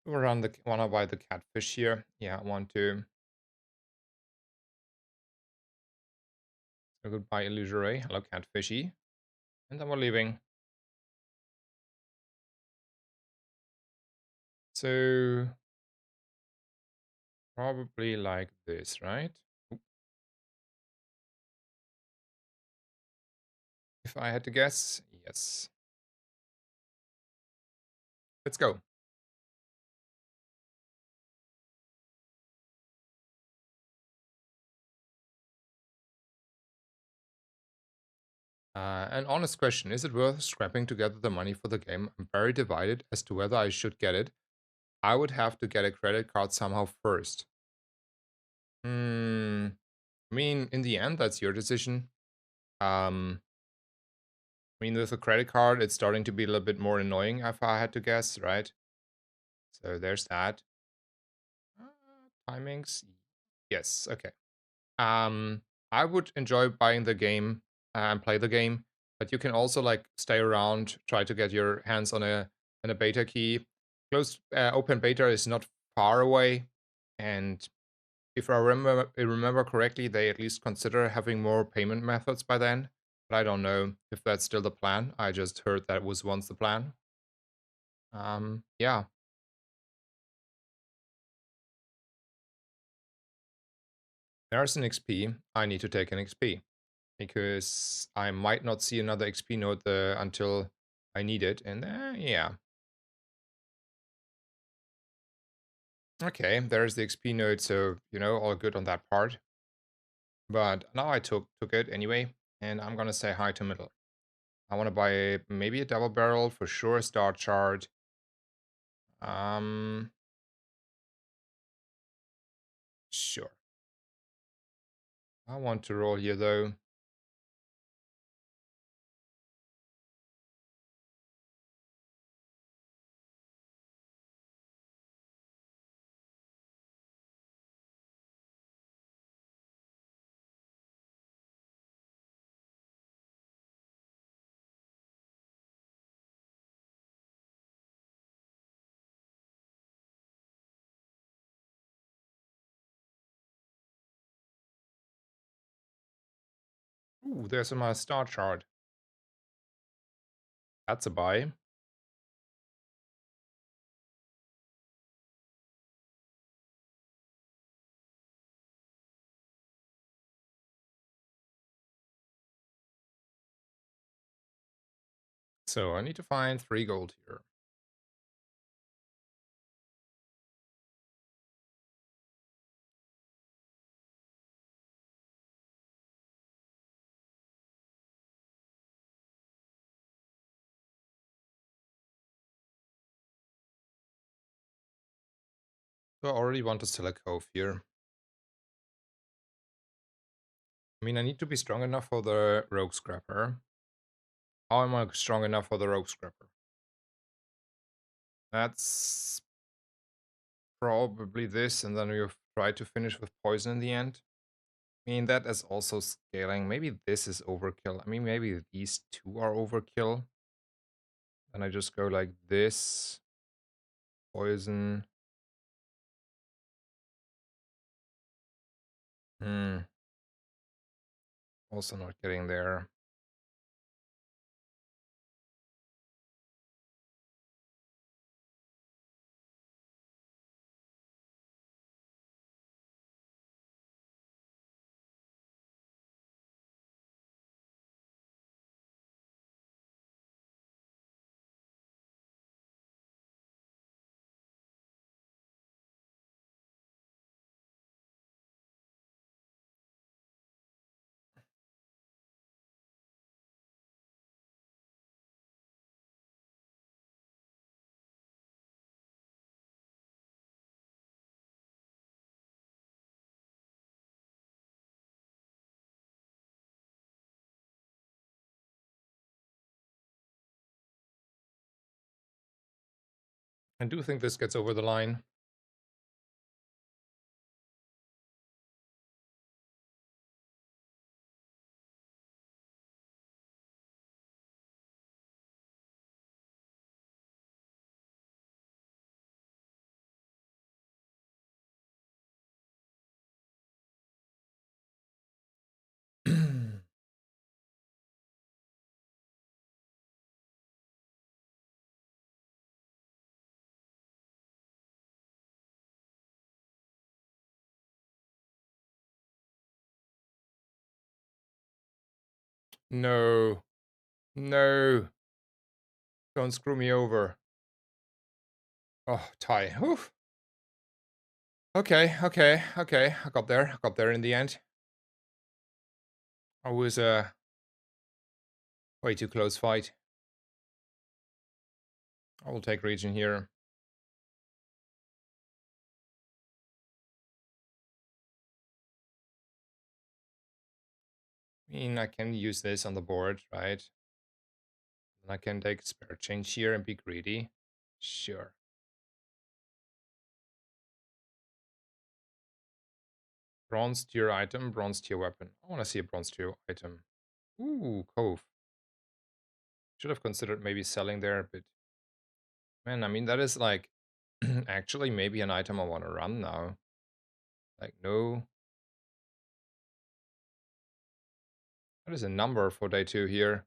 S1: Around the wanna buy the catfish here. Yeah, I want to. So goodbye Illusory. Hello catfishy. And then we're leaving. So probably like this, right? If I had to guess, yes. Let's go. An honest question, is it worth scrapping together the money for the game? I'm very divided as to whether I should get it. I would have to get a credit card somehow first. Hmm. I mean, in the end, that's your decision. I mean, with a credit card, it's starting to be a little bit more annoying if I had to guess, right? So there's that. Timings. Yes, okay. I would enjoy buying the game and play the game, but you can also like stay around, try to get your hands on a beta key. Closed open beta is not far away, and if I remember correctly, they at least consider having more payment methods by then. But I don't know if that's still the plan. I just heard that was once the plan. Yeah. There's an XP. I need to take an XP because I might not see another XP node until I need it. And yeah. Okay, there's the XP node, so you know, all good on that part. But now I took it anyway, and I'm gonna say hi to middle. I want to buy maybe a double barrel for sure, star chart. Um, sure. I want to roll here though. Ooh, there's my star chart. That's a buy. So I need to find 3 gold here. So I already want to sell a cove here. I mean, I need to be strong enough for the rogue scrapper. How am I strong enough for the rogue scrapper? That's probably this, and then you try to finish with poison in the end. I mean, that is also scaling. Maybe this is overkill. I mean, maybe these two are overkill. And I just go like this. Poison. Also not getting there. I do think this gets over the line. No. No. Don't screw me over. Oh, tie. Oof. Okay. I got there. I got there in the end. I was a way too close fight. I will take region here. I mean, I can use this on the board, right? And I can take spare change here and be greedy. Sure. Bronze tier item, bronze tier weapon. I want to see a bronze tier item. Ooh, cove. Should have considered maybe selling there, but man, I mean, that is like actually maybe an item I want to run now. Like, no. What is a number for day 2 here?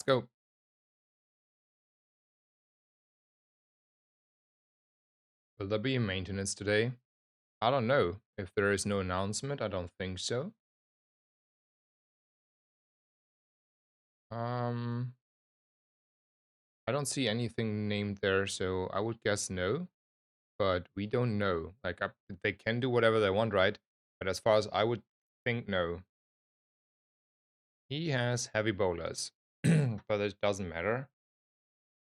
S1: Let's go. Will there be a maintenance today? I don't know. If there is no announcement, I don't think so. I don't see anything named there, so I would guess no. But we don't know. Like, they can do whatever they want, right? But as far as I would think, no. He has heavy bowlers, but it doesn't matter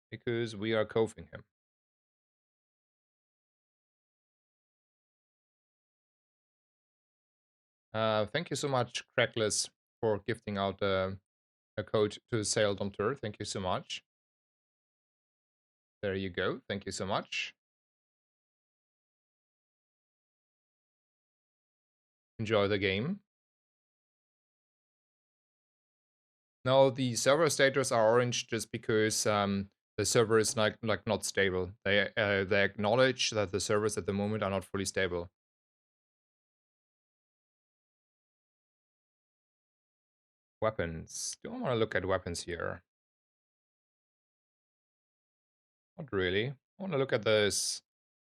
S1: because we are coving him. Thank you so much, Crackless, for gifting out a code to Sail Dompteur. Thank you so much. There you go. Thank you so much. Enjoy the game. No, the server status are orange just because the server is like not stable. They acknowledge that the servers at the moment are not fully stable. Weapons. Do I want to look at weapons here? Not really. I want to look at this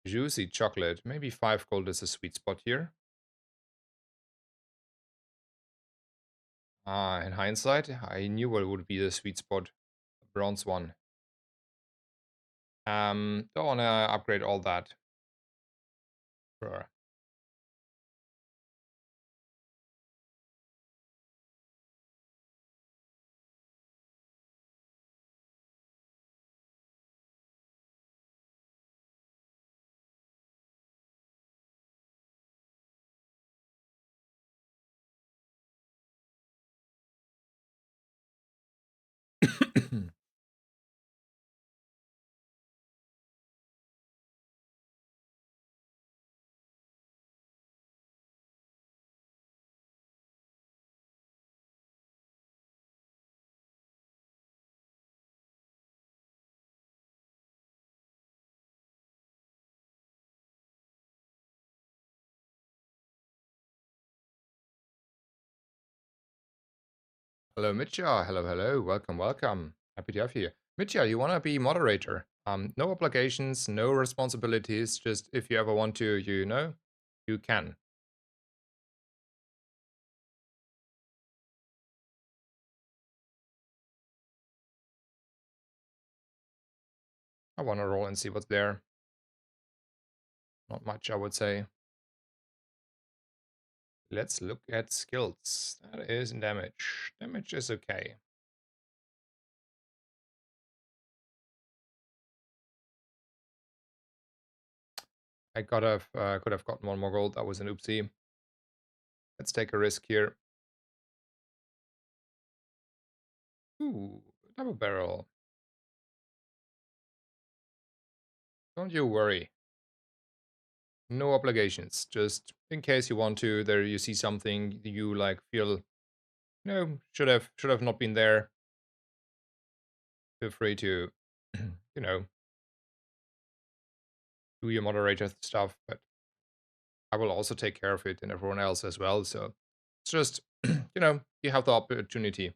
S1: juicy chocolate. Maybe 5 gold is a sweet spot here. In hindsight, I knew what would be the sweet spot. The bronze one. Don't want to upgrade all that. Sure. Hello, Mitya. Hello, hello. Welcome, welcome. Happy to have you. Mitya, you want to be moderator? No obligations, no responsibilities. Just if you ever want to, you can. I want to roll and see what's there. Not much, I would say. Let's look at skills. That is damage. Damage is okay. I could have gotten 1 more gold. That was an oopsie. Let's take a risk here. Ooh, double barrel. Don't you worry. No obligations. Just in case you want to, there you see something you like feel, should have not been there. Feel free to, you know, do your moderator stuff, but I will also take care of it and everyone else as well. So it's just, you have the opportunity.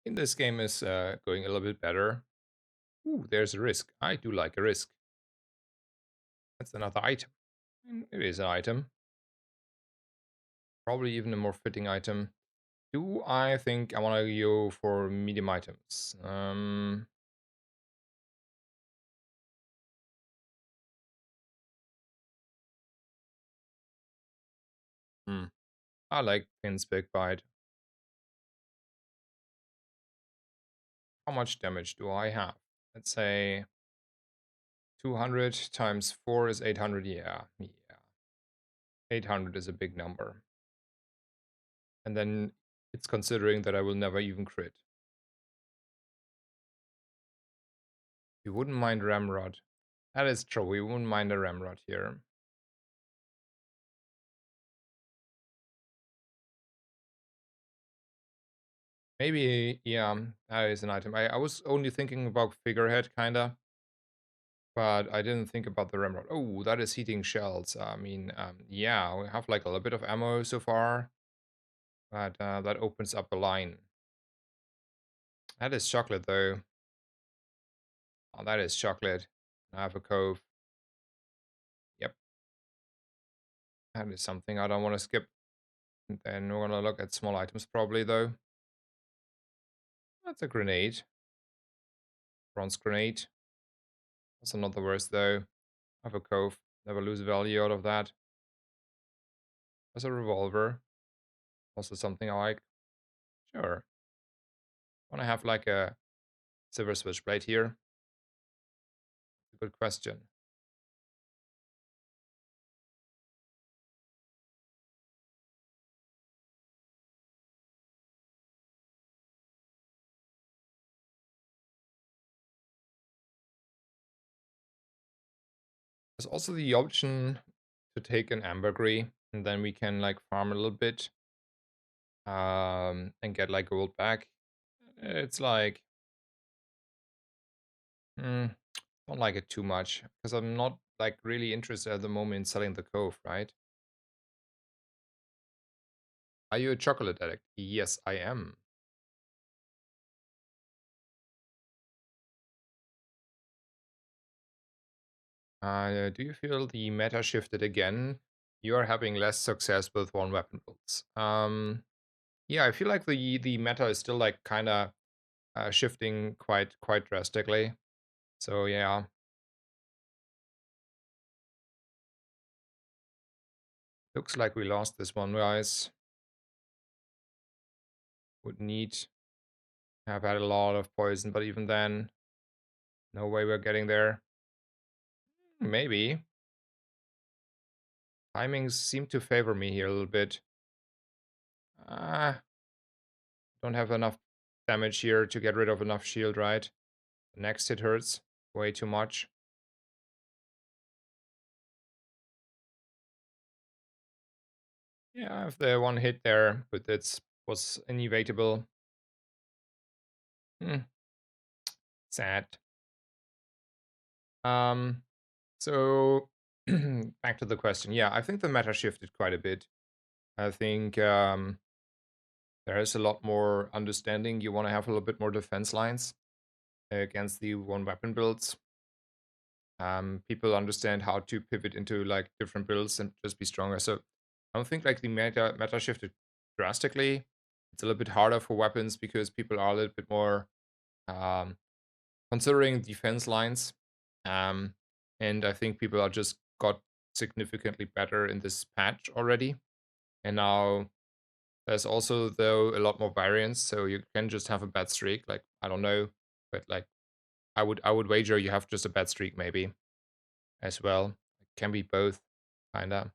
S1: In this game is going a little bit better. Ooh, there's a risk. I do like a risk. That's another item. It is an item. Probably even a more fitting item. Do I think I want to go for medium items? Hmm. I like Pin's Big Bite. How much damage do I have? Let's say 200 times 4 is 800. Yeah, yeah. 800 is a big number. And then it's considering that I will never even crit. You wouldn't mind Ramrod. That is true. We wouldn't mind a Ramrod here. Maybe, yeah, that is an item. I was only thinking about Figurehead, kinda. But I didn't think about the Ramrod. Oh, that is heating shells. I mean, yeah, we have like a little bit of ammo so far. But that opens up a line. That is chocolate, though. Oh, that is chocolate. I have a cove. Yep. That is something I don't want to skip. And then we're going to look at small items probably, though. That's a grenade. Bronze grenade. Also not the worst, though. I have a cove. Never lose value out of that. There's a revolver. Also something I like. Sure. Want to have like a Silver Switchblade here? Good question. There's also the option to take an ambergris, and then we can like farm a little bit and get like gold back. It's like, don't like it too much because I'm not like really interested at the moment in selling the Cove, right? Are you a chocolate addict? Yes, I am. Do you feel the meta shifted again? You are having less success with one weapon builds. Yeah, I feel like the meta is still like kind of shifting quite drastically. So yeah, looks like we lost this one, guys. Would need have had a lot of poison, but even then, no way we're getting there. Maybe. Timings seem to favor me here a little bit. Ah, don't have enough damage here to get rid of enough shield, right? The next hit hurts way too much. Yeah, if the one hit there, but it was inevitable. Hmm, sad. Um, so back to the question. Yeah, I think the meta shifted quite a bit. I think there is a lot more understanding. You want to have a little bit more defense lines against the one weapon builds. People understand how to pivot into like different builds and just be stronger. So I don't think like the meta shifted drastically. It's a little bit harder for weapons because people are a little bit more um, considering defense lines. Um, and I think people are just got significantly better in this patch already. And now there's also though a lot more variance, so you can just have a bad streak. Like I don't know, but like I would wager you have just a bad streak maybe as well. It can be both, kinda.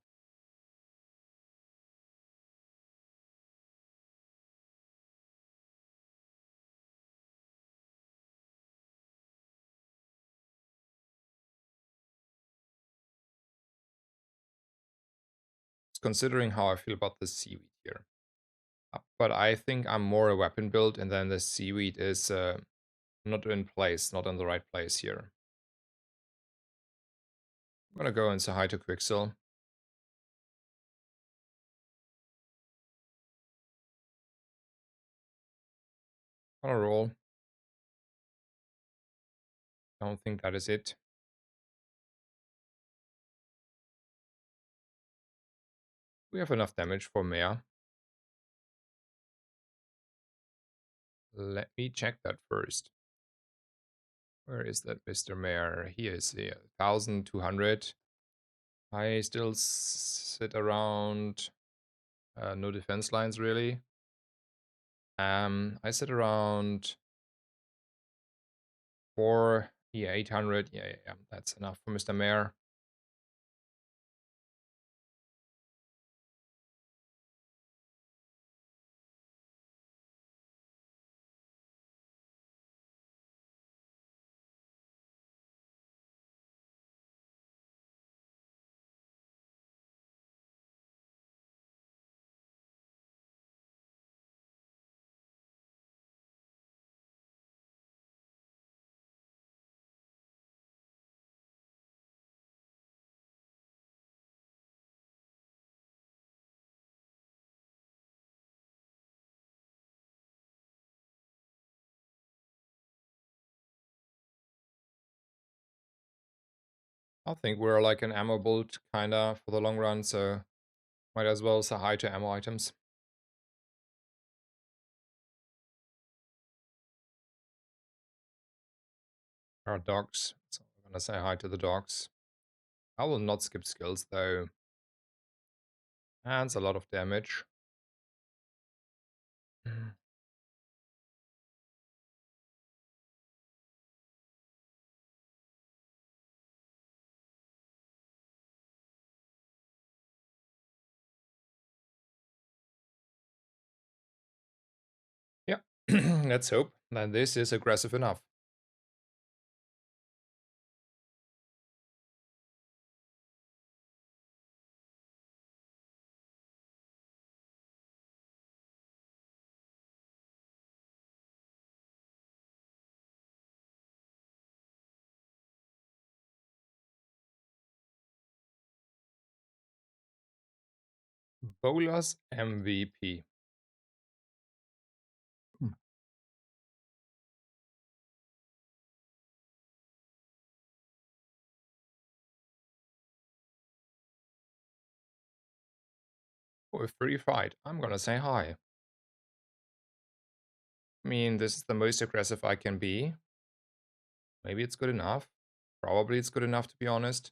S1: Considering how I feel about the seaweed here. But I think I'm more a weapon build, and then the seaweed is not in place, not in the right place here. I'm gonna go and say hi to Quicksil. On a roll. I don't think that is it. We have enough damage for Mea. Let me check that first. Where is that Mr. Mayor? He is here. 1200. I still sit around no defense lines really. I sit around 800. Yeah. That's enough for Mr. Mayor. I think we're like an ammo bolt kinda for the long run, so might as well say hi to ammo items. Our dogs. So I'm gonna say hi to the dogs. I will not skip skills though. And it's a lot of damage. Let's hope that this is aggressive enough. Bolas MVP. Hmm. For a free fight, I'm gonna say hi. I mean, this is the most aggressive I can be. Maybe it's good enough. Probably it's good enough, to be honest.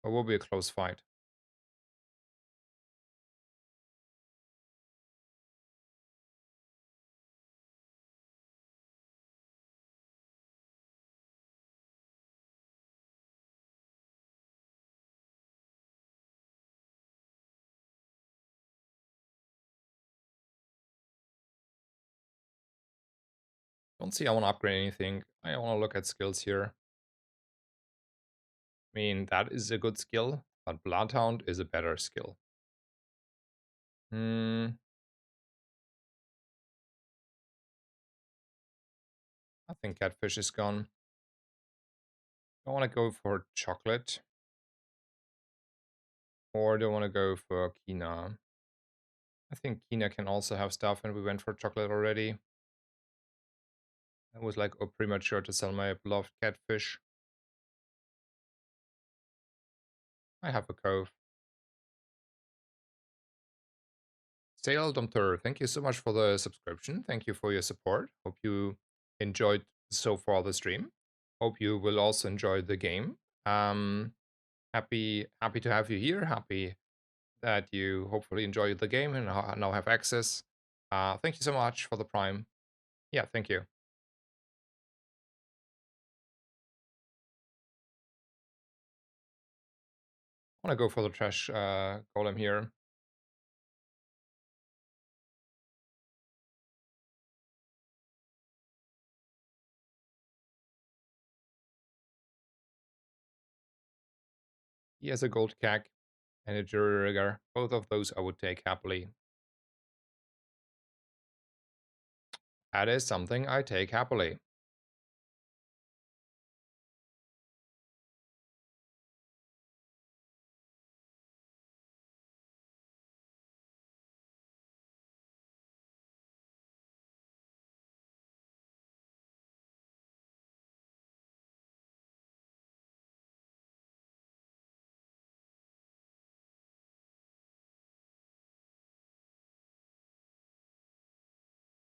S1: But will be a close fight. Don't see I want to upgrade anything. I want to look at skills here. I mean, that is a good skill, but Bloodhound is a better skill. Hmm. I think Catfish is gone. I want to go for Chocolate. Or do I want to go for Kina? I think Kina can also have stuff, and we went for Chocolate already. I was like, oh, premature to sell my beloved Catfish. I have a Cove. Sale Domter, thank you so much for the subscription. Thank you for your support. Hope you enjoyed so far the stream. Hope you will also enjoy the game. Happy to have you here. Happy that you hopefully enjoy the game and now have access. Thank you so much for the Prime. Yeah, thank you. I want to go for the trash golem here. He has a gold cack and a jury rigger. Both of those I would take happily. That is something I take happily.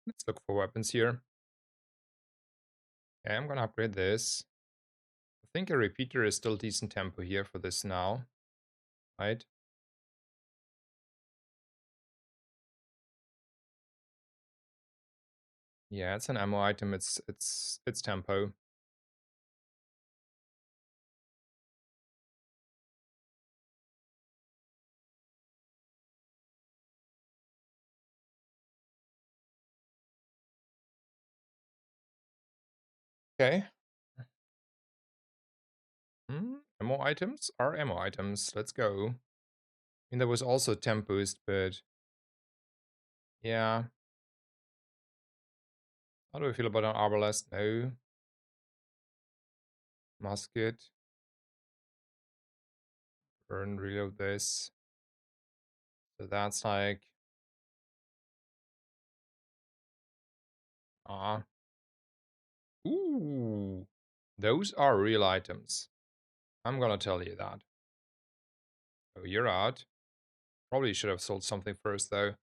S1: Let's look for weapons here. Okay, I'm gonna upgrade this. I think a repeater is still decent tempo here for this now, right? Yeah, it's an ammo item. It's tempo. Okay. Ammo items are ammo items. Let's go. I mean, there was also temp boost, but yeah. How do I feel about an arbalest? No. Musket. Burn, reload this. So that's like ah. Ooh. Those are real items. I'm gonna tell you that. Oh, you're out. Probably should have sold something first though.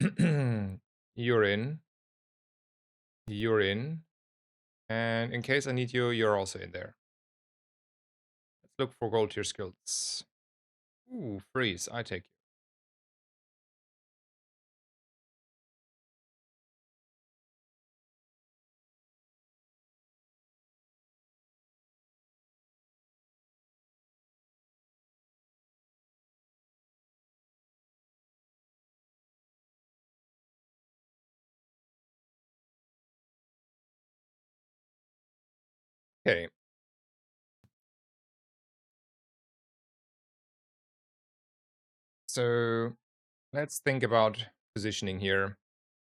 S1: You're in. You're in. And in case I need you, you're also in there. Let's look for gold tier skills. Ooh, freeze. I take you. Okay. So let's think about positioning here.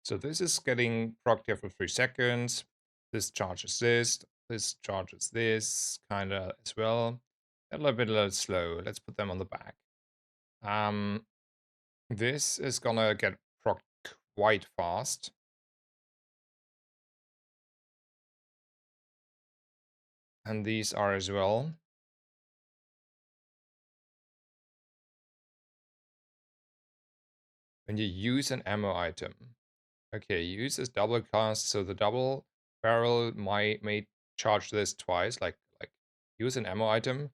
S1: So this is getting proc here for 3 seconds. This charges this. This charges this kind of as well. A little slow. Let's put them on the back. This is gonna get proc quite fast. And these are as well. When you use an ammo item. Okay, use this double cast, so the double barrel may charge this twice, like use an ammo item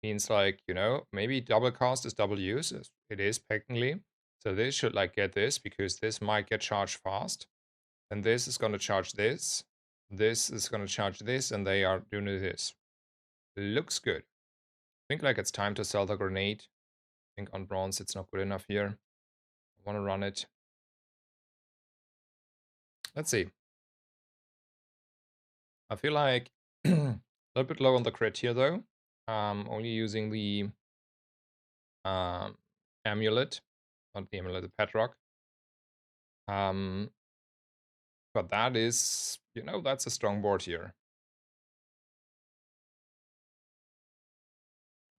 S1: means like, you know, maybe double cast is double use. It is technically. So this should like get this because this might get charged fast. And this is gonna charge this. This is gonna charge this, and they are doing this. Looks good. I think like it's time to sell the grenade. I think on bronze it's not good enough here. I wanna run it. Let's see. I feel like a little bit low on the crit here though. Only using the um, amulet, not the amulet, the Petrock. But that is, you know, that's a strong board here.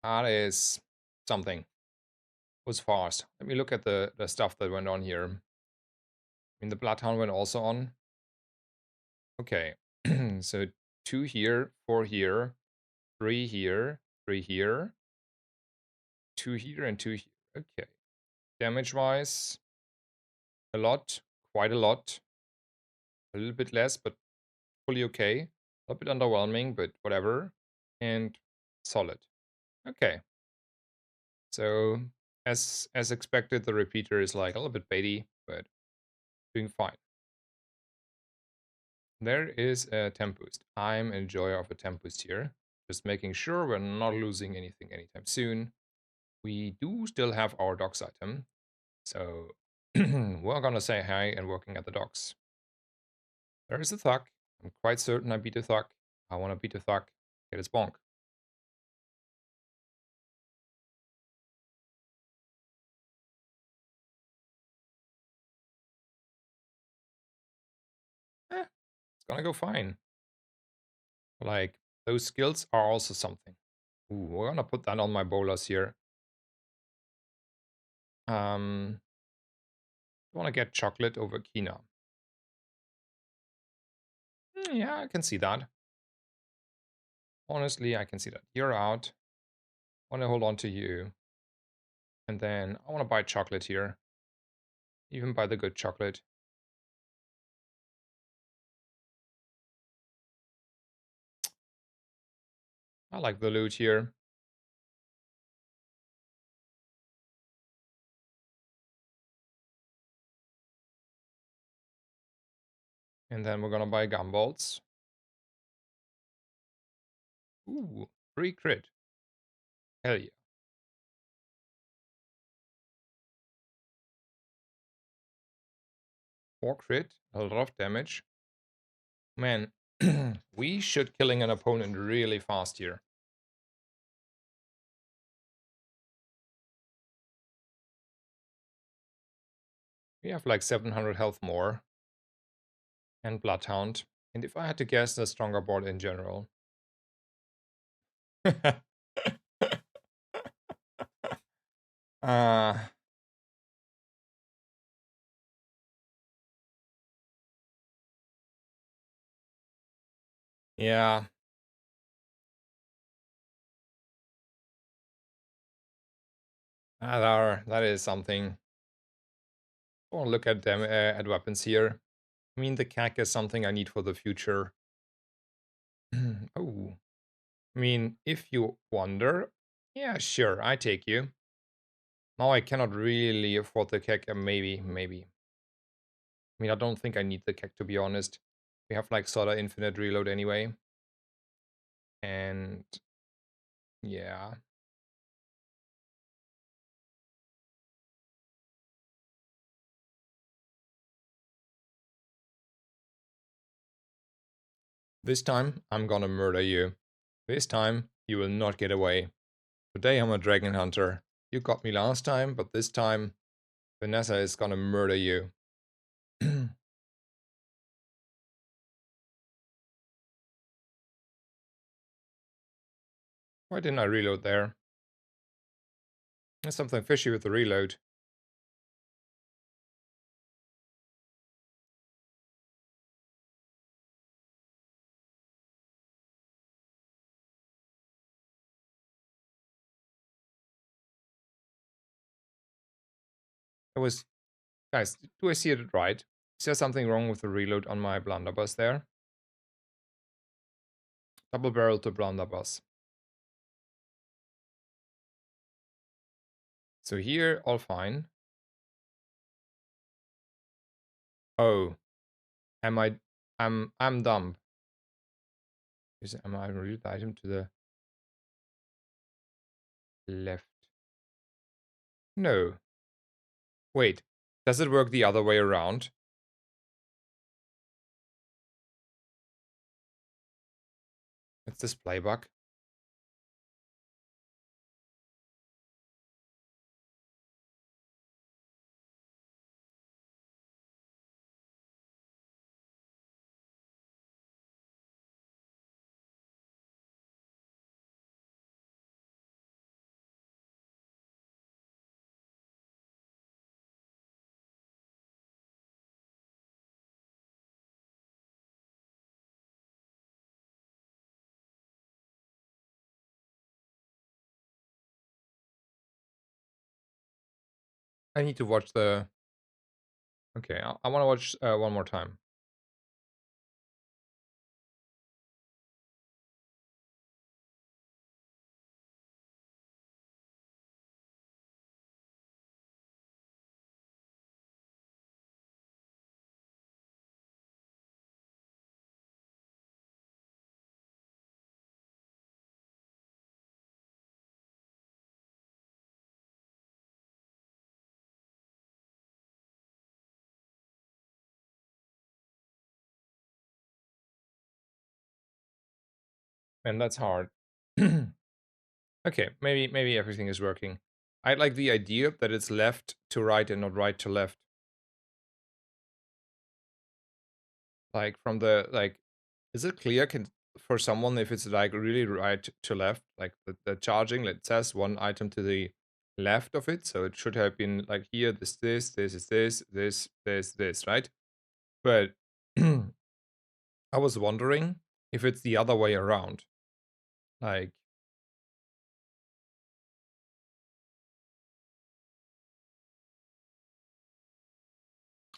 S1: That is something. It was fast. Let me look at the stuff that went on here. I mean, the Bloodhound went also on. Okay, so 2 here, 4 here, 3 here, 3 here, 2 here, and 2 here. Okay. Damage-wise, a lot, quite a lot. A little bit less, but fully okay. A bit underwhelming, but whatever. And solid. Okay. So as expected, the repeater is like a little bit baity, but doing fine. There is a temp boost. I'm an enjoyer of a temp boost here. Just making sure we're not losing anything anytime soon. We do still have our docks item. So we're gonna say hi and working at the docks. There is a Thug. I'm quite certain I beat a Thug. I wanna beat a Thug. Get his bonk. Eh, it's gonna go fine. Like, those skills are also something. Ooh, we're gonna put that on my bowlers here. I wanna get chocolate over Kina. Yeah, I can see that. Honestly, I can see that. You're out. I wanna hold on to you. And then I wanna buy chocolate here. Even buy the good chocolate. I like the loot here. And then we're gonna buy gumballs. Ooh, free crit. Hell yeah. 4 crit, a lot of damage. Man, we should killing an opponent really fast here. We have like 700 health more. And Bloodhound. And if I had to guess, the stronger board in general. uh, yeah. That is something. Oh, look at them at weapons here. I mean, the CAC is something I need for the future. Oh, I mean, if you wonder, yeah, sure, I take you. Now I cannot really afford the CAC. Maybe. I mean, I don't think I need the CAC to be honest. We have like sort of infinite reload anyway. And yeah. This time, I'm gonna murder you. This time, you will not get away. Today, I'm a dragon hunter. You got me last time, but this time, Vanessa is gonna murder you. Why didn't I reload there? There's something fishy with the reload. It was... Guys, do I see it right? Is there something wrong with the reload on my blunderbuss there? Double barrel to blunderbuss. So here, all fine. Oh, I'm dumb. Am I reload the item to the left? No. Wait, does it work the other way around? It's display bug. I need to watch the... Okay, I want to watch one more time. And that's hard. Okay, maybe everything is working. I like the idea that it's left to right and not right to left. Like from the is it clear for someone if it's like really right to left, like the charging, it says one item to the left of it, so it should have been like here, this is this, right? But I was wondering if it's the other way around. Like,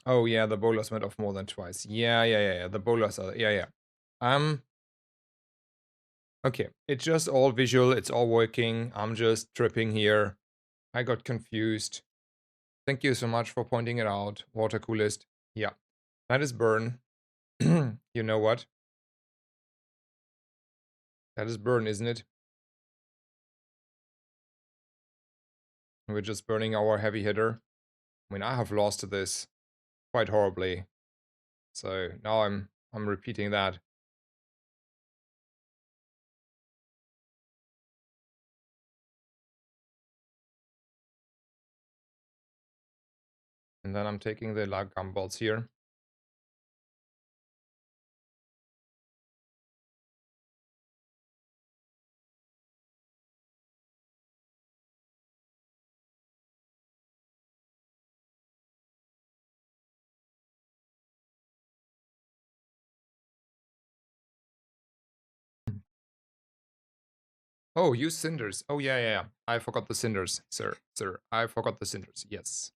S1: oh yeah, the bolas went off more than twice. Yeah. The bolas are, yeah. Okay, it's just all visual, it's all working. I'm just tripping here. I got confused. Thank you so much for pointing it out, water coolest. Yeah, that is burn. You know what? That is burn, isn't it? We're just burning our heavy hitter. I mean, I have lost this quite horribly. So now I'm repeating that. And then I'm taking the lag gumballs here. Oh, use cinders. Oh yeah. I forgot the cinders, sir. I forgot the cinders. Yes.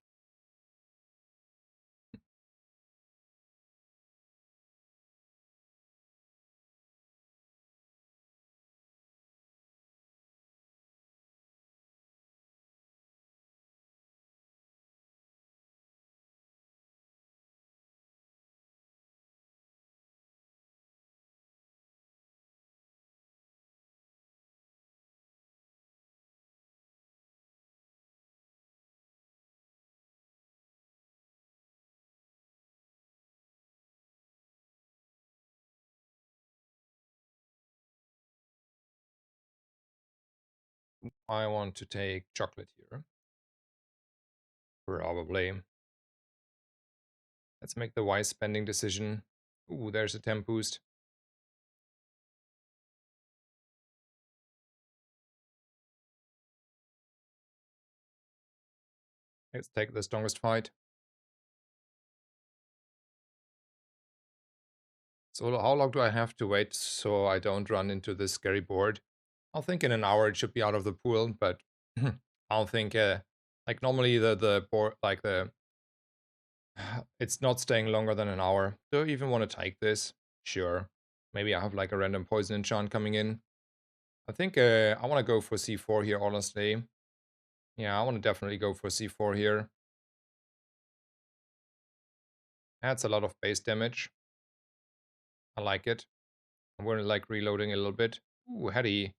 S1: I want to take chocolate here. Probably. Let's make the wise spending decision. Ooh, there's a temp boost. Let's take the strongest fight. So how long do I have to wait so I don't run into this scary board? I'll think in an hour it should be out of the pool, but I don't think like normally the board like the it's not staying longer than an hour. Do I even want to take this? Sure. Maybe I have like a random poison enchant coming in. I think I want to go for C4 here, honestly. Yeah, I want to definitely go for C4 here. Adds a lot of base damage. I like it. I'm going to like reloading a little bit. Ooh, Heady.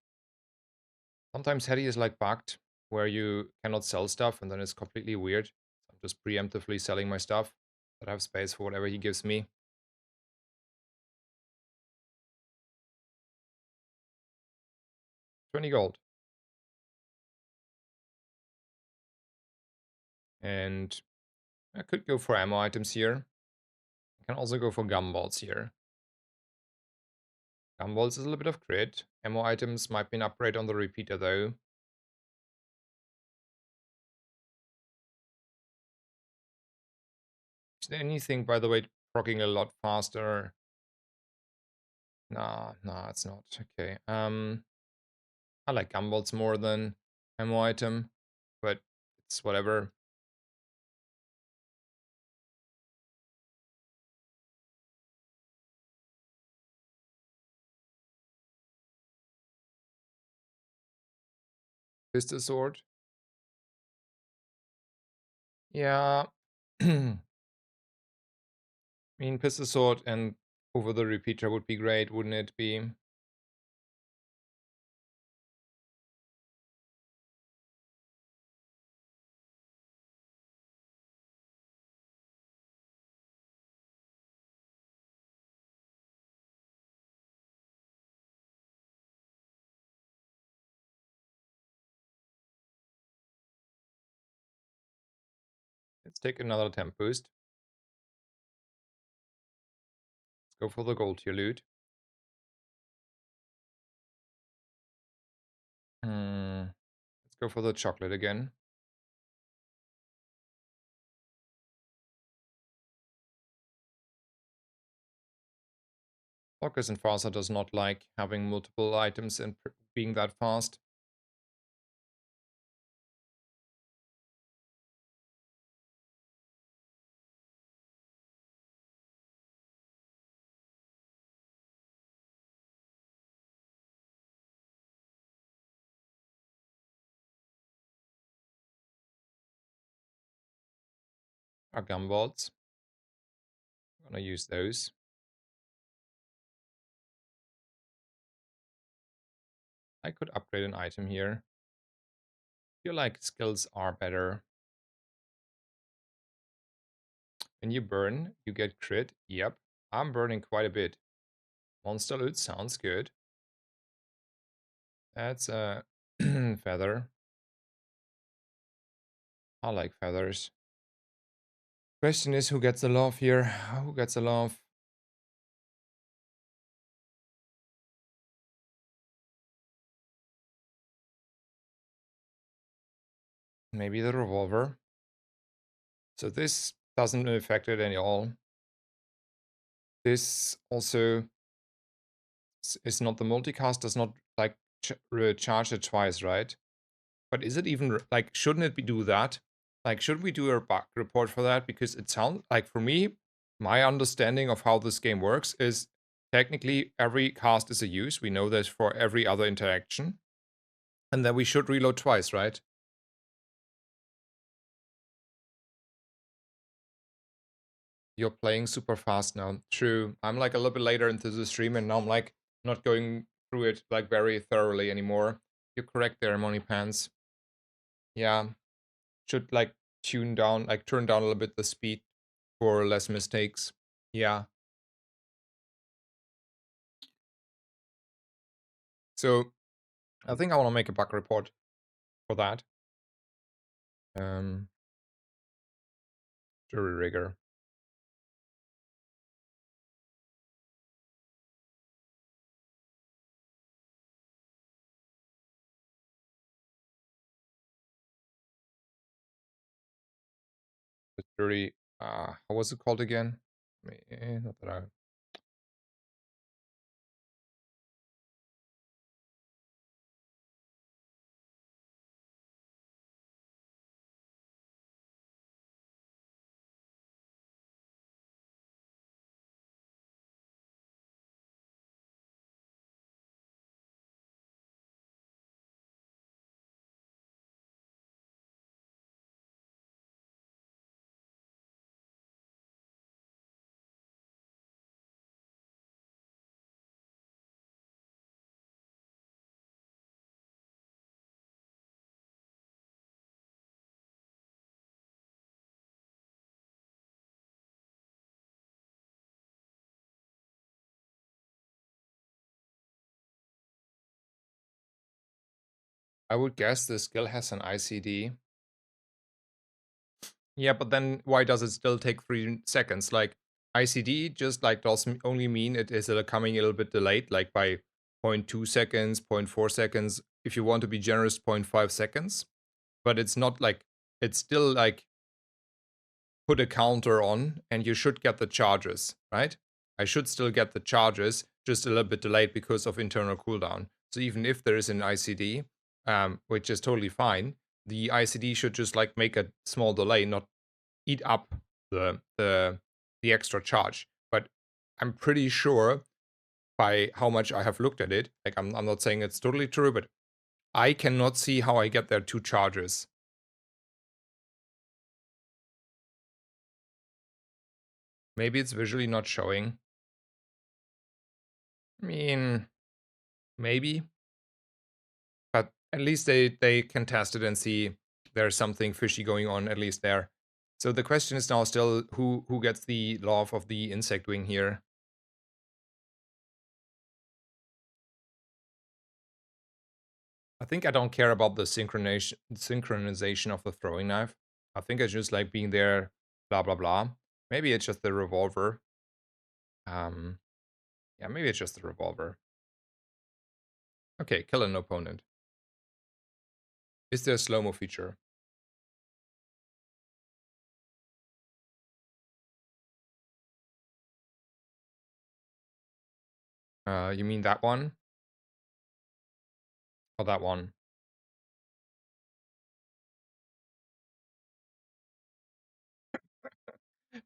S1: Sometimes Heady is like bugged, where you cannot sell stuff and then it's completely weird. So I'm just preemptively selling my stuff, that I have space for whatever he gives me. 20 gold. And I could go for ammo items here. I can also go for gumballs here. Gumballs is a little bit of crit. Ammo items might be an upgrade on the repeater though. Is there anything, by the way, proccing a lot faster? Nah, it's not. Okay. I like gumballs more than ammo item, but it's whatever. Pistol sword. Yeah. I mean, pistol sword and over the repeater would be great, wouldn't it be? Let's take another temp boost. Let's go for the gold tier loot. Let's go for the chocolate again. Focus and Faster does not like having multiple items and being that fast. Our gumballs. I'm gonna use those. I could upgrade an item here. Feel like skills are better. When you burn, you get crit. Yep, I'm burning quite a bit. Monster loot sounds good. That's a feather. I like feathers. Question is, who gets the love here? Who gets the love? Maybe the revolver. So this doesn't affect it at all. This also is not the multicast, does not like recharge it twice, right? But is it even like, shouldn't it be do that? Like, should we do a bug report for that? Because it sounds like, for me, my understanding of how this game works is technically every cast is a use. We know this for every other interaction. And then we should reload twice, right? You're playing super fast now. True. I'm like a little bit later into the stream and now I'm like not going through it like very thoroughly anymore. You're correct there, Money Pants. Yeah. Should like turn down a little bit the speed for less mistakes. Yeah. So I think I want to make a bug report. for that. Jury rigger. The jury. How was it called again? Not that I would guess the skill has an ICD. Yeah, but then why does it still take 3 seconds? Like ICD just like does only mean it is coming a little bit delayed, like by 0.2 seconds, 0.4 seconds. If you want to be generous, 0.5 seconds. But it's not like it's still like put a counter on and you should get the charges, right? I should still get the charges, just a little bit delayed because of internal cooldown. So even if there is an ICD, which is totally fine, the ICD should just like make a small delay, not eat up the extra charge. But I'm pretty sure by how much I have looked at it, like I'm not saying it's totally true, but I cannot see how I get there 2 charges. Maybe it's visually not showing. I mean, maybe. But at least they can test it and see there's something fishy going on, at least there. So the question is now still who gets the love of the insect wing here. I think I don't care about the synchronization of the throwing knife. I think it's just like being there, blah blah blah. Maybe it's just the revolver. Um, yeah, maybe it's just the revolver. Okay, kill an opponent. Is there a slow-mo feature? You mean that one? Or that one?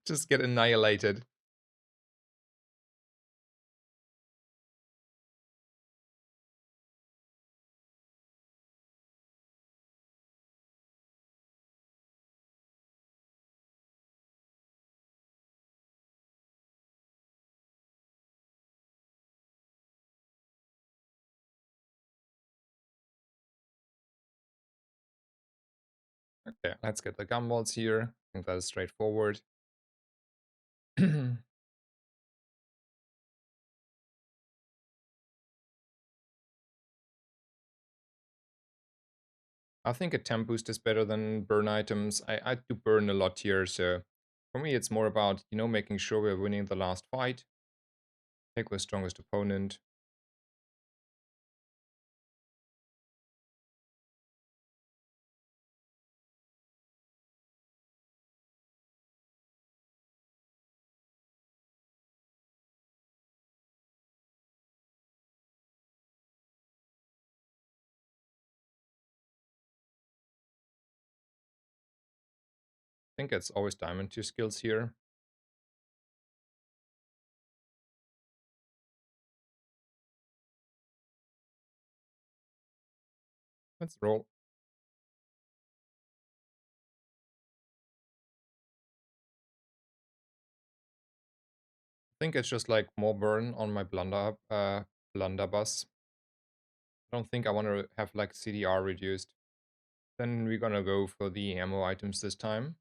S1: Just get annihilated. Okay, let's get the gumballs here. I think that is straightforward. I think a temp boost is better than burn items. I do burn a lot here, so for me it's more about, making sure we're winning the last fight. Pick the strongest opponent. I think it's always diamond 2 skills here. Let's roll. I think it's just like more burn on my blunderbuss. I don't think I want to have like CDR reduced. Then we're gonna go for the ammo items this time.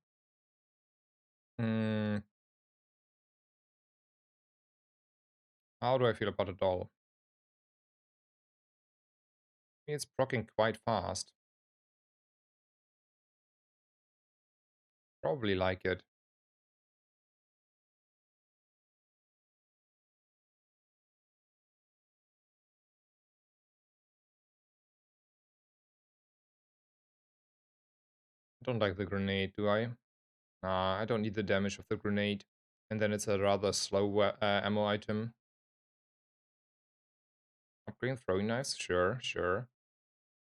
S1: How do I feel about a doll? It's proccing quite fast. Probably like it. I don't like the grenade, do I? Nah, I don't need the damage of the grenade. And then it's a rather slow ammo item. Upgrading throwing knives? Sure, sure.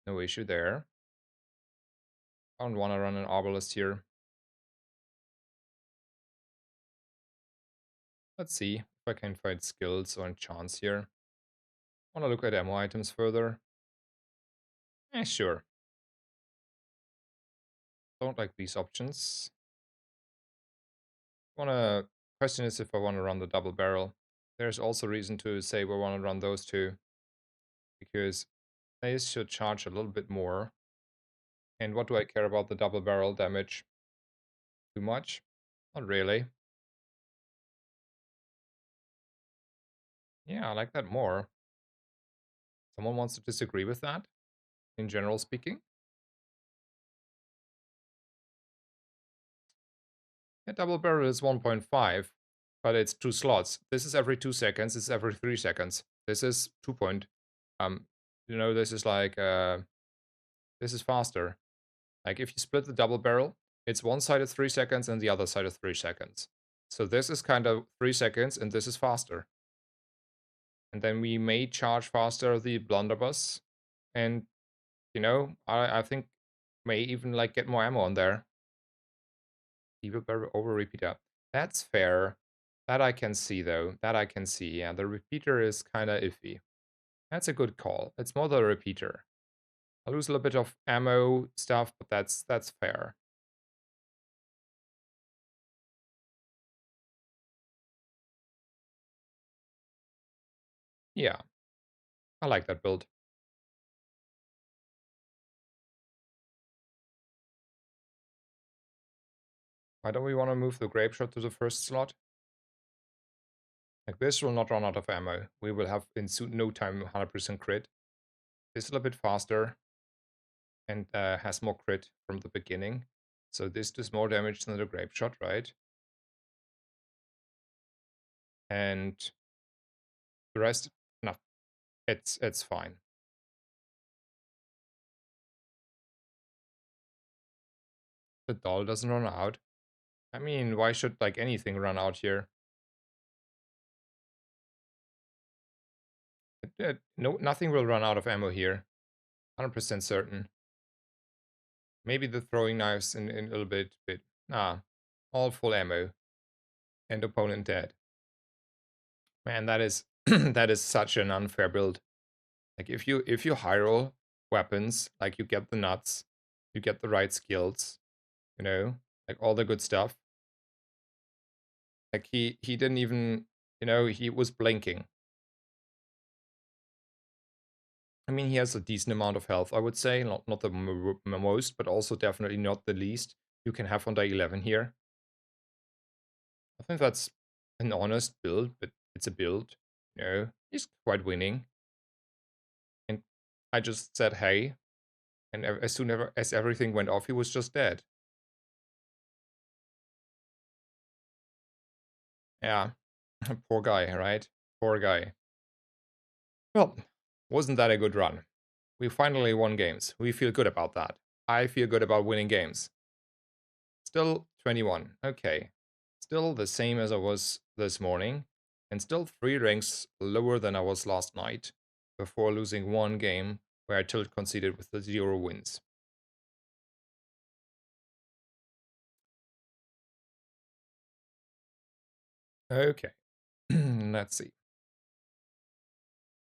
S1: No issue there. I don't want to run an arbalist here. Let's see if I can find skills or enchants here. Want to look at ammo items further? Sure. Don't like these options. Wanna question is if I want to run the double barrel. There's also reason to say we want to run those two, because they should charge a little bit more. And what do I care about the double barrel damage? Too much? Not really. Yeah, I like that more. Someone wants to disagree with that, in general speaking? Yeah, double barrel is 1.5, but it's 2 slots. This is every 2 seconds, this is every 3 seconds. This is 2 point. Um, this is like, this is faster. Like if you split the double barrel, it's one side of 3 seconds and the other side of 3 seconds. So this is kind of 3 seconds and this is faster. And then we may charge faster the blunderbuss. And, I think may even like get more ammo on there. Even over repeater. That's fair. That I can see though. That I can see. Yeah, the repeater is kind of iffy. That's a good call. It's more the repeater. I lose a little bit of ammo stuff, but that's fair. Yeah, I like that build. Why don't we want to move the grape shot to the first slot? Like this will not run out of ammo. We will have in no time 100% crit. This is a little bit faster and has more crit from the beginning. So this does more damage than the grape shot, right? And the rest, no, it's fine. The doll doesn't run out. I mean, why should like anything run out here? No, nothing will run out of ammo here. 100% certain. Maybe the throwing knives in a little bit. Nah, all full ammo. And opponent dead. Man, that is that is such an unfair build. Like if you high roll weapons, like you get the nuts, you get the right skills, like all the good stuff. Like he didn't even, he was blinking. I mean, he has a decent amount of health, I would say. Not the most, but also definitely not the least you can have on day 11 here. I think that's an honest build, but it's a build. He's quite winning. And I just said, hey. And as soon as everything went off, he was just dead. Yeah. Poor guy, right? Poor guy. Well, wasn't that a good run? We finally won games. We feel good about that. I feel good about winning games. Still 21. Okay. Still the same as I was this morning. And still 3 ranks lower than I was last night. Before losing one game where I tilt conceded with the 0 wins. Okay. Let's see.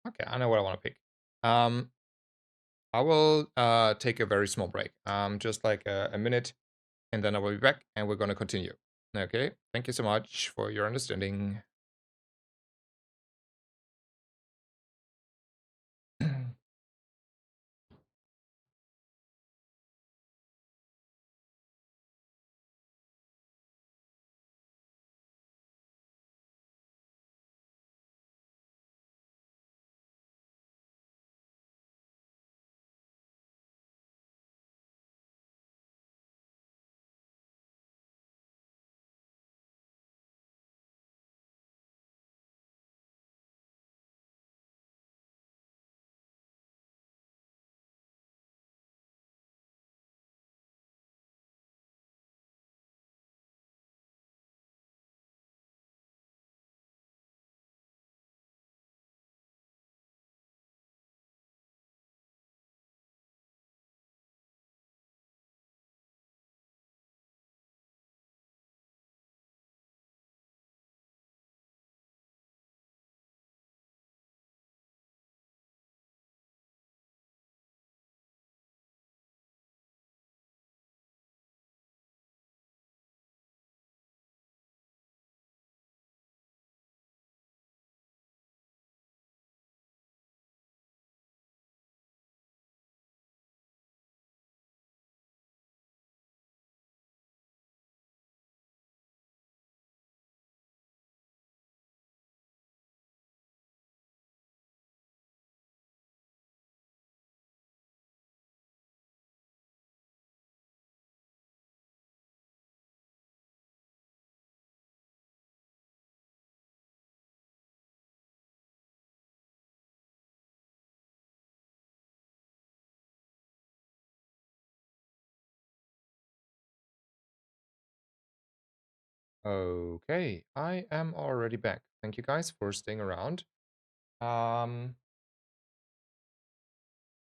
S1: Okay, I know what I want to pick. I will take a very small break. Just like a minute, and then I will be back, and we're going to continue. Okay, thank you so much for your understanding. Okay, I am already back. Thank you guys for staying around. Um,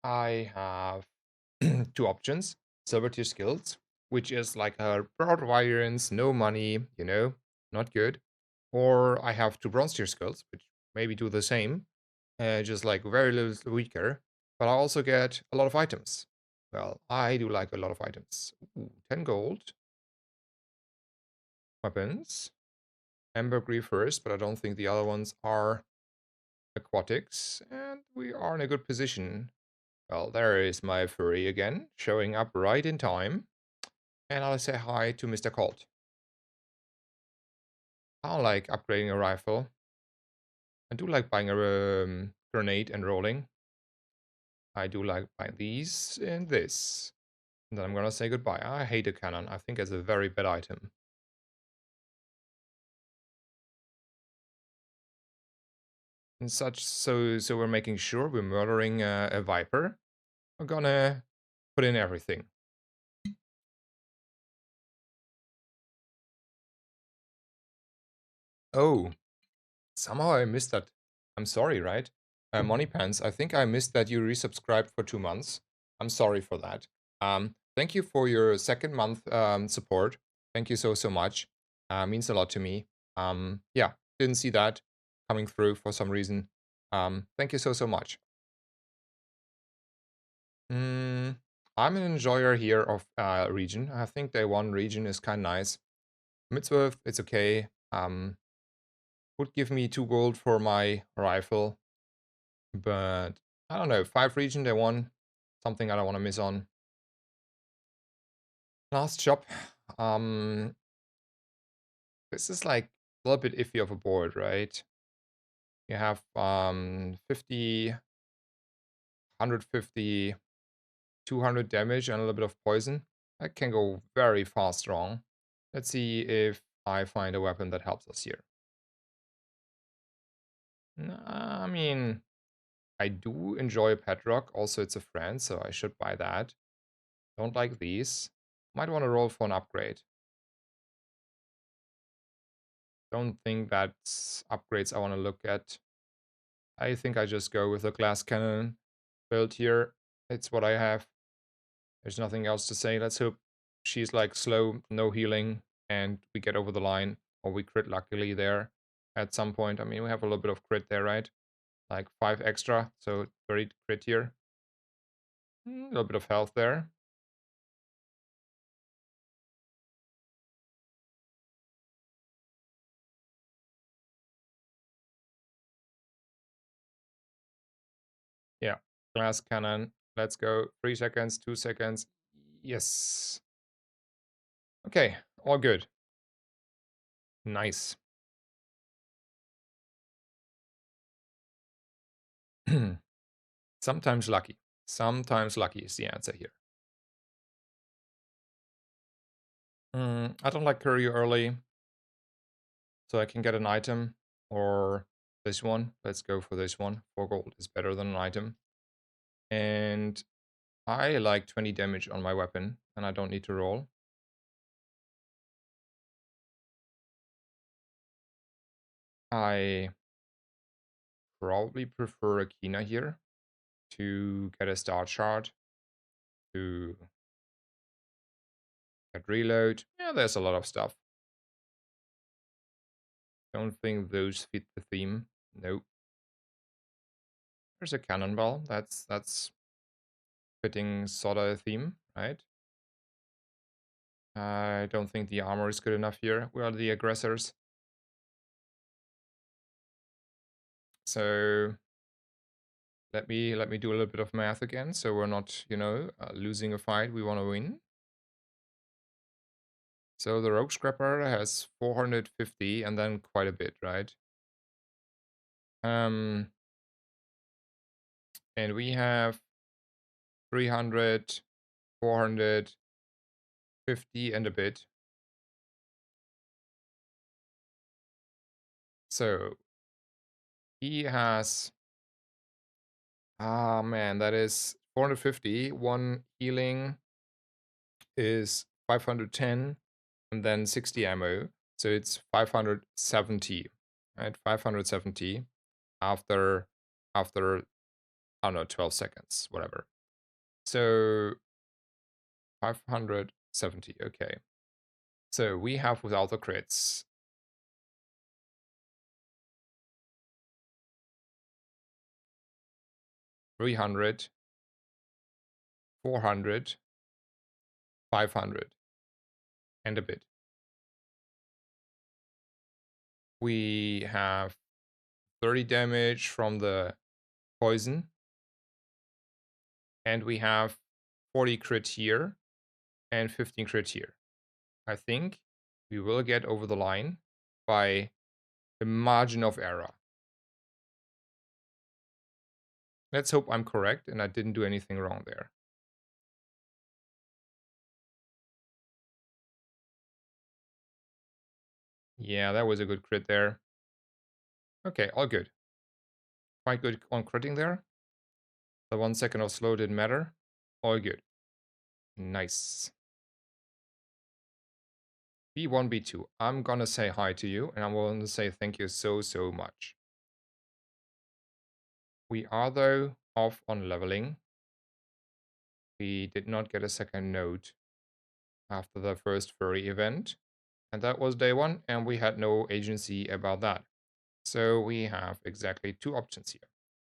S1: I have two options. Silver tier skills, which is like a broad variance, no money, not good. Or I have two bronze tier skills, which maybe do the same, just like very little weaker. But I also get a lot of items. Well, I do like a lot of items. Ooh, 10 gold. Weapons. Ambergris first, but I don't think the other ones are aquatics. And we are in a good position. Well, there is my furry again, showing up right in time. And I'll say hi to Mr. Colt. I like upgrading a rifle. I do like buying a grenade and rolling. I do like buying these and this. And then I'm gonna say goodbye. I hate a cannon. I think it's a very bad item. And such, so we're making sure we're murdering a viper. We're gonna put in everything. Oh, somehow I missed that. I'm sorry, right? Money Pants, I think I missed that you resubscribed for 2 months. I'm sorry for that. Thank you for your second month support. Thank you so much. Means a lot to me. Yeah, didn't see that coming through for some reason. Thank you so much. Mm, I'm an enjoyer here of region. I think day one region is kind of nice. Midsworth, it's okay. Would give me 2 gold for my rifle. But I don't know, 5 region, day one, something I don't want to miss on. Last shop. Um, this is like a little bit iffy of a board, right? You have 50, 150, 200 damage and a little bit of poison. That can go very fast wrong. Let's see if I find a weapon that helps us here. I mean, I do enjoy Petrock. Also, it's a friend, so I should buy that. Don't like these. Might want to roll for an upgrade. Don't think that's upgrades I want to look at. I think I just go with a glass cannon build here. It's what I have. There's nothing else to say. Let's hope she's like slow, no healing, and we get over the line. Or we crit luckily there at some point. I mean, we have a little bit of crit there, right? Like 5 extra, so 30 crit here. A little bit of health there. Yeah, glass cannon. Let's go. 3 seconds, 2 seconds. Yes. Okay, all good. Nice. Sometimes lucky. Sometimes lucky is the answer here. I don't like curry early, so I can get an item or this one. Let's go for this one. 4 gold is better than an item. And I like 20 damage on my weapon, and I don't need to roll. I probably prefer a Kina here to get a star shard, to get reload. Yeah, there's a lot of stuff. Don't think those fit the theme. Nope. There's a cannonball. That's fitting sort of a theme, right? I don't think the armor is good enough here. We are the aggressors. So let me do a little bit of math again. So we're not, losing a fight. We want to win. So the Rogue Scrapper has 450 and then quite a bit, right? And we have 300, 450 and a bit. So he has, man, that is 450. One healing is 510 and then 60 ammo. So it's 570, right? 570 after, I don't know, 12 seconds, whatever. So 570, okay. So we have without the crits 300, 400, 500, and a bit. We have 30 damage from the poison, and we have 40 crit here and 15 crit here. I think we will get over the line by a margin of error. Let's hope I'm correct and I didn't do anything wrong there. Yeah, that was a good crit there. Okay, all good. Quite good on critting there. The 1 second of slow didn't matter. All good. Nice. B1, B2. I'm gonna say hi to you and I'm going to say thank you so much. We are though off on leveling. We did not get a second node after the first furry event. And that was day 1 and we had no agency about that. So we have exactly 2 options here.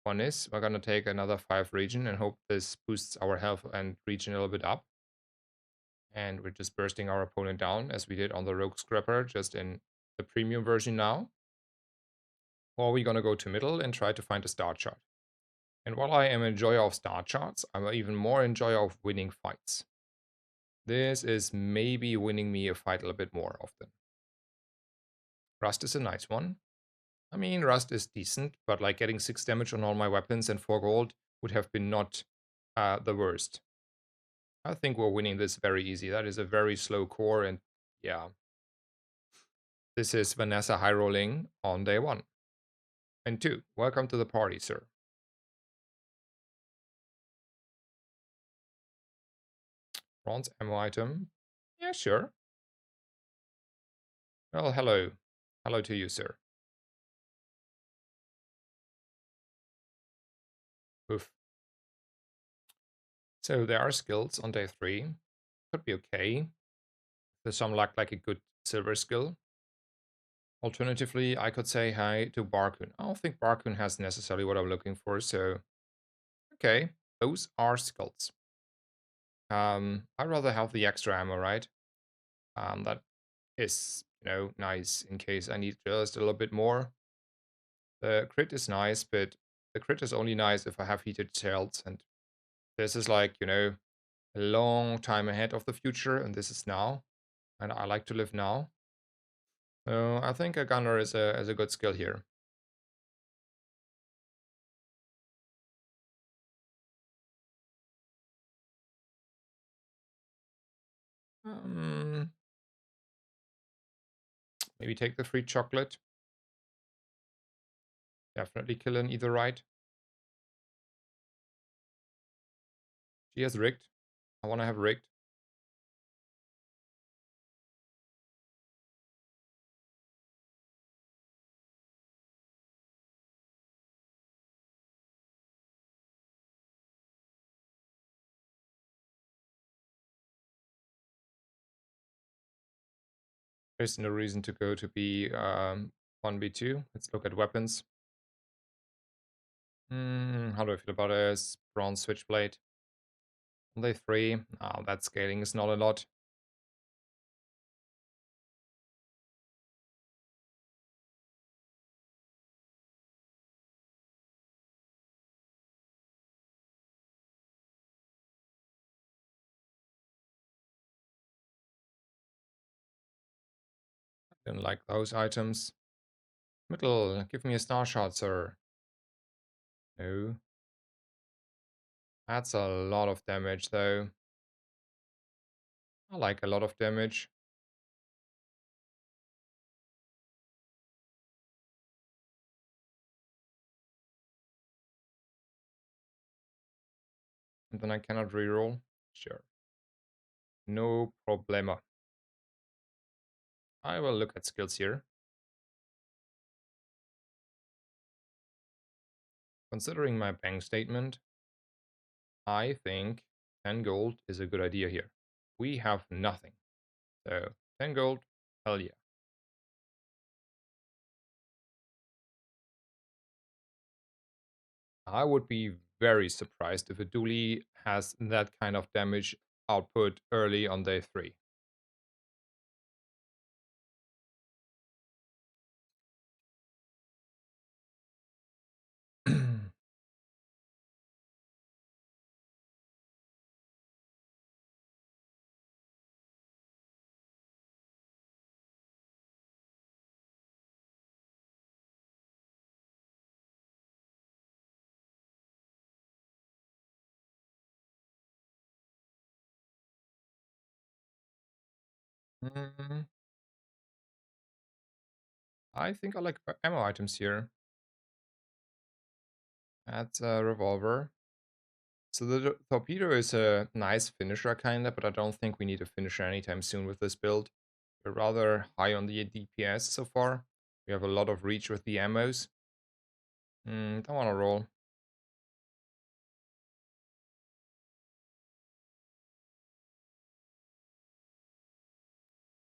S1: One is we're going to take another 5 region and hope this boosts our health and region a little bit up. And we're just bursting our opponent down as we did on the Rogue Scrapper, just in the premium version now. Or we're going to go to middle and try to find a star chart. And while I am enjoyer of star charts, I'm even more enjoyer of winning fights. This is maybe winning me a fight a little bit more often. Rust is a nice one. I mean, Rust is decent, but like getting 6 damage on all my weapons and 4 gold would have been not the worst. I think we're winning this very easy. That is a very slow core, and yeah. This is Vanessa high rolling on day 1. And 2, welcome to the party, sir. Bronze ammo item. Yeah, sure. Well, hello. Hello to you, sir. Oof. So there are skills on day 3. Could be okay. There's some like a good silver skill. Alternatively, I could say hi to Barkun. I don't think Barkun has necessarily what I'm looking for, so okay, those are skills. I'd rather have the extra ammo, right? That is, nice in case I need just a little bit more. The crit is nice, but the crit is only nice if I have heated shells, and this is like, a long time ahead of the future, and this is now, and I like to live now. So I think a gunner is a good skill here. Um, Maybe take the free chocolate. Definitely kill an either right. She has rigged. I want to have rigged. There's no reason to go to B1, B2. Let's look at weapons. How do I feel about a bronze switchblade? On day 3. Oh, that scaling is not a lot. Didn't like those items. Middle, give me a star shot, sir. No. That's a lot of damage, though. I like a lot of damage. And then I cannot reroll. Sure. No problema. I will look at skills here. Considering my bank statement, I think 10 gold is a good idea here. We have nothing. So 10 gold, hell yeah. I would be very surprised if a dually has that kind of damage output early on day 3. Mm, I think I like ammo items here. That's a revolver. So the torpedo is a nice finisher kinda, but I don't think we need a finisher anytime soon with this build. We're rather high on the DPS so far. We have a lot of reach with the ammos. Don't wanna roll.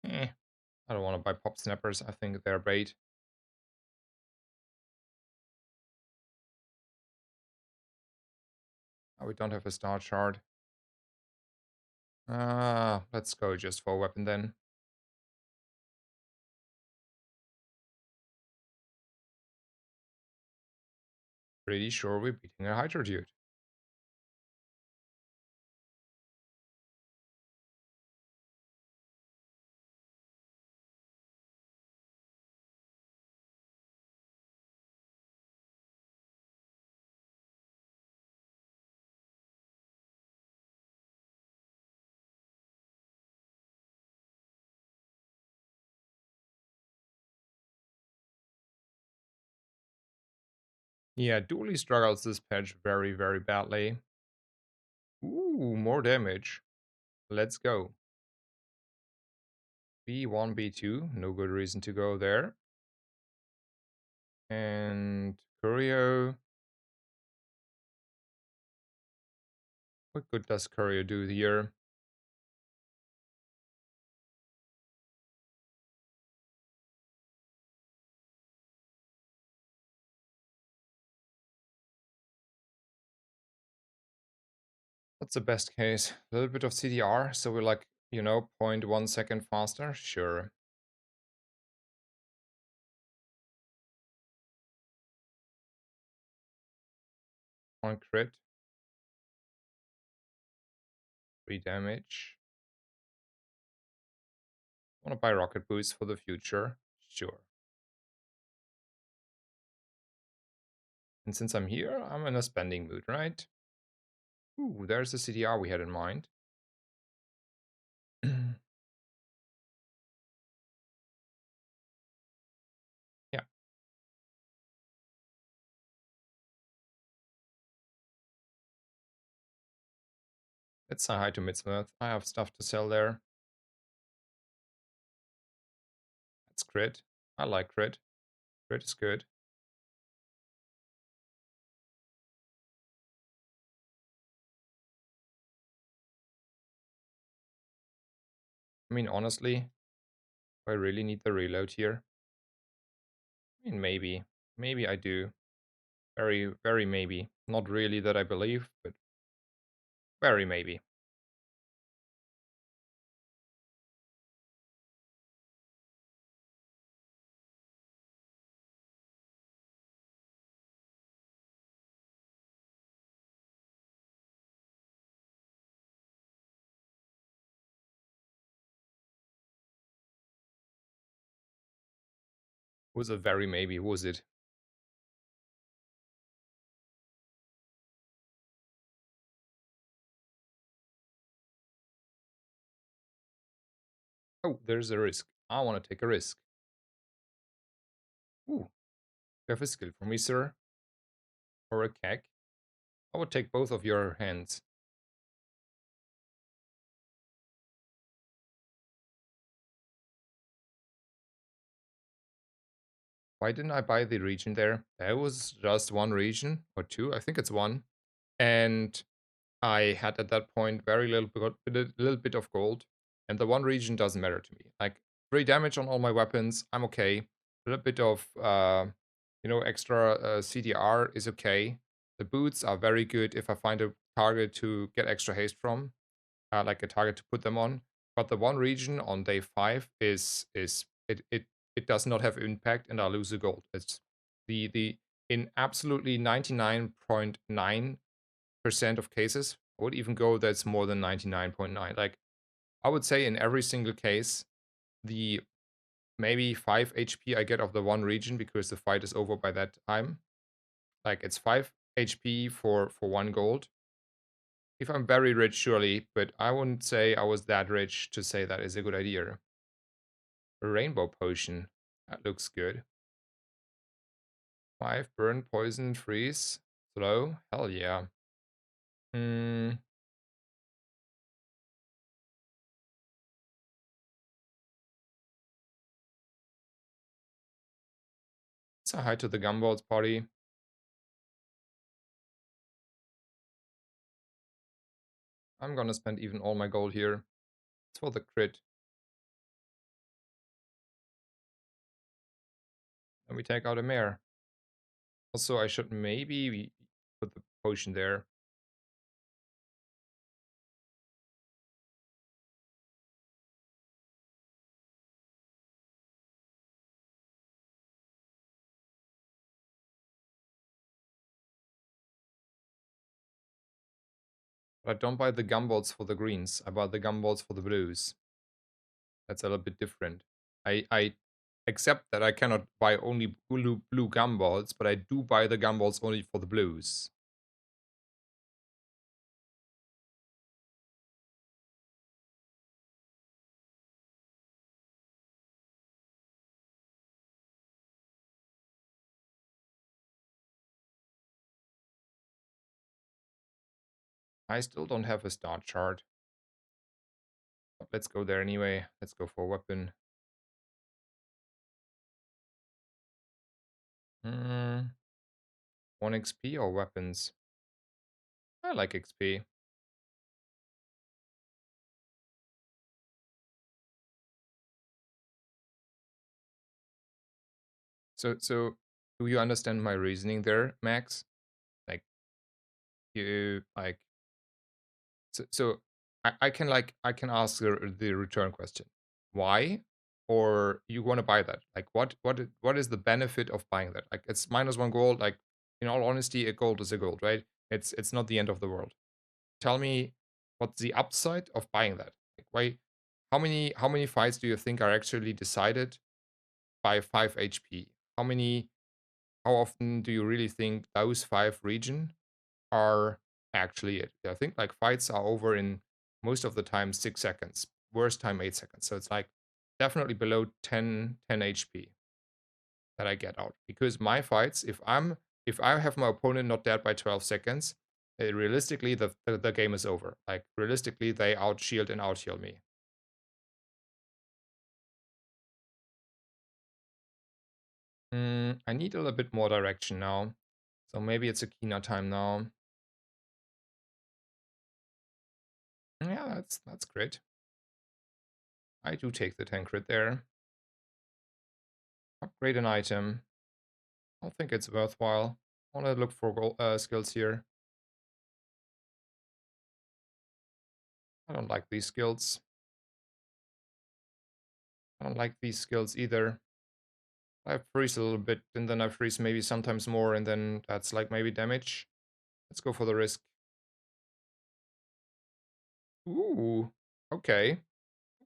S1: Eh, I don't wanna buy pop snappers. I think they're bait. Oh, we don't have a star shard. Let's go just for a weapon then. Pretty sure we're beating a Hydra dude. Yeah, Dooley struggles this patch very, very badly. Ooh, more damage. Let's go. B1, B2. No good reason to go there. And Curio. What good does Curio do here? What's the best case? A little bit of CDR, so we're like, 0.1 second faster? Sure. On crit. 3 damage. Wanna buy rocket boost for the future? Sure. And since I'm here, I'm in a spending mood, right? Ooh, there's the CDR we had in mind. Yeah, let's say hi to Midsmith. I have stuff to sell there. That's crit. I like crit. Crit is good. I mean, honestly, do I really need the reload here? I mean, maybe. Maybe I do. Very, very maybe. Not really that I believe, but very maybe. Was a very maybe, was it? Oh, there's a risk. I want to take a risk. Ooh, you have a skill for me, sir? Or a keg? I would take both of your hands. Why didn't I buy the region there? There was just one region or two. I think it's one. And I had at that point very little bit of gold. And the one region doesn't matter to me. Like 3 damage on all my weapons, I'm okay. A little bit of extra CDR is okay. The boots are very good if I find a target to get extra haste from, like a target to put them on. But the one region on day 5 it does not have impact, and I lose the gold. It's the in absolutely 99.9% of cases. I would even go that's more than 99.9. Like I would say in every single case, the maybe 5 HP I get of the one region because the fight is over by that time. Like it's 5 HP for 1 gold. If I'm very rich, surely, but I wouldn't say I was that rich to say that is a good idea. A rainbow potion. That looks good. 5 burn, poison, freeze, slow. Hell yeah. Hmm. Say hi to the Gumballs party. I'm gonna spend even all my gold here. It's for the crit. And we take out a mare. Also, I should maybe put the potion there. But I don't buy the Gumballs for the greens. I buy the Gumballs for the blues. That's a little bit different. I accept that I cannot buy only blue gumballs, but I do buy the gumballs only for the blues. I still don't have a start chart. But let's go there anyway. Let's go for weapon. 1 XP or weapons? I like XP. So do you understand my reasoning there, Max? Like you like so I can ask the return question. Why? Or you want to buy that? Like what is the benefit of buying that? Like it's -1 gold. Like in all honesty, a gold is a gold, right? It's not the end of the world. Tell me what's the upside of buying that? Like why how many fights do you think are actually decided by 5 HP? How often do you really think those 5 region are actually it? I think like fights are over in most of the time 6 seconds. Worst time 8 seconds. So it's like definitely below 10 HP that I get out. Because my fights, if I have my opponent not dead by 12 seconds, realistically the game is over. Like realistically they out shield and out heal me. I need a little bit more direction now. So maybe it's a Kina time now. Yeah, that's great. I do take the 10 crit there. Upgrade an item. I don't think it's worthwhile. I want to look for skills here. I don't like these skills. I don't like these skills either. I freeze a little bit, and then I freeze maybe sometimes more, and then that's like maybe damage. Let's go for the risk. Ooh, okay.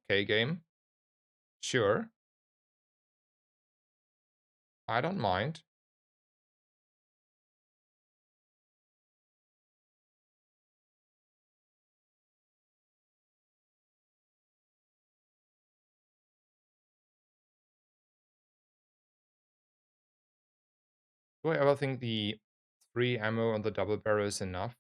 S1: Okay, game. Sure. I don't mind. Do I ever think the 3 ammo on the double barrel is enough?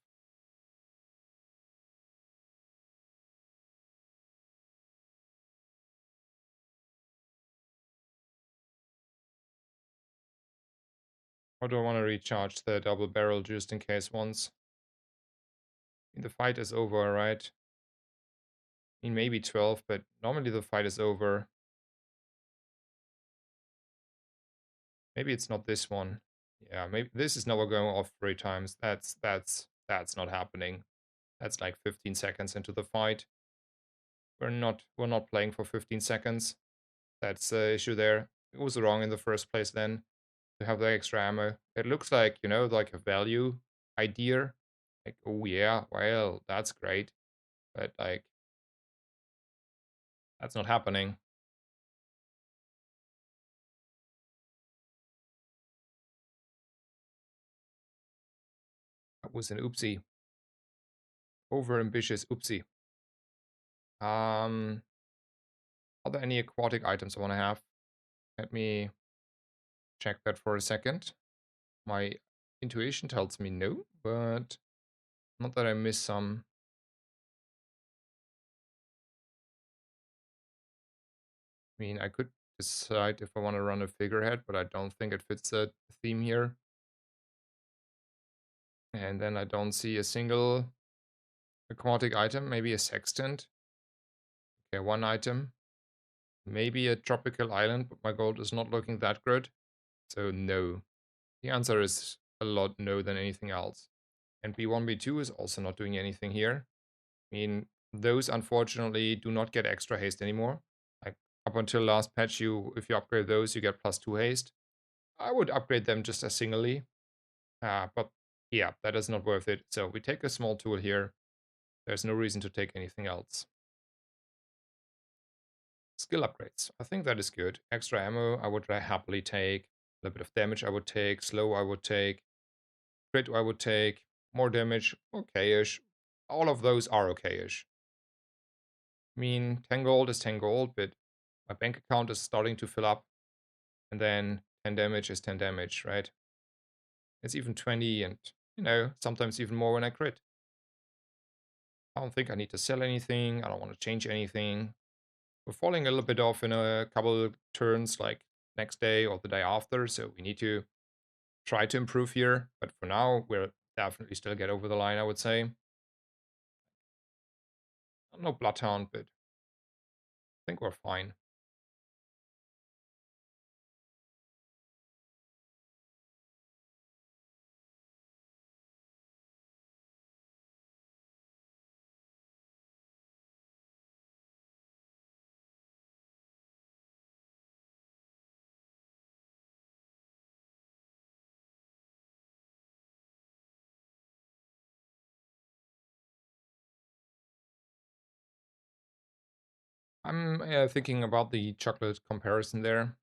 S1: Or do I want to recharge the double barrel just in case once? I mean, the fight is over, right? I mean, maybe 12, but normally the fight is over. Maybe it's not this one. Yeah, maybe this is never going off 3 times. That's not happening. That's like 15 seconds into the fight. We're not playing for 15 seconds. That's the issue there. It was wrong in the first place then to have the extra ammo. It looks like, like a value idea. Like, oh yeah, well, that's great. But like that's not happening. That was an oopsie. Over ambitious oopsie. Are there any aquatic items I want to have? Let me check that for a second. My intuition tells me no, but not that I miss some. I mean, I could decide if I want to run a figurehead, but I don't think it fits the theme here. And then I don't see a single aquatic item, maybe a sextant. Okay, one item. Maybe a tropical island, but my gold is not looking that good. So no. The answer is a lot no than anything else. And B1, B2 is also not doing anything here. I mean, those unfortunately do not get extra haste anymore. Like up until last patch, if you upgrade those, you get +2 haste. I would upgrade them just as singly. But yeah, that is not worth it. So we take a small tool here. There's no reason to take anything else. Skill upgrades. I think that is good. Extra ammo, I would happily take. A little bit of damage, I would take. Slow, I would take. Crit, I would take. More damage, okay-ish. All of those are okay-ish. I mean, 10 gold is 10 gold, but my bank account is starting to fill up. And then 10 damage is 10 damage, right? It's even 20 and, sometimes even more when I crit. I don't think I need to sell anything. I don't want to change anything. We're falling a little bit off in a couple turns, like next day or the day after, so we need to try to improve here. But for now, we'll definitely still get over the line, I would say. No Bloodhound, but I think we're fine. I'm thinking about the chocolate comparison there.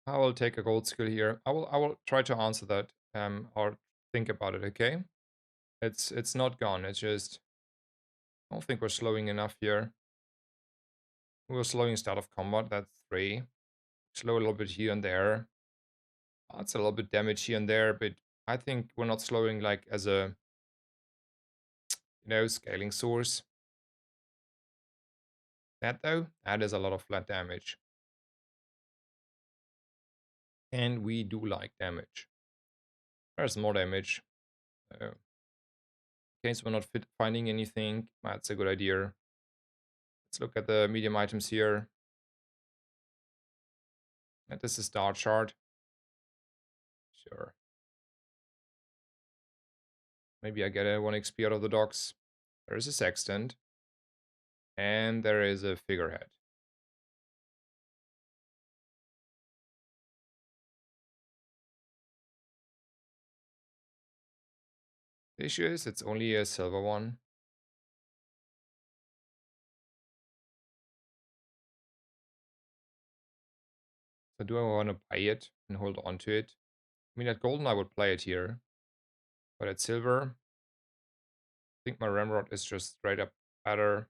S1: I will take a gold skill here. I will try to answer that or think about it, okay? It's not gone. It's just I don't think we're slowing enough here. We're slowing start of combat, that's 3. Slow a little bit here and there. That's a little bit damage here and there, but I think we're not slowing like as a scaling source. That though, that is a lot of flat damage. And we do like damage. There's more damage. In case we're not finding anything, that's a good idea. Let's look at the medium items here. And this is Dart Shard. Sure. Maybe I get a 1 XP out of the docks. There is a sextant. And there is a figurehead. The issue is it's only a silver one. So do I want to buy it and hold on to it? I mean, at golden I would play it here. But at silver, I think my Ramrod is just straight up better.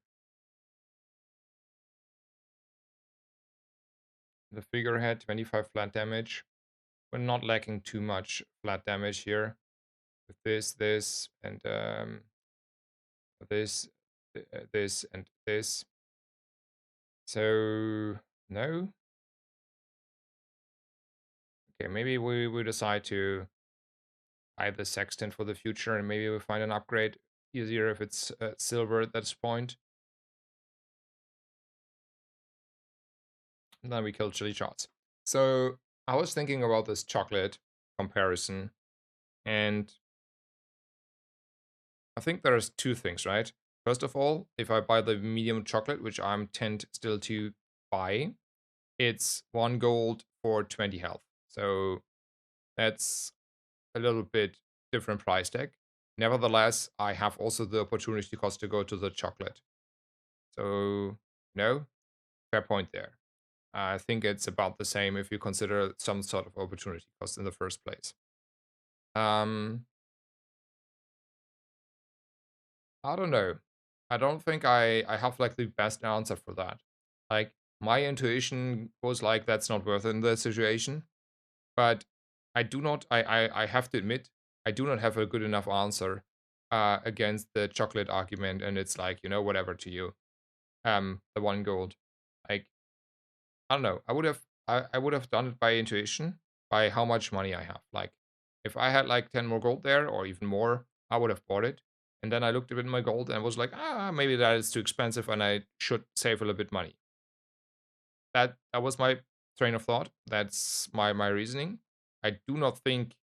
S1: The figurehead, 25 flat damage. We're not lacking too much flat damage here. With this, and this, this, and this. So, no. Okay, maybe we decide to buy the Sextant for the future, and maybe we find an upgrade easier if it's silver at this point. And then we kill Chili Shots. So I was thinking about this chocolate comparison, and I think there's two things, right? First of all, if I buy the medium chocolate, which I'm tend still to buy, it's 1 gold for 20 health. So that's a little bit different price tag. Nevertheless, I have also the opportunity cost to go to the chocolate. So, no, fair point there. I think it's about the same if you consider some sort of opportunity cost in the first place. Um, I don't know. I don't think I have like the best answer for that. Like my intuition was like that's not worth it in the situation, but I do not. I have to admit I do not have a good enough answer against the chocolate argument, and it's like whatever to you. The 1 gold. Like I don't know. I would have done it by intuition, by how much money I have. Like if I had like 10 more gold there or even more, I would have bought it. And then I looked a bit at my gold and was like, maybe that is too expensive and I should save a little bit money. That was my train of thought. That's my reasoning. I do not think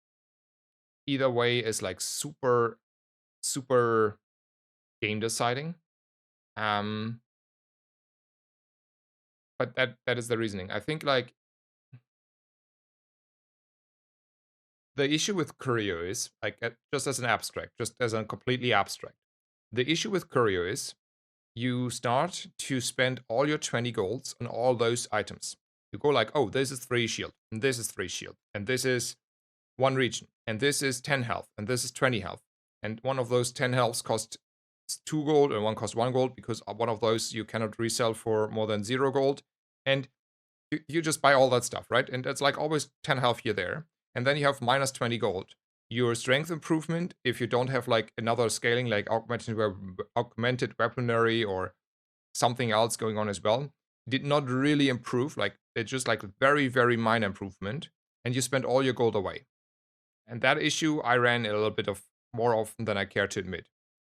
S1: either way is like super game deciding. Um but that is the reasoning. I think like the issue with Curio is, like, just as an abstract, just as a completely abstract, the issue with Curio is you start to spend all your 20 golds on all those items. You go like, oh, this is 3 shield, and this is 3 shield, and this is 1 region, and this is 10 health, and this is 20 health. And one of those 10 healths costs 2 gold, and one costs 1 gold, because one of those you cannot resell for more than 0 gold. And you just buy all that stuff, right? And it's like always 10 health here there. And then you have minus 20 gold. Your strength improvement, if you don't have like another scaling like augmented weaponry or something else going on as well, did not really improve. Like it's just like a very, very minor improvement. And you spend all your gold away. And that issue I ran a little bit of more often than I care to admit.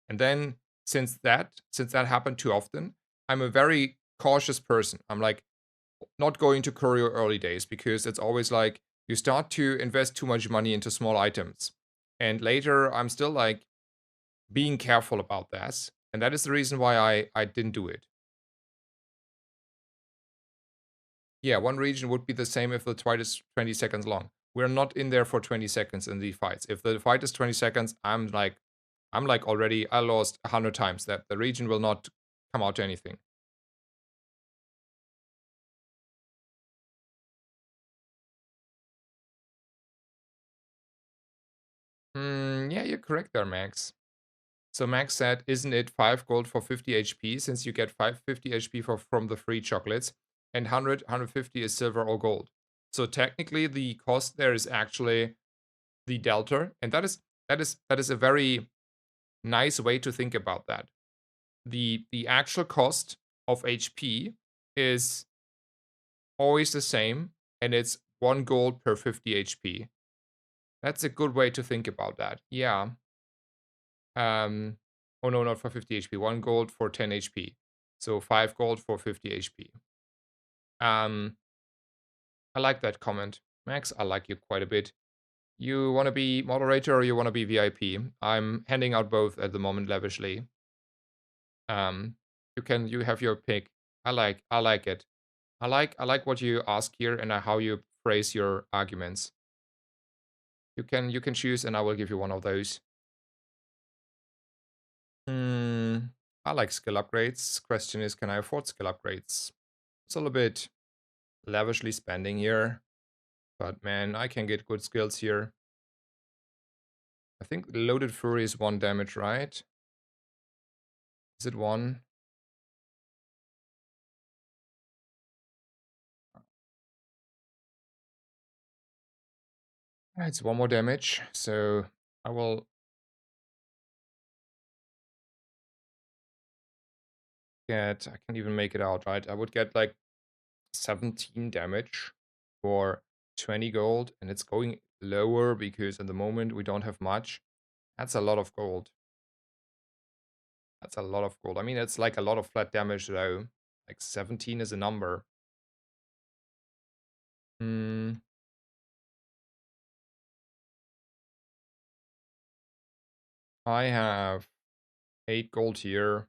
S1: And then since that happened too often, I'm a very cautious person. I'm like, not going to Curio early days because it's always like you start to invest too much money into small items. And later I'm still like being careful about this. And that is the reason why I didn't do it. Yeah, 1 region would be the same if the fight is 20 seconds long. We're not in there for 20 seconds in the fights. If the fight is 20 seconds, I'm like already I lost 100 times that the region will not come out to anything. Yeah, you're correct there, Max. So Max said, isn't it 5 gold for 50 HP since you get 550 HP from the free chocolates and 150 is silver or gold. So technically the cost there is actually the delta, and that is a very nice way to think about that. The actual cost of HP is always the same and it's 1 gold per 50 HP. That's a good way to think about that. Yeah. Oh no, not for 50 HP. 1 gold for 10 HP. So 5 gold for 50 HP. Um, I like that comment. Max, I like you quite a bit. You want to be moderator or you want to be VIP? I'm handing out both at the moment lavishly. You have your pick. I like it. I like what you ask here and how you phrase your arguments. You can choose and I will give you one of those. I like skill upgrades. Question is, can I afford skill upgrades? It's a little bit lavishly spending here, but man, I can get good skills here. I think Loaded Fury is 1 damage, right? Is it 1? It's 1 more damage, so I will I can even make it out, right? I would get like 17 damage for 20 gold, and it's going lower because at the moment we don't have much. That's a lot of gold. That's a lot of gold. I mean, it's like a lot of flat damage though. Like 17 is a number. Hmm. I have 8 gold here.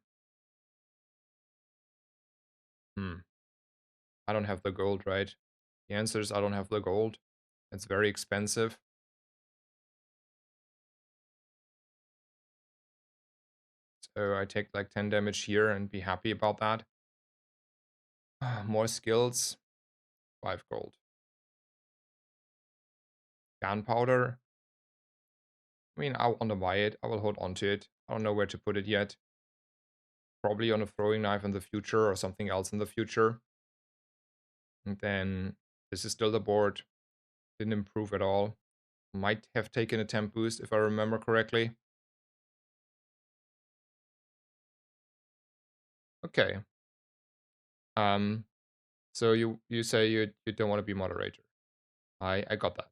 S1: I don't have the gold, right? The answer is I don't have the gold. It's very expensive. So I take like 10 damage here and be happy about that. More skills. 5 gold. Gunpowder. I mean, I want to buy it. I will hold on to it. I don't know where to put it yet. Probably on a throwing knife in the future or something else in the future. And then this is still the board. Didn't improve at all. Might have taken a temp boost if I remember correctly. Okay. So you say you don't want to be moderator. I got that.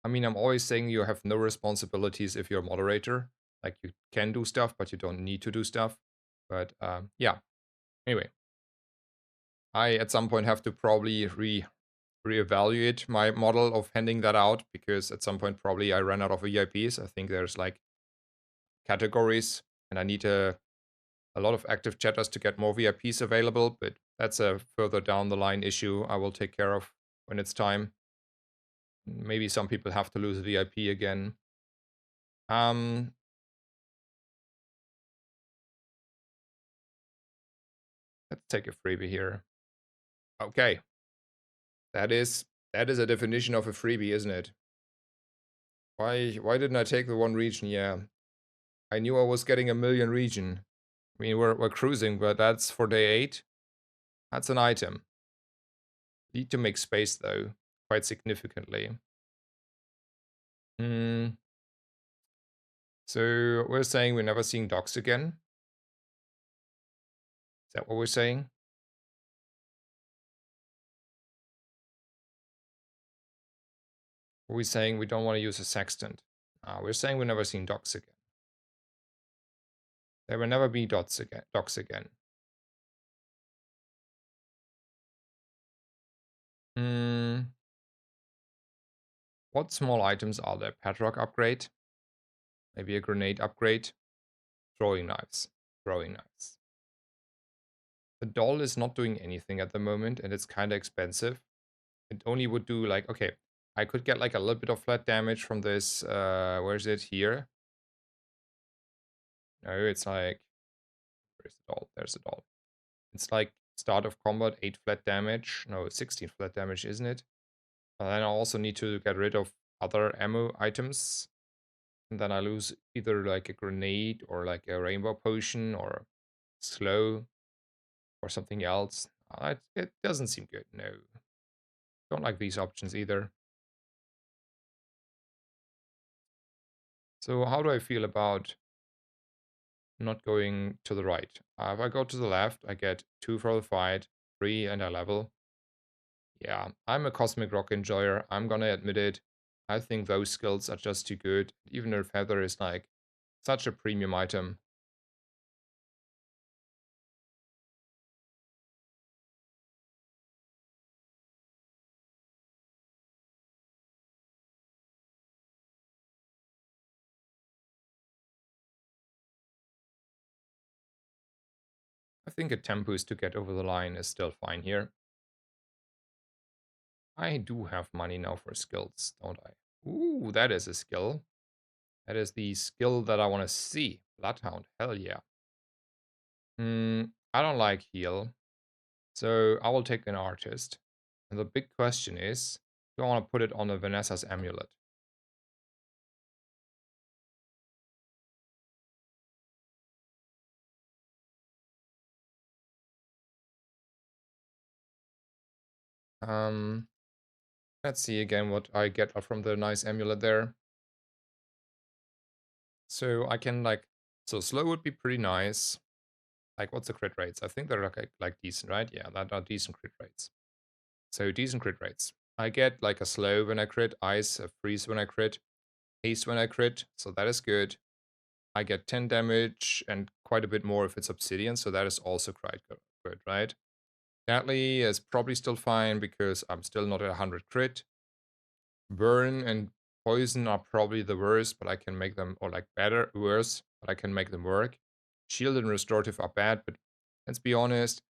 S1: I mean, I'm always saying you have no responsibilities if you're a moderator. Like you can do stuff, but you don't need to do stuff. But yeah. Anyway, I at some point have to probably reevaluate my model of handing that out because at some point probably I ran out of VIPs. I think there's like categories, and I need a lot of active chatters to get more VIPs available. But that's a further down the line issue I will take care of when it's time. Maybe some people have to lose VIP again. Um, let's take a freebie here. Okay, that is a definition of a freebie, isn't it? Why didn't I take the one region? Yeah, I knew I was getting a million region. I mean, we're cruising, but that's for day 8. That's an item. Need to make space though, quite significantly. Hmm. So we're saying we're never seeing docs again. Is that what we're saying? Or are we saying we don't want to use a sextant? We're saying we're never seeing docs again. There will never be docs again. Hmm. What small items are there? Padlock upgrade? Maybe a grenade upgrade? Throwing knives. Throwing knives. The doll is not doing anything at the moment, and it's kind of expensive. It only would do like, okay, I could get like a little bit of flat damage from this, where is it? Here? No, it's like, where's the doll? There's the doll. It's like start of combat, 8 flat damage. No, 16 flat damage, isn't it? But then I also need to get rid of other ammo items. And then I lose either like a grenade or like a rainbow potion or slow or something else. It doesn't seem good, no. Don't like these options either. So how do I feel about not going to the right? If I go to the left, I get 2 for the fight, 3, and I level. Yeah, I'm a Cosmic Rock enjoyer. I'm gonna admit it. I think those skills are just too good. Even though Feather is like such a premium item. I think a temp boost to get over the line is still fine here. I do have money now for skills, don't I? Ooh, that is a skill. That is the skill that I want to see. Bloodhound, hell yeah. I don't like heal, so I will take an artist. And the big question is, do I want to put it on a Vanessa's amulet? Um, let's see again what I get from the nice amulet there. So I can like, so slow would be pretty nice. Like, what's the crit rates? I think they're like decent, right? Yeah, that are decent crit rates. So decent crit rates. I get like a slow when I crit, ice, a freeze when I crit, haste when I crit, so that is good. I get 10 damage and quite a bit more if it's obsidian, so that is also quite good, right? Deadly is probably still fine because I'm still not at 100 crit. Burn and poison are probably the worst, but I can make them, or like worse, but I can make them work. Shield and restorative are bad, but let's be honest,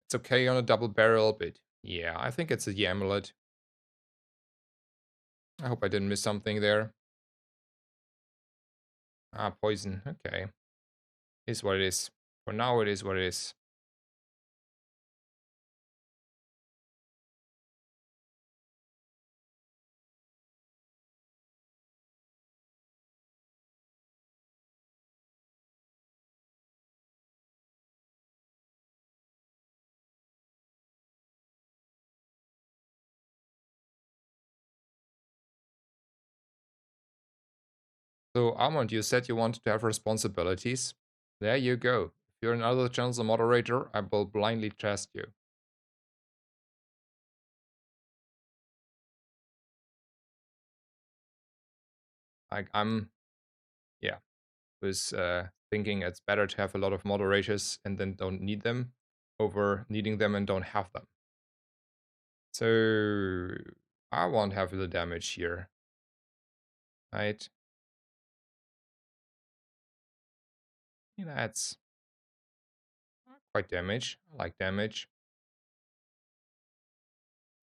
S1: it's okay on a double barrel, but yeah, I think it's a amulet. I hope I didn't miss something there. Ah, poison, okay. Is what it is. For now, it is what it is. So, Armand, you said you wanted to have responsibilities. There you go. If you're another channel's moderator, I will blindly trust you. Yeah, was thinking it's better to have a lot of moderators and then don't need them over needing them and don't have them. So I won't have the damage here, right? Yeah, that's quite damage. I like damage.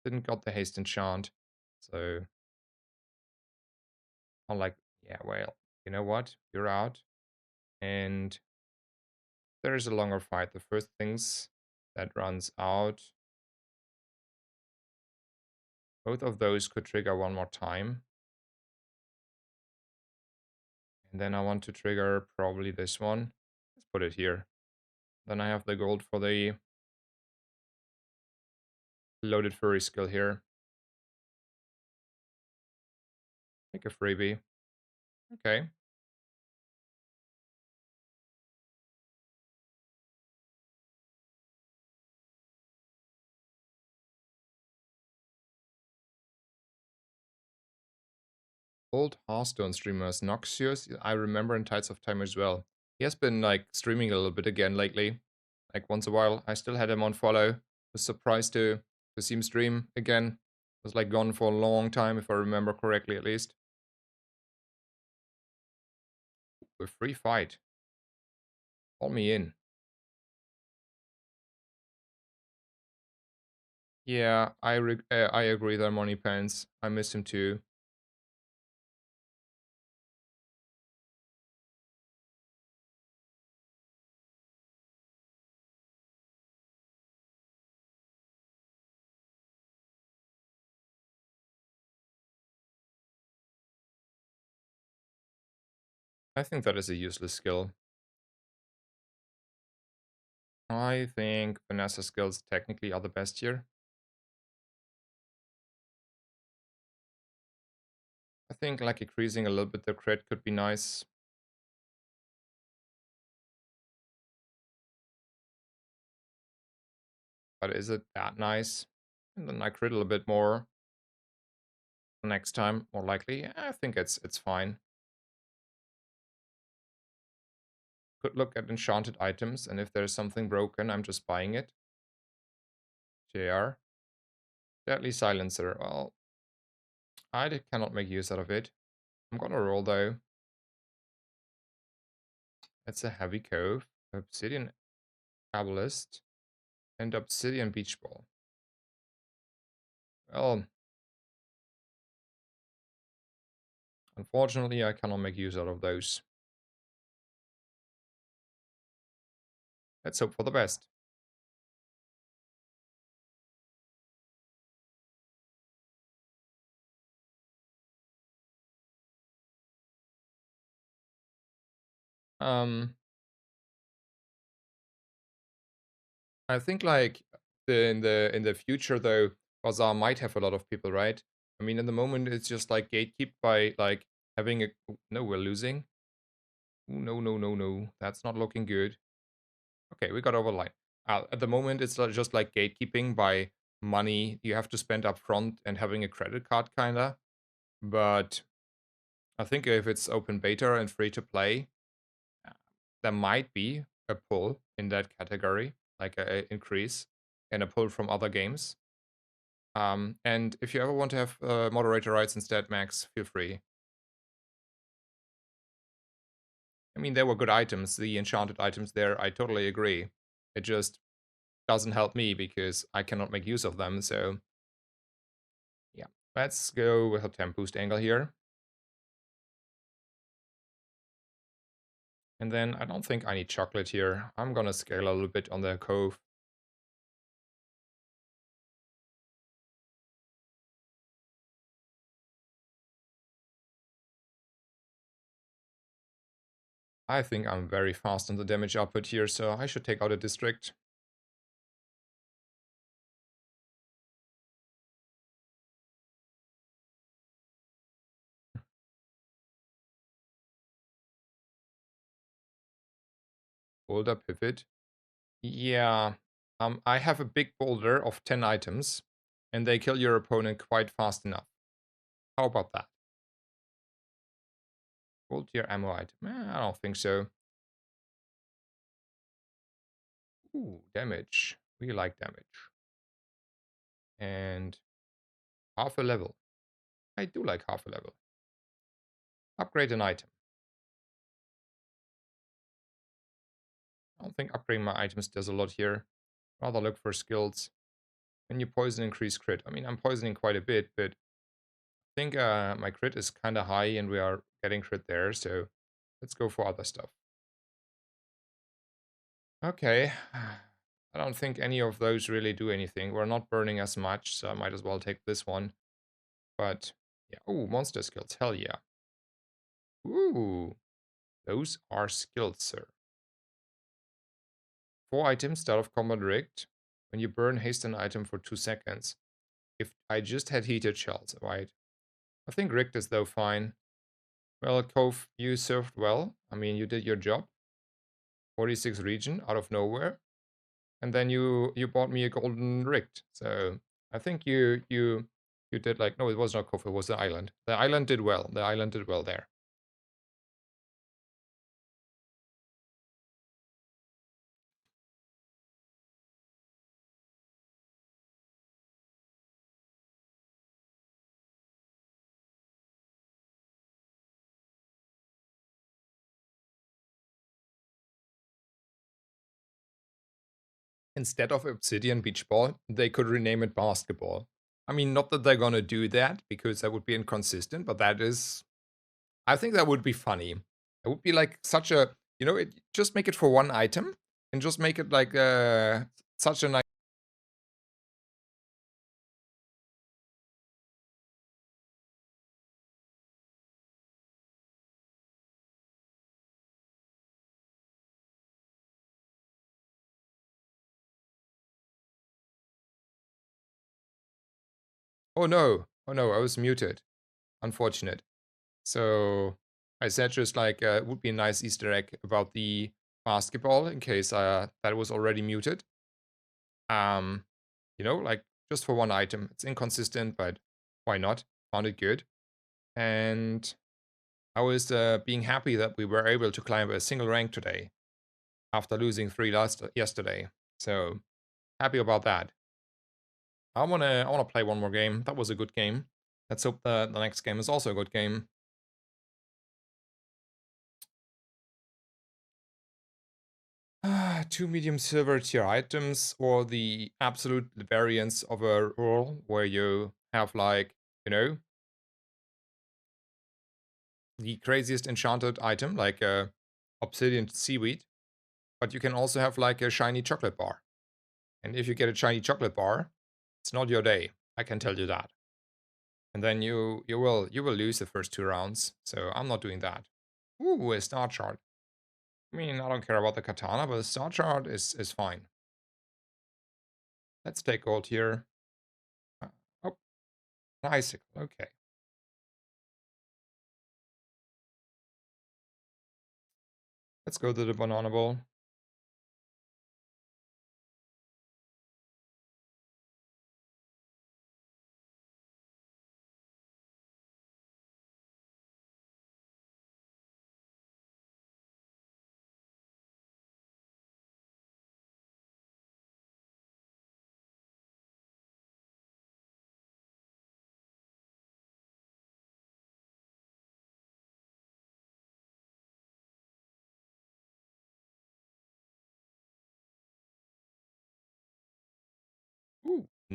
S1: Didn't got the haste enchant, so I like. Yeah, well, you know what? You're out, and there is a longer fight. The first things that runs out. Both of those could trigger one more time. And then I want to trigger probably this one. Let's put it here. Then I have the gold for the loaded furry skill here. Make a freebie. Okay. Old Hearthstone streamers Noxious. I remember in Tides of Time as well. He has been like streaming a little bit again lately. Like once a while. I still had him on follow. Was surprised to see him stream again. Was like gone for a long time if I remember correctly at least. A free fight. Call me in. Yeah, I agree there, Money Pants. I miss him too. I think that is a useless skill. I think Vanessa skills technically are the best here. I think like increasing a little bit the crit could be nice. But is it that nice? And then I crit a little bit more next time, more likely. I think it's fine. Could look at enchanted items, and if there's something broken, I'm just buying it. JR. Deadly Silencer. Well, I cannot make use out of it. I'm gonna roll though. It's a Heavy Cove, Obsidian Kabbalist, and Obsidian Beach Ball. Well, unfortunately, I cannot make use out of those. Let's hope for the best. Um, I think like in the future though, Bazaar might have a lot of people, right? I mean, in the moment, it's just like gatekeep by like having a. Oh, no, we're losing. Ooh, no, no, no, no. That's not looking good. Okay, we got over the line. At the moment, it's just like gatekeeping by money you have to spend up front and having a credit card, kinda. But I think if it's open beta and free to play, uh, there might be a pull in that category, like a increase and a pull from other games. And if you ever want to have moderator rights instead, Max, feel free. I mean, there were good items, the enchanted items there, I totally agree. It just doesn't help me because I cannot make use of them, so yeah. Let's go with a temp boost angle here. And then I don't think I need chocolate here. I'm gonna scale a little bit on the cove. I think I'm very fast on the damage output here, so I should take out a district. Boulder pivot. Yeah, I have a big boulder of 10 items, and they kill your opponent quite fast enough. How about that? Gold tier ammo item. I don't think so. Ooh, damage. We like damage. And half a level. I do like half a level. Upgrade an item. I don't think upgrading my items does a lot here. Rather look for skills. When you poison, increase crit. I mean, I'm poisoning quite a bit, but I think my crit is kind of high and we are getting crit there, so let's go for other stuff. Okay. I don't think any of those really do anything. We're not burning as much, so I might as well take this one. But, yeah. Ooh, monster skills. Hell yeah. Ooh. Those are skills, sir. 4 items, start of combat rigged. When you burn, haste an item for 2 seconds. If I just had heated shells, right? I think rigged is though fine. Well, Cove, you served well. I mean, you did your job. 46 region out of nowhere. And then you bought me a golden rigged. So I think you did like, no, it was not Cove, it was the island. The island did well. The island did well there. Instead of Obsidian Beach Ball, they could rename it Basketball. I mean, not that they're gonna do that because that would be inconsistent, but that is, I think that would be funny. It would be like such a, just make it for one item and just make it like such a nice. Oh no, oh no, I was muted. Unfortunate. So I said just like it would be a nice Easter egg about the basketball in case that was already muted. Um, like just for one item. It's inconsistent, but why not? Found it good. And I was being happy that we were able to climb a single rank today after losing 3 yesterday. So happy about that. I wanna play one more game. That was a good game. Let's hope the next game is also a good game. 2 medium silver tier items or the absolute variance of a role where you have like, you know, the craziest enchanted item like a obsidian seaweed, but you can also have like a shiny chocolate bar. And if you get a shiny chocolate bar, it's not your day. I can tell you that. And then you will lose the first 2 rounds. So I'm not doing that. Ooh, a star chart. I mean, I don't care about the katana, but the star chart is fine. Let's take gold here. Oh, an icicle. Okay. Let's go to the banana bowl.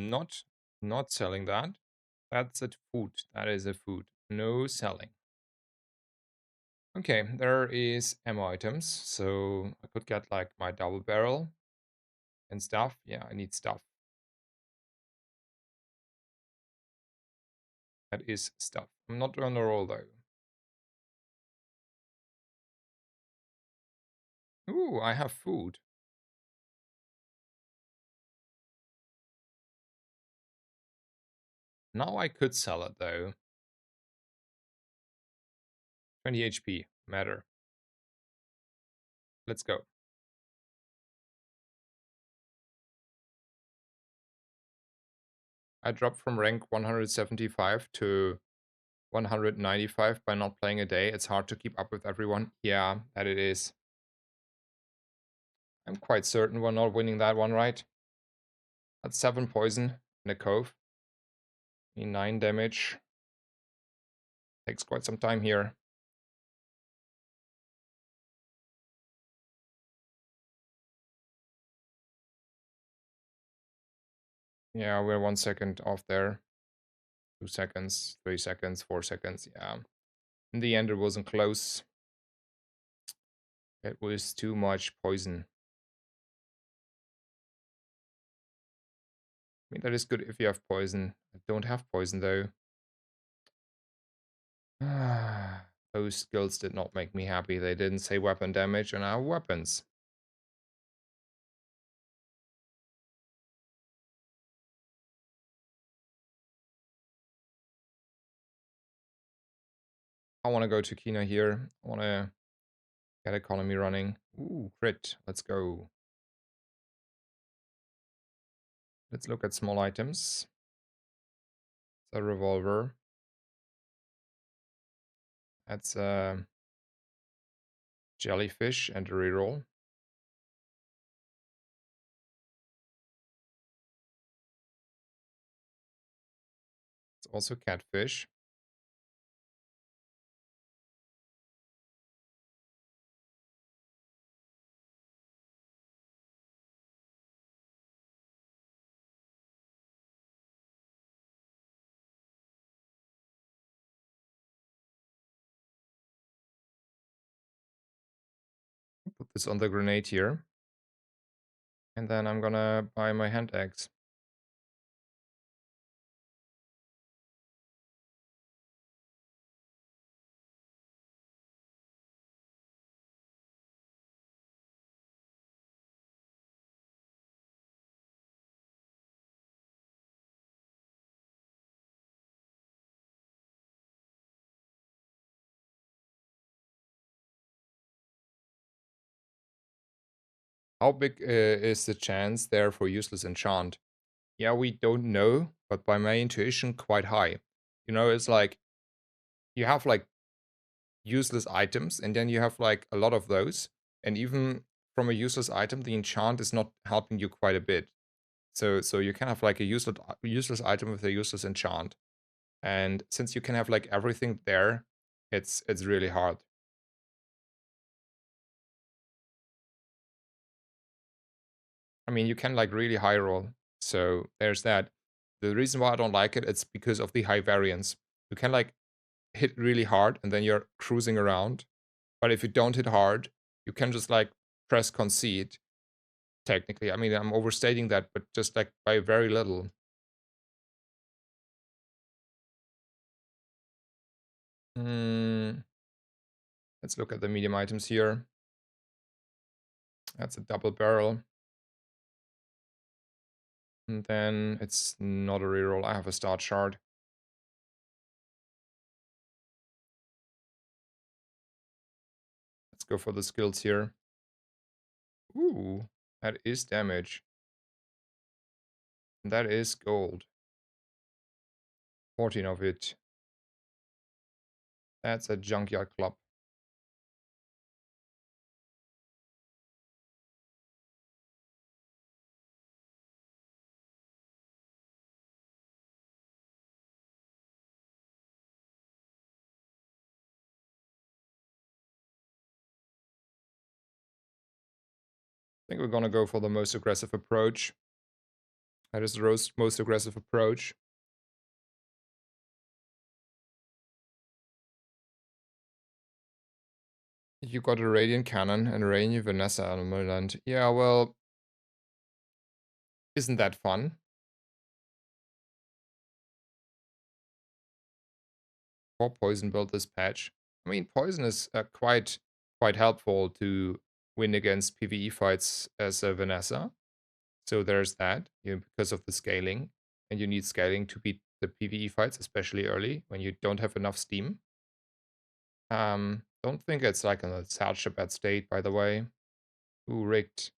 S1: Not selling that. That's a food. That is a food. No selling. Okay, there is ammo items. So I could get like my double barrel and stuff. Yeah, I need stuff. That is stuff. I'm not on a roll though. Ooh, I have food. Now I could sell it though. 20 HP. Matter. Let's go. I dropped from rank 175 to 195 by not playing a day. It's hard to keep up with everyone. Yeah, that it is. I'm quite certain we're not winning that one, right? That's 7 poison in a cove. 9 damage. Takes quite some time here. Yeah, we're 1 second off there. 2 seconds, 3 seconds, 4 seconds. Yeah. In the end, it wasn't close. It was too much poison. I mean, that is good if you have poison. I don't have poison, though. Those skills did not make me happy. They didn't say weapon damage, and I have weapons. I want to go to Kina here. I want to get economy running. Ooh, crit. Let's go. Let's look at small items. It's a revolver. That's a jellyfish and a reroll. It's also catfish. Put this on the grenade here. And then I'm gonna buy my hand axe. How big is the chance there for useless enchant? Yeah, we don't know, but by my intuition, quite high. You know, it's like you have like useless items, and then you have like a lot of those. And even from a useless item, the enchant is not helping you quite a bit. So you can have like a useless item with a useless enchant. And since you can have like everything there, it's really hard. I mean, you can like really high roll. So there's that. The reason why I don't like it, it's because of the high variance. You can like hit really hard and then you're cruising around. But if you don't hit hard, you can just like press concede. Technically, I mean, I'm overstating that, but just like by very little. Hmm. Let's look at the medium items here. That's a double barrel. And then it's not a reroll. I have a start shard. Let's go for the skills here. Ooh, that is damage. And that is gold. 14 of it. That's a junkyard club. I think we're gonna go for the most aggressive approach. That is the most aggressive approach. You got a Radiant Cannon and Rainy Vanessa Amulet. Yeah, well, isn't that fun? For Poison build this patch. I mean, Poison is quite helpful to win against PvE fights as a Vanessa. So there's that, because of the scaling. And you need scaling to beat the PvE fights, especially early, when you don't have enough steam. Don't think it's like in such a bad state, by the way. Ooh, rigged.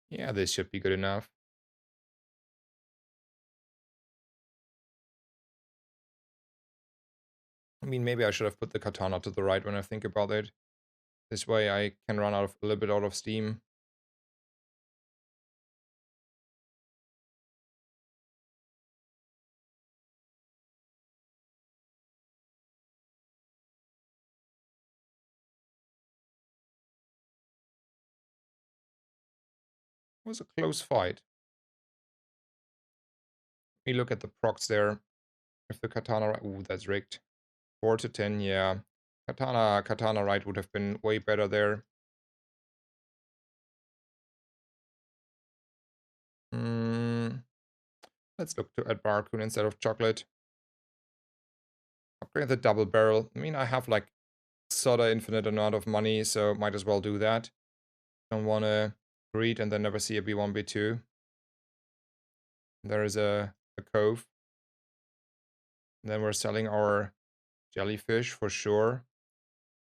S1: Yeah, this should be good enough. I mean, maybe I should have put the katana to the right when I think about it. This way I can run a little bit out of steam. It was a close fight. We look at the procs there. If the katana, ooh, that's rigged. 4 to 10, yeah. Katana right would have been way better there. Let's look at Barcoon instead of Chocolate. Upgrade the double barrel. I mean, I have like sorta infinite amount of money, so might as well do that. Don't want to greed and then never see a B1, B2. There is a cove. And then we're selling our jellyfish for sure.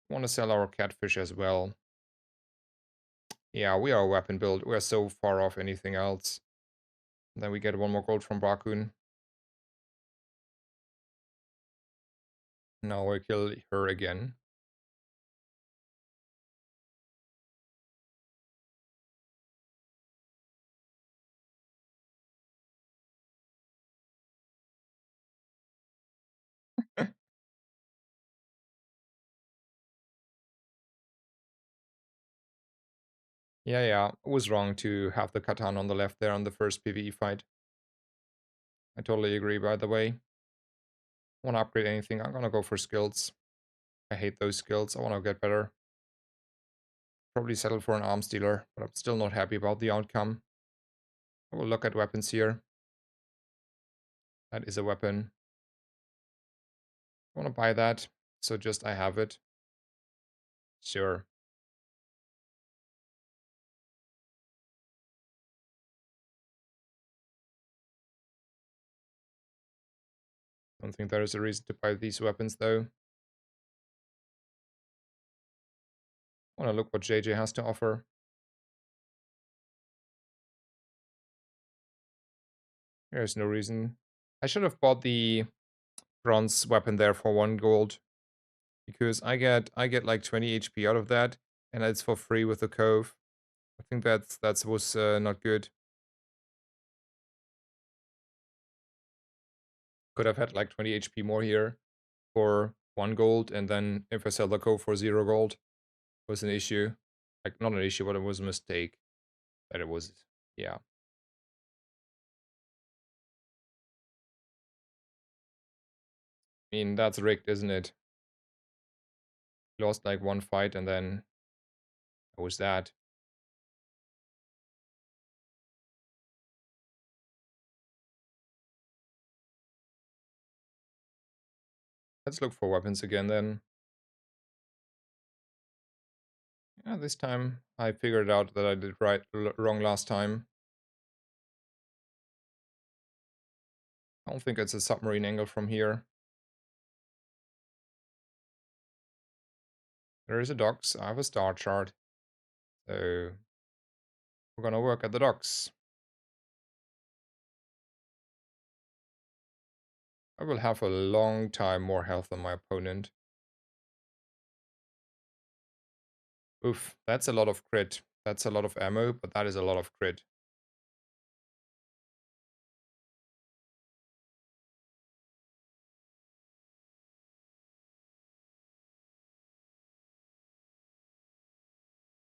S1: Want to sell our catfish as well. Yeah, we are a weapon build. We are so far off anything else. And then we get 1 more gold from Barcoon. Now I kill her again. Yeah, I was wrong to have the katana on the left there on the first PvE fight. I totally agree, by the way. Want to upgrade anything? I'm gonna go for skills. I hate those skills. I want to get better. Probably settle for an arms dealer, but I'm still not happy about the outcome. I will look at weapons here. That is a weapon. I want to buy that, so just I have it. Sure. Don't think there is a reason to buy these weapons though. I want to look what JJ has to offer. There's no reason. I should have bought the bronze weapon there for 1 gold. Because I get like 20 HP out of that, and it's for free with the cove. I think that was not good. Could have had like 20 HP more here for 1 gold, and then if I sell the cove for 0 gold, was an issue. Like, not an issue, but it was a mistake. That it was, yeah. I mean, that's rigged, isn't it? Lost like 1 fight, and then that was that. Let's look for weapons again then. Yeah, this time I figured out that I did wrong last time. I don't think it's a submarine angle from here. There is a docks. I have a star chart. So we're gonna work at the docks. I will have a long time more health than my opponent. Oof, that's a lot of crit. That's a lot of ammo, but that is a lot of crit.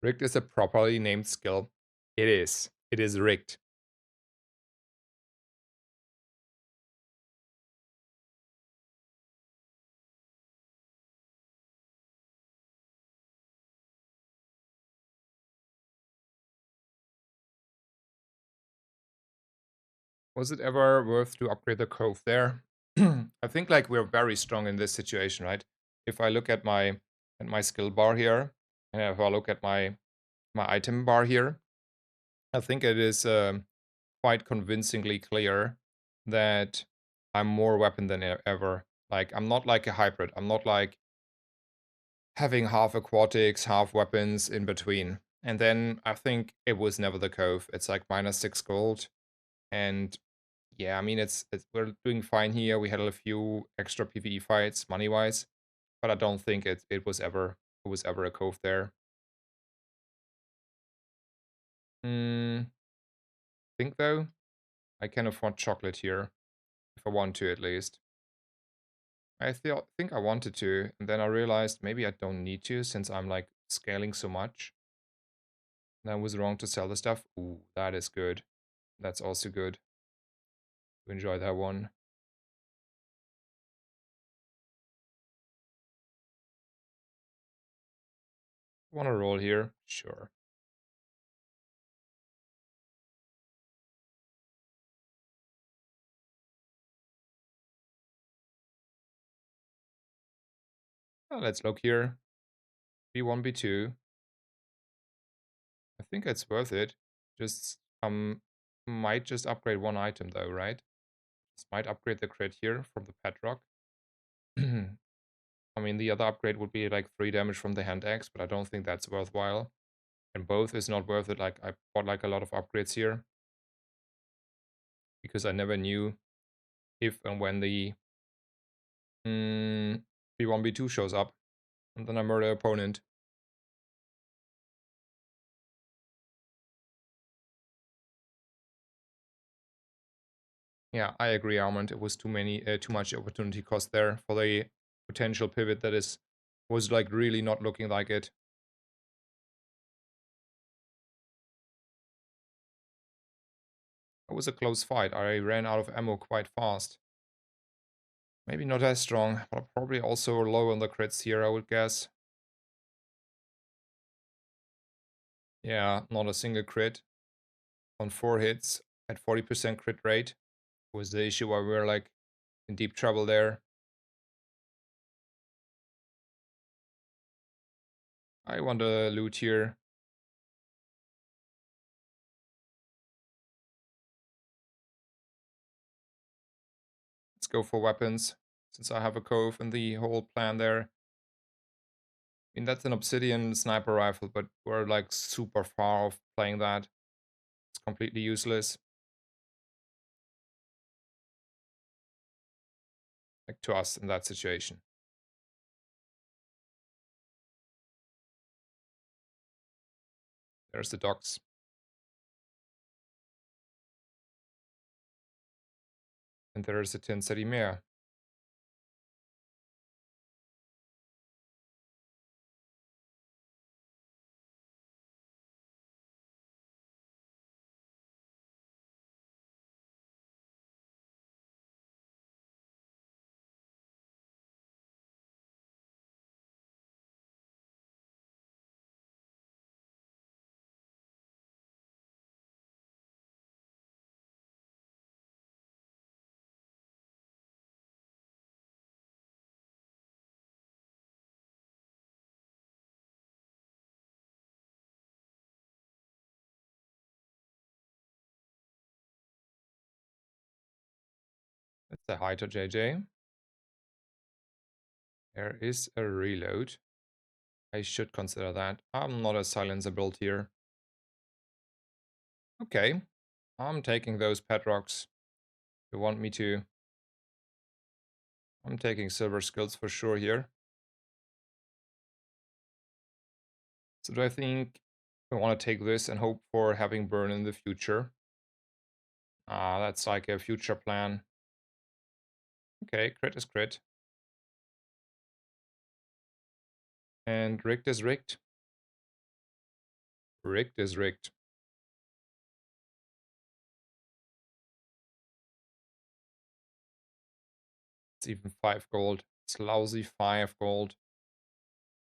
S1: Rigged is a properly named skill. It is. It is rigged. Was it ever worth to upgrade the Cove there? I think like we're very strong in this situation, right? If I look at my skill bar here, and if I look at my item bar here, I think it is quite convincingly clear that I'm more weapon than ever. Like I'm not like a hybrid. I'm not like having half aquatics, half weapons in between. And then I think it was never the Cove. It's like -6 gold, and yeah, I mean it's we're doing fine here. We had a few extra PvE fights money wise, but I don't think it was ever a Cove there. Think though I can afford chocolate here if I want to at least. I think I wanted to, and then I realized maybe I don't need to since I'm like scaling so much. And I was wrong to sell the stuff. Ooh, that is good. That's also good. Enjoy that one. Want to roll here? Sure. Let's look here. B1, B2. I think it's worth it. Just might just upgrade one item though, right? Just might upgrade the crit here from the Petrock. I mean, the other upgrade would be like 3 damage from the hand axe, but I don't think that's worthwhile. And both is not worth it. Like I bought like a lot of upgrades here because I never knew if and when the B1, B2 shows up, and then I murder opponent. Yeah, I agree, Armand. It was too much opportunity cost there for the potential pivot that was like really not looking like it. It was a close fight. I ran out of ammo quite fast. Maybe not as strong, but probably also low on the crits here, I would guess. Yeah, not a single crit on 4 hits at 40% crit rate was the issue why we were like in deep trouble there. I want to loot here. Let's go for weapons, since I have a Cove and the whole plan there. I mean, that's an Obsidian sniper rifle, but we're like super far off playing that. It's completely useless. Like to us in that situation. There's the docks. And there's the Tin City Mare. Let's say hi to JJ. There is a reload. I should consider that. I'm not a silencer build here. Okay. I'm taking those pet rocks. You want me to? I'm taking silver skills for sure here. So do I think I want to take this and hope for having burn in the future? That's like a future plan. Okay, crit is crit. And rigged is rigged. Rigged is rigged. It's even 5 gold. It's lousy 5 gold.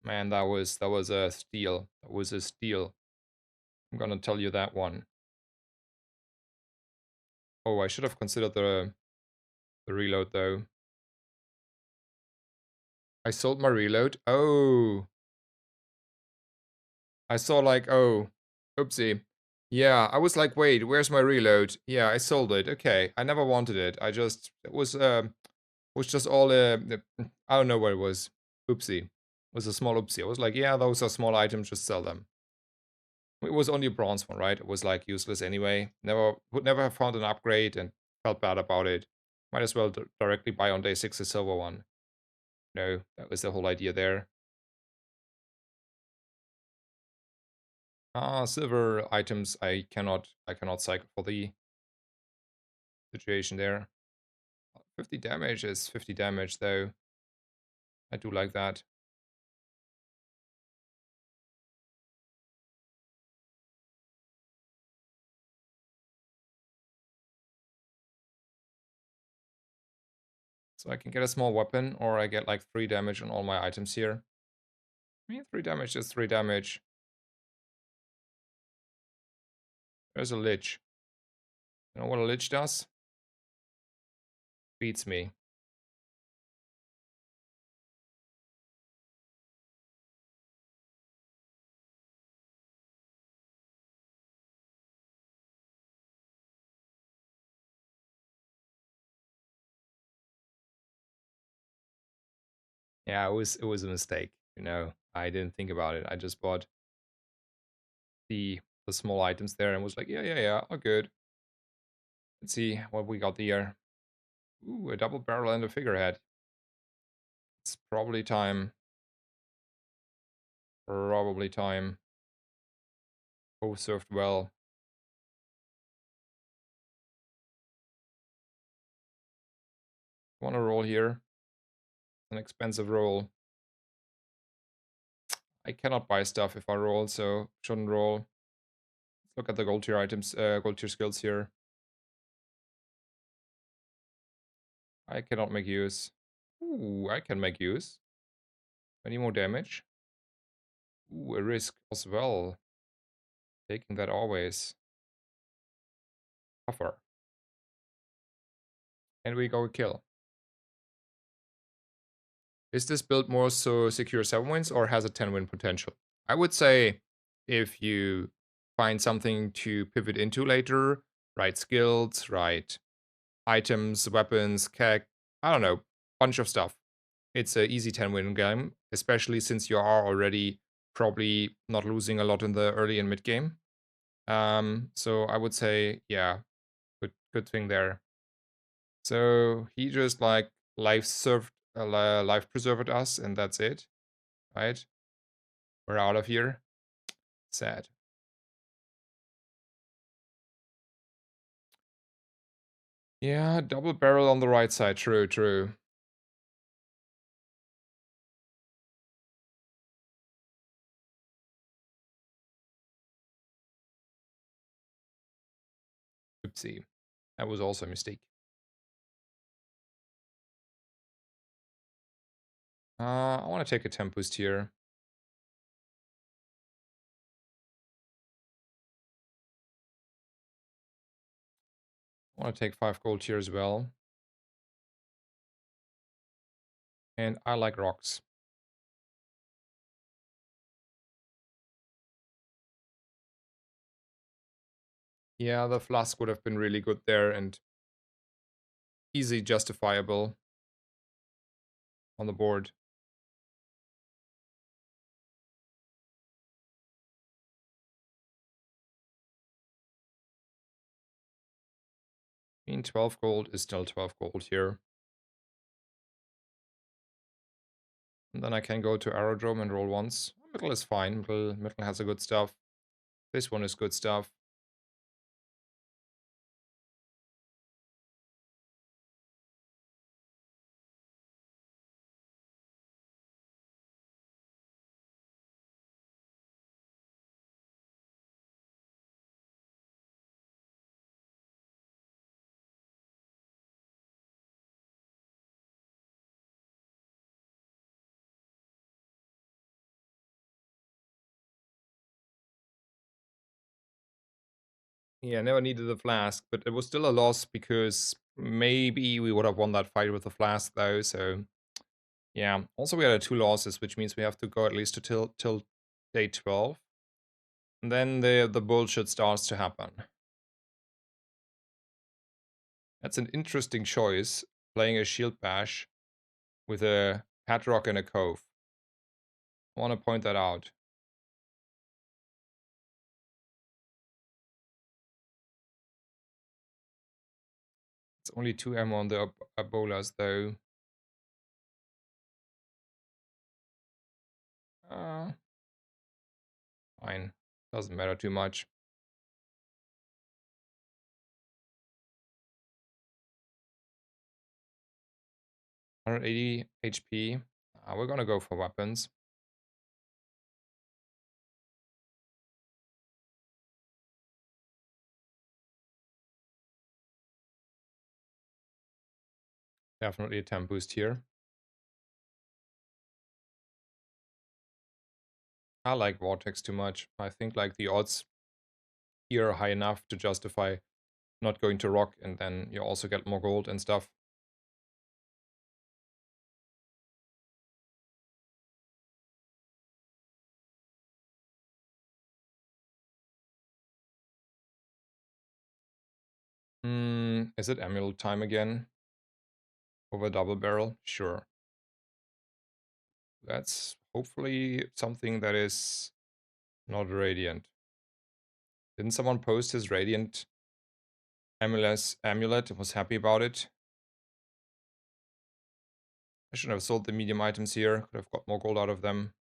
S1: Man, that was a steal. That was a steal. I'm gonna tell you that one. Oh, I should have considered the reload though. I sold my reload. Oh. I saw like, oh, oopsie. Yeah, I was like, wait, where's my reload? Yeah, I sold it. Okay, I never wanted it. I just it was just all I don't know what it was. Oopsie. It was a small oopsie. I was like, yeah, those are small items, just sell them. It was only a bronze one, right? It was like useless anyway. Would never have found an upgrade and felt bad about it. Might as well directly buy on day 6 a silver one. No, that was the whole idea there. Silver items I cannot cycle for the situation there. 50 damage is 50 damage though. I do like that. So I can get a small weapon, or I get like 3 damage on all my items here. I mean, 3 damage is 3 damage. There's a Lich. You know what a Lich does? Beats me. Yeah, it was a mistake. You know, I didn't think about it. I just bought the small items there and was like, yeah, all good. Let's see what we got here. Ooh, a double barrel and a figurehead. It's probably time. Probably time. Both served well. Want to roll here? An expensive roll. I cannot buy stuff if I roll, so shouldn't roll. Let's look at the gold tier items, gold tier skills here. I cannot make use. Ooh, I can make use. Any more damage? Ooh, a risk as well. Taking that always. Offer. And we go kill. Is this build more so secure 7 wins or has a 10 win potential? I would say if you find something to pivot into later, right skills, right items, weapons, keg, I don't know, bunch of stuff. It's an easy 10 win game, especially since you are already probably not losing a lot in the early and mid game. So I would say, yeah, good thing there. So he just like life preserved us, and that's it, right? We're out of here. Sad. Yeah, double barrel on the right side. True, true. Oopsie. That was also a mistake. I want to take a temp boost here. I want to take 5 gold here as well. And I like rocks. Yeah, the flask would have been really good there and easy justifiable on the board. I mean, 12 gold is still 12 gold here. And then I can go to Aerodrome and roll once. Middle is fine. Middle has a good stuff. This one is good stuff. Yeah, never needed the flask, but it was still a loss because maybe we would have won that fight with the flask though, so yeah. Also we had 2 losses, which means we have to go at least to till day 12. And then the bullshit starts to happen. That's an interesting choice, playing a shield bash with a Padrock and a Cove. I want to point that out. It's only 2 ammo on the Ebolas though. Uh, Fine. Doesn't matter too much. 180 HP. We're gonna go for weapons. Definitely a temp boost here. I like Vortex too much. I think like the odds here are high enough to justify not going to Rock, and then you also get more gold and stuff. Is it Amulet time again? Over double barrel? Sure. That's hopefully something that is not Radiant. Didn't someone post his Radiant amulet and was happy about it? I should have sold the medium items here. Could have got more gold out of them.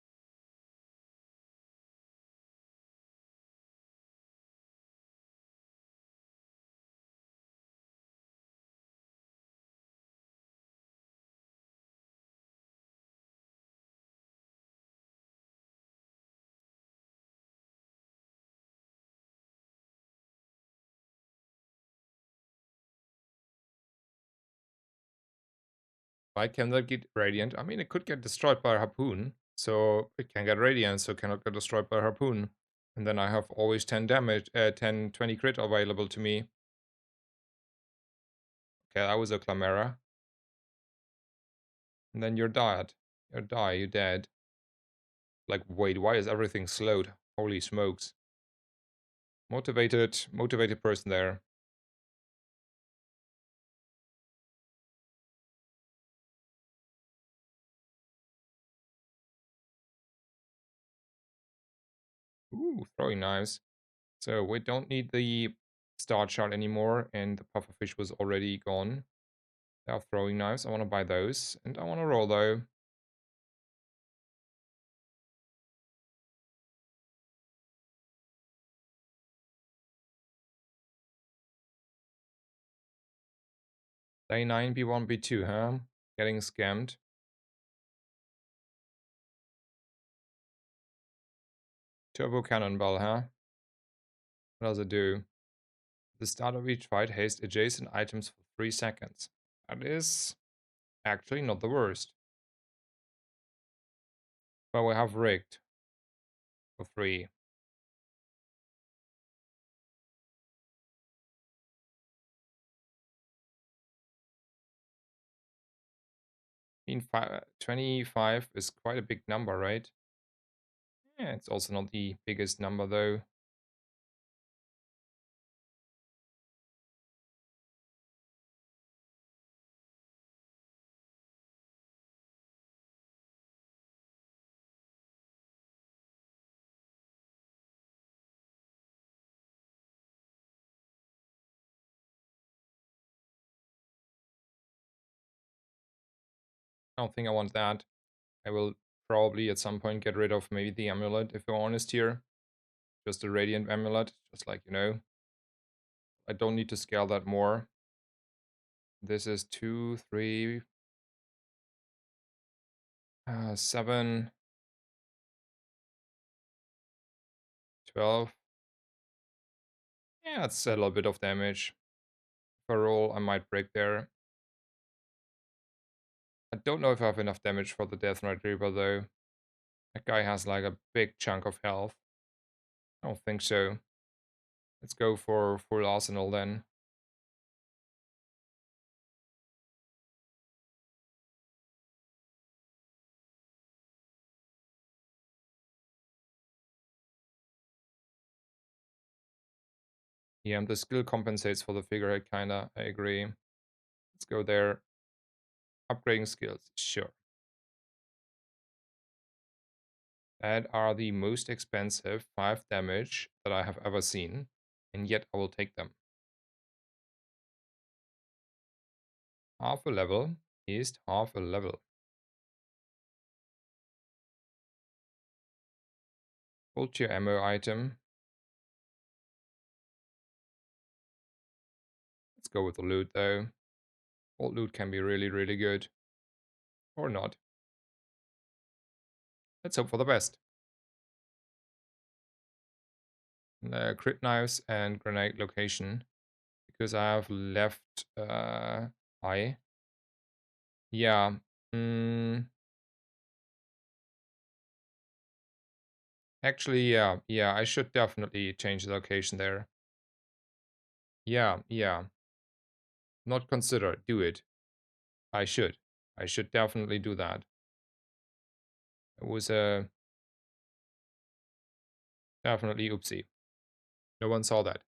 S1: Why can that get Radiant? I mean, it could get destroyed by a Harpoon. So it can get Radiant, so it cannot get destroyed by a Harpoon. And then I have always 10 damage, 10, 20 crit available to me. Okay, that was a Clamera. And then you're dead. You're dead. Like, wait, why is everything slowed? Holy smokes. Motivated person there. Ooh, throwing knives. So we don't need the Star Shard anymore, and the Pufferfish was already gone. They are throwing knives. I want to buy those, and I want to roll though. Day 9, B1, B2, huh? Getting scammed. Turbo Cannonball, huh? What does it do? At the start of each fight, haste adjacent items for 3 seconds. That is actually not the worst. But we have rigged for 3. I mean, 25 is quite a big number, right? Yeah, it's also not the biggest number though. I don't think I want that. I will probably at some point get rid of maybe the amulet, if we're honest here. Just a radiant amulet, just like, you know. I don't need to scale that more. This is 2, 3, 7, 12. Yeah, it's a little bit of damage. If I roll, I might break there. I don't know if I have enough damage for the Death Knight Reaper though. That guy has like a big chunk of health. I don't think so. Let's go for full arsenal then. Yeah, and the skill compensates for the figurehead, kinda. I agree. Let's go there. Upgrading skills, sure. That are the most expensive 5 damage that I have ever seen, and yet I will take them. Half a level is half a level. Full tier ammo item. Let's go with the loot though. Old loot can be really, really good. Or not. Let's hope for the best. Crit knives and grenade location. Because I have left I. Yeah. Actually, yeah. Yeah, I should definitely change the location there. Yeah, yeah. Not consider. Do it. I should. I should definitely do that. It was a definitely oopsie. No one saw that.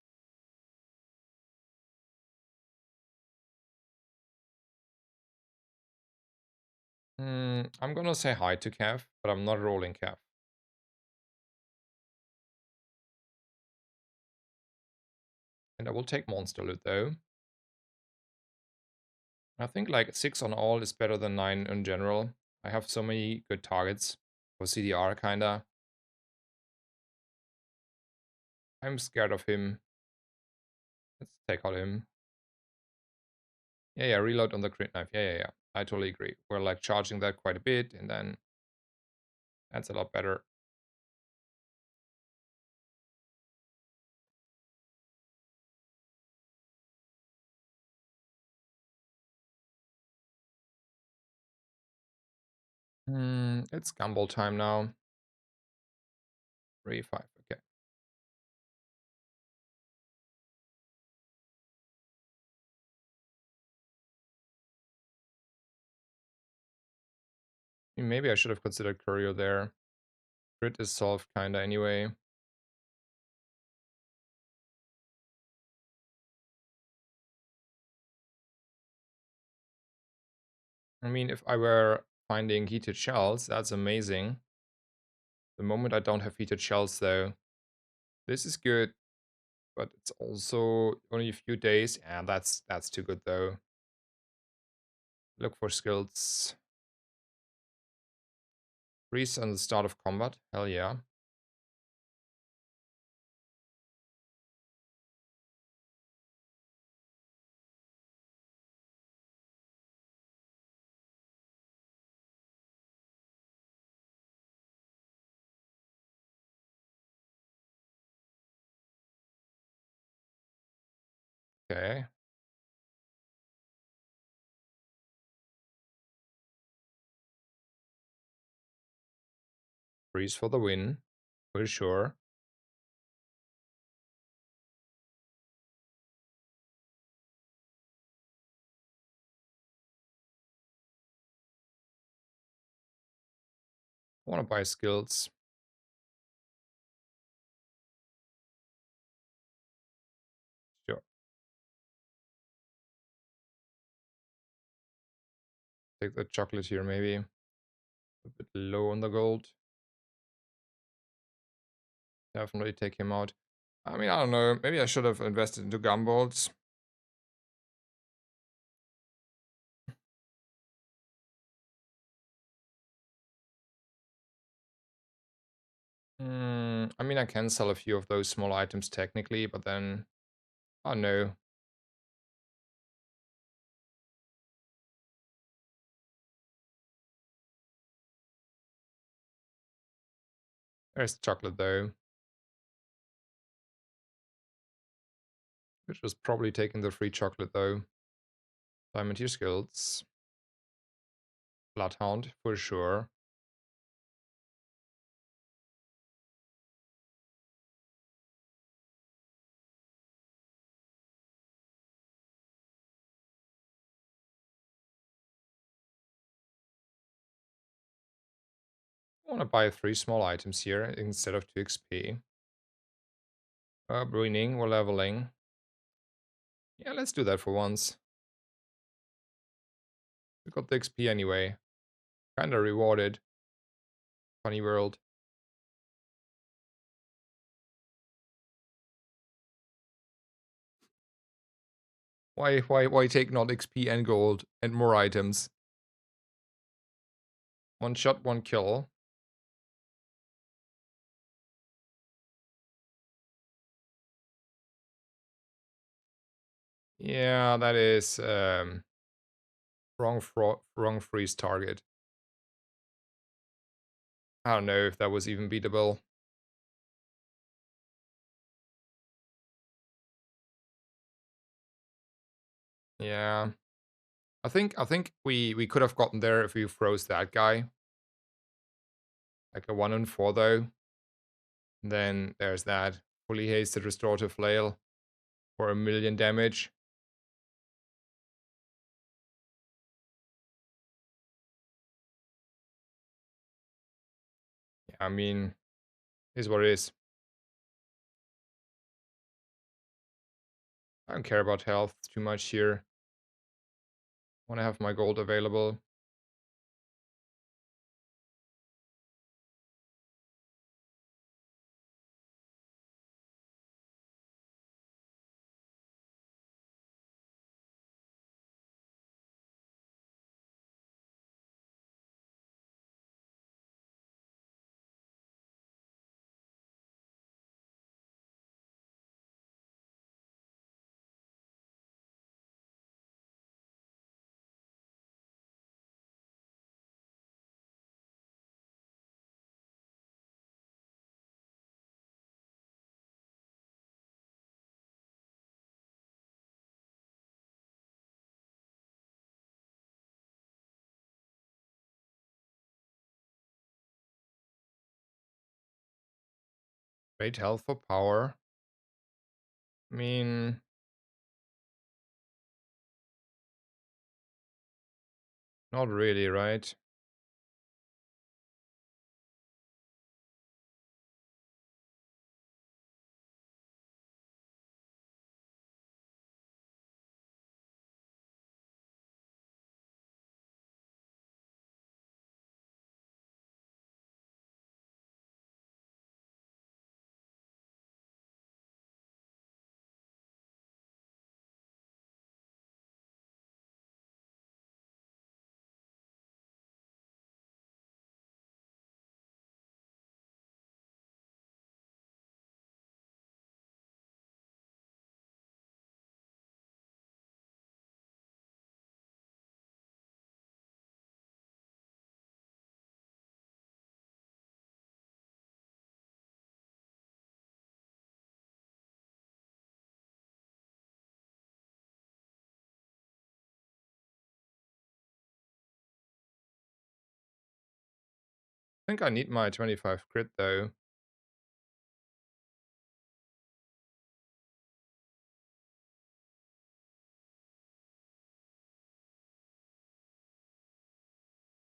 S1: I'm gonna say hi to Kev, but I'm not rolling Kev. And I will take monster loot though. I think like 6 on all is better than 9 in general. I have so many good targets for CDR kinda. I'm scared of him. Let's take out him. Yeah, reload on the crit knife. Yeah. I totally agree. We're like charging that quite a bit, and then that's a lot better. It's gumball time now. 3, 5, okay. Maybe I should have considered courier there. Crit is solved kinda anyway. I mean, if I were finding heated shells, that's amazing. The moment I don't have heated shells though, this is good, but it's also only a few days, and that's too good though. Look for skills. Freeze on the start of combat, hell yeah. Okay. Freeze for the win, for sure. I want to buy skills. Sure. Take the chocolate here maybe. A bit low on the gold. Definitely take him out. I mean, I don't know. Maybe I should have invested into gumballs. I mean, I can sell a few of those small items technically, but then, oh no. There's chocolate though. Which was probably taking the free chocolate though. Diamond tier skills. Bloodhound, for sure. I want to buy 3 small items here instead of 2 XP. Ruining, we're leveling. Yeah, let's do that for once. We got the XP anyway. Kinda rewarded. Funny world. Why take not XP and gold and more items? One shot, one kill. Yeah, that is wrong freeze target. I don't know if that was even beatable. Yeah. I think we could have gotten there if we froze that guy. Like a 1 in 4 though. Then there's that fully hasted restorative flail for 1,000,000 damage. Yeah, I mean, is what it is. I don't care about health too much here. Want to have my gold available. Great health for power. I mean, not really, right? I think I need my 25 crit though.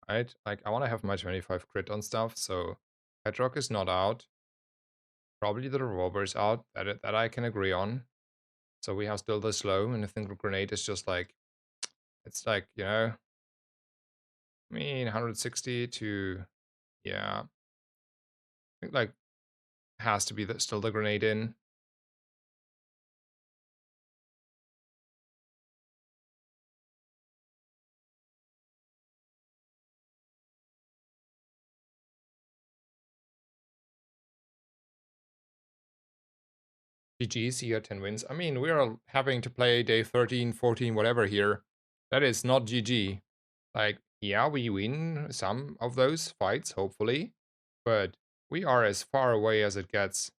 S1: Right? Like, I want to have my 25 crit on stuff, so Bedrock is not out. Probably the revolver is out, that I can agree on. So we have still the slow, and I think the grenade is just like, it's like, I mean, 160 to, yeah, I think like, has to be still the grenade in. GG's, you got 10 wins. I mean, we are having to play day 13, 14, whatever here. That is not GG. Like, yeah, we win some of those fights, hopefully. But we are as far away as it gets.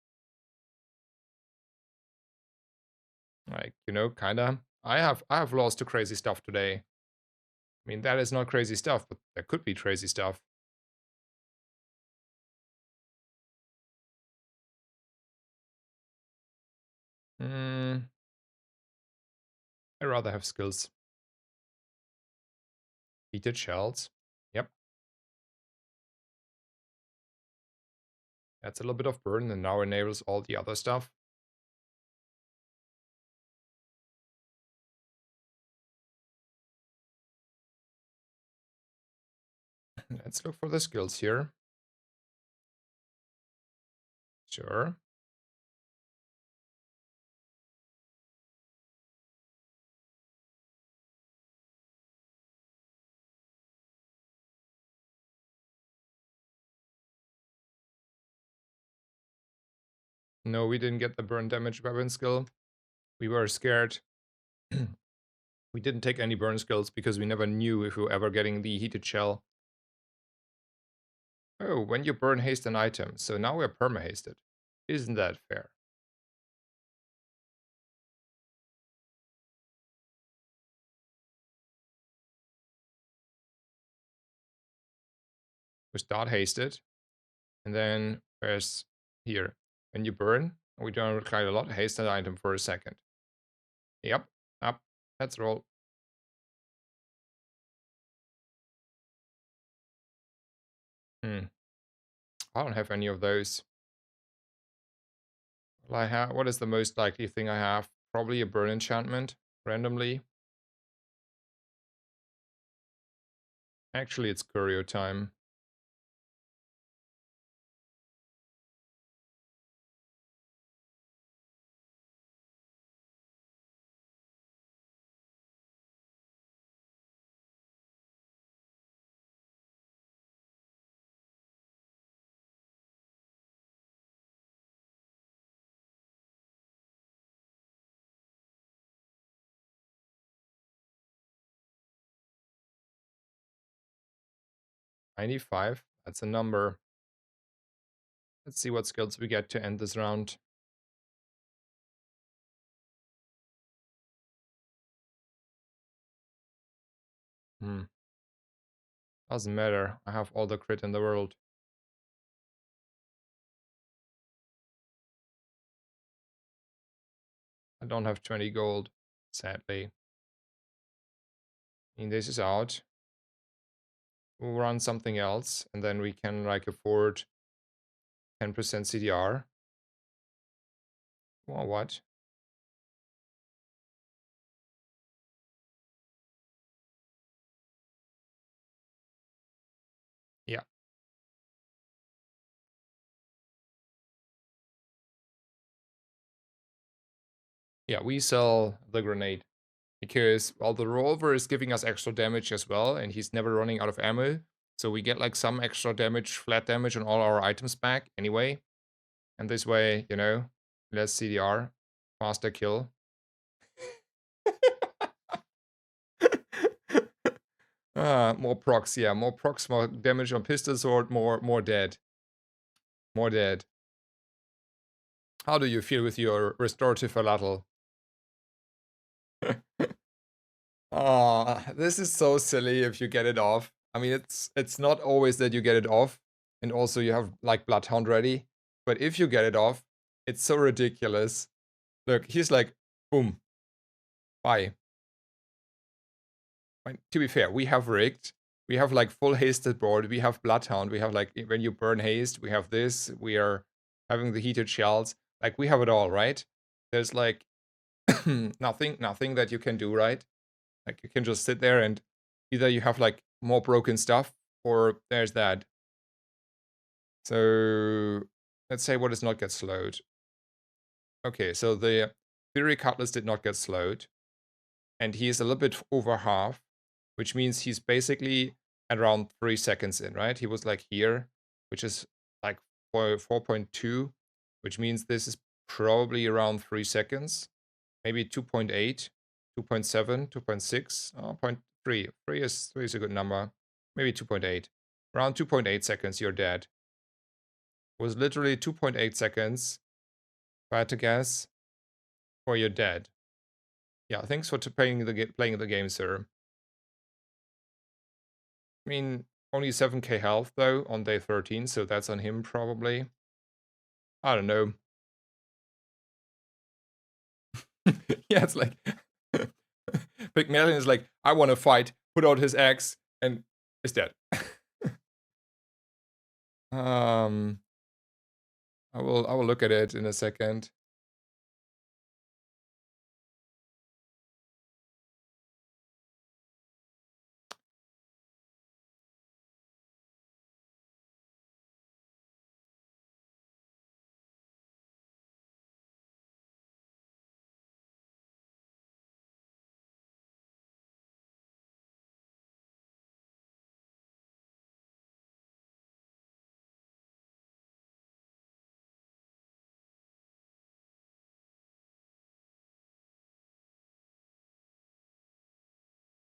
S1: Like, kinda. I have lost to crazy stuff today. I mean, that is not crazy stuff, but that could be crazy stuff. Hmm. I'd rather have skills. Heated shells. Yep. That's a little bit of burn, and now enables all the other stuff. Let's look for the skills here. Sure. No, we didn't get the burn damage weapon skill. We were scared. We didn't take any burn skills because we never knew if we were ever getting the heated shell. Oh, when you burn, haste an item. So now we're perma-hasted. Isn't that fair? We start hasted. And then there's here. When you burn, we don't require a lot. Haste an item for a second. Yep. Up. Let's roll. I don't have any of those. Well, I have. What is the most likely thing I have? Probably a burn enchantment, randomly. Actually, it's Curio time. $95. That's a number. Let's see what skills we get to end this round. Doesn't matter. I have all the crit in the world. I don't have 20 gold, sadly. I mean, this is out. We'll run something else, and then we can like afford 10% CDR. Well, what? Yeah. Yeah, we sell the grenade. Because, well, the revolver is giving us extra damage as well, and he's never running out of ammo. So we get like some extra damage, flat damage on all our items back anyway. And this way, you know, less CDR, faster kill. More procs, yeah, more procs, more damage on pistol sword, more dead. More dead. How do you feel with your restorative volatile? This is so silly if you get it off. I mean, it's not always that you get it off, and also you have like Bloodhound ready. But if you get it off, it's so ridiculous. Look, he's like, boom, bye. To be fair, we have rigged. We have like full hasted board. We have Bloodhound. We have like when you burn haste, we have this. We are having the heated shells. Like we have it all, right? There's like nothing that you can do, right? Like you can just sit there and either you have like more broken stuff or there's that. So let's say what does not get slowed. Okay, so the Fury Cutlass did not get slowed. And he is a little bit over half, which means he's basically at around 3 seconds in, right? He was like here, which is like 4.2, which means this is probably around 3 seconds. Maybe 2.8, 2.7, 2.6, 0.3. 3 is a good number. Maybe 2.8. Around 2.8 seconds, you're dead. It was literally 2.8 seconds, if I had to guess, or you're dead. Yeah, thanks for playing the game, sir. I mean, only 7k health, though, on day 13, so that's on him, probably. I don't know. Yeah, it's like... Pygmalion is like, I want to fight, put out his axe, and is dead. I will look at it in a second.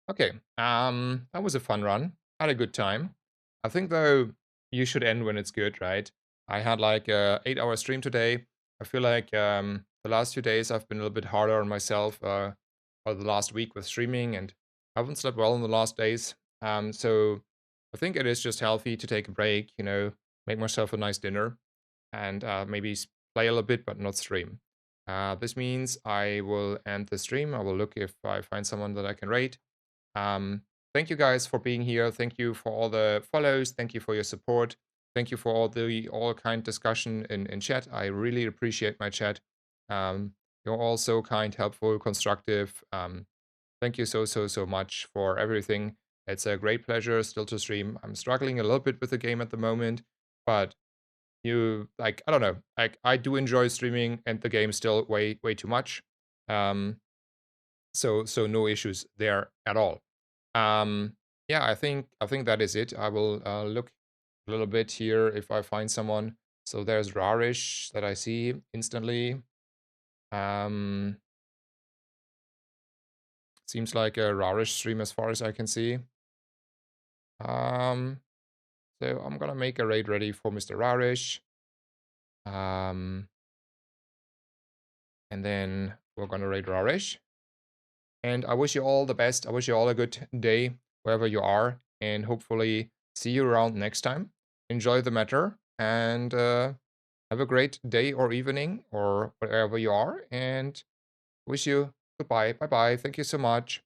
S1: Okay, that was a fun run. Had a good time. I think though you should end when it's good, right? I had like a 8-hour stream today. I feel like the last few days I've been a little bit harder on myself, or the last week with streaming, and I haven't slept well in the last days. So I think it is just healthy to take a break, make myself a nice dinner, and maybe play a little bit, but not stream. This means I will end the stream. I will look if I find someone that I can rate. um, Thank you guys for being here. Thank you for all the follows. Thank you for your support. Thank you for all kind discussion in chat. I really appreciate my chat. You're all so kind, helpful, constructive. Thank you so much for everything. It's a great pleasure still to stream. I'm struggling a little bit with the game at the moment, but you like I don't know. Like I do enjoy streaming and the game still way too much. Um, so no issues there at all. Um, yeah, I think that is it. I will look a little bit here if I find someone. So there's Rarish that I see instantly. Um, Seems like a Rarish stream as far as I can see. Um, so I'm gonna make a raid ready for Mr. Rarish. Um, and then we're gonna raid Rarish. And I wish you all the best. I wish you all a good day wherever you are, and hopefully see you around next time. Enjoy the matter, and have a great day or evening or wherever you are. And wish you goodbye. Bye bye. Thank you so much.